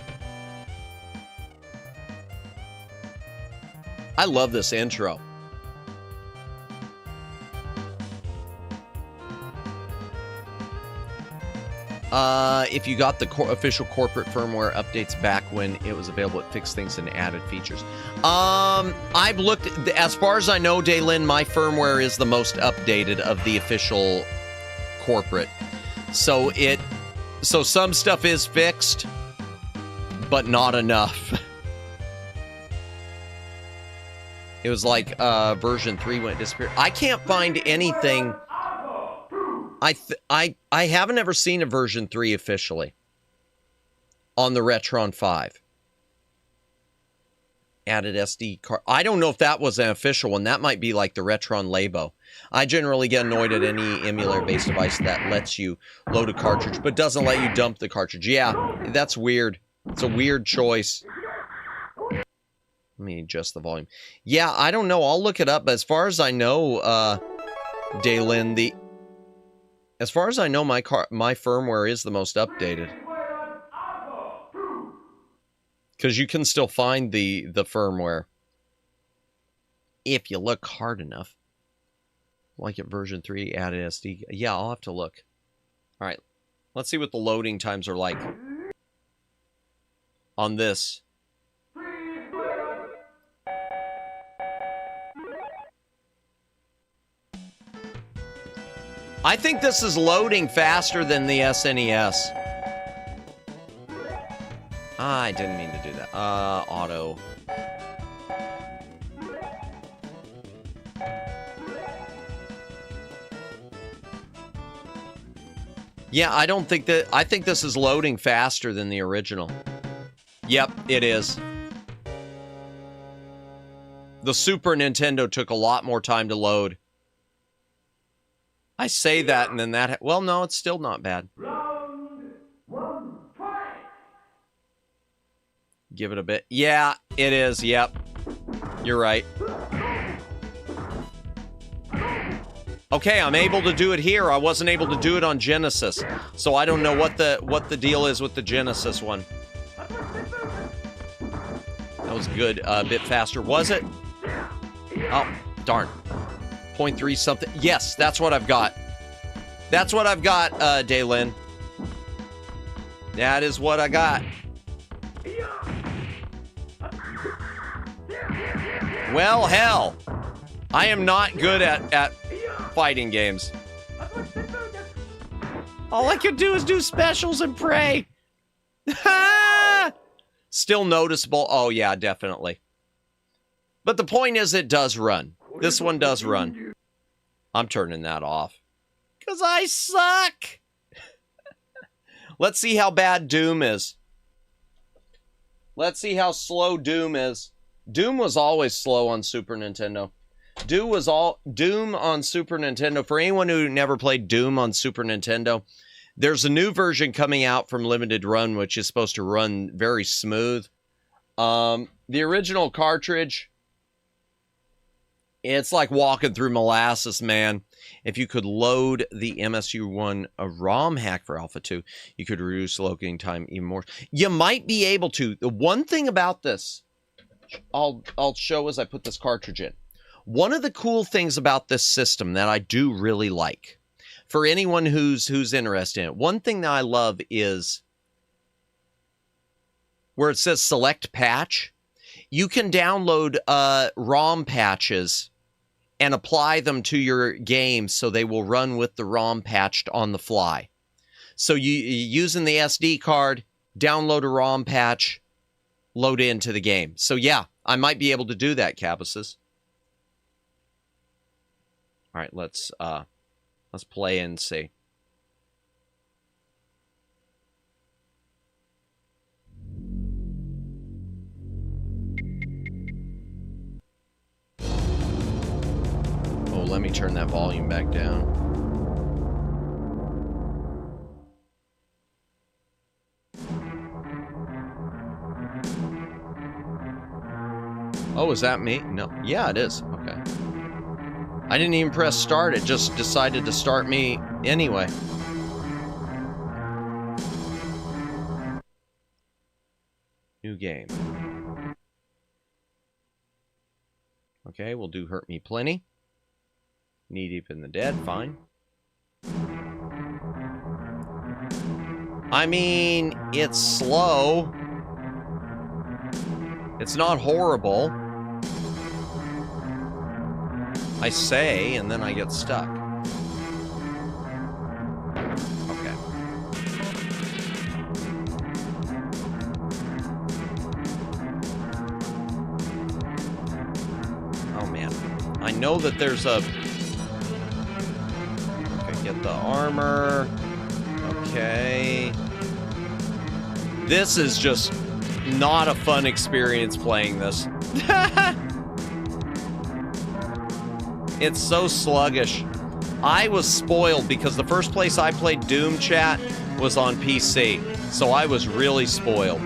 I love this intro. If you got the official corporate firmware updates back when it was available, it fixed things and added features. I've looked, as far as I know, Daylin, my firmware is the most updated of the official corporate. So some stuff is fixed, but not enough. It was like version 3 when it disappeared. I can't find anything. I haven't ever seen a version 3 officially on the Retron 5. Added SD card. I don't know if that was an official one. That might be like the Retron Labo. I generally get annoyed at any emulator-based device that lets you load a cartridge, but doesn't let you dump the cartridge. Yeah, that's weird. It's a weird choice. Let me adjust the volume. Yeah, I don't know. I'll look it up. But as far as I know, Daylin, as far as I know, my firmware is the most updated. Because you can still find the firmware if you look hard enough. Like at version 3, added SD. Yeah, I'll have to look. All right, let's see what the loading times are like on this. I think this is loading faster than the SNES. I didn't mean to do that. Auto. Yeah, I don't think that... I think this is loading faster than the original. Yep, it is. The Super Nintendo took a lot more time to load. I say that, and then that... Well, no, it's still not bad. Give it a bit. Yeah, it is. Yep. You're right. Okay, I'm able to do it here. I wasn't able to do it on Genesis. So I don't know what the deal is with the Genesis one. That was good. A bit faster. Was it? Oh, darn. 0.3 something. Yes, that's what I've got. That's what I've got, Daylin. That is what I got. Well, hell. I am not good at fighting games. All I can do is do specials and pray. Still noticeable. Oh, yeah, definitely. But the point is it does run. This one does run. I'm turning that off. Because I suck. Let's see how bad Doom is. Let's see how slow Doom is. Doom was always slow on Super Nintendo. Doom on Super Nintendo. For anyone who never played Doom on Super Nintendo, there's a new version coming out from Limited Run, which is supposed to run very smooth. The original cartridge, it's like walking through molasses, man. If you could load the MSU1 ROM hack for Alpha 2, you could reduce loading time even more. You might be able to. The one thing about this, I'll show as I put this cartridge in. One of the cool things about this system that I do really like, for anyone who's interested in it, one thing that I love is where it says select patch, you can download ROM patches and apply them to your game so they will run with the ROM patched on the fly. So you using the SD card, download a ROM patch, load it into the game. So yeah, I might be able to do that, Cabuses. All right, let's play and see. Oh, let me turn that volume back down. Oh, is that me? No. Yeah, it is. Okay. I didn't even press start. It just decided to start me anyway. New game. Okay, we'll do Hurt Me Plenty. Knee Deep in the Dead, fine. I mean, it's slow. It's not horrible. I say, and then I get stuck. Okay. Oh, man. I know that there's a... Okay, get the armor. Okay. This is just not a fun experience playing this. It's so sluggish. I was spoiled because the first place I played Doom chat was on PC. So I was really spoiled.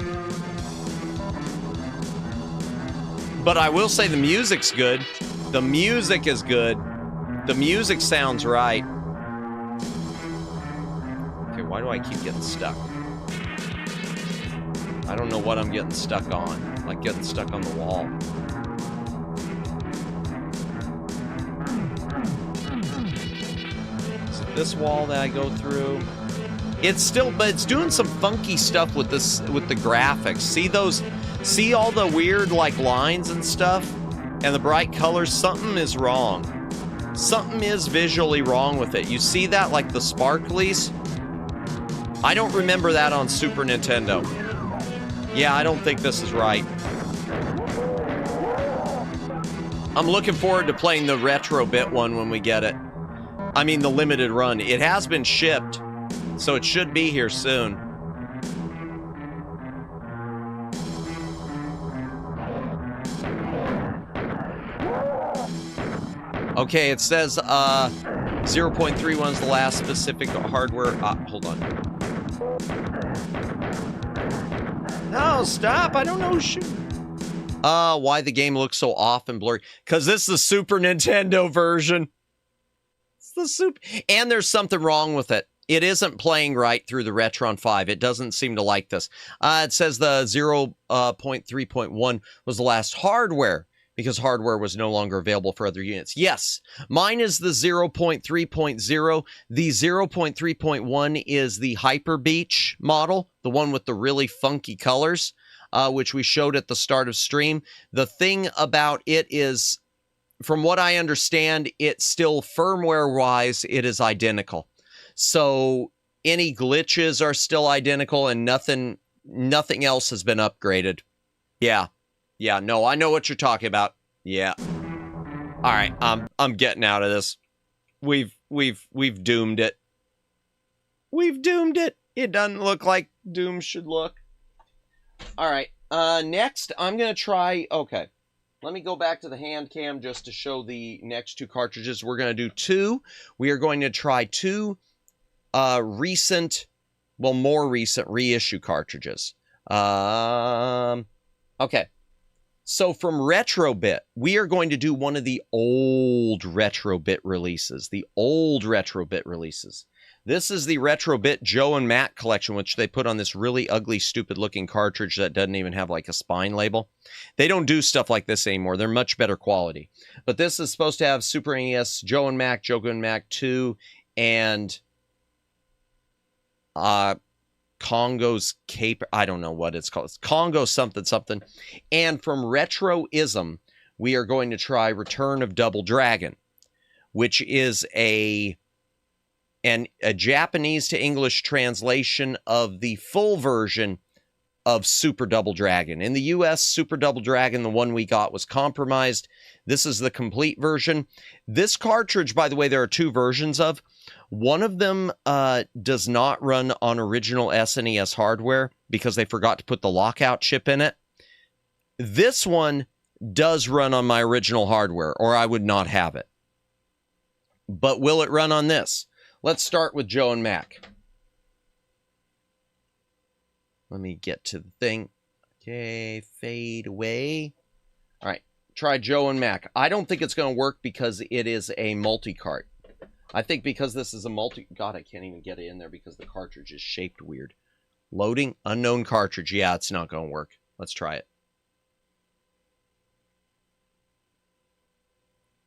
But I will say the music's good. The music is good. The music sounds right. Okay, why do I keep getting stuck? I don't know what I'm getting stuck on. Like getting stuck on the wall. Is it this wall that I go through? It's still, but it's doing some funky stuff with this, with the graphics. See those, see all the weird like lines and stuff? And the bright colors? Something is wrong. Something is visually wrong with it. You see that, like the sparklies? I don't remember that on Super Nintendo. Yeah, I don't think this is right. I'm looking forward to playing the retro bit one when we get it. I mean, the limited run. It has been shipped, so it should be here soon. Okay, it says 0.31 is the last specific hardware. Hold on. No, stop. I don't know. Shoot. Why the game looks so off and blurry. Because this is the Super Nintendo version. It's the Super... And there's something wrong with it. It isn't playing right through the Retron 5. It doesn't seem to like this. It says the 0.3.1 was the last hardware, because hardware was no longer available for other units. Yes, mine is the 0.3.0. The 0.3.1 is the Hyper Beach model, the one with the really funky colors, which we showed at the start of stream. The thing about it is, from what I understand, it's still firmware-wise, it is identical. So any glitches are still identical, and nothing else has been upgraded. Yeah. Yeah, no, I know what you're talking about. Yeah. All right, I'm getting out of this. We've doomed it. We've doomed it. It doesn't look like Doom should look. All right. Next, I'm gonna try. Okay, let me go back to the Handcam just to show the next two cartridges. We're gonna do two. We are going to try two recent, well, more recent reissue cartridges. Okay. So from Retrobit, we are going to do one of the old Retrobit releases. The old Retrobit releases. This is the Retrobit Joe and Matt collection, which they put on this really ugly, stupid-looking cartridge that doesn't even have like a spine label. They don't do stuff like this anymore. They're much better quality. But this is supposed to have Super NES, Joe and Mac 2, and Congo's Cape, I don't know what it's called. It's Congo something. And from Retroism, we are going to try Return of Double Dragon, which is a Japanese to English translation of the full version of Super Double Dragon. In the US, Super Double Dragon, the one we got, was compromised. This is the complete version. This cartridge, by the way, there are two versions of. One of them does not run on original SNES hardware because they forgot to put the lockout chip in it. This one does run on my original hardware, or I would not have it. But will it run on this? Let's start with Joe and Mac. Let me get to the thing. Okay, fade away. All right, try Joe and Mac. I don't think it's going to work because it is a multi-cart. I think because this is a God, I can't even get it in there because the cartridge is shaped weird. Loading, unknown cartridge. Yeah, it's not going to work. Let's try it.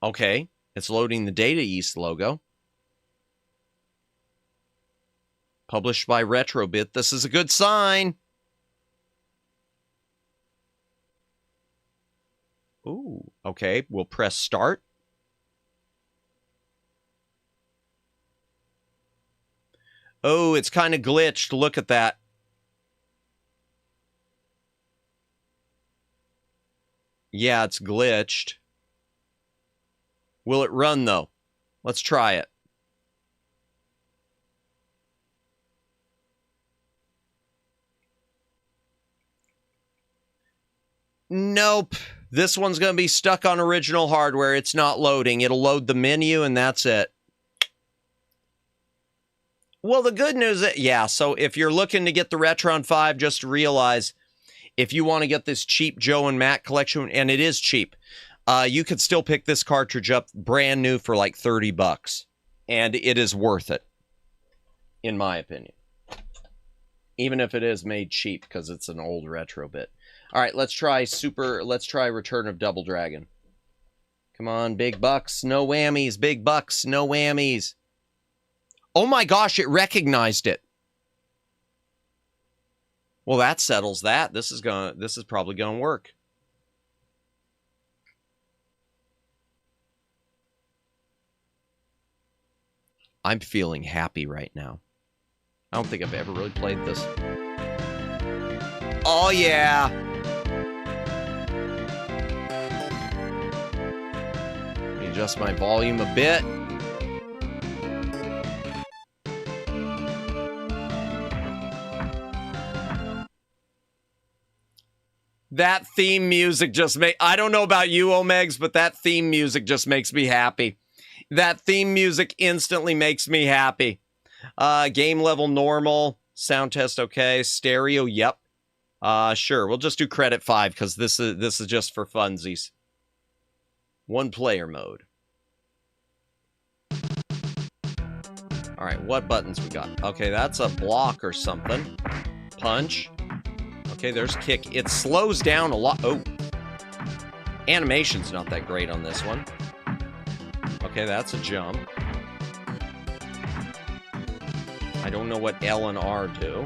Okay, it's loading the Data East logo. Published by Retrobit. This is a good sign. Ooh, okay. We'll press start. Oh, it's kind of glitched. Look at that. Yeah, it's glitched. Will it run, though? Let's try it. Nope. This one's going to be stuck on original hardware. It's not loading. It'll load the menu, and that's it. Well, the good news is, yeah, so if you're looking to get the Retron 5, just realize if you want to get this cheap Joe and Matt collection, and it is cheap, you could still pick this cartridge up brand new for like $30. And it is worth it, in my opinion. Even if it is made cheap, because it's an old retro bit. All right, let's try Return of Double Dragon. Come on, big bucks, no whammies, big bucks, no whammies. Oh my gosh, it recognized it. Well, that settles that. This is probably gonna work. I'm feeling happy right now. I don't think I've ever really played this. Oh yeah. Let me adjust my volume a bit. That theme music just I don't know about you, Omegs, but that theme music just makes me happy. That theme music instantly makes me happy. Game level normal. Sound test okay. Stereo, yep. Sure, we'll just do credit 5 because this is just for funsies. One player mode. All right, what buttons we got? Okay, that's a block or something. Punch. Okay, there's kick. It slows down a lot. Oh. Animation's not that great on this one. Okay, that's a jump. I don't know what L and R do.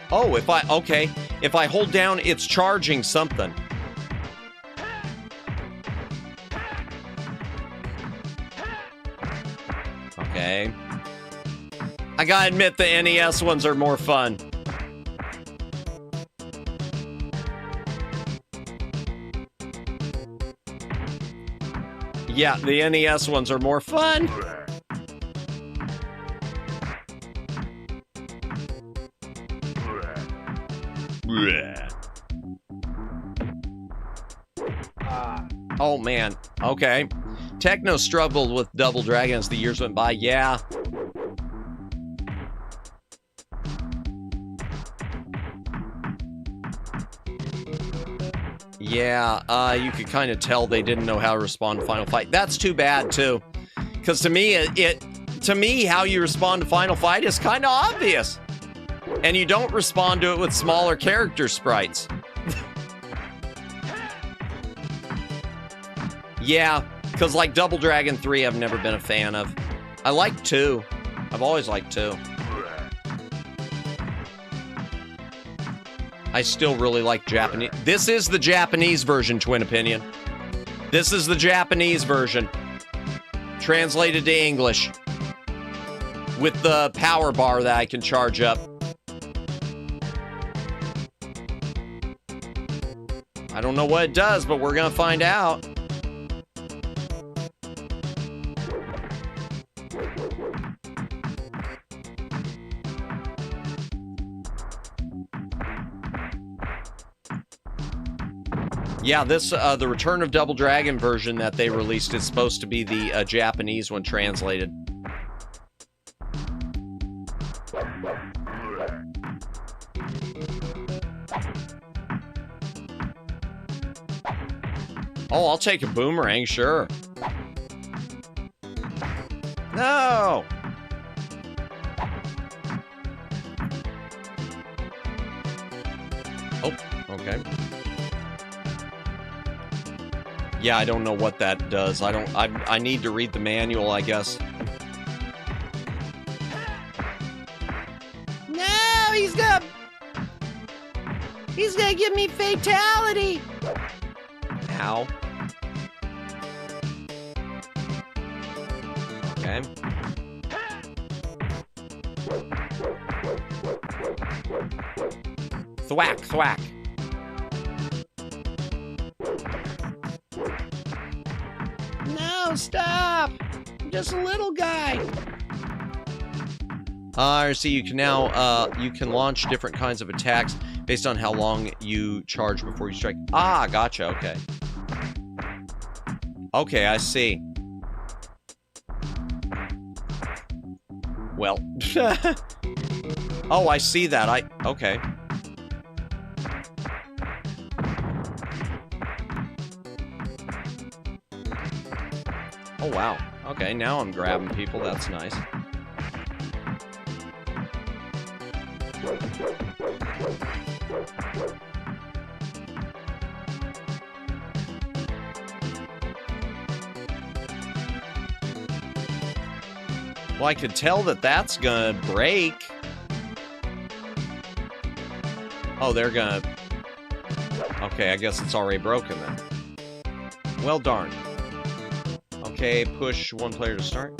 Oh, if I hold down, it's charging something. Okay. I gotta admit the NES ones are more fun. Yeah, the NES ones are more fun. Oh man, okay. Techno struggled with Double Dragon as the years went by, yeah. Yeah, you could kind of tell they didn't know how to respond to Final Fight. That's too bad, too. Because to me, how you respond to Final Fight is kind of obvious. And you don't respond to it with smaller character sprites. Yeah, because like Double Dragon 3, I've never been a fan of. I like 2. I've always liked 2. I still really like Japanese. This is the Japanese version, Twin Opinion. This is the Japanese version. Translated to English. With the power bar that I can charge up. I don't know what it does, but we're gonna find out. Yeah, this, the Return of Double Dragon version that they released is supposed to be the Japanese one translated. Oh, I'll take a boomerang, sure. No! Oh, okay. Yeah, I don't know what that does. I need to read the manual, I guess. No, he's gonna give me fatality. Ow. Okay. Thwack, thwack. No, stop! I'm just a little guy. See, you can now, you can launch different kinds of attacks based on how long you charge before you strike. Ah, gotcha, okay. Okay, I see. Well. Oh, I see that. Okay. Oh, wow. Okay, now I'm grabbing people. That's nice. Well, I could tell that that's gonna break. Oh, they're gonna... Okay, I guess it's already broken then. Well, darn. Okay, push one player to start.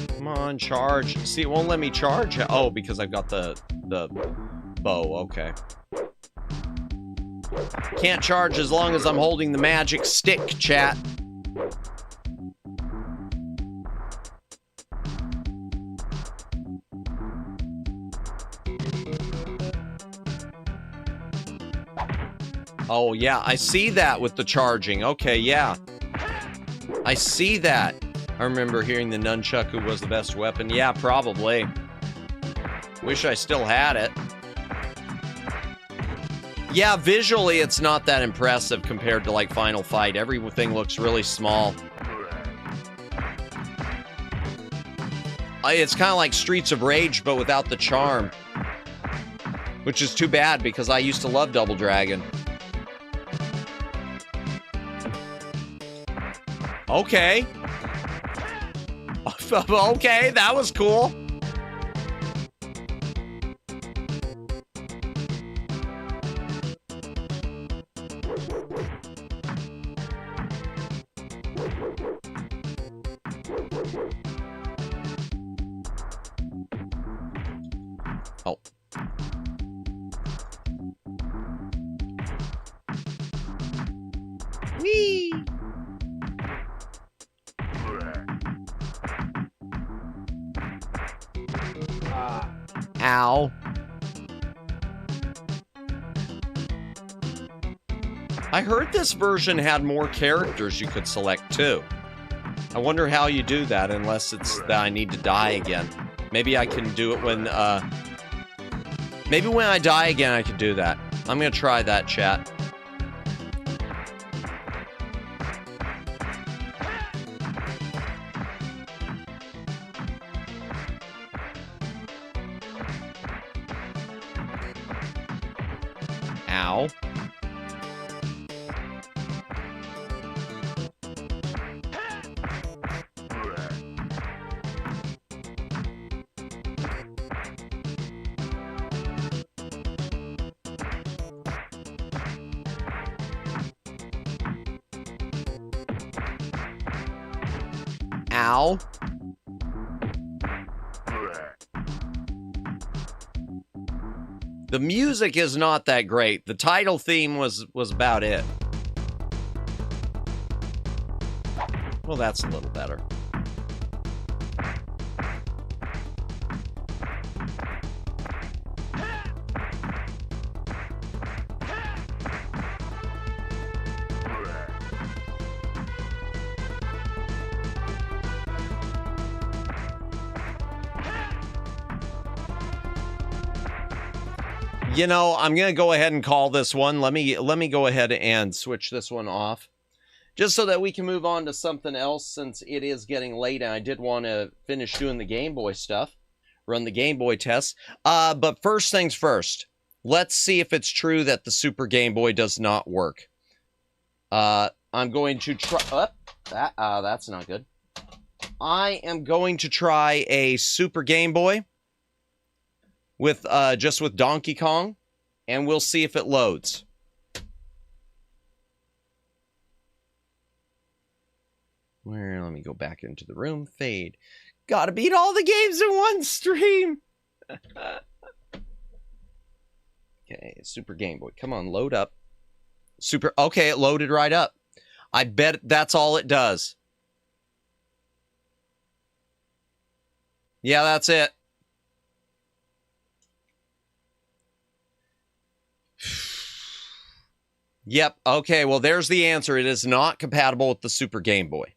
Come on, charge. See, it won't let me charge. Oh, because I've got the bow. Okay. Can't charge as long as I'm holding the magic stick, chat. Oh, yeah, I see that with the charging. Okay, yeah. I see that. I remember hearing the nunchaku was the best weapon. Yeah, probably. Wish I still had it. Yeah, visually it's not that impressive compared to, like, Final Fight. Everything looks really small. It's kind of like Streets of Rage, but without the charm. Which is too bad, because I used to love Double Dragon. Okay. Okay, that was cool. Oh. Whee! Ow. I heard this version had more characters you could select too. I wonder how you do that unless it's that I need to die again. Maybe I can do it when, maybe when I die again I can do that. I'm gonna try that, chat. Ow. Ow. The music is not that great. The title theme was about it. Well, that's a little better. You know, I'm gonna go ahead and call this one. Let me go ahead and switch this one off. just so that we can move on to something else since it is getting late and I did want to finish doing the Game Boy stuff, run the Game Boy tests. But first things first, let's see if it's true that the Super Game Boy does not work. I'm going to try... that's not good. I am going to try a Super Game Boy with just with Donkey Kong, and we'll see if it loads. Let me go back into the room. Fade. Gotta beat all the games in one stream. Okay, Super Game Boy. Come on, load up. Okay, it loaded right up. I bet that's all it does. Yeah, that's it. Yep, okay, well, there's the answer. It is not compatible with the Super Game Boy.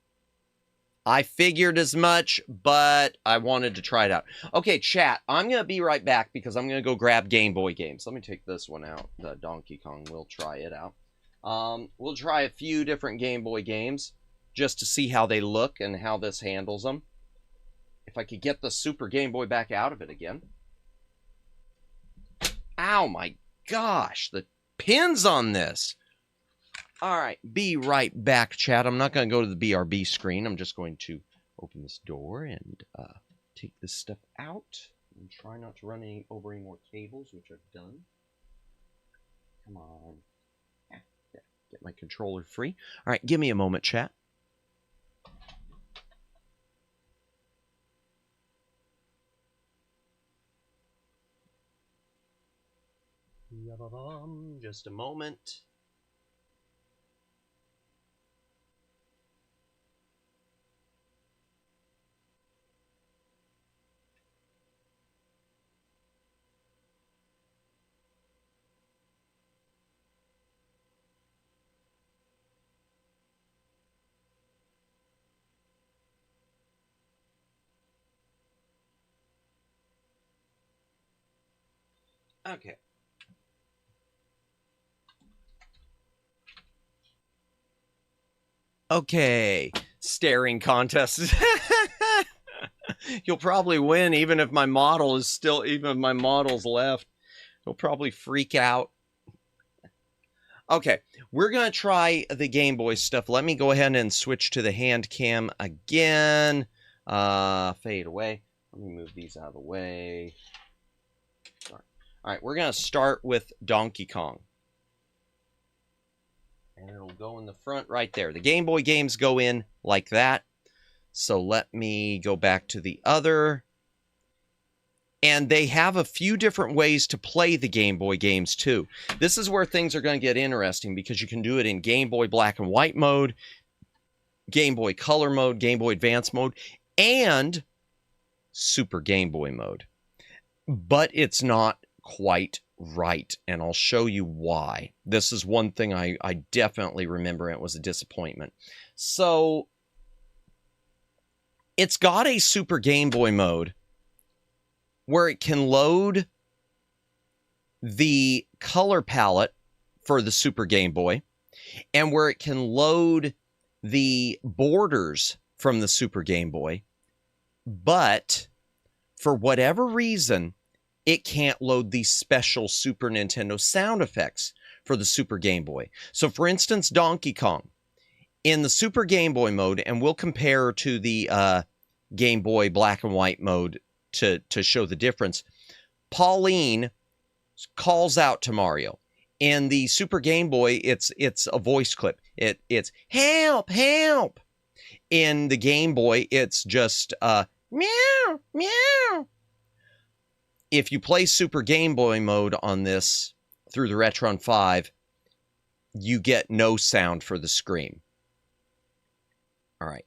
I figured as much, but I wanted to try it out. Okay, chat, I'm going to be right back because I'm going to go grab Game Boy games. Let me take this one out, the Donkey Kong. We'll try it out. We'll try a few different Game Boy games just to see how they look and how this handles them. If I could get the Super Game Boy back out of it again. Ow, my gosh, the pins on this. All right, be right back, chat. I'm not going to go to the BRB screen. I'm just going to open this door and take this stuff out. And try not to run over any more cables, which I've done. Come on. Get my controller free. All right, give me a moment, chat. Just a moment. Okay. Okay, staring contest. You'll probably win even if my model is still, even if my model's left. You'll probably freak out. Okay, we're going to try the Game Boy stuff. Let me go ahead and switch to the Handcam again. Fade away. Let me move these out of the way. All right, we're going to start with Donkey Kong. And it'll go in the front right there. The Game Boy games go in like that. So let me go back to the other. And they have a few different ways to play the Game Boy games too. This is where things are going to get interesting because you can do it in Game Boy Black and White mode, Game Boy Color mode, Game Boy Advance mode, and Super Game Boy mode. But it's not quite right, and I'll show you why. This is one thing I definitely remember, and it was a disappointment. So, it's got a Super Game Boy mode where it can load the color palette for the Super Game Boy, and where it can load the borders from the Super Game Boy, but for whatever reason, it can't load these special Super Nintendo sound effects for the Super Game Boy. So, for instance, Donkey Kong. In the Super Game Boy mode, and we'll compare to the Game Boy Black and White mode to show the difference, Pauline calls out to Mario. In the Super Game Boy, it's a voice clip. It's, help, help. In the Game Boy, it's just, meow, meow. If you play Super Game Boy mode on this through the Retron 5, you get no sound for the scream. All right.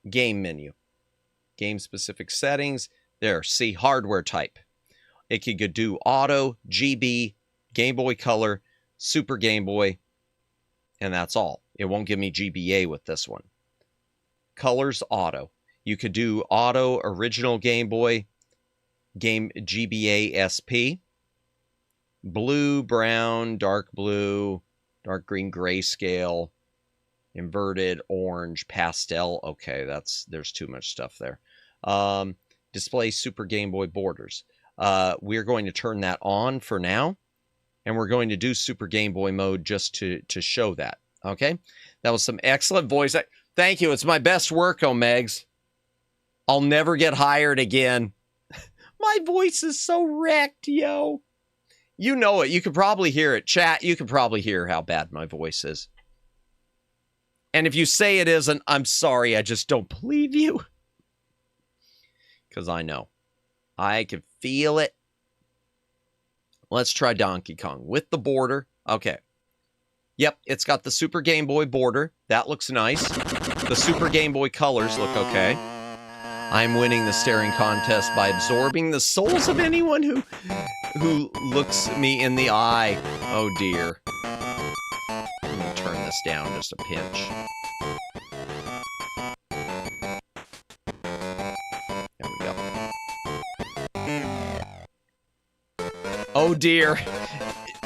Game menu. Game specific settings. There, see, hardware type. It could do auto, GB, Game Boy Color, Super Game Boy, and that's all. It won't give me GBA with this one. Colors, auto. You could do auto, original Game Boy, Game GBA SP, blue, brown, dark blue, dark green, grayscale, Inverted, orange, pastel. Okay, there's too much stuff there. Display Super Game Boy borders. We're going to turn that on for now, and we're going to do Super Game Boy mode just to show that. Okay, that was some excellent voice. Thank you. It's my best work, Omegs. I'll never get hired again. My voice is so wrecked, yo. You know it. You could probably hear it. Chat, you could probably hear how bad my voice is. And if you say it isn't, I'm sorry. I just don't believe you. Because I know. I can feel it. Let's try Donkey Kong with the border. Okay. Yep, it's got the Super Game Boy border. That looks nice. The Super Game Boy colors look okay. I'm winning the staring contest by absorbing the souls of anyone who looks me in the eye. Oh dear. I'm going to turn this down just a pinch. There we go. Oh dear.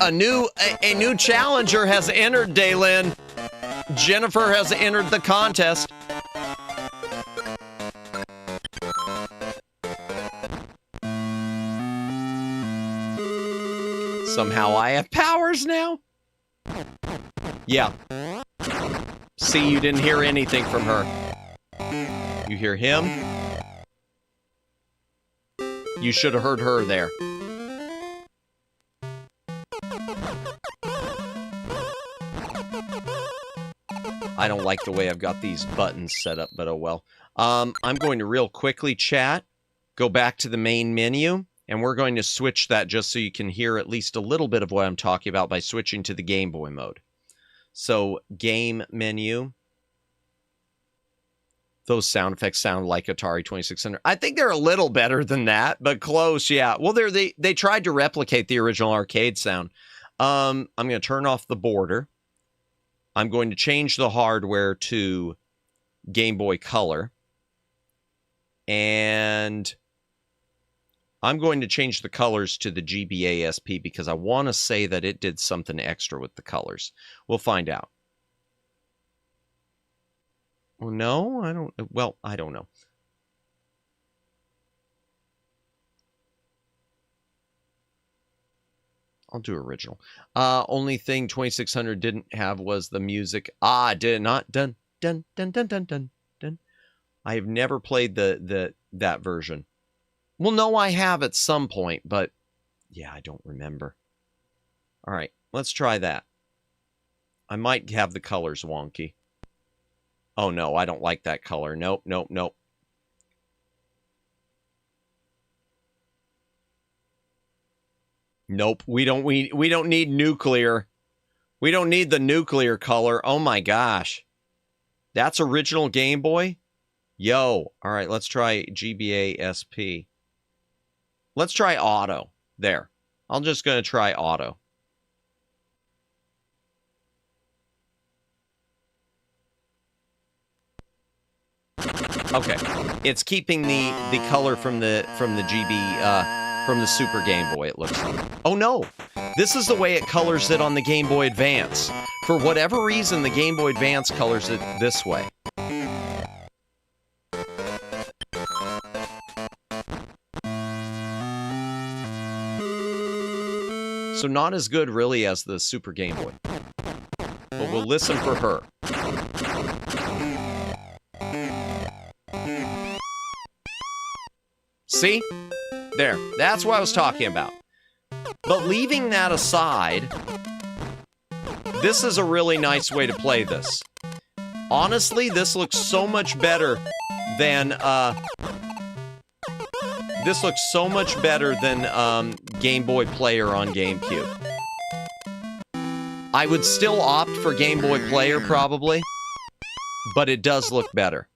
A new challenger has entered, Daylin. Jennifer has entered the contest. Somehow I have powers now. Yeah. See, you didn't hear anything from her. You hear him? You should have heard her there. I don't like the way I've got these buttons set up, but oh well. I'm going to real quickly, chat, go back to the main menu, and we're going to switch that just so you can hear at least a little bit of what I'm talking about by switching to the Game Boy mode. So, game menu. Those sound effects sound like Atari 2600. I think they're a little better than that, but close, yeah. Well, they tried to replicate the original arcade sound. I'm going to turn off the border. I'm going to change the hardware to Game Boy Color. And I'm going to change the colors to the GBA-SP because I want to say that it did something extra with the colors. We'll find out. Well, no, I don't. Well, I don't know. I'll do original. Only thing 2600 didn't have was the music. Did it not? Dun, dun, dun, dun, dun, dun, dun. I have never played that version. Well, no, I have at some point, but yeah, I don't remember. All right, let's try that. I might have the colors wonky. Oh, no, I don't like that color. Nope, nope, nope. Nope, we don't need nuclear. We don't need the nuclear color. Oh my gosh. That's original Game Boy? Yo. All right, let's try GBA SP. Let's try auto. There. I'm just going to try auto. Okay. It's keeping the color from the from the Super Game Boy, it looks like. Oh no! This is the way it colors it on the Game Boy Advance. For whatever reason, the Game Boy Advance colors it this way. So not as good, really, as the Super Game Boy. But we'll listen for her. See? There. That's what I was talking about. But leaving that aside, this is a really nice way to play this. Honestly, this looks so much better than, Game Boy Player on GameCube. I would still opt for Game Boy Player, probably, but it does look better.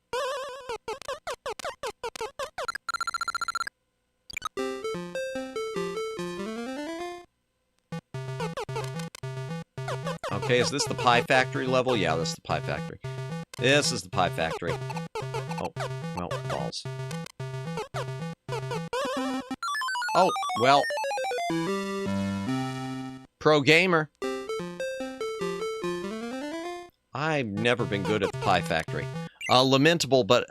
Okay, is this the Pie Factory level? Yeah, this is the Pie Factory. This is the Pie Factory. Oh, well, balls. Oh, well. Pro gamer. I've never been good at the Pie Factory. Lamentable, but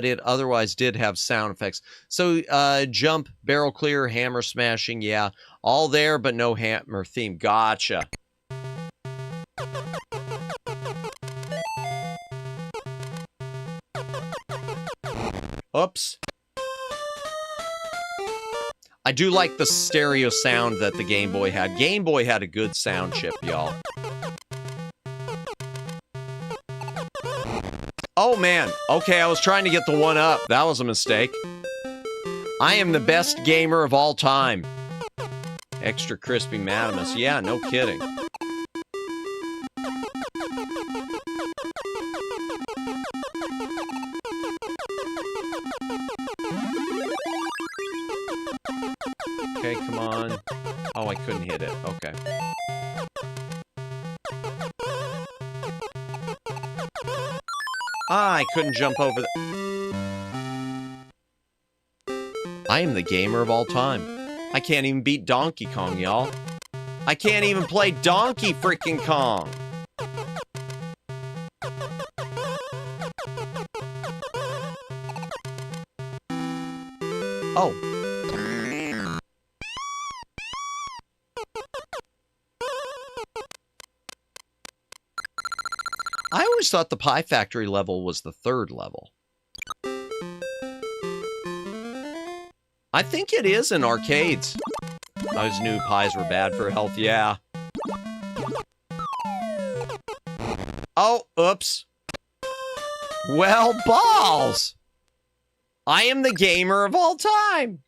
it otherwise did have sound effects. So jump, barrel clear, hammer smashing, yeah, all there, but no hammer theme. Gotcha. Oops. I do like the stereo sound that the Game Boy had. Game Boy had a good sound chip, y'all. Oh, man. Okay, I was trying to get the one up. That was a mistake. I am the best gamer of all time. Extra crispy Madamus. Yeah, no kidding. Okay, come on. Oh, I couldn't hit it. Okay. Ah, I couldn't jump over the... I am the gamer of all time. I can't even beat Donkey Kong, y'all. I can't even play Donkey freaking Kong. Oh. I always thought the Pie Factory level was the third level. I think it is in arcades. Those new pies were bad for health, yeah. Oh, oops. Well, balls! I am the gamer of all time!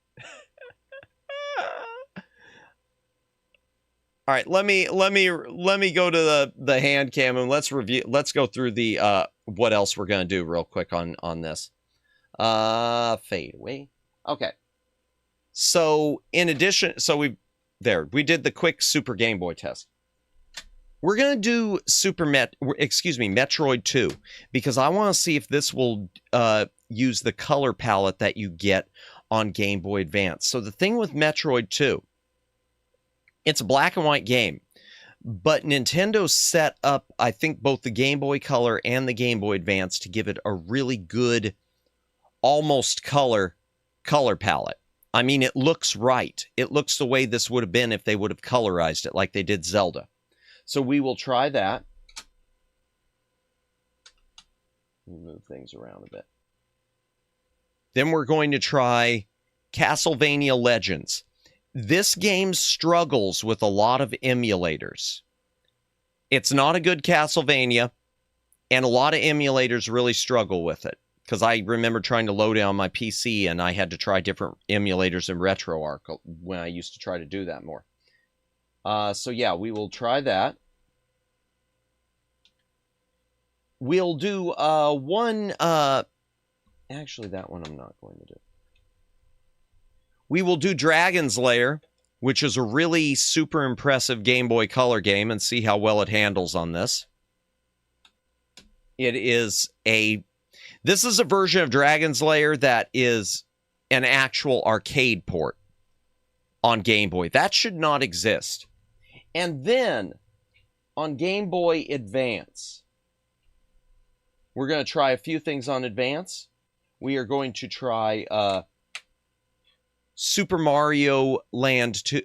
All right, let me go to the hand cam and let's go through the what else we're gonna do real quick on this. Fade away. Okay. So in addition, we did the quick Super Game Boy test. We're gonna do Metroid 2 because I want to see if this will use the color palette that you get on Game Boy Advance. So the thing with Metroid 2. It's a black and white game, but Nintendo set up, I think, both the Game Boy Color and the Game Boy Advance to give it a really good, almost color palette. I mean, it looks right. It looks the way this would have been if they would have colorized it like they did Zelda. So we will try that. Move things around a bit. Then we're going to try Castlevania Legends. This game struggles with a lot of emulators. It's not a good Castlevania, and a lot of emulators really struggle with it. Because I remember trying to load it on my PC, and I had to try different emulators in RetroArch when I used to try to do that more. So yeah, we will try that. We'll do one... Actually, that one I'm not going to do. We will do Dragon's Lair, which is a really super impressive Game Boy Color game, and see how well it handles on this. This is a version of Dragon's Lair that is an actual arcade port on Game Boy. That should not exist. And then, on Game Boy Advance, we're going to try a few things on Advance. We are going to try... Super Mario Land 2,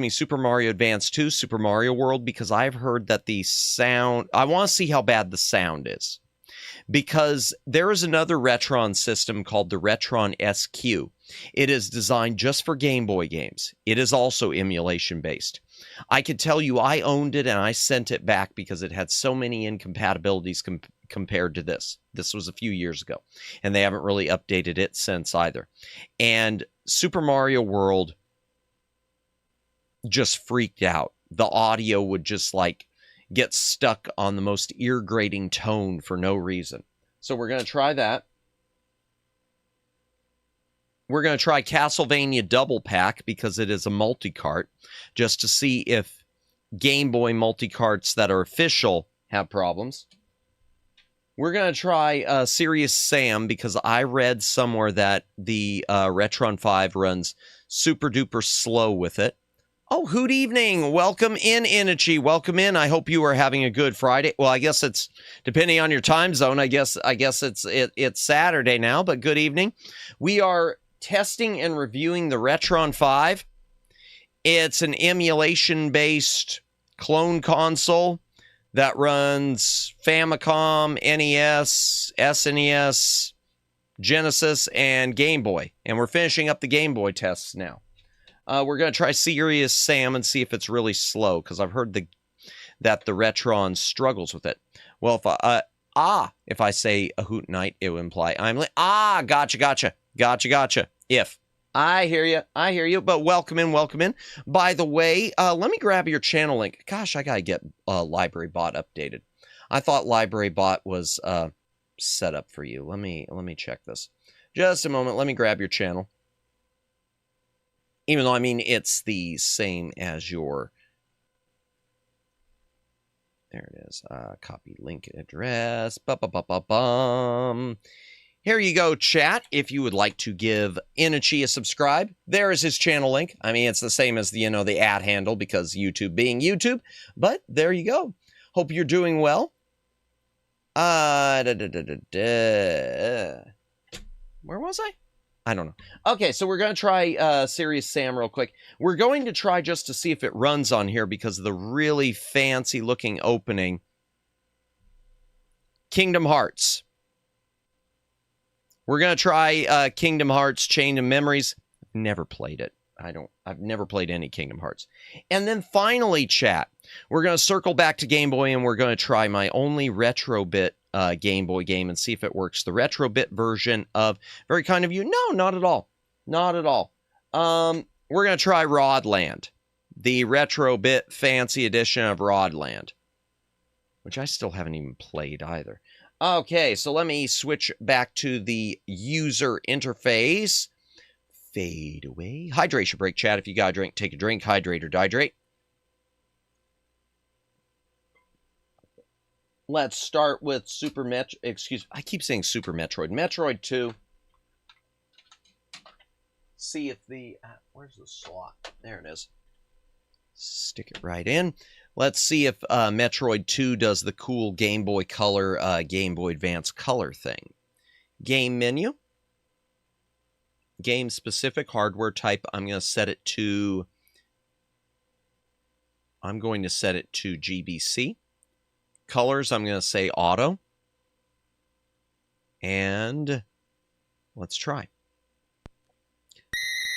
Super Mario Advance 2, Super Mario World, because I've heard that the sound, I want to see how bad the sound is. Because there is another Retron system called the Retron SQ. It is designed just for Game Boy games. It is also emulation based. I could tell you I owned it and I sent it back because it had so many incompatibilities compared to this. This was a few years ago, and they haven't really updated it since either. And Super Mario World just freaked out. The audio would just like get stuck on the most ear-grating tone for no reason. So we're going to try that. We're going to try Castlevania Double Pack because it is a multi-cart, just to see if Game Boy multi-carts that are official have problems. We're going to try Serious Sam because I read somewhere that the Retron 5 runs super duper slow with it. Oh, good evening. Welcome in, Inichi. Welcome in. I hope you are having a good Friday. Well, I guess it's depending on your time zone. I guess it's Saturday now, but good evening. We are testing and reviewing the Retron 5. It's an emulation-based clone console that runs Famicom, NES, SNES, Genesis, and Game Boy. And we're finishing up the Game Boy tests now. We're going to try Serious Sam and see if it's really slow, because I've heard that the Retron struggles with it. Well, if I say a hoot night, it would imply I'm like, gotcha. If. I hear you, but welcome in. By the way, let me grab your channel link. Gosh, I got to get Library Bot updated. I thought Library Bot was set up for you. Let me check this. Just a moment. Let me grab your channel. Even though, I mean, it's the same as your... There it is. Copy link address. Here you go, chat. If you would like to give Inichi a subscribe, there is his channel link. I mean, it's the same as the ad handle, because YouTube being YouTube. But there you go. Hope you're doing well. Where was I? I don't know. Okay, so we're going to try Serious Sam real quick. We're going to try just to see if it runs on here because of the really fancy-looking opening. Kingdom Hearts. We're going to try Kingdom Hearts Chain of Memories. Never played it. I've never played any Kingdom Hearts. And then finally, chat, we're going to circle back to Game Boy and we're going to try my only retro-bit Game Boy game and see if it works. The retro-bit version of Very Kind of You. No, not at all. Not at all. We're going to try Rodland. The retro-bit fancy edition of Rodland. Which I still haven't even played either. Okay, so let me switch back to the user interface. Fade away. Hydration break, chat. If you got a drink, take a drink. Hydrate or dihydrate. Let's start with I keep saying Super Metroid. Metroid 2. See if the... where's the slot? There it is. Stick it right in. Let's see if Metroid 2 does the cool Game Boy Color, Game Boy Advance Color thing. Game menu. Game specific hardware type. I'm going to set it to GBC. Colors, I'm going to say auto. And let's try.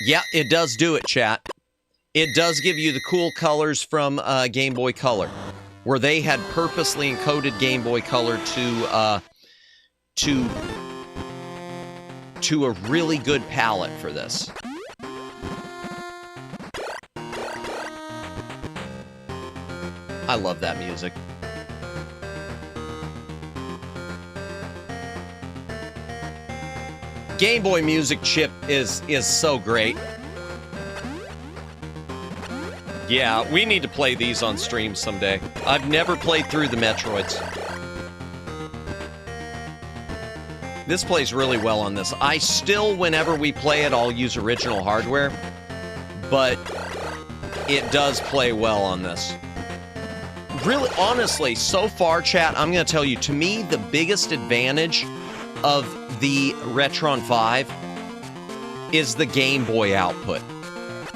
Yeah, it does do it, chat. It does give you the cool colors from Game Boy Color, where they had purposely encoded Game Boy Color to a really good palette for this. I love that music. Game Boy music chip is so great. Yeah, we need to play these on stream someday. I've never played through the Metroids. This plays really well on this. I still, whenever we play it, I'll use original hardware. But it does play well on this. Really, honestly, so far, chat, I'm going to tell you, to me, the biggest advantage of the Retron 5 is the Game Boy output.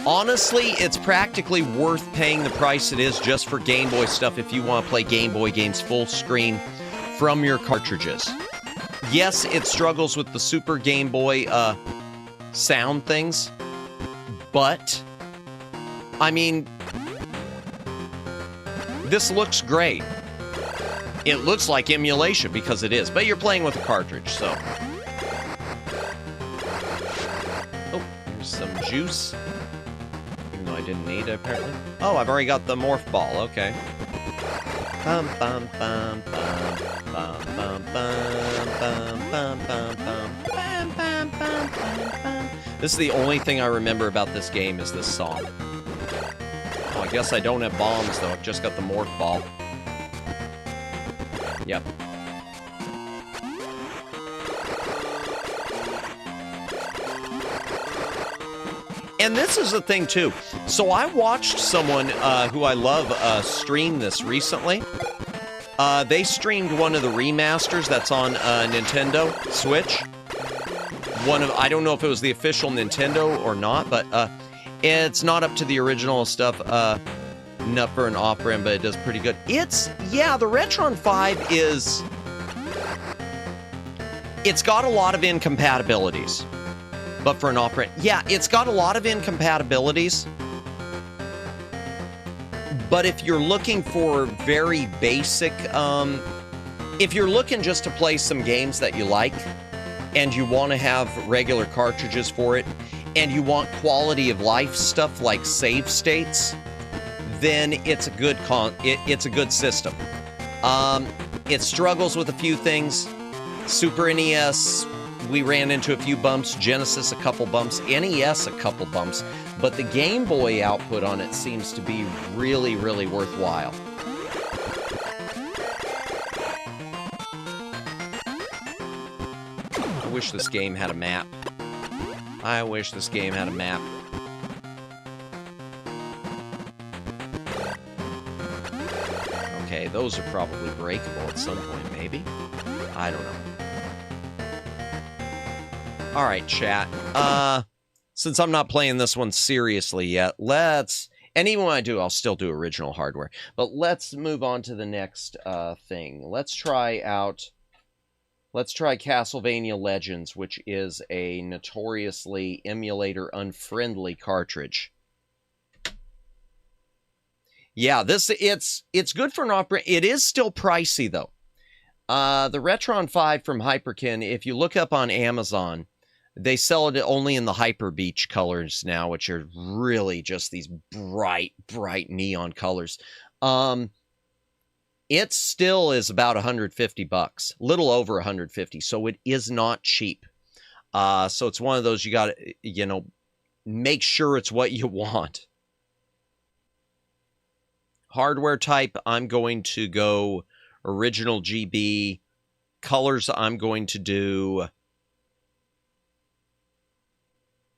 Honestly, it's practically worth paying the price it is just for Game Boy stuff if you want to play Game Boy games full screen from your cartridges. Yes, it struggles with the Super Game Boy sound things, but, I mean, this looks great. It looks like emulation because it is, but you're playing with a cartridge, so. Oh, here's some juice. Even though I didn't need it, apparently. Oh, I've already got the morph ball, okay. Bum, bum, bum, bum, bum, bum, bum, bum, bum, bum, bum, bum, bum, bum, bum. This is the only thing I remember about this game is this song. Oh, I guess I don't have bombs, though. I've just got the morph ball. Yep. And this is the thing, too. So I watched someone who I love stream this recently. They streamed one of the remasters that's on Nintendo Switch. I don't know if it was the official Nintendo or not, but it's not up to the original stuff. Not for an off-brand, but it does pretty good. The Retron 5 is... It's got a lot of incompatibilities. But for an off-brand... Yeah, it's got a lot of incompatibilities. But if you're looking for very basic... if you're looking just to play some games that you like, and you want to have regular cartridges for it, and you want quality of life stuff like save states, then it's a good it's a good system. It struggles with a few things. Super NES, we ran into a few bumps. Genesis, a couple bumps. NES, a couple bumps. But the Game Boy output on it seems to be really, really worthwhile. I wish this game had a map. I wish this game had a map. Okay, those are probably breakable at some point, maybe? I don't know. Alright, chat. Since I'm not playing this one seriously yet, and even when I do, I'll still do original hardware. But let's move on to the next thing. Let's try Castlevania Legends, which is a notoriously emulator-unfriendly cartridge. Yeah, it's good for an opera. It is still pricey, though. The Retron 5 from Hyperkin, if you look up on Amazon, they sell it only in the Hyper Beach colors now, which are really just these bright, bright neon colors. It still is about $150, little over 150, so it is not cheap. So it's one of those you got to, make sure it's what you want. Hardware type, I'm going to go original GB. Colors, I'm going to do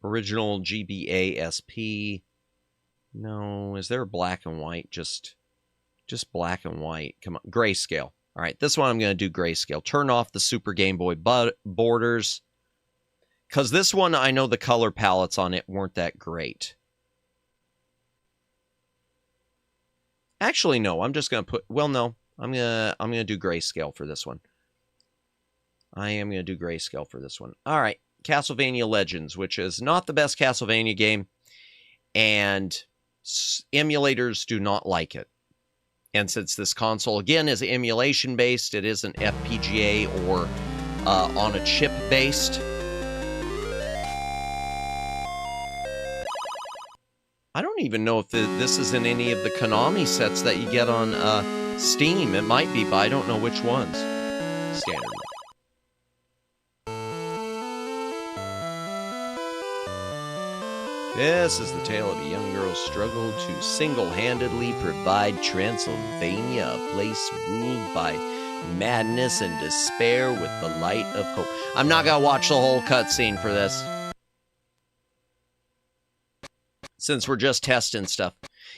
original GBA SP. No, is there a black and white? Just black and white. Come on, grayscale. All right, this one I'm going to do grayscale. Turn off the Super Game Boy borders. Because this one, I know the color palettes on it weren't that great. Actually, no, I'm just going to put... Well, no, I'm gonna do grayscale for this one. I am going to do grayscale for this one. All right, Castlevania Legends, which is not the best Castlevania game, and emulators do not like it. And since this console, again, is emulation-based, it isn't FPGA or on a chip-based. I don't even know if this is in any of the Konami sets that you get on Steam. It might be, but I don't know which ones. Standard. This is the tale of a young girl's struggle to single-handedly provide Transylvania a place ruled by madness and despair with the light of hope. I'm not gonna watch the whole cutscene for this, since we're just testing stuff.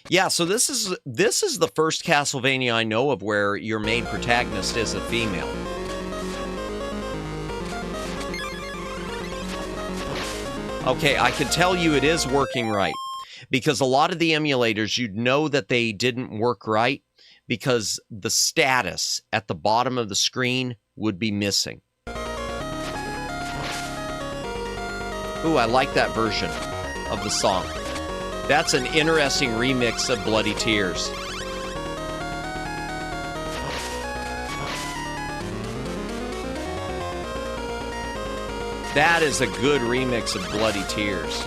Yeah, so this is the first Castlevania I know of where your main protagonist is a female. Okay, I can tell you it is working right. Because a lot of the emulators, you'd know that they didn't work right because the status at the bottom of the screen would be missing. Ooh, I like that version of the song. That's an interesting remix of Bloody Tears. That is a good remix of Bloody Tears.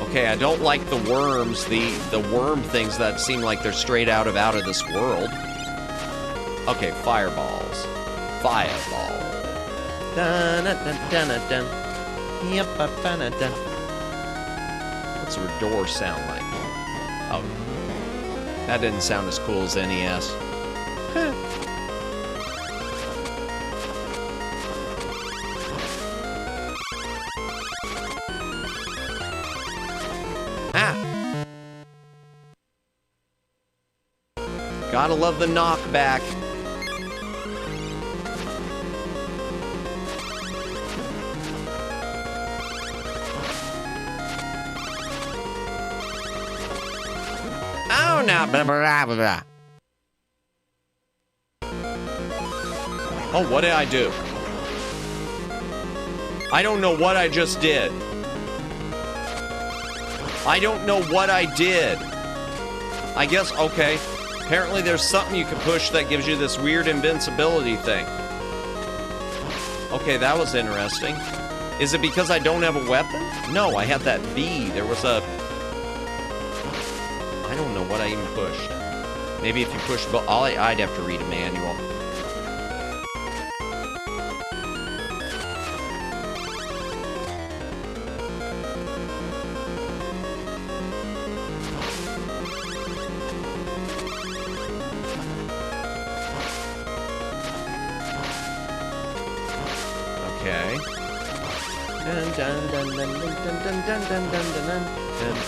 Okay, I don't like the worms, the worm things that seem like they're straight out of This World. Okay, fireballs. Fireball. Dun dun dun dun dun. Yep, dun dun. What's a door sound like? Oh. That didn't sound as cool as NES. Ah! Gotta love the knockback. Oh, no. Blah, blah, blah, blah. Oh, what did I do? I don't know what I just did. I don't know what I did. I guess, okay. Apparently there's something you can push that gives you this weird invincibility thing. Okay, that was interesting. Is it because I don't have a weapon? No, I had that V. There was a... I don't know what I even pushed. Maybe if you push... I'd have to read a manual. Okay. Dun, dun, dun, dun, dun, dun, dun, dun, dun, dun, dun,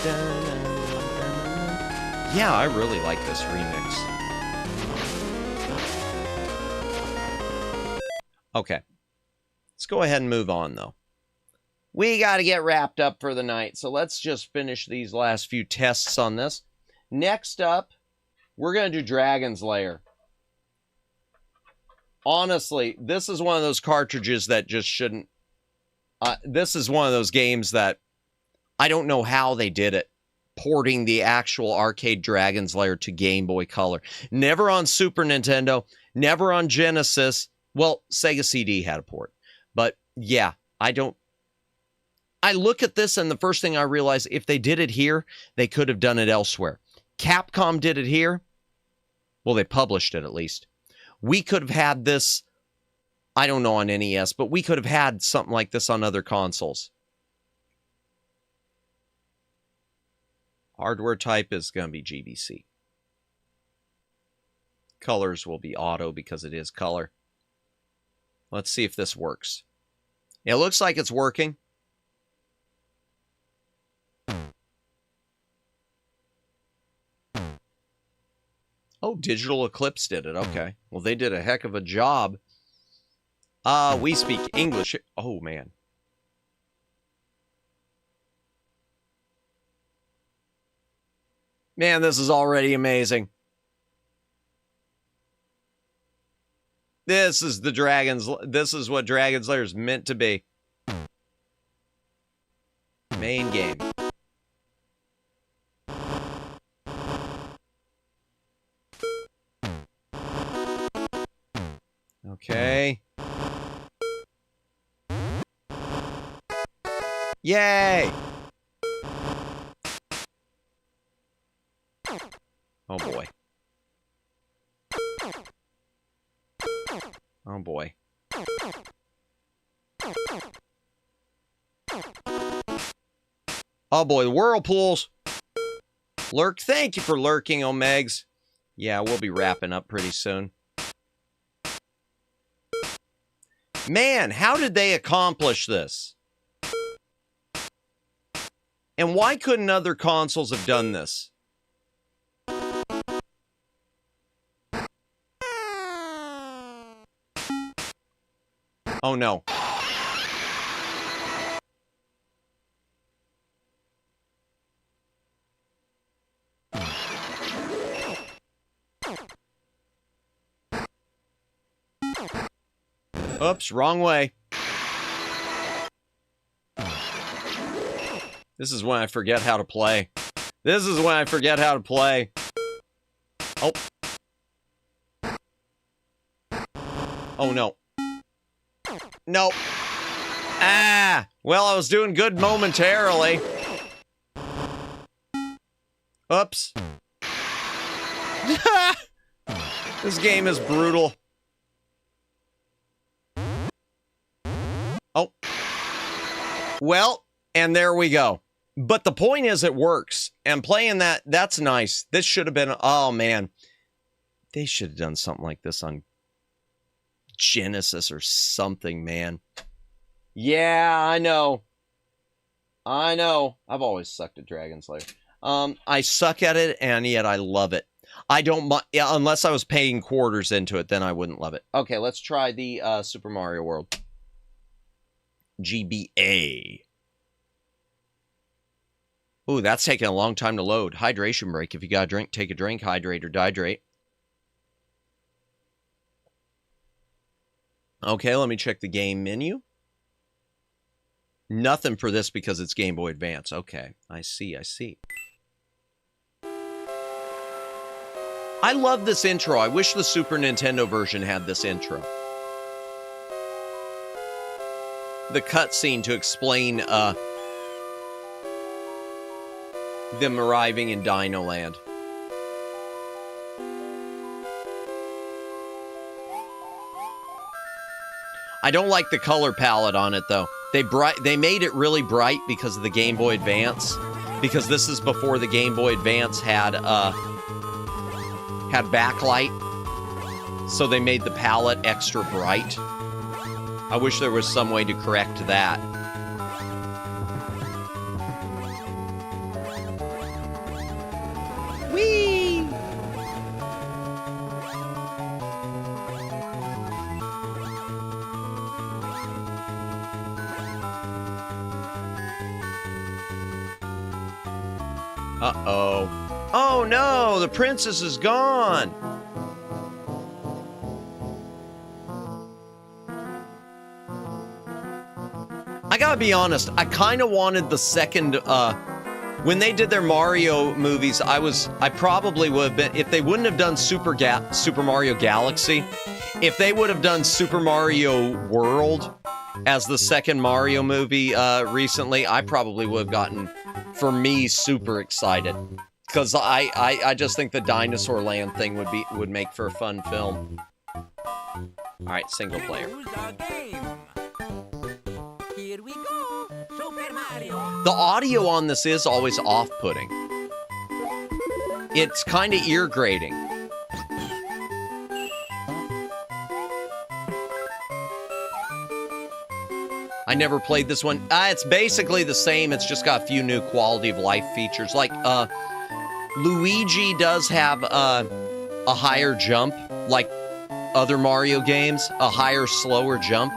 dun, dun. Yeah, I really like this remix. Okay. Let's go ahead and move on, though. We got to get wrapped up for the night, so let's just finish these last few tests on this. Next up, we're going to do Dragon's Lair. Honestly, this is one of those cartridges that just shouldn't... this is one of those games that I don't know how they did it. Porting the actual arcade Dragon's Lair to Game Boy Color. Never on Super Nintendo. Never on Genesis. Well, Sega CD had a port. But yeah, I look at this and the first thing I realize, if they did it here, they could have done it elsewhere. Capcom did it here. Well, they published it at least. We could have had this, I don't know, on NES, but we could have had something like this on other consoles. Hardware type is going to be GBC. Colors will be auto because it is color. Let's see if this works. It looks like it's working. Oh, Digital Eclipse did it. Okay. Well, they did a heck of a job. We speak English. Oh, man. Man, this is already amazing. This is the this is what Dragon's Lair is meant to be. Main game. Okay. Yay! Oh boy. Oh boy. Oh boy, the whirlpools. Lurk, thank you for lurking, Omegs. Yeah, we'll be wrapping up pretty soon. Man, how did they accomplish this? And why couldn't other consoles have done this? Oh no. Oops, wrong way. This is when I forget how to play. This is when I forget how to play. Oh. Oh no. Nope. Ah! Well, I was doing good momentarily. Oops. This game is brutal. Oh. Well, and there we go. But the point is it works. And playing that, that's nice. This should have been, oh man. They should have done something like this on Genesis or something, man. Yeah, I know. I know. I've always sucked at Dragon Slayer. I suck at it, and yet I love it. I don't, yeah, unless I was paying quarters into it, then I wouldn't love it. Okay, let's try the Super Mario World. GBA. Ooh, that's taking a long time to load. Hydration break. If you got a drink, take a drink. Hydrate or dehydrate. Okay, let me check the game menu. Nothing for this because it's Game Boy Advance. Okay, I see, I see. I love this intro. I wish the Super Nintendo version had this intro. The cutscene to explain them arriving in Dino Land. I don't like the color palette on it though. They made it really bright because of the Game Boy Advance. Because this is before the Game Boy Advance had backlight. So they made the palette extra bright. I wish there was some way to correct that. Whee! Uh-oh. Oh no, the princess is gone! I gotta be honest, I kind of wanted the second, when they did their Mario movies, I probably would have been, if they wouldn't have done Super Mario Galaxy, if they would have done Super Mario World as the second Mario movie recently, I probably would have gotten, for me, super excited. Because I just think the Dinosaur Land thing would make for a fun film. Alright, single player. Here we go, Super Mario. The audio on this is always off-putting. It's kind of ear-grating. I never played this one. It's basically the same, it's just got a few new quality of life features. Like, Luigi does have a higher jump, like other Mario games, a higher, slower jump.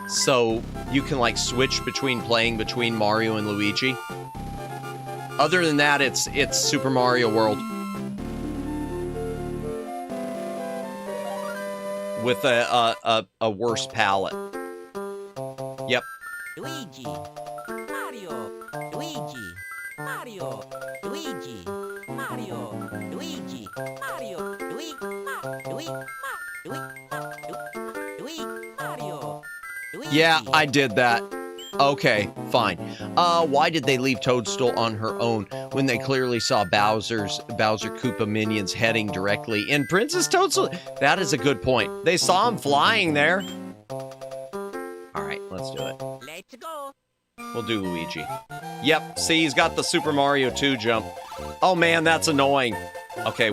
So you can like switch between playing between Mario and Luigi. Other than that, it's Super Mario World. With a worse palette. Yep. Luigi, Mario, Luigi, Mario, Luigi, Mario, Luigi, Mario, Luigi, Mario. Yeah, I did that. Okay, fine. Why did they leave Toadstool on her own when they clearly saw Bowser Koopa minions heading directly in Princess Toadstool? That is a good point. They saw him flying there. Alright, let's do it. Let's go. We'll do Luigi. Yep, see, he's got the Super Mario 2 jump. Oh man, that's annoying. Okay,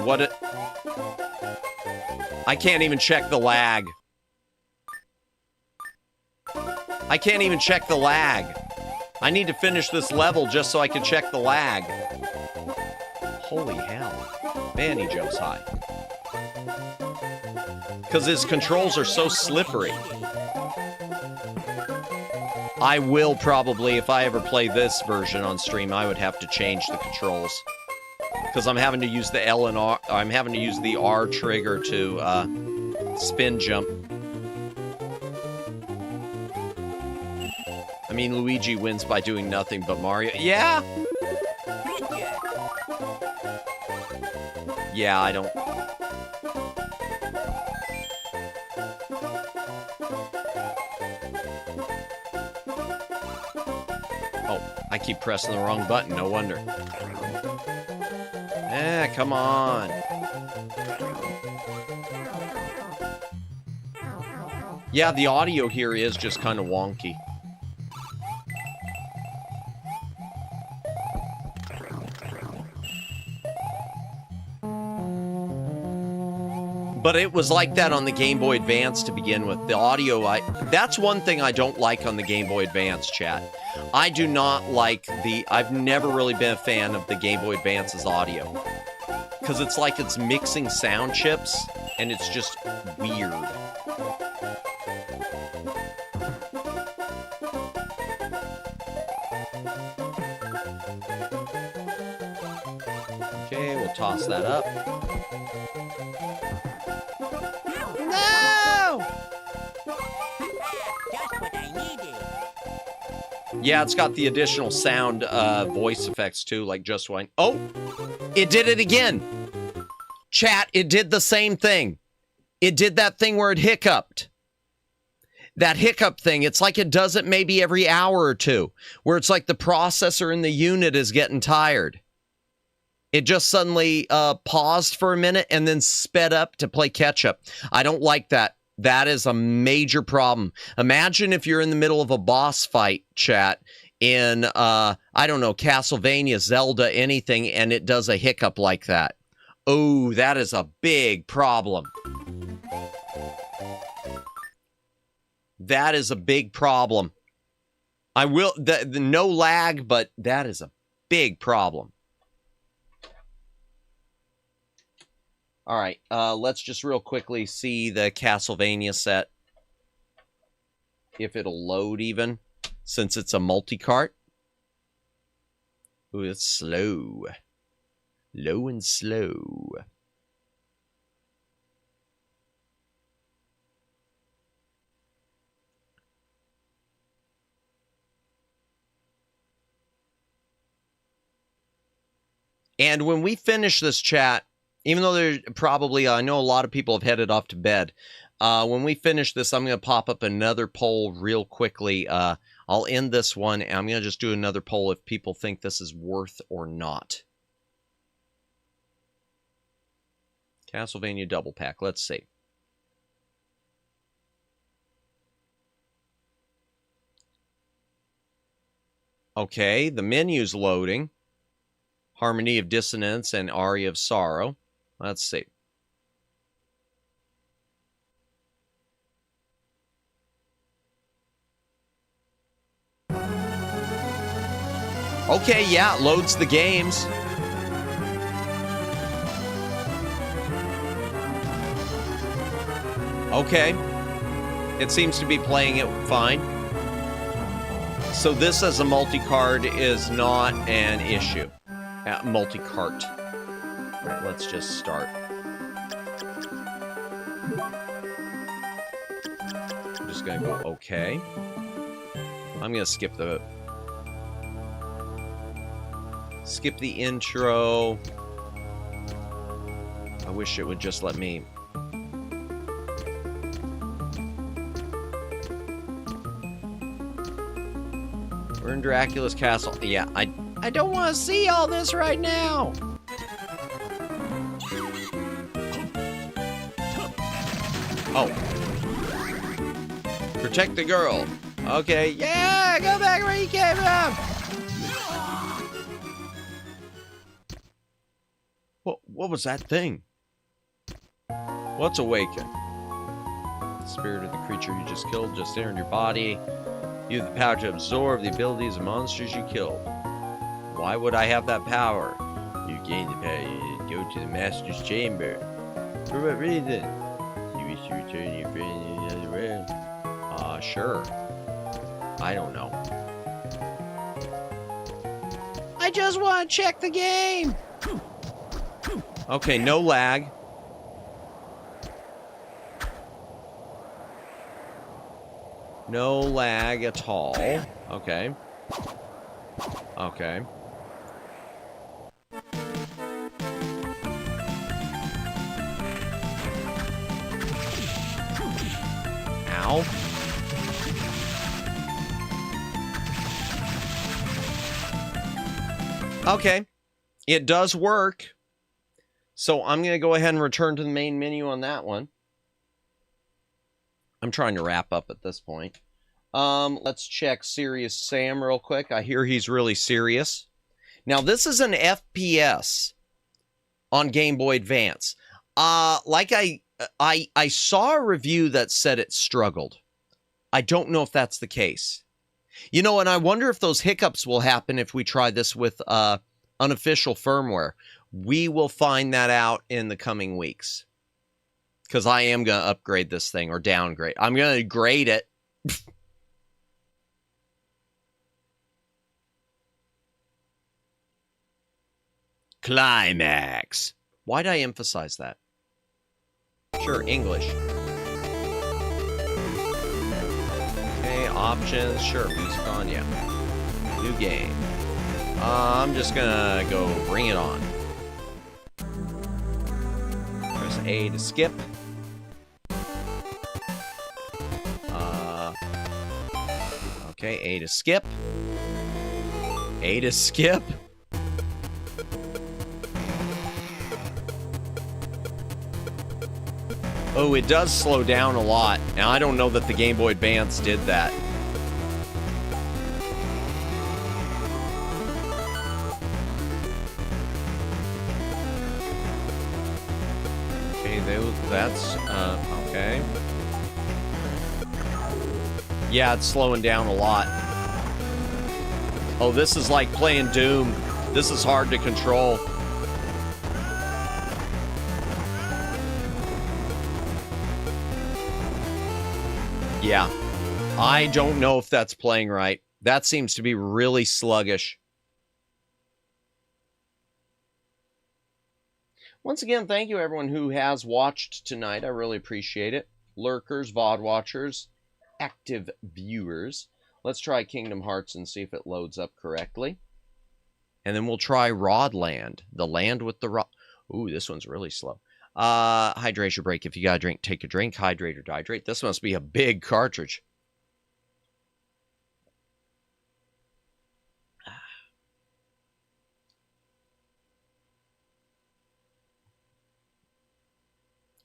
I can't even check the lag. I can't even check the lag. I need to finish this level just so I can check the lag. Holy hell. Man, he jumps high. Because his controls are so slippery. I will probably, if I ever play this version on stream, I would have to change the controls. Because I'm having to use the L and R, I'm having to use the R trigger to spin jump. I mean, Luigi wins by doing nothing but Mario. Yeah! Yeah, I don't... Oh, I keep pressing the wrong button, no wonder. Come on. Yeah, the audio here is just kind of wonky. But it was like that on the Game Boy Advance to begin with. The audio, that's one thing I don't like on the Game Boy Advance, chat. I do not like I've never really been a fan of the Game Boy Advance's audio. Because it's like it's mixing sound chips, and it's just weird. Okay, we'll toss that up. No! Just what I needed. Yeah, it's got the additional sound voice effects too, like just one. Oh, it did it again. Chat, it did the same thing. It did that thing where it hiccuped. That hiccup thing, it's like it does it maybe every hour or two, where it's like the processor in the unit is getting tired. It just suddenly paused for a minute and then sped up to play catch-up. I don't like that. That is a major problem. Imagine if you're in the middle of a boss fight, chat, in, I don't know, Castlevania, Zelda, anything, and it does a hiccup like that. Oh, that is a big problem. That is a big problem. I will, the no lag, but that is a big problem. All right, let's just real quickly see the Castlevania set. If it'll load even, since it's a multi-cart. Ooh, it's slow. Low and slow. And when we finish this chat, even though there's probably, I know a lot of people have headed off to bed. When we finish this, I'm going to pop up another poll real quickly. I'll end this one, and I'm going to just do another poll if people think this is worth or not. Castlevania Double Pack. Let's see. Okay, the menu's loading. Harmony of Dissonance and Aria of Sorrow. Let's see. Okay, yeah, it loads the games. Okay. It seems to be playing it fine. So this as a multi-card is not an issue. Multi-cart. All right, let's just start. I'm just gonna go okay. I'm gonna skip the intro. I wish it would just let me. We're in Dracula's castle. Yeah, I don't want to see all this right now. Oh. Protect the girl. Okay, yeah, go back where you came from. What was that thing? What's awakened? The spirit of the creature you just killed just entered your body. You have the power to absorb the abilities of monsters you killed. Why would I have that power? You gain the power to go to the master's chamber. For what reason? You wish to return your friend in another realm. Sure. I don't know. I just want to check the game. Okay, no lag. No lag at all. Okay. Okay. Ow. Okay. It does work. So I'm going to go ahead and return to the main menu on that one. I'm trying to wrap up at this point. Let's check Serious Sam real quick. I hear he's really serious. Now, this is an FPS on Game Boy Advance. Like I I saw a review that said it struggled. I don't know if that's the case. You know, and I wonder if those hiccups will happen if we try this with unofficial firmware. We will find that out in the coming weeks. Because I am going to upgrade this thing or downgrade. I'm going to grade it. Climax. Why'd I emphasize that? Sure, English. Okay, options. Sure, music on, yeah. New game. I'm just gonna go bring it on. Press A to skip. Okay, A to skip. A to skip. Oh, it does slow down a lot. Now, I don't know that the Game Boy Advance did that. Okay, that's, okay. Yeah, it's slowing down a lot. Oh, this is like playing Doom. This is hard to control. Yeah, I don't know if that's playing right. That seems to be really sluggish. Once again, thank you everyone who has watched tonight. I really appreciate it. Lurkers, VOD watchers, active viewers. Let's try Kingdom Hearts and see if it loads up correctly. And then we'll try Rodland, the land with the rod. Ooh, this one's really slow. Hydration break. If you got a drink, take a drink. Hydrate or dehydrate. This must be a big cartridge.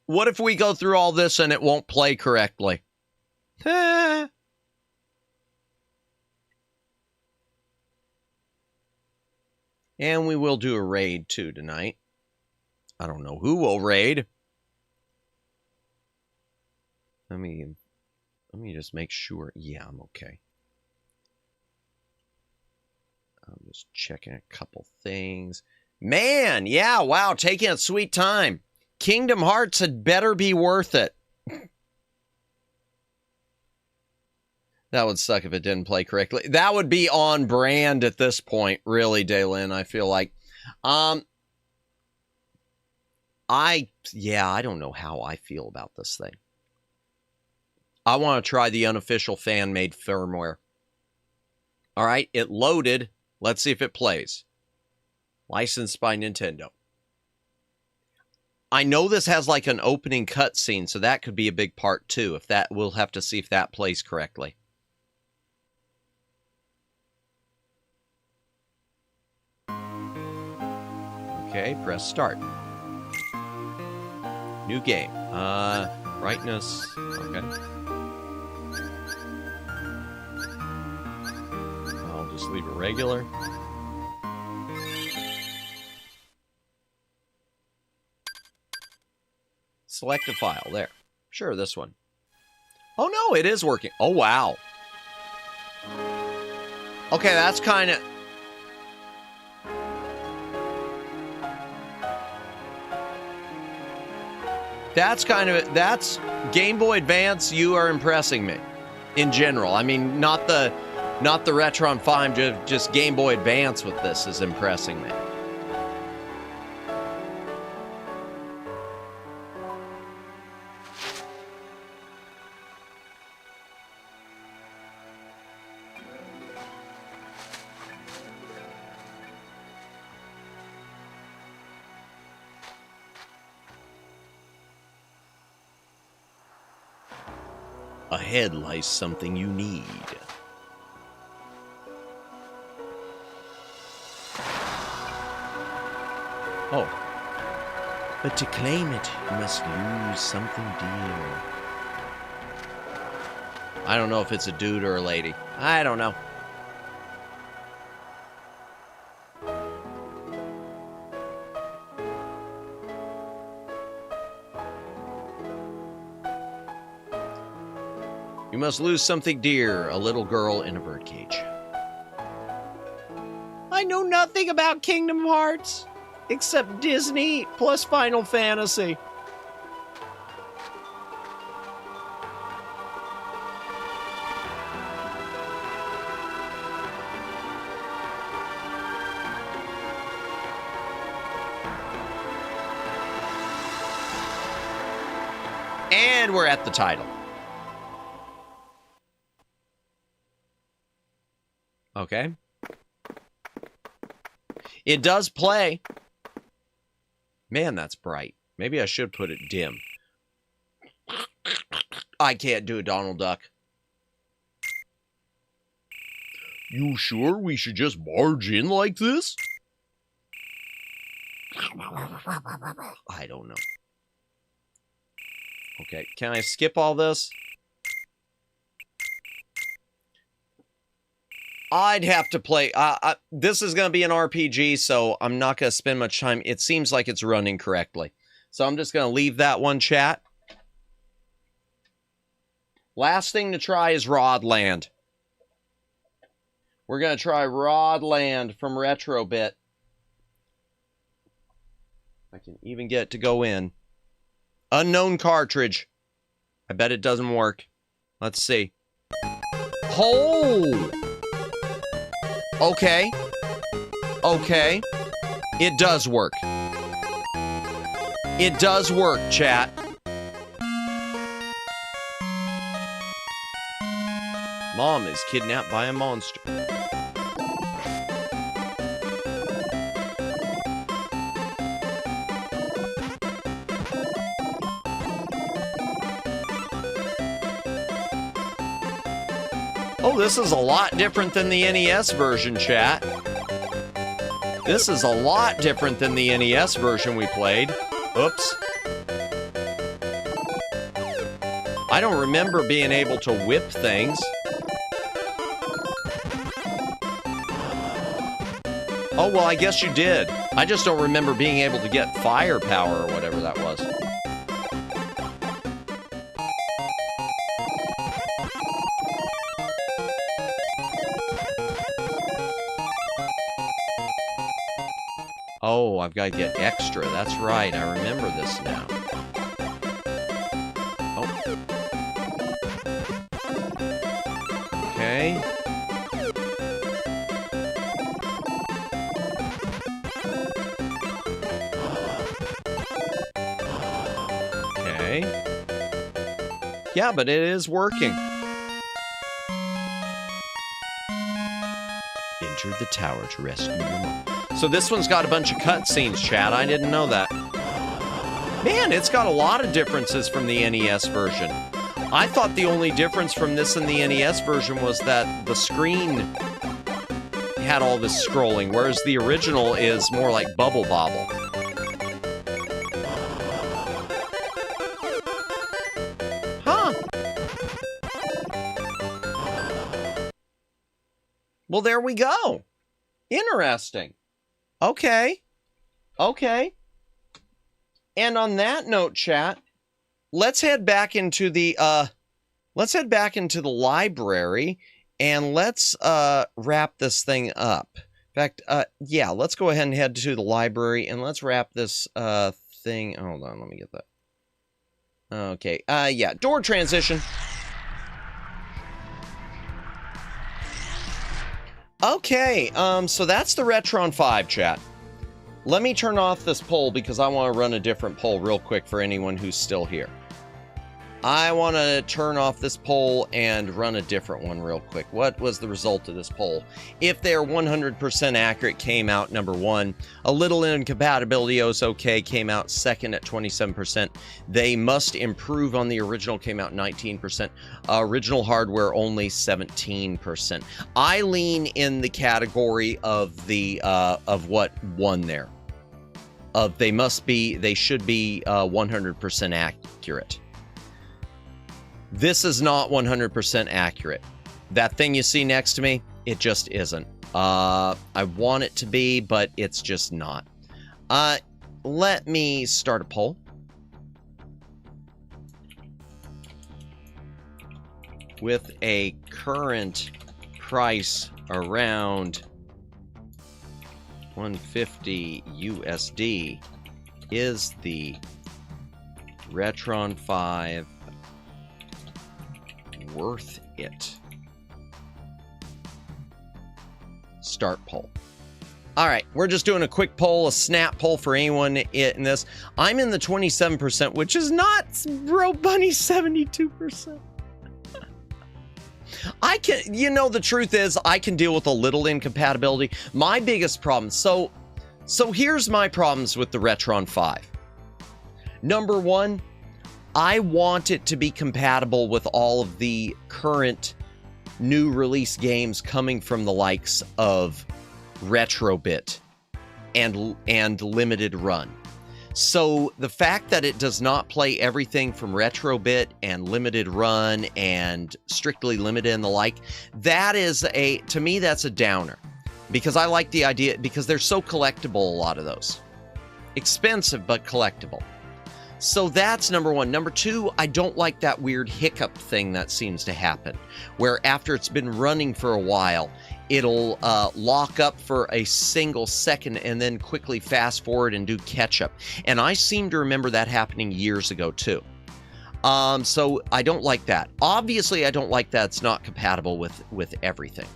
What if we go through all this and it won't play correctly? And we will do a raid too tonight. I don't know who will raid. Let me just make sure. Yeah, I'm okay. I'm just checking a couple things. Man, yeah, wow, taking a sweet time. Kingdom Hearts had better be worth it. That would suck if it didn't play correctly. That would be on brand at this point, really, Daylin, I feel like. I don't know how I feel about this thing. I want to try the unofficial fan-made firmware. All right, it loaded. Let's see if it plays. Licensed by Nintendo. I know this has like an opening cutscene, so that could be a big part too. If that, we'll have to see if that plays correctly. Okay, press start. New game. Brightness. Okay. I'll just leave it regular. Select a file. There. Sure, this one. Oh, no, it is working. Oh, wow. Okay, that's kind of... That's Game Boy Advance. You are impressing me in general. I mean, not the Retron 5, just Game Boy Advance with this is impressing me. Ahead lies something you need. Oh. But to claim it, you must lose something dear. I don't know if it's a dude or a lady. I don't know. You must lose something dear, a little girl in a birdcage. I know nothing about Kingdom Hearts, except Disney plus Final Fantasy. And we're at the title. Okay. It does play. Man, that's bright. Maybe I should put it dim. I can't do a Donald Duck. You sure we should just barge in like this? I don't know. Okay, can I skip all this? I'd have to play... this is going to be an RPG, so I'm not going to spend much time. It seems like it's running correctly. So I'm just going to leave that one, chat. Last thing to try is Rodland. We're going to try Rodland from Retrobit. I can even get it to go in. Unknown cartridge. I bet it doesn't work. Let's see. Oh! Okay. Okay. It does work. It does work, chat. Mom is kidnapped by a monster. Oh, this is a lot different than the NES version, chat. This is a lot different than the NES version we played. Oops. I don't remember being able to whip things. Oh, well, I guess you did. I just don't remember being able to get firepower or whatever that was. Oh, I've got to get extra. That's right. I remember this now. Oh. Okay. Okay. Yeah, but it is working. Enter the tower to rescue your mom. So this one's got a bunch of cutscenes, chat. I didn't know that. Man, it's got a lot of differences from the NES version. I thought the only difference from this and the NES version was that the screen had all this scrolling, whereas the original is more like Bubble Bobble. Huh. Well, there we go. Interesting. Okay. Okay. And on that note, chat, let's head back into the library and let's wrap this thing up. In fact, yeah, let's go ahead and head to the library and let's wrap this thing. Hold on, let me get that. Okay. Yeah, door transition. Okay, so that's the Retron 5, chat. Let me turn off this poll because I want to run a different poll real quick for anyone who's still here. I want to turn off this poll and run a different one real quick. What was the result of this poll? If they're 100% accurate, came out number 1. A little incompatibility is okay, came out second at 27%. They must improve on the original, came out 19%. Original hardware only 17%. I lean in the category of the of what won there. They should be 100% accurate. This is not 100% accurate. That thing you see next to me, it just isn't. I want it to be, but it's just not. Let me start a poll. with a current price around 150 USD is the Retron 5 worth it? Start poll. All right, we're just doing a quick poll, a snap poll for anyone in this. I'm in the 27%, which is not Bro Bunny 72%. I can, you know, the truth is I can deal with a little incompatibility. My biggest problem, so here's my problems with the Retron 5. Number one, I want it to be compatible with all of the current new release games coming from the likes of Retrobit and Limited Run. So the fact that it does not play everything from Retrobit and Limited Run and Strictly Limited and the like, that is to me, that's a downer. Because I like the idea, because they're so collectible, a lot of those. Expensive, but collectible. So that's number one. Number two, I don't like that weird hiccup thing that seems to happen, where after it's been running for a while, it'll lock up for a single second and then quickly fast forward and do catch up. And I seem to remember that happening years ago too. So I don't like that. Obviously, I don't like that it's not compatible with everything.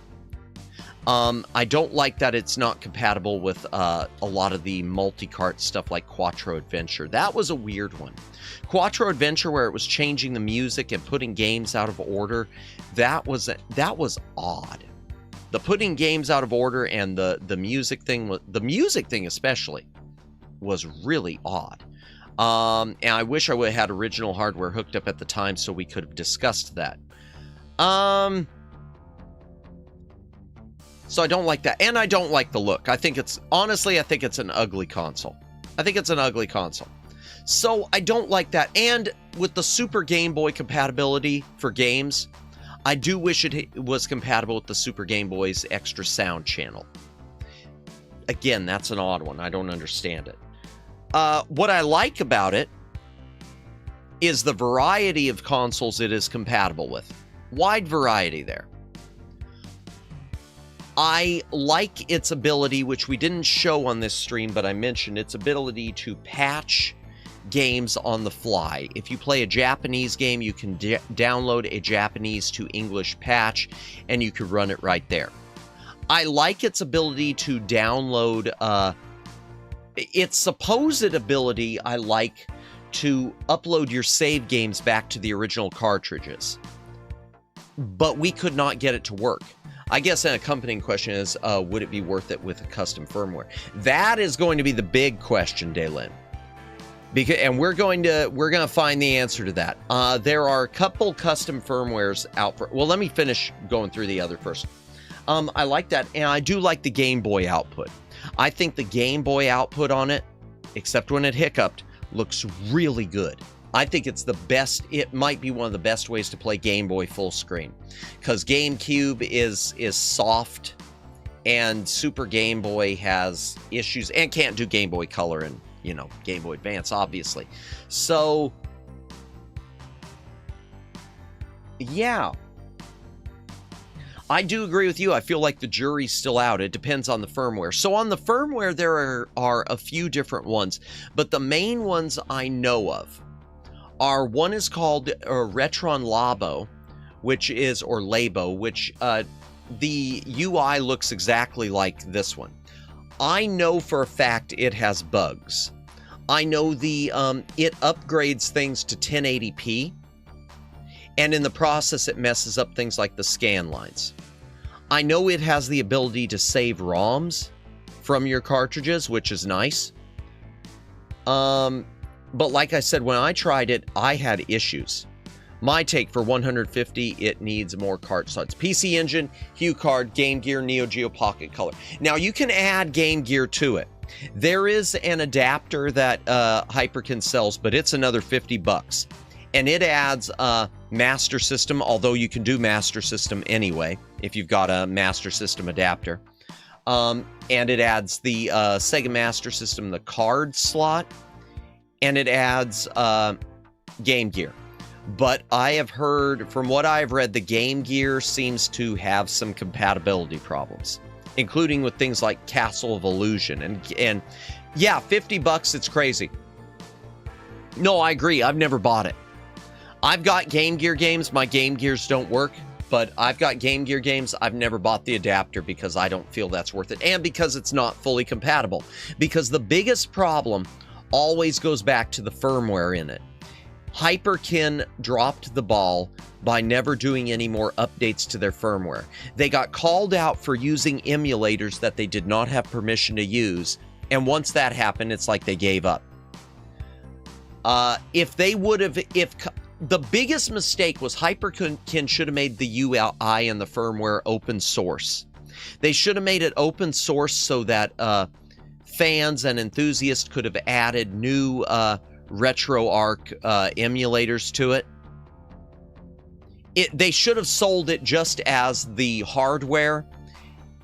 I don't like that it's not compatible with a lot of the multi-cart stuff like Quattro Adventure. That was a weird one. Quattro Adventure, where it was changing the music and putting games out of order, that was odd. The putting games out of order and the music thing especially was really odd. And I wish I would have had original hardware hooked up at the time so we could have discussed that. So I don't like that. And I don't like the look. I think it's an ugly console. So I don't like that. And with the Super Game Boy compatibility for games, I do wish it was compatible with the Super Game Boy's extra sound channel. Again, that's an odd one. I don't understand it. What I like about it is the variety of consoles it is compatible with. Wide variety there. I like its ability, which we didn't show on this stream, but I mentioned its ability to patch games on the fly. If you play a Japanese game, you can download a Japanese to English patch, and you can run it right there. I like its ability to download, its supposed ability, I like to upload your save games back to the original cartridges. But we could not get it to work. I guess an accompanying question is, would it be worth it with a custom firmware? That is going to be the big question, Daylin. And we're going to find the answer to that. There are a couple custom firmwares out for. Well, let me finish going through the other first. I like that, and I do like the Game Boy output. I think the Game Boy output on it, except when it hiccuped, looks really good. I think it's the best. It might be one of the best ways to play Game Boy full screen, because GameCube is soft, and Super Game Boy has issues and can't do Game Boy Color and Game Boy Advance, obviously. So yeah, I do agree with you. I feel like the jury's still out. It depends on the firmware. So on the firmware, there are a few different ones, but the main ones I know of are, one is called Retron Labo, which the UI looks exactly like this one. I know for a fact it has bugs. I know it upgrades things to 1080p, and in the process it messes up things like the scan lines. I know it has the ability to save ROMs from your cartridges, which is nice. But like I said, when I tried it, I had issues. My take, for 150, it needs more cart slots. PC Engine, HuCard, Game Gear, Neo Geo Pocket Color. Now, you can add Game Gear to it. There is an adapter that Hyperkin sells, but it's another $50. And it adds Master System, although you can do Master System anyway, if you've got a Master System adapter. And it adds the Sega Master System, the card slot. And it adds Game Gear. But I have heard, from what I've read, the Game Gear seems to have some compatibility problems, including with things like Castle of Illusion. And yeah, $50, it's crazy. No, I agree. I've never bought it. I've got Game Gear games. My Game Gears don't work, but I've got Game Gear games. I've never bought the adapter because I don't feel that's worth it, and because it's not fully compatible. Because the biggest problem always goes back to the firmware in it. Hyperkin dropped the ball by never doing any more updates to their firmware. They got called out for using emulators that they did not have permission to use, and once that happened, it's like they gave up. If the biggest mistake was Hyperkin should have made the UI and the firmware open source. They should have made it open source so that fans and enthusiasts could have added new RetroArch emulators to it. They should have sold it just as the hardware,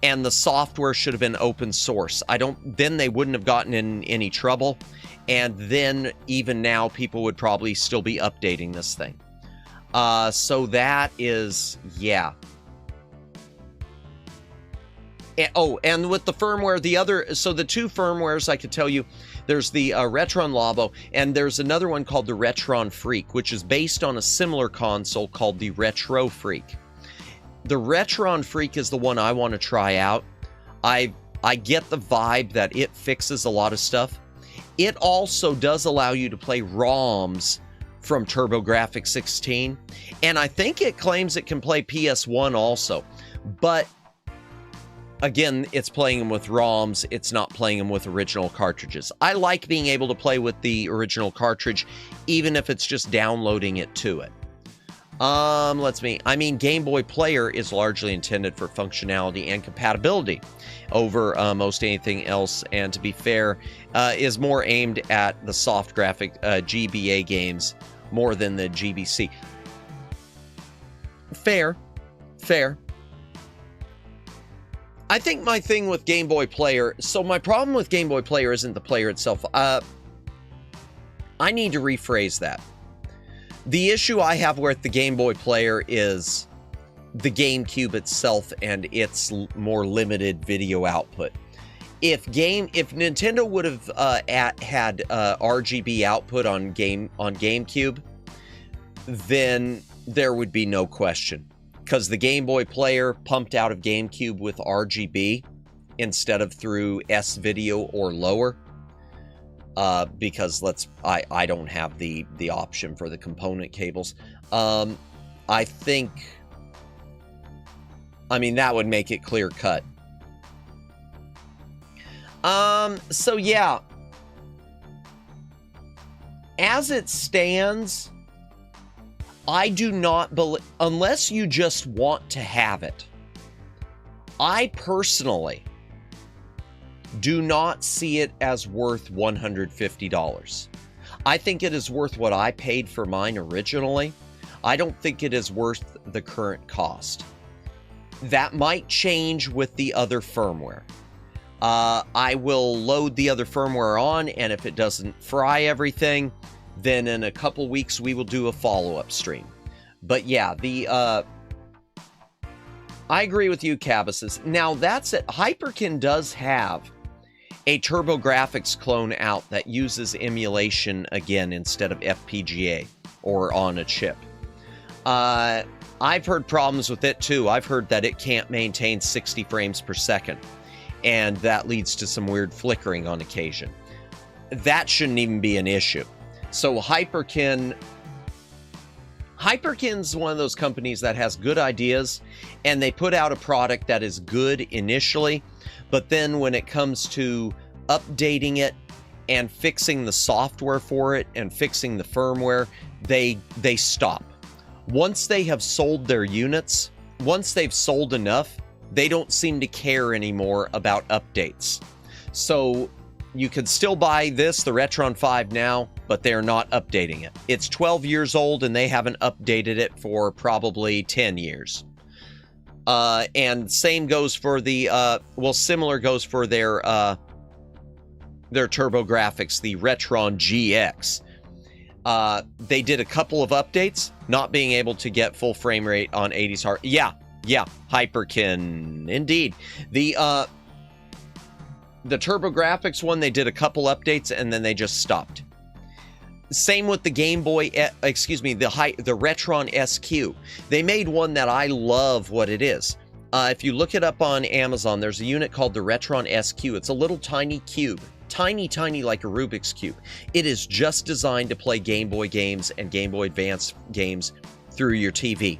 and the software should have been open source. Then they wouldn't have gotten in any trouble, and then even now people would probably still be updating this thing. So that is, yeah. And with the firmware, so the two firmwares I could tell you, there's the Retron Labo, and there's another one called the Retron Freak, which is based on a similar console called the Retro Freak. The Retron Freak is the one I want to try out. I get the vibe that it fixes a lot of stuff. It also does allow you to play ROMs from TurboGrafx 16, and I think it claims it can play PS1 also, but again, it's playing them with ROMs. It's not playing them with original cartridges. I like being able to play with the original cartridge, even if it's just downloading it to it. Game Boy Player is largely intended for functionality and compatibility over most anything else, and to be fair, is more aimed at the soft graphic GBA games more than the GBC. Fair. I think my thing with Game Boy Player, so my problem with Game Boy Player isn't the player itself. I need to rephrase that. The issue I have with the Game Boy Player is the GameCube itself and its more limited video output. If Nintendo would have had RGB output on GameCube, then there would be no question. Because the Game Boy Player pumped out of GameCube with RGB instead of through S-Video or lower. Because I don't have the option for the component cables. I think, that would make it clear cut. So yeah. As it stands, I do not believe, unless you just want to have it, I personally do not see it as worth $150. I think it is worth what I paid for mine originally. I don't think it is worth the current cost. That might change with the other firmware. I will load the other firmware on, and if it doesn't fry everything, then in a couple weeks we will do a follow-up stream. But yeah, I agree with you, Cabbases. Now, that's it. Hyperkin does have a TurboGrafx clone out that uses emulation again instead of FPGA or on a chip. I've heard problems with it too. I've heard that it can't maintain 60 frames per second, and that leads to some weird flickering on occasion. That shouldn't even be an issue. So Hyperkin's one of those companies that has good ideas, and they put out a product that is good initially, but then when it comes to updating it and fixing the software for it and fixing the firmware, they stop. Once they have sold their units, once they've sold enough, they don't seem to care anymore about updates. So you could still buy the Retron 5 now, but they're not updating it. It's 12 years old, and they haven't updated it for probably 10 years. And same goes for similar goes for their TurboGrafx, the Retron GX. They did a couple of updates, not being able to get full frame rate on 80s hard. Yeah, Hyperkin, indeed. The TurboGrafx one, they did a couple updates and then they just stopped. Same with the Game Boy, the Retron SQ. They made one that I love what it is. If you look it up on Amazon, there's a unit called the Retron SQ. It's a little tiny cube. Tiny like a Rubik's Cube. It is just designed to play Game Boy games and Game Boy Advance games through your TV.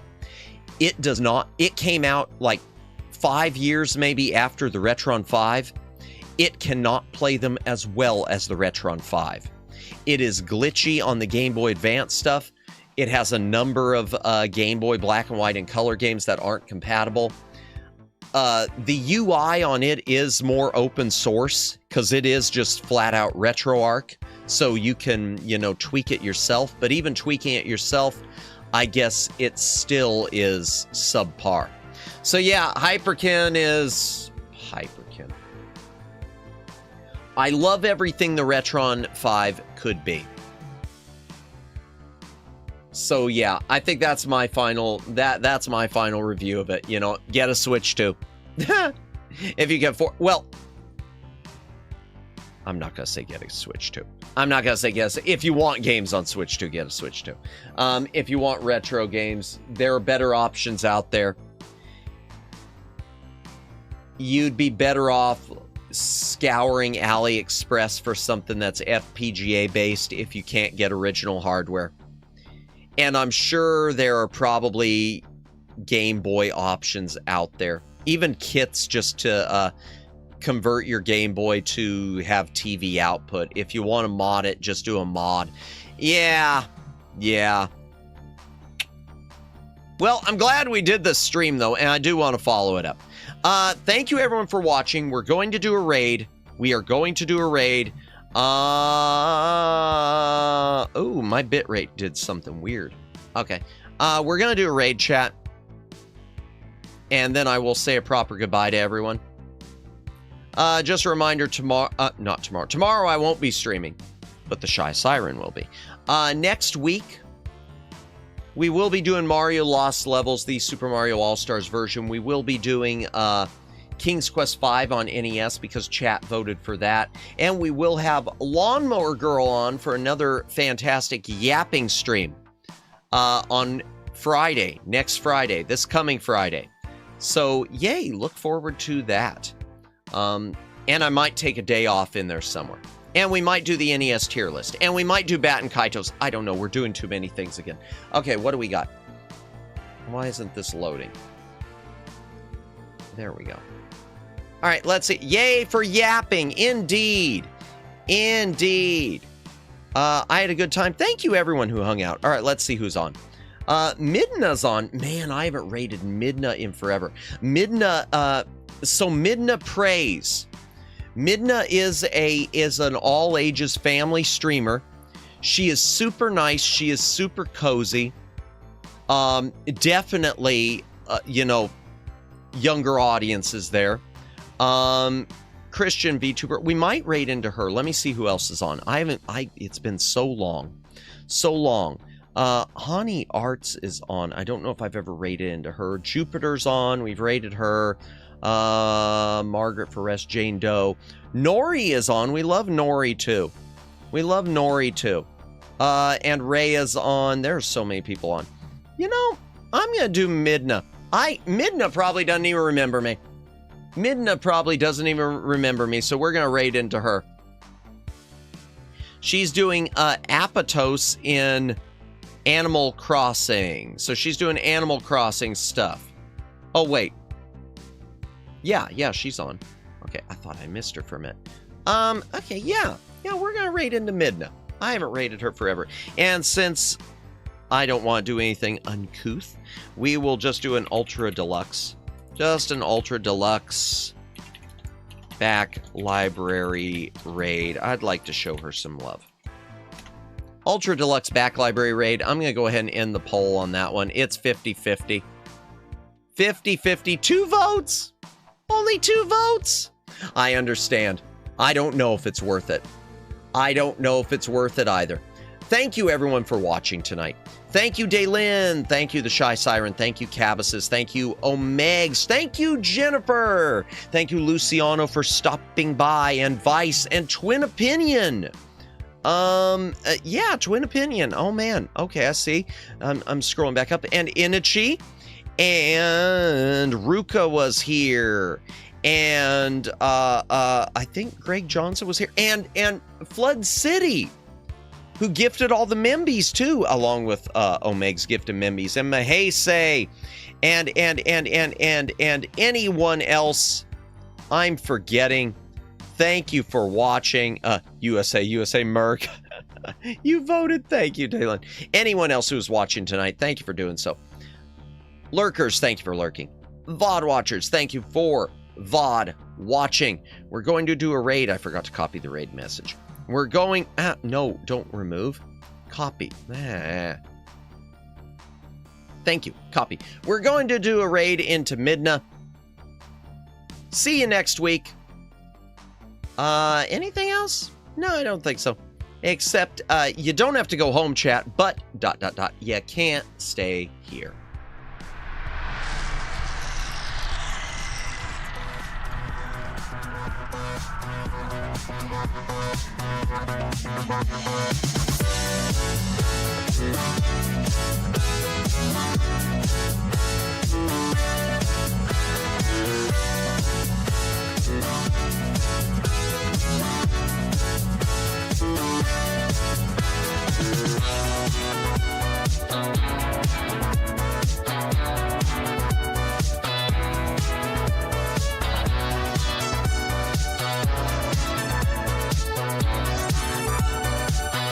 It does not. It came out like 5 years maybe after the Retron 5. It cannot play them as well as the Retron 5. It is glitchy on the Game Boy Advance stuff. It has a number of Game Boy black and white and color games that aren't compatible. The UI on it is more open source because it is just flat out RetroArch. So you can, tweak it yourself. But even tweaking it yourself, I guess it still is subpar. So yeah, Hyperkin is Hyperkin. I love everything the Retron 5 could be. So yeah, I think that's my final that's my final review of it. Get a Switch 2. If you get 4, well, I'm not gonna say get a Switch 2. I'm not gonna say yes. If you want games on Switch 2, get a Switch 2. If you want retro games, there are better options out there. You'd be better off scouring AliExpress for something that's FPGA based if you can't get original hardware. And I'm sure there are probably Game Boy options out there. Even kits just to convert your Game Boy to have TV output. If you want to mod it, just do a mod. Yeah. Well, I'm glad we did this stream, though, and I do want to follow it up. Thank you, everyone, for watching. We're going to do a raid. We are going to do a raid. Oh, my bitrate did something weird. Okay. We're going to do a raid, chat. And then I will say a proper goodbye to everyone. Just a reminder, tomorrow... not tomorrow. Tomorrow I won't be streaming, but the Shy Siren will be. Next week, we will be doing Mario Lost Levels, the Super Mario All-Stars version. We will be doing King's Quest V on NES because chat voted for that. And we will have Lawnmower Girl on for another fantastic yapping stream on Friday, next Friday, this coming Friday. So, yay, look forward to that. And I might take a day off in there somewhere. And we might do the NES tier list. And we might do Bat and Kaitos. I don't know. We're doing too many things again. Okay, what do we got? Why isn't this loading? There we go. All right, let's see. Yay for yapping. Indeed. Indeed. I had a good time. Thank you, everyone who hung out. All right, let's see who's on. Midna's on. Man, I haven't rated Midna in forever. Midna, so Midna Praise. Midna is an all-ages family streamer. She is super nice. She is super cozy. Definitely, younger audiences there. Christian VTuber. We might raid into her. Let me see who else is on. It's been so long. So long. Honey Arts is on. I don't know if I've ever raided into her. Jupiter's on. We've raided her. Margaret Ferres, Jane Doe. Nori is on. We love Nori too. We love Nori too. And Ray is on. There's so many people on. I'm gonna do Midna. Midna probably doesn't even remember me. Midna probably doesn't even remember me, so we're gonna raid into her. She's doing Apatos in Animal Crossing. So she's doing Animal Crossing stuff. Oh, wait. Yeah, she's on. Okay, I thought I missed her for a minute. Okay, yeah, we're gonna raid into Midna. I haven't raided her forever. And since I don't want to do anything uncouth, we will just do an Ultra Deluxe. Just an Ultra Deluxe back library raid. I'd like to show her some love. Ultra Deluxe back library raid. I'm going to go ahead and end the poll on that one. It's 50-50. 50-50. 2 votes. Only 2 votes. I understand. I don't know if it's worth it. I don't know if it's worth it either. Thank you, everyone, for watching tonight. Thank you, Daylin. Thank you, The Shy Siren. Thank you, Cabasis. Thank you, Omegs. Thank you, Jennifer. Thank you, Luciano, for stopping by, and Vice, and Twin Opinion. Yeah, Twin Opinion. Oh, man. Okay, I see. I'm scrolling back up. And Inichi. And Ruka was here. And I think Greg Johnson was here. And Flood City, who gifted all the Membies too, along with Omeg's gift of Membies, and Mahese, and anyone else I'm forgetting. Thank you for watching. USA Merc. You voted. Thank you, Dalen. Anyone else who's watching tonight, thank you for doing so. Lurkers, thank you for lurking. VOD watchers, thank you for VOD watching. We're going to do a raid. I forgot to copy the raid message. We're going... no, don't remove. Copy. Thank you. Copy. We're going to do a raid into Midna. See you next week. Anything else? No, I don't think so. Except, you don't have to go home, chat, but... You can't stay here.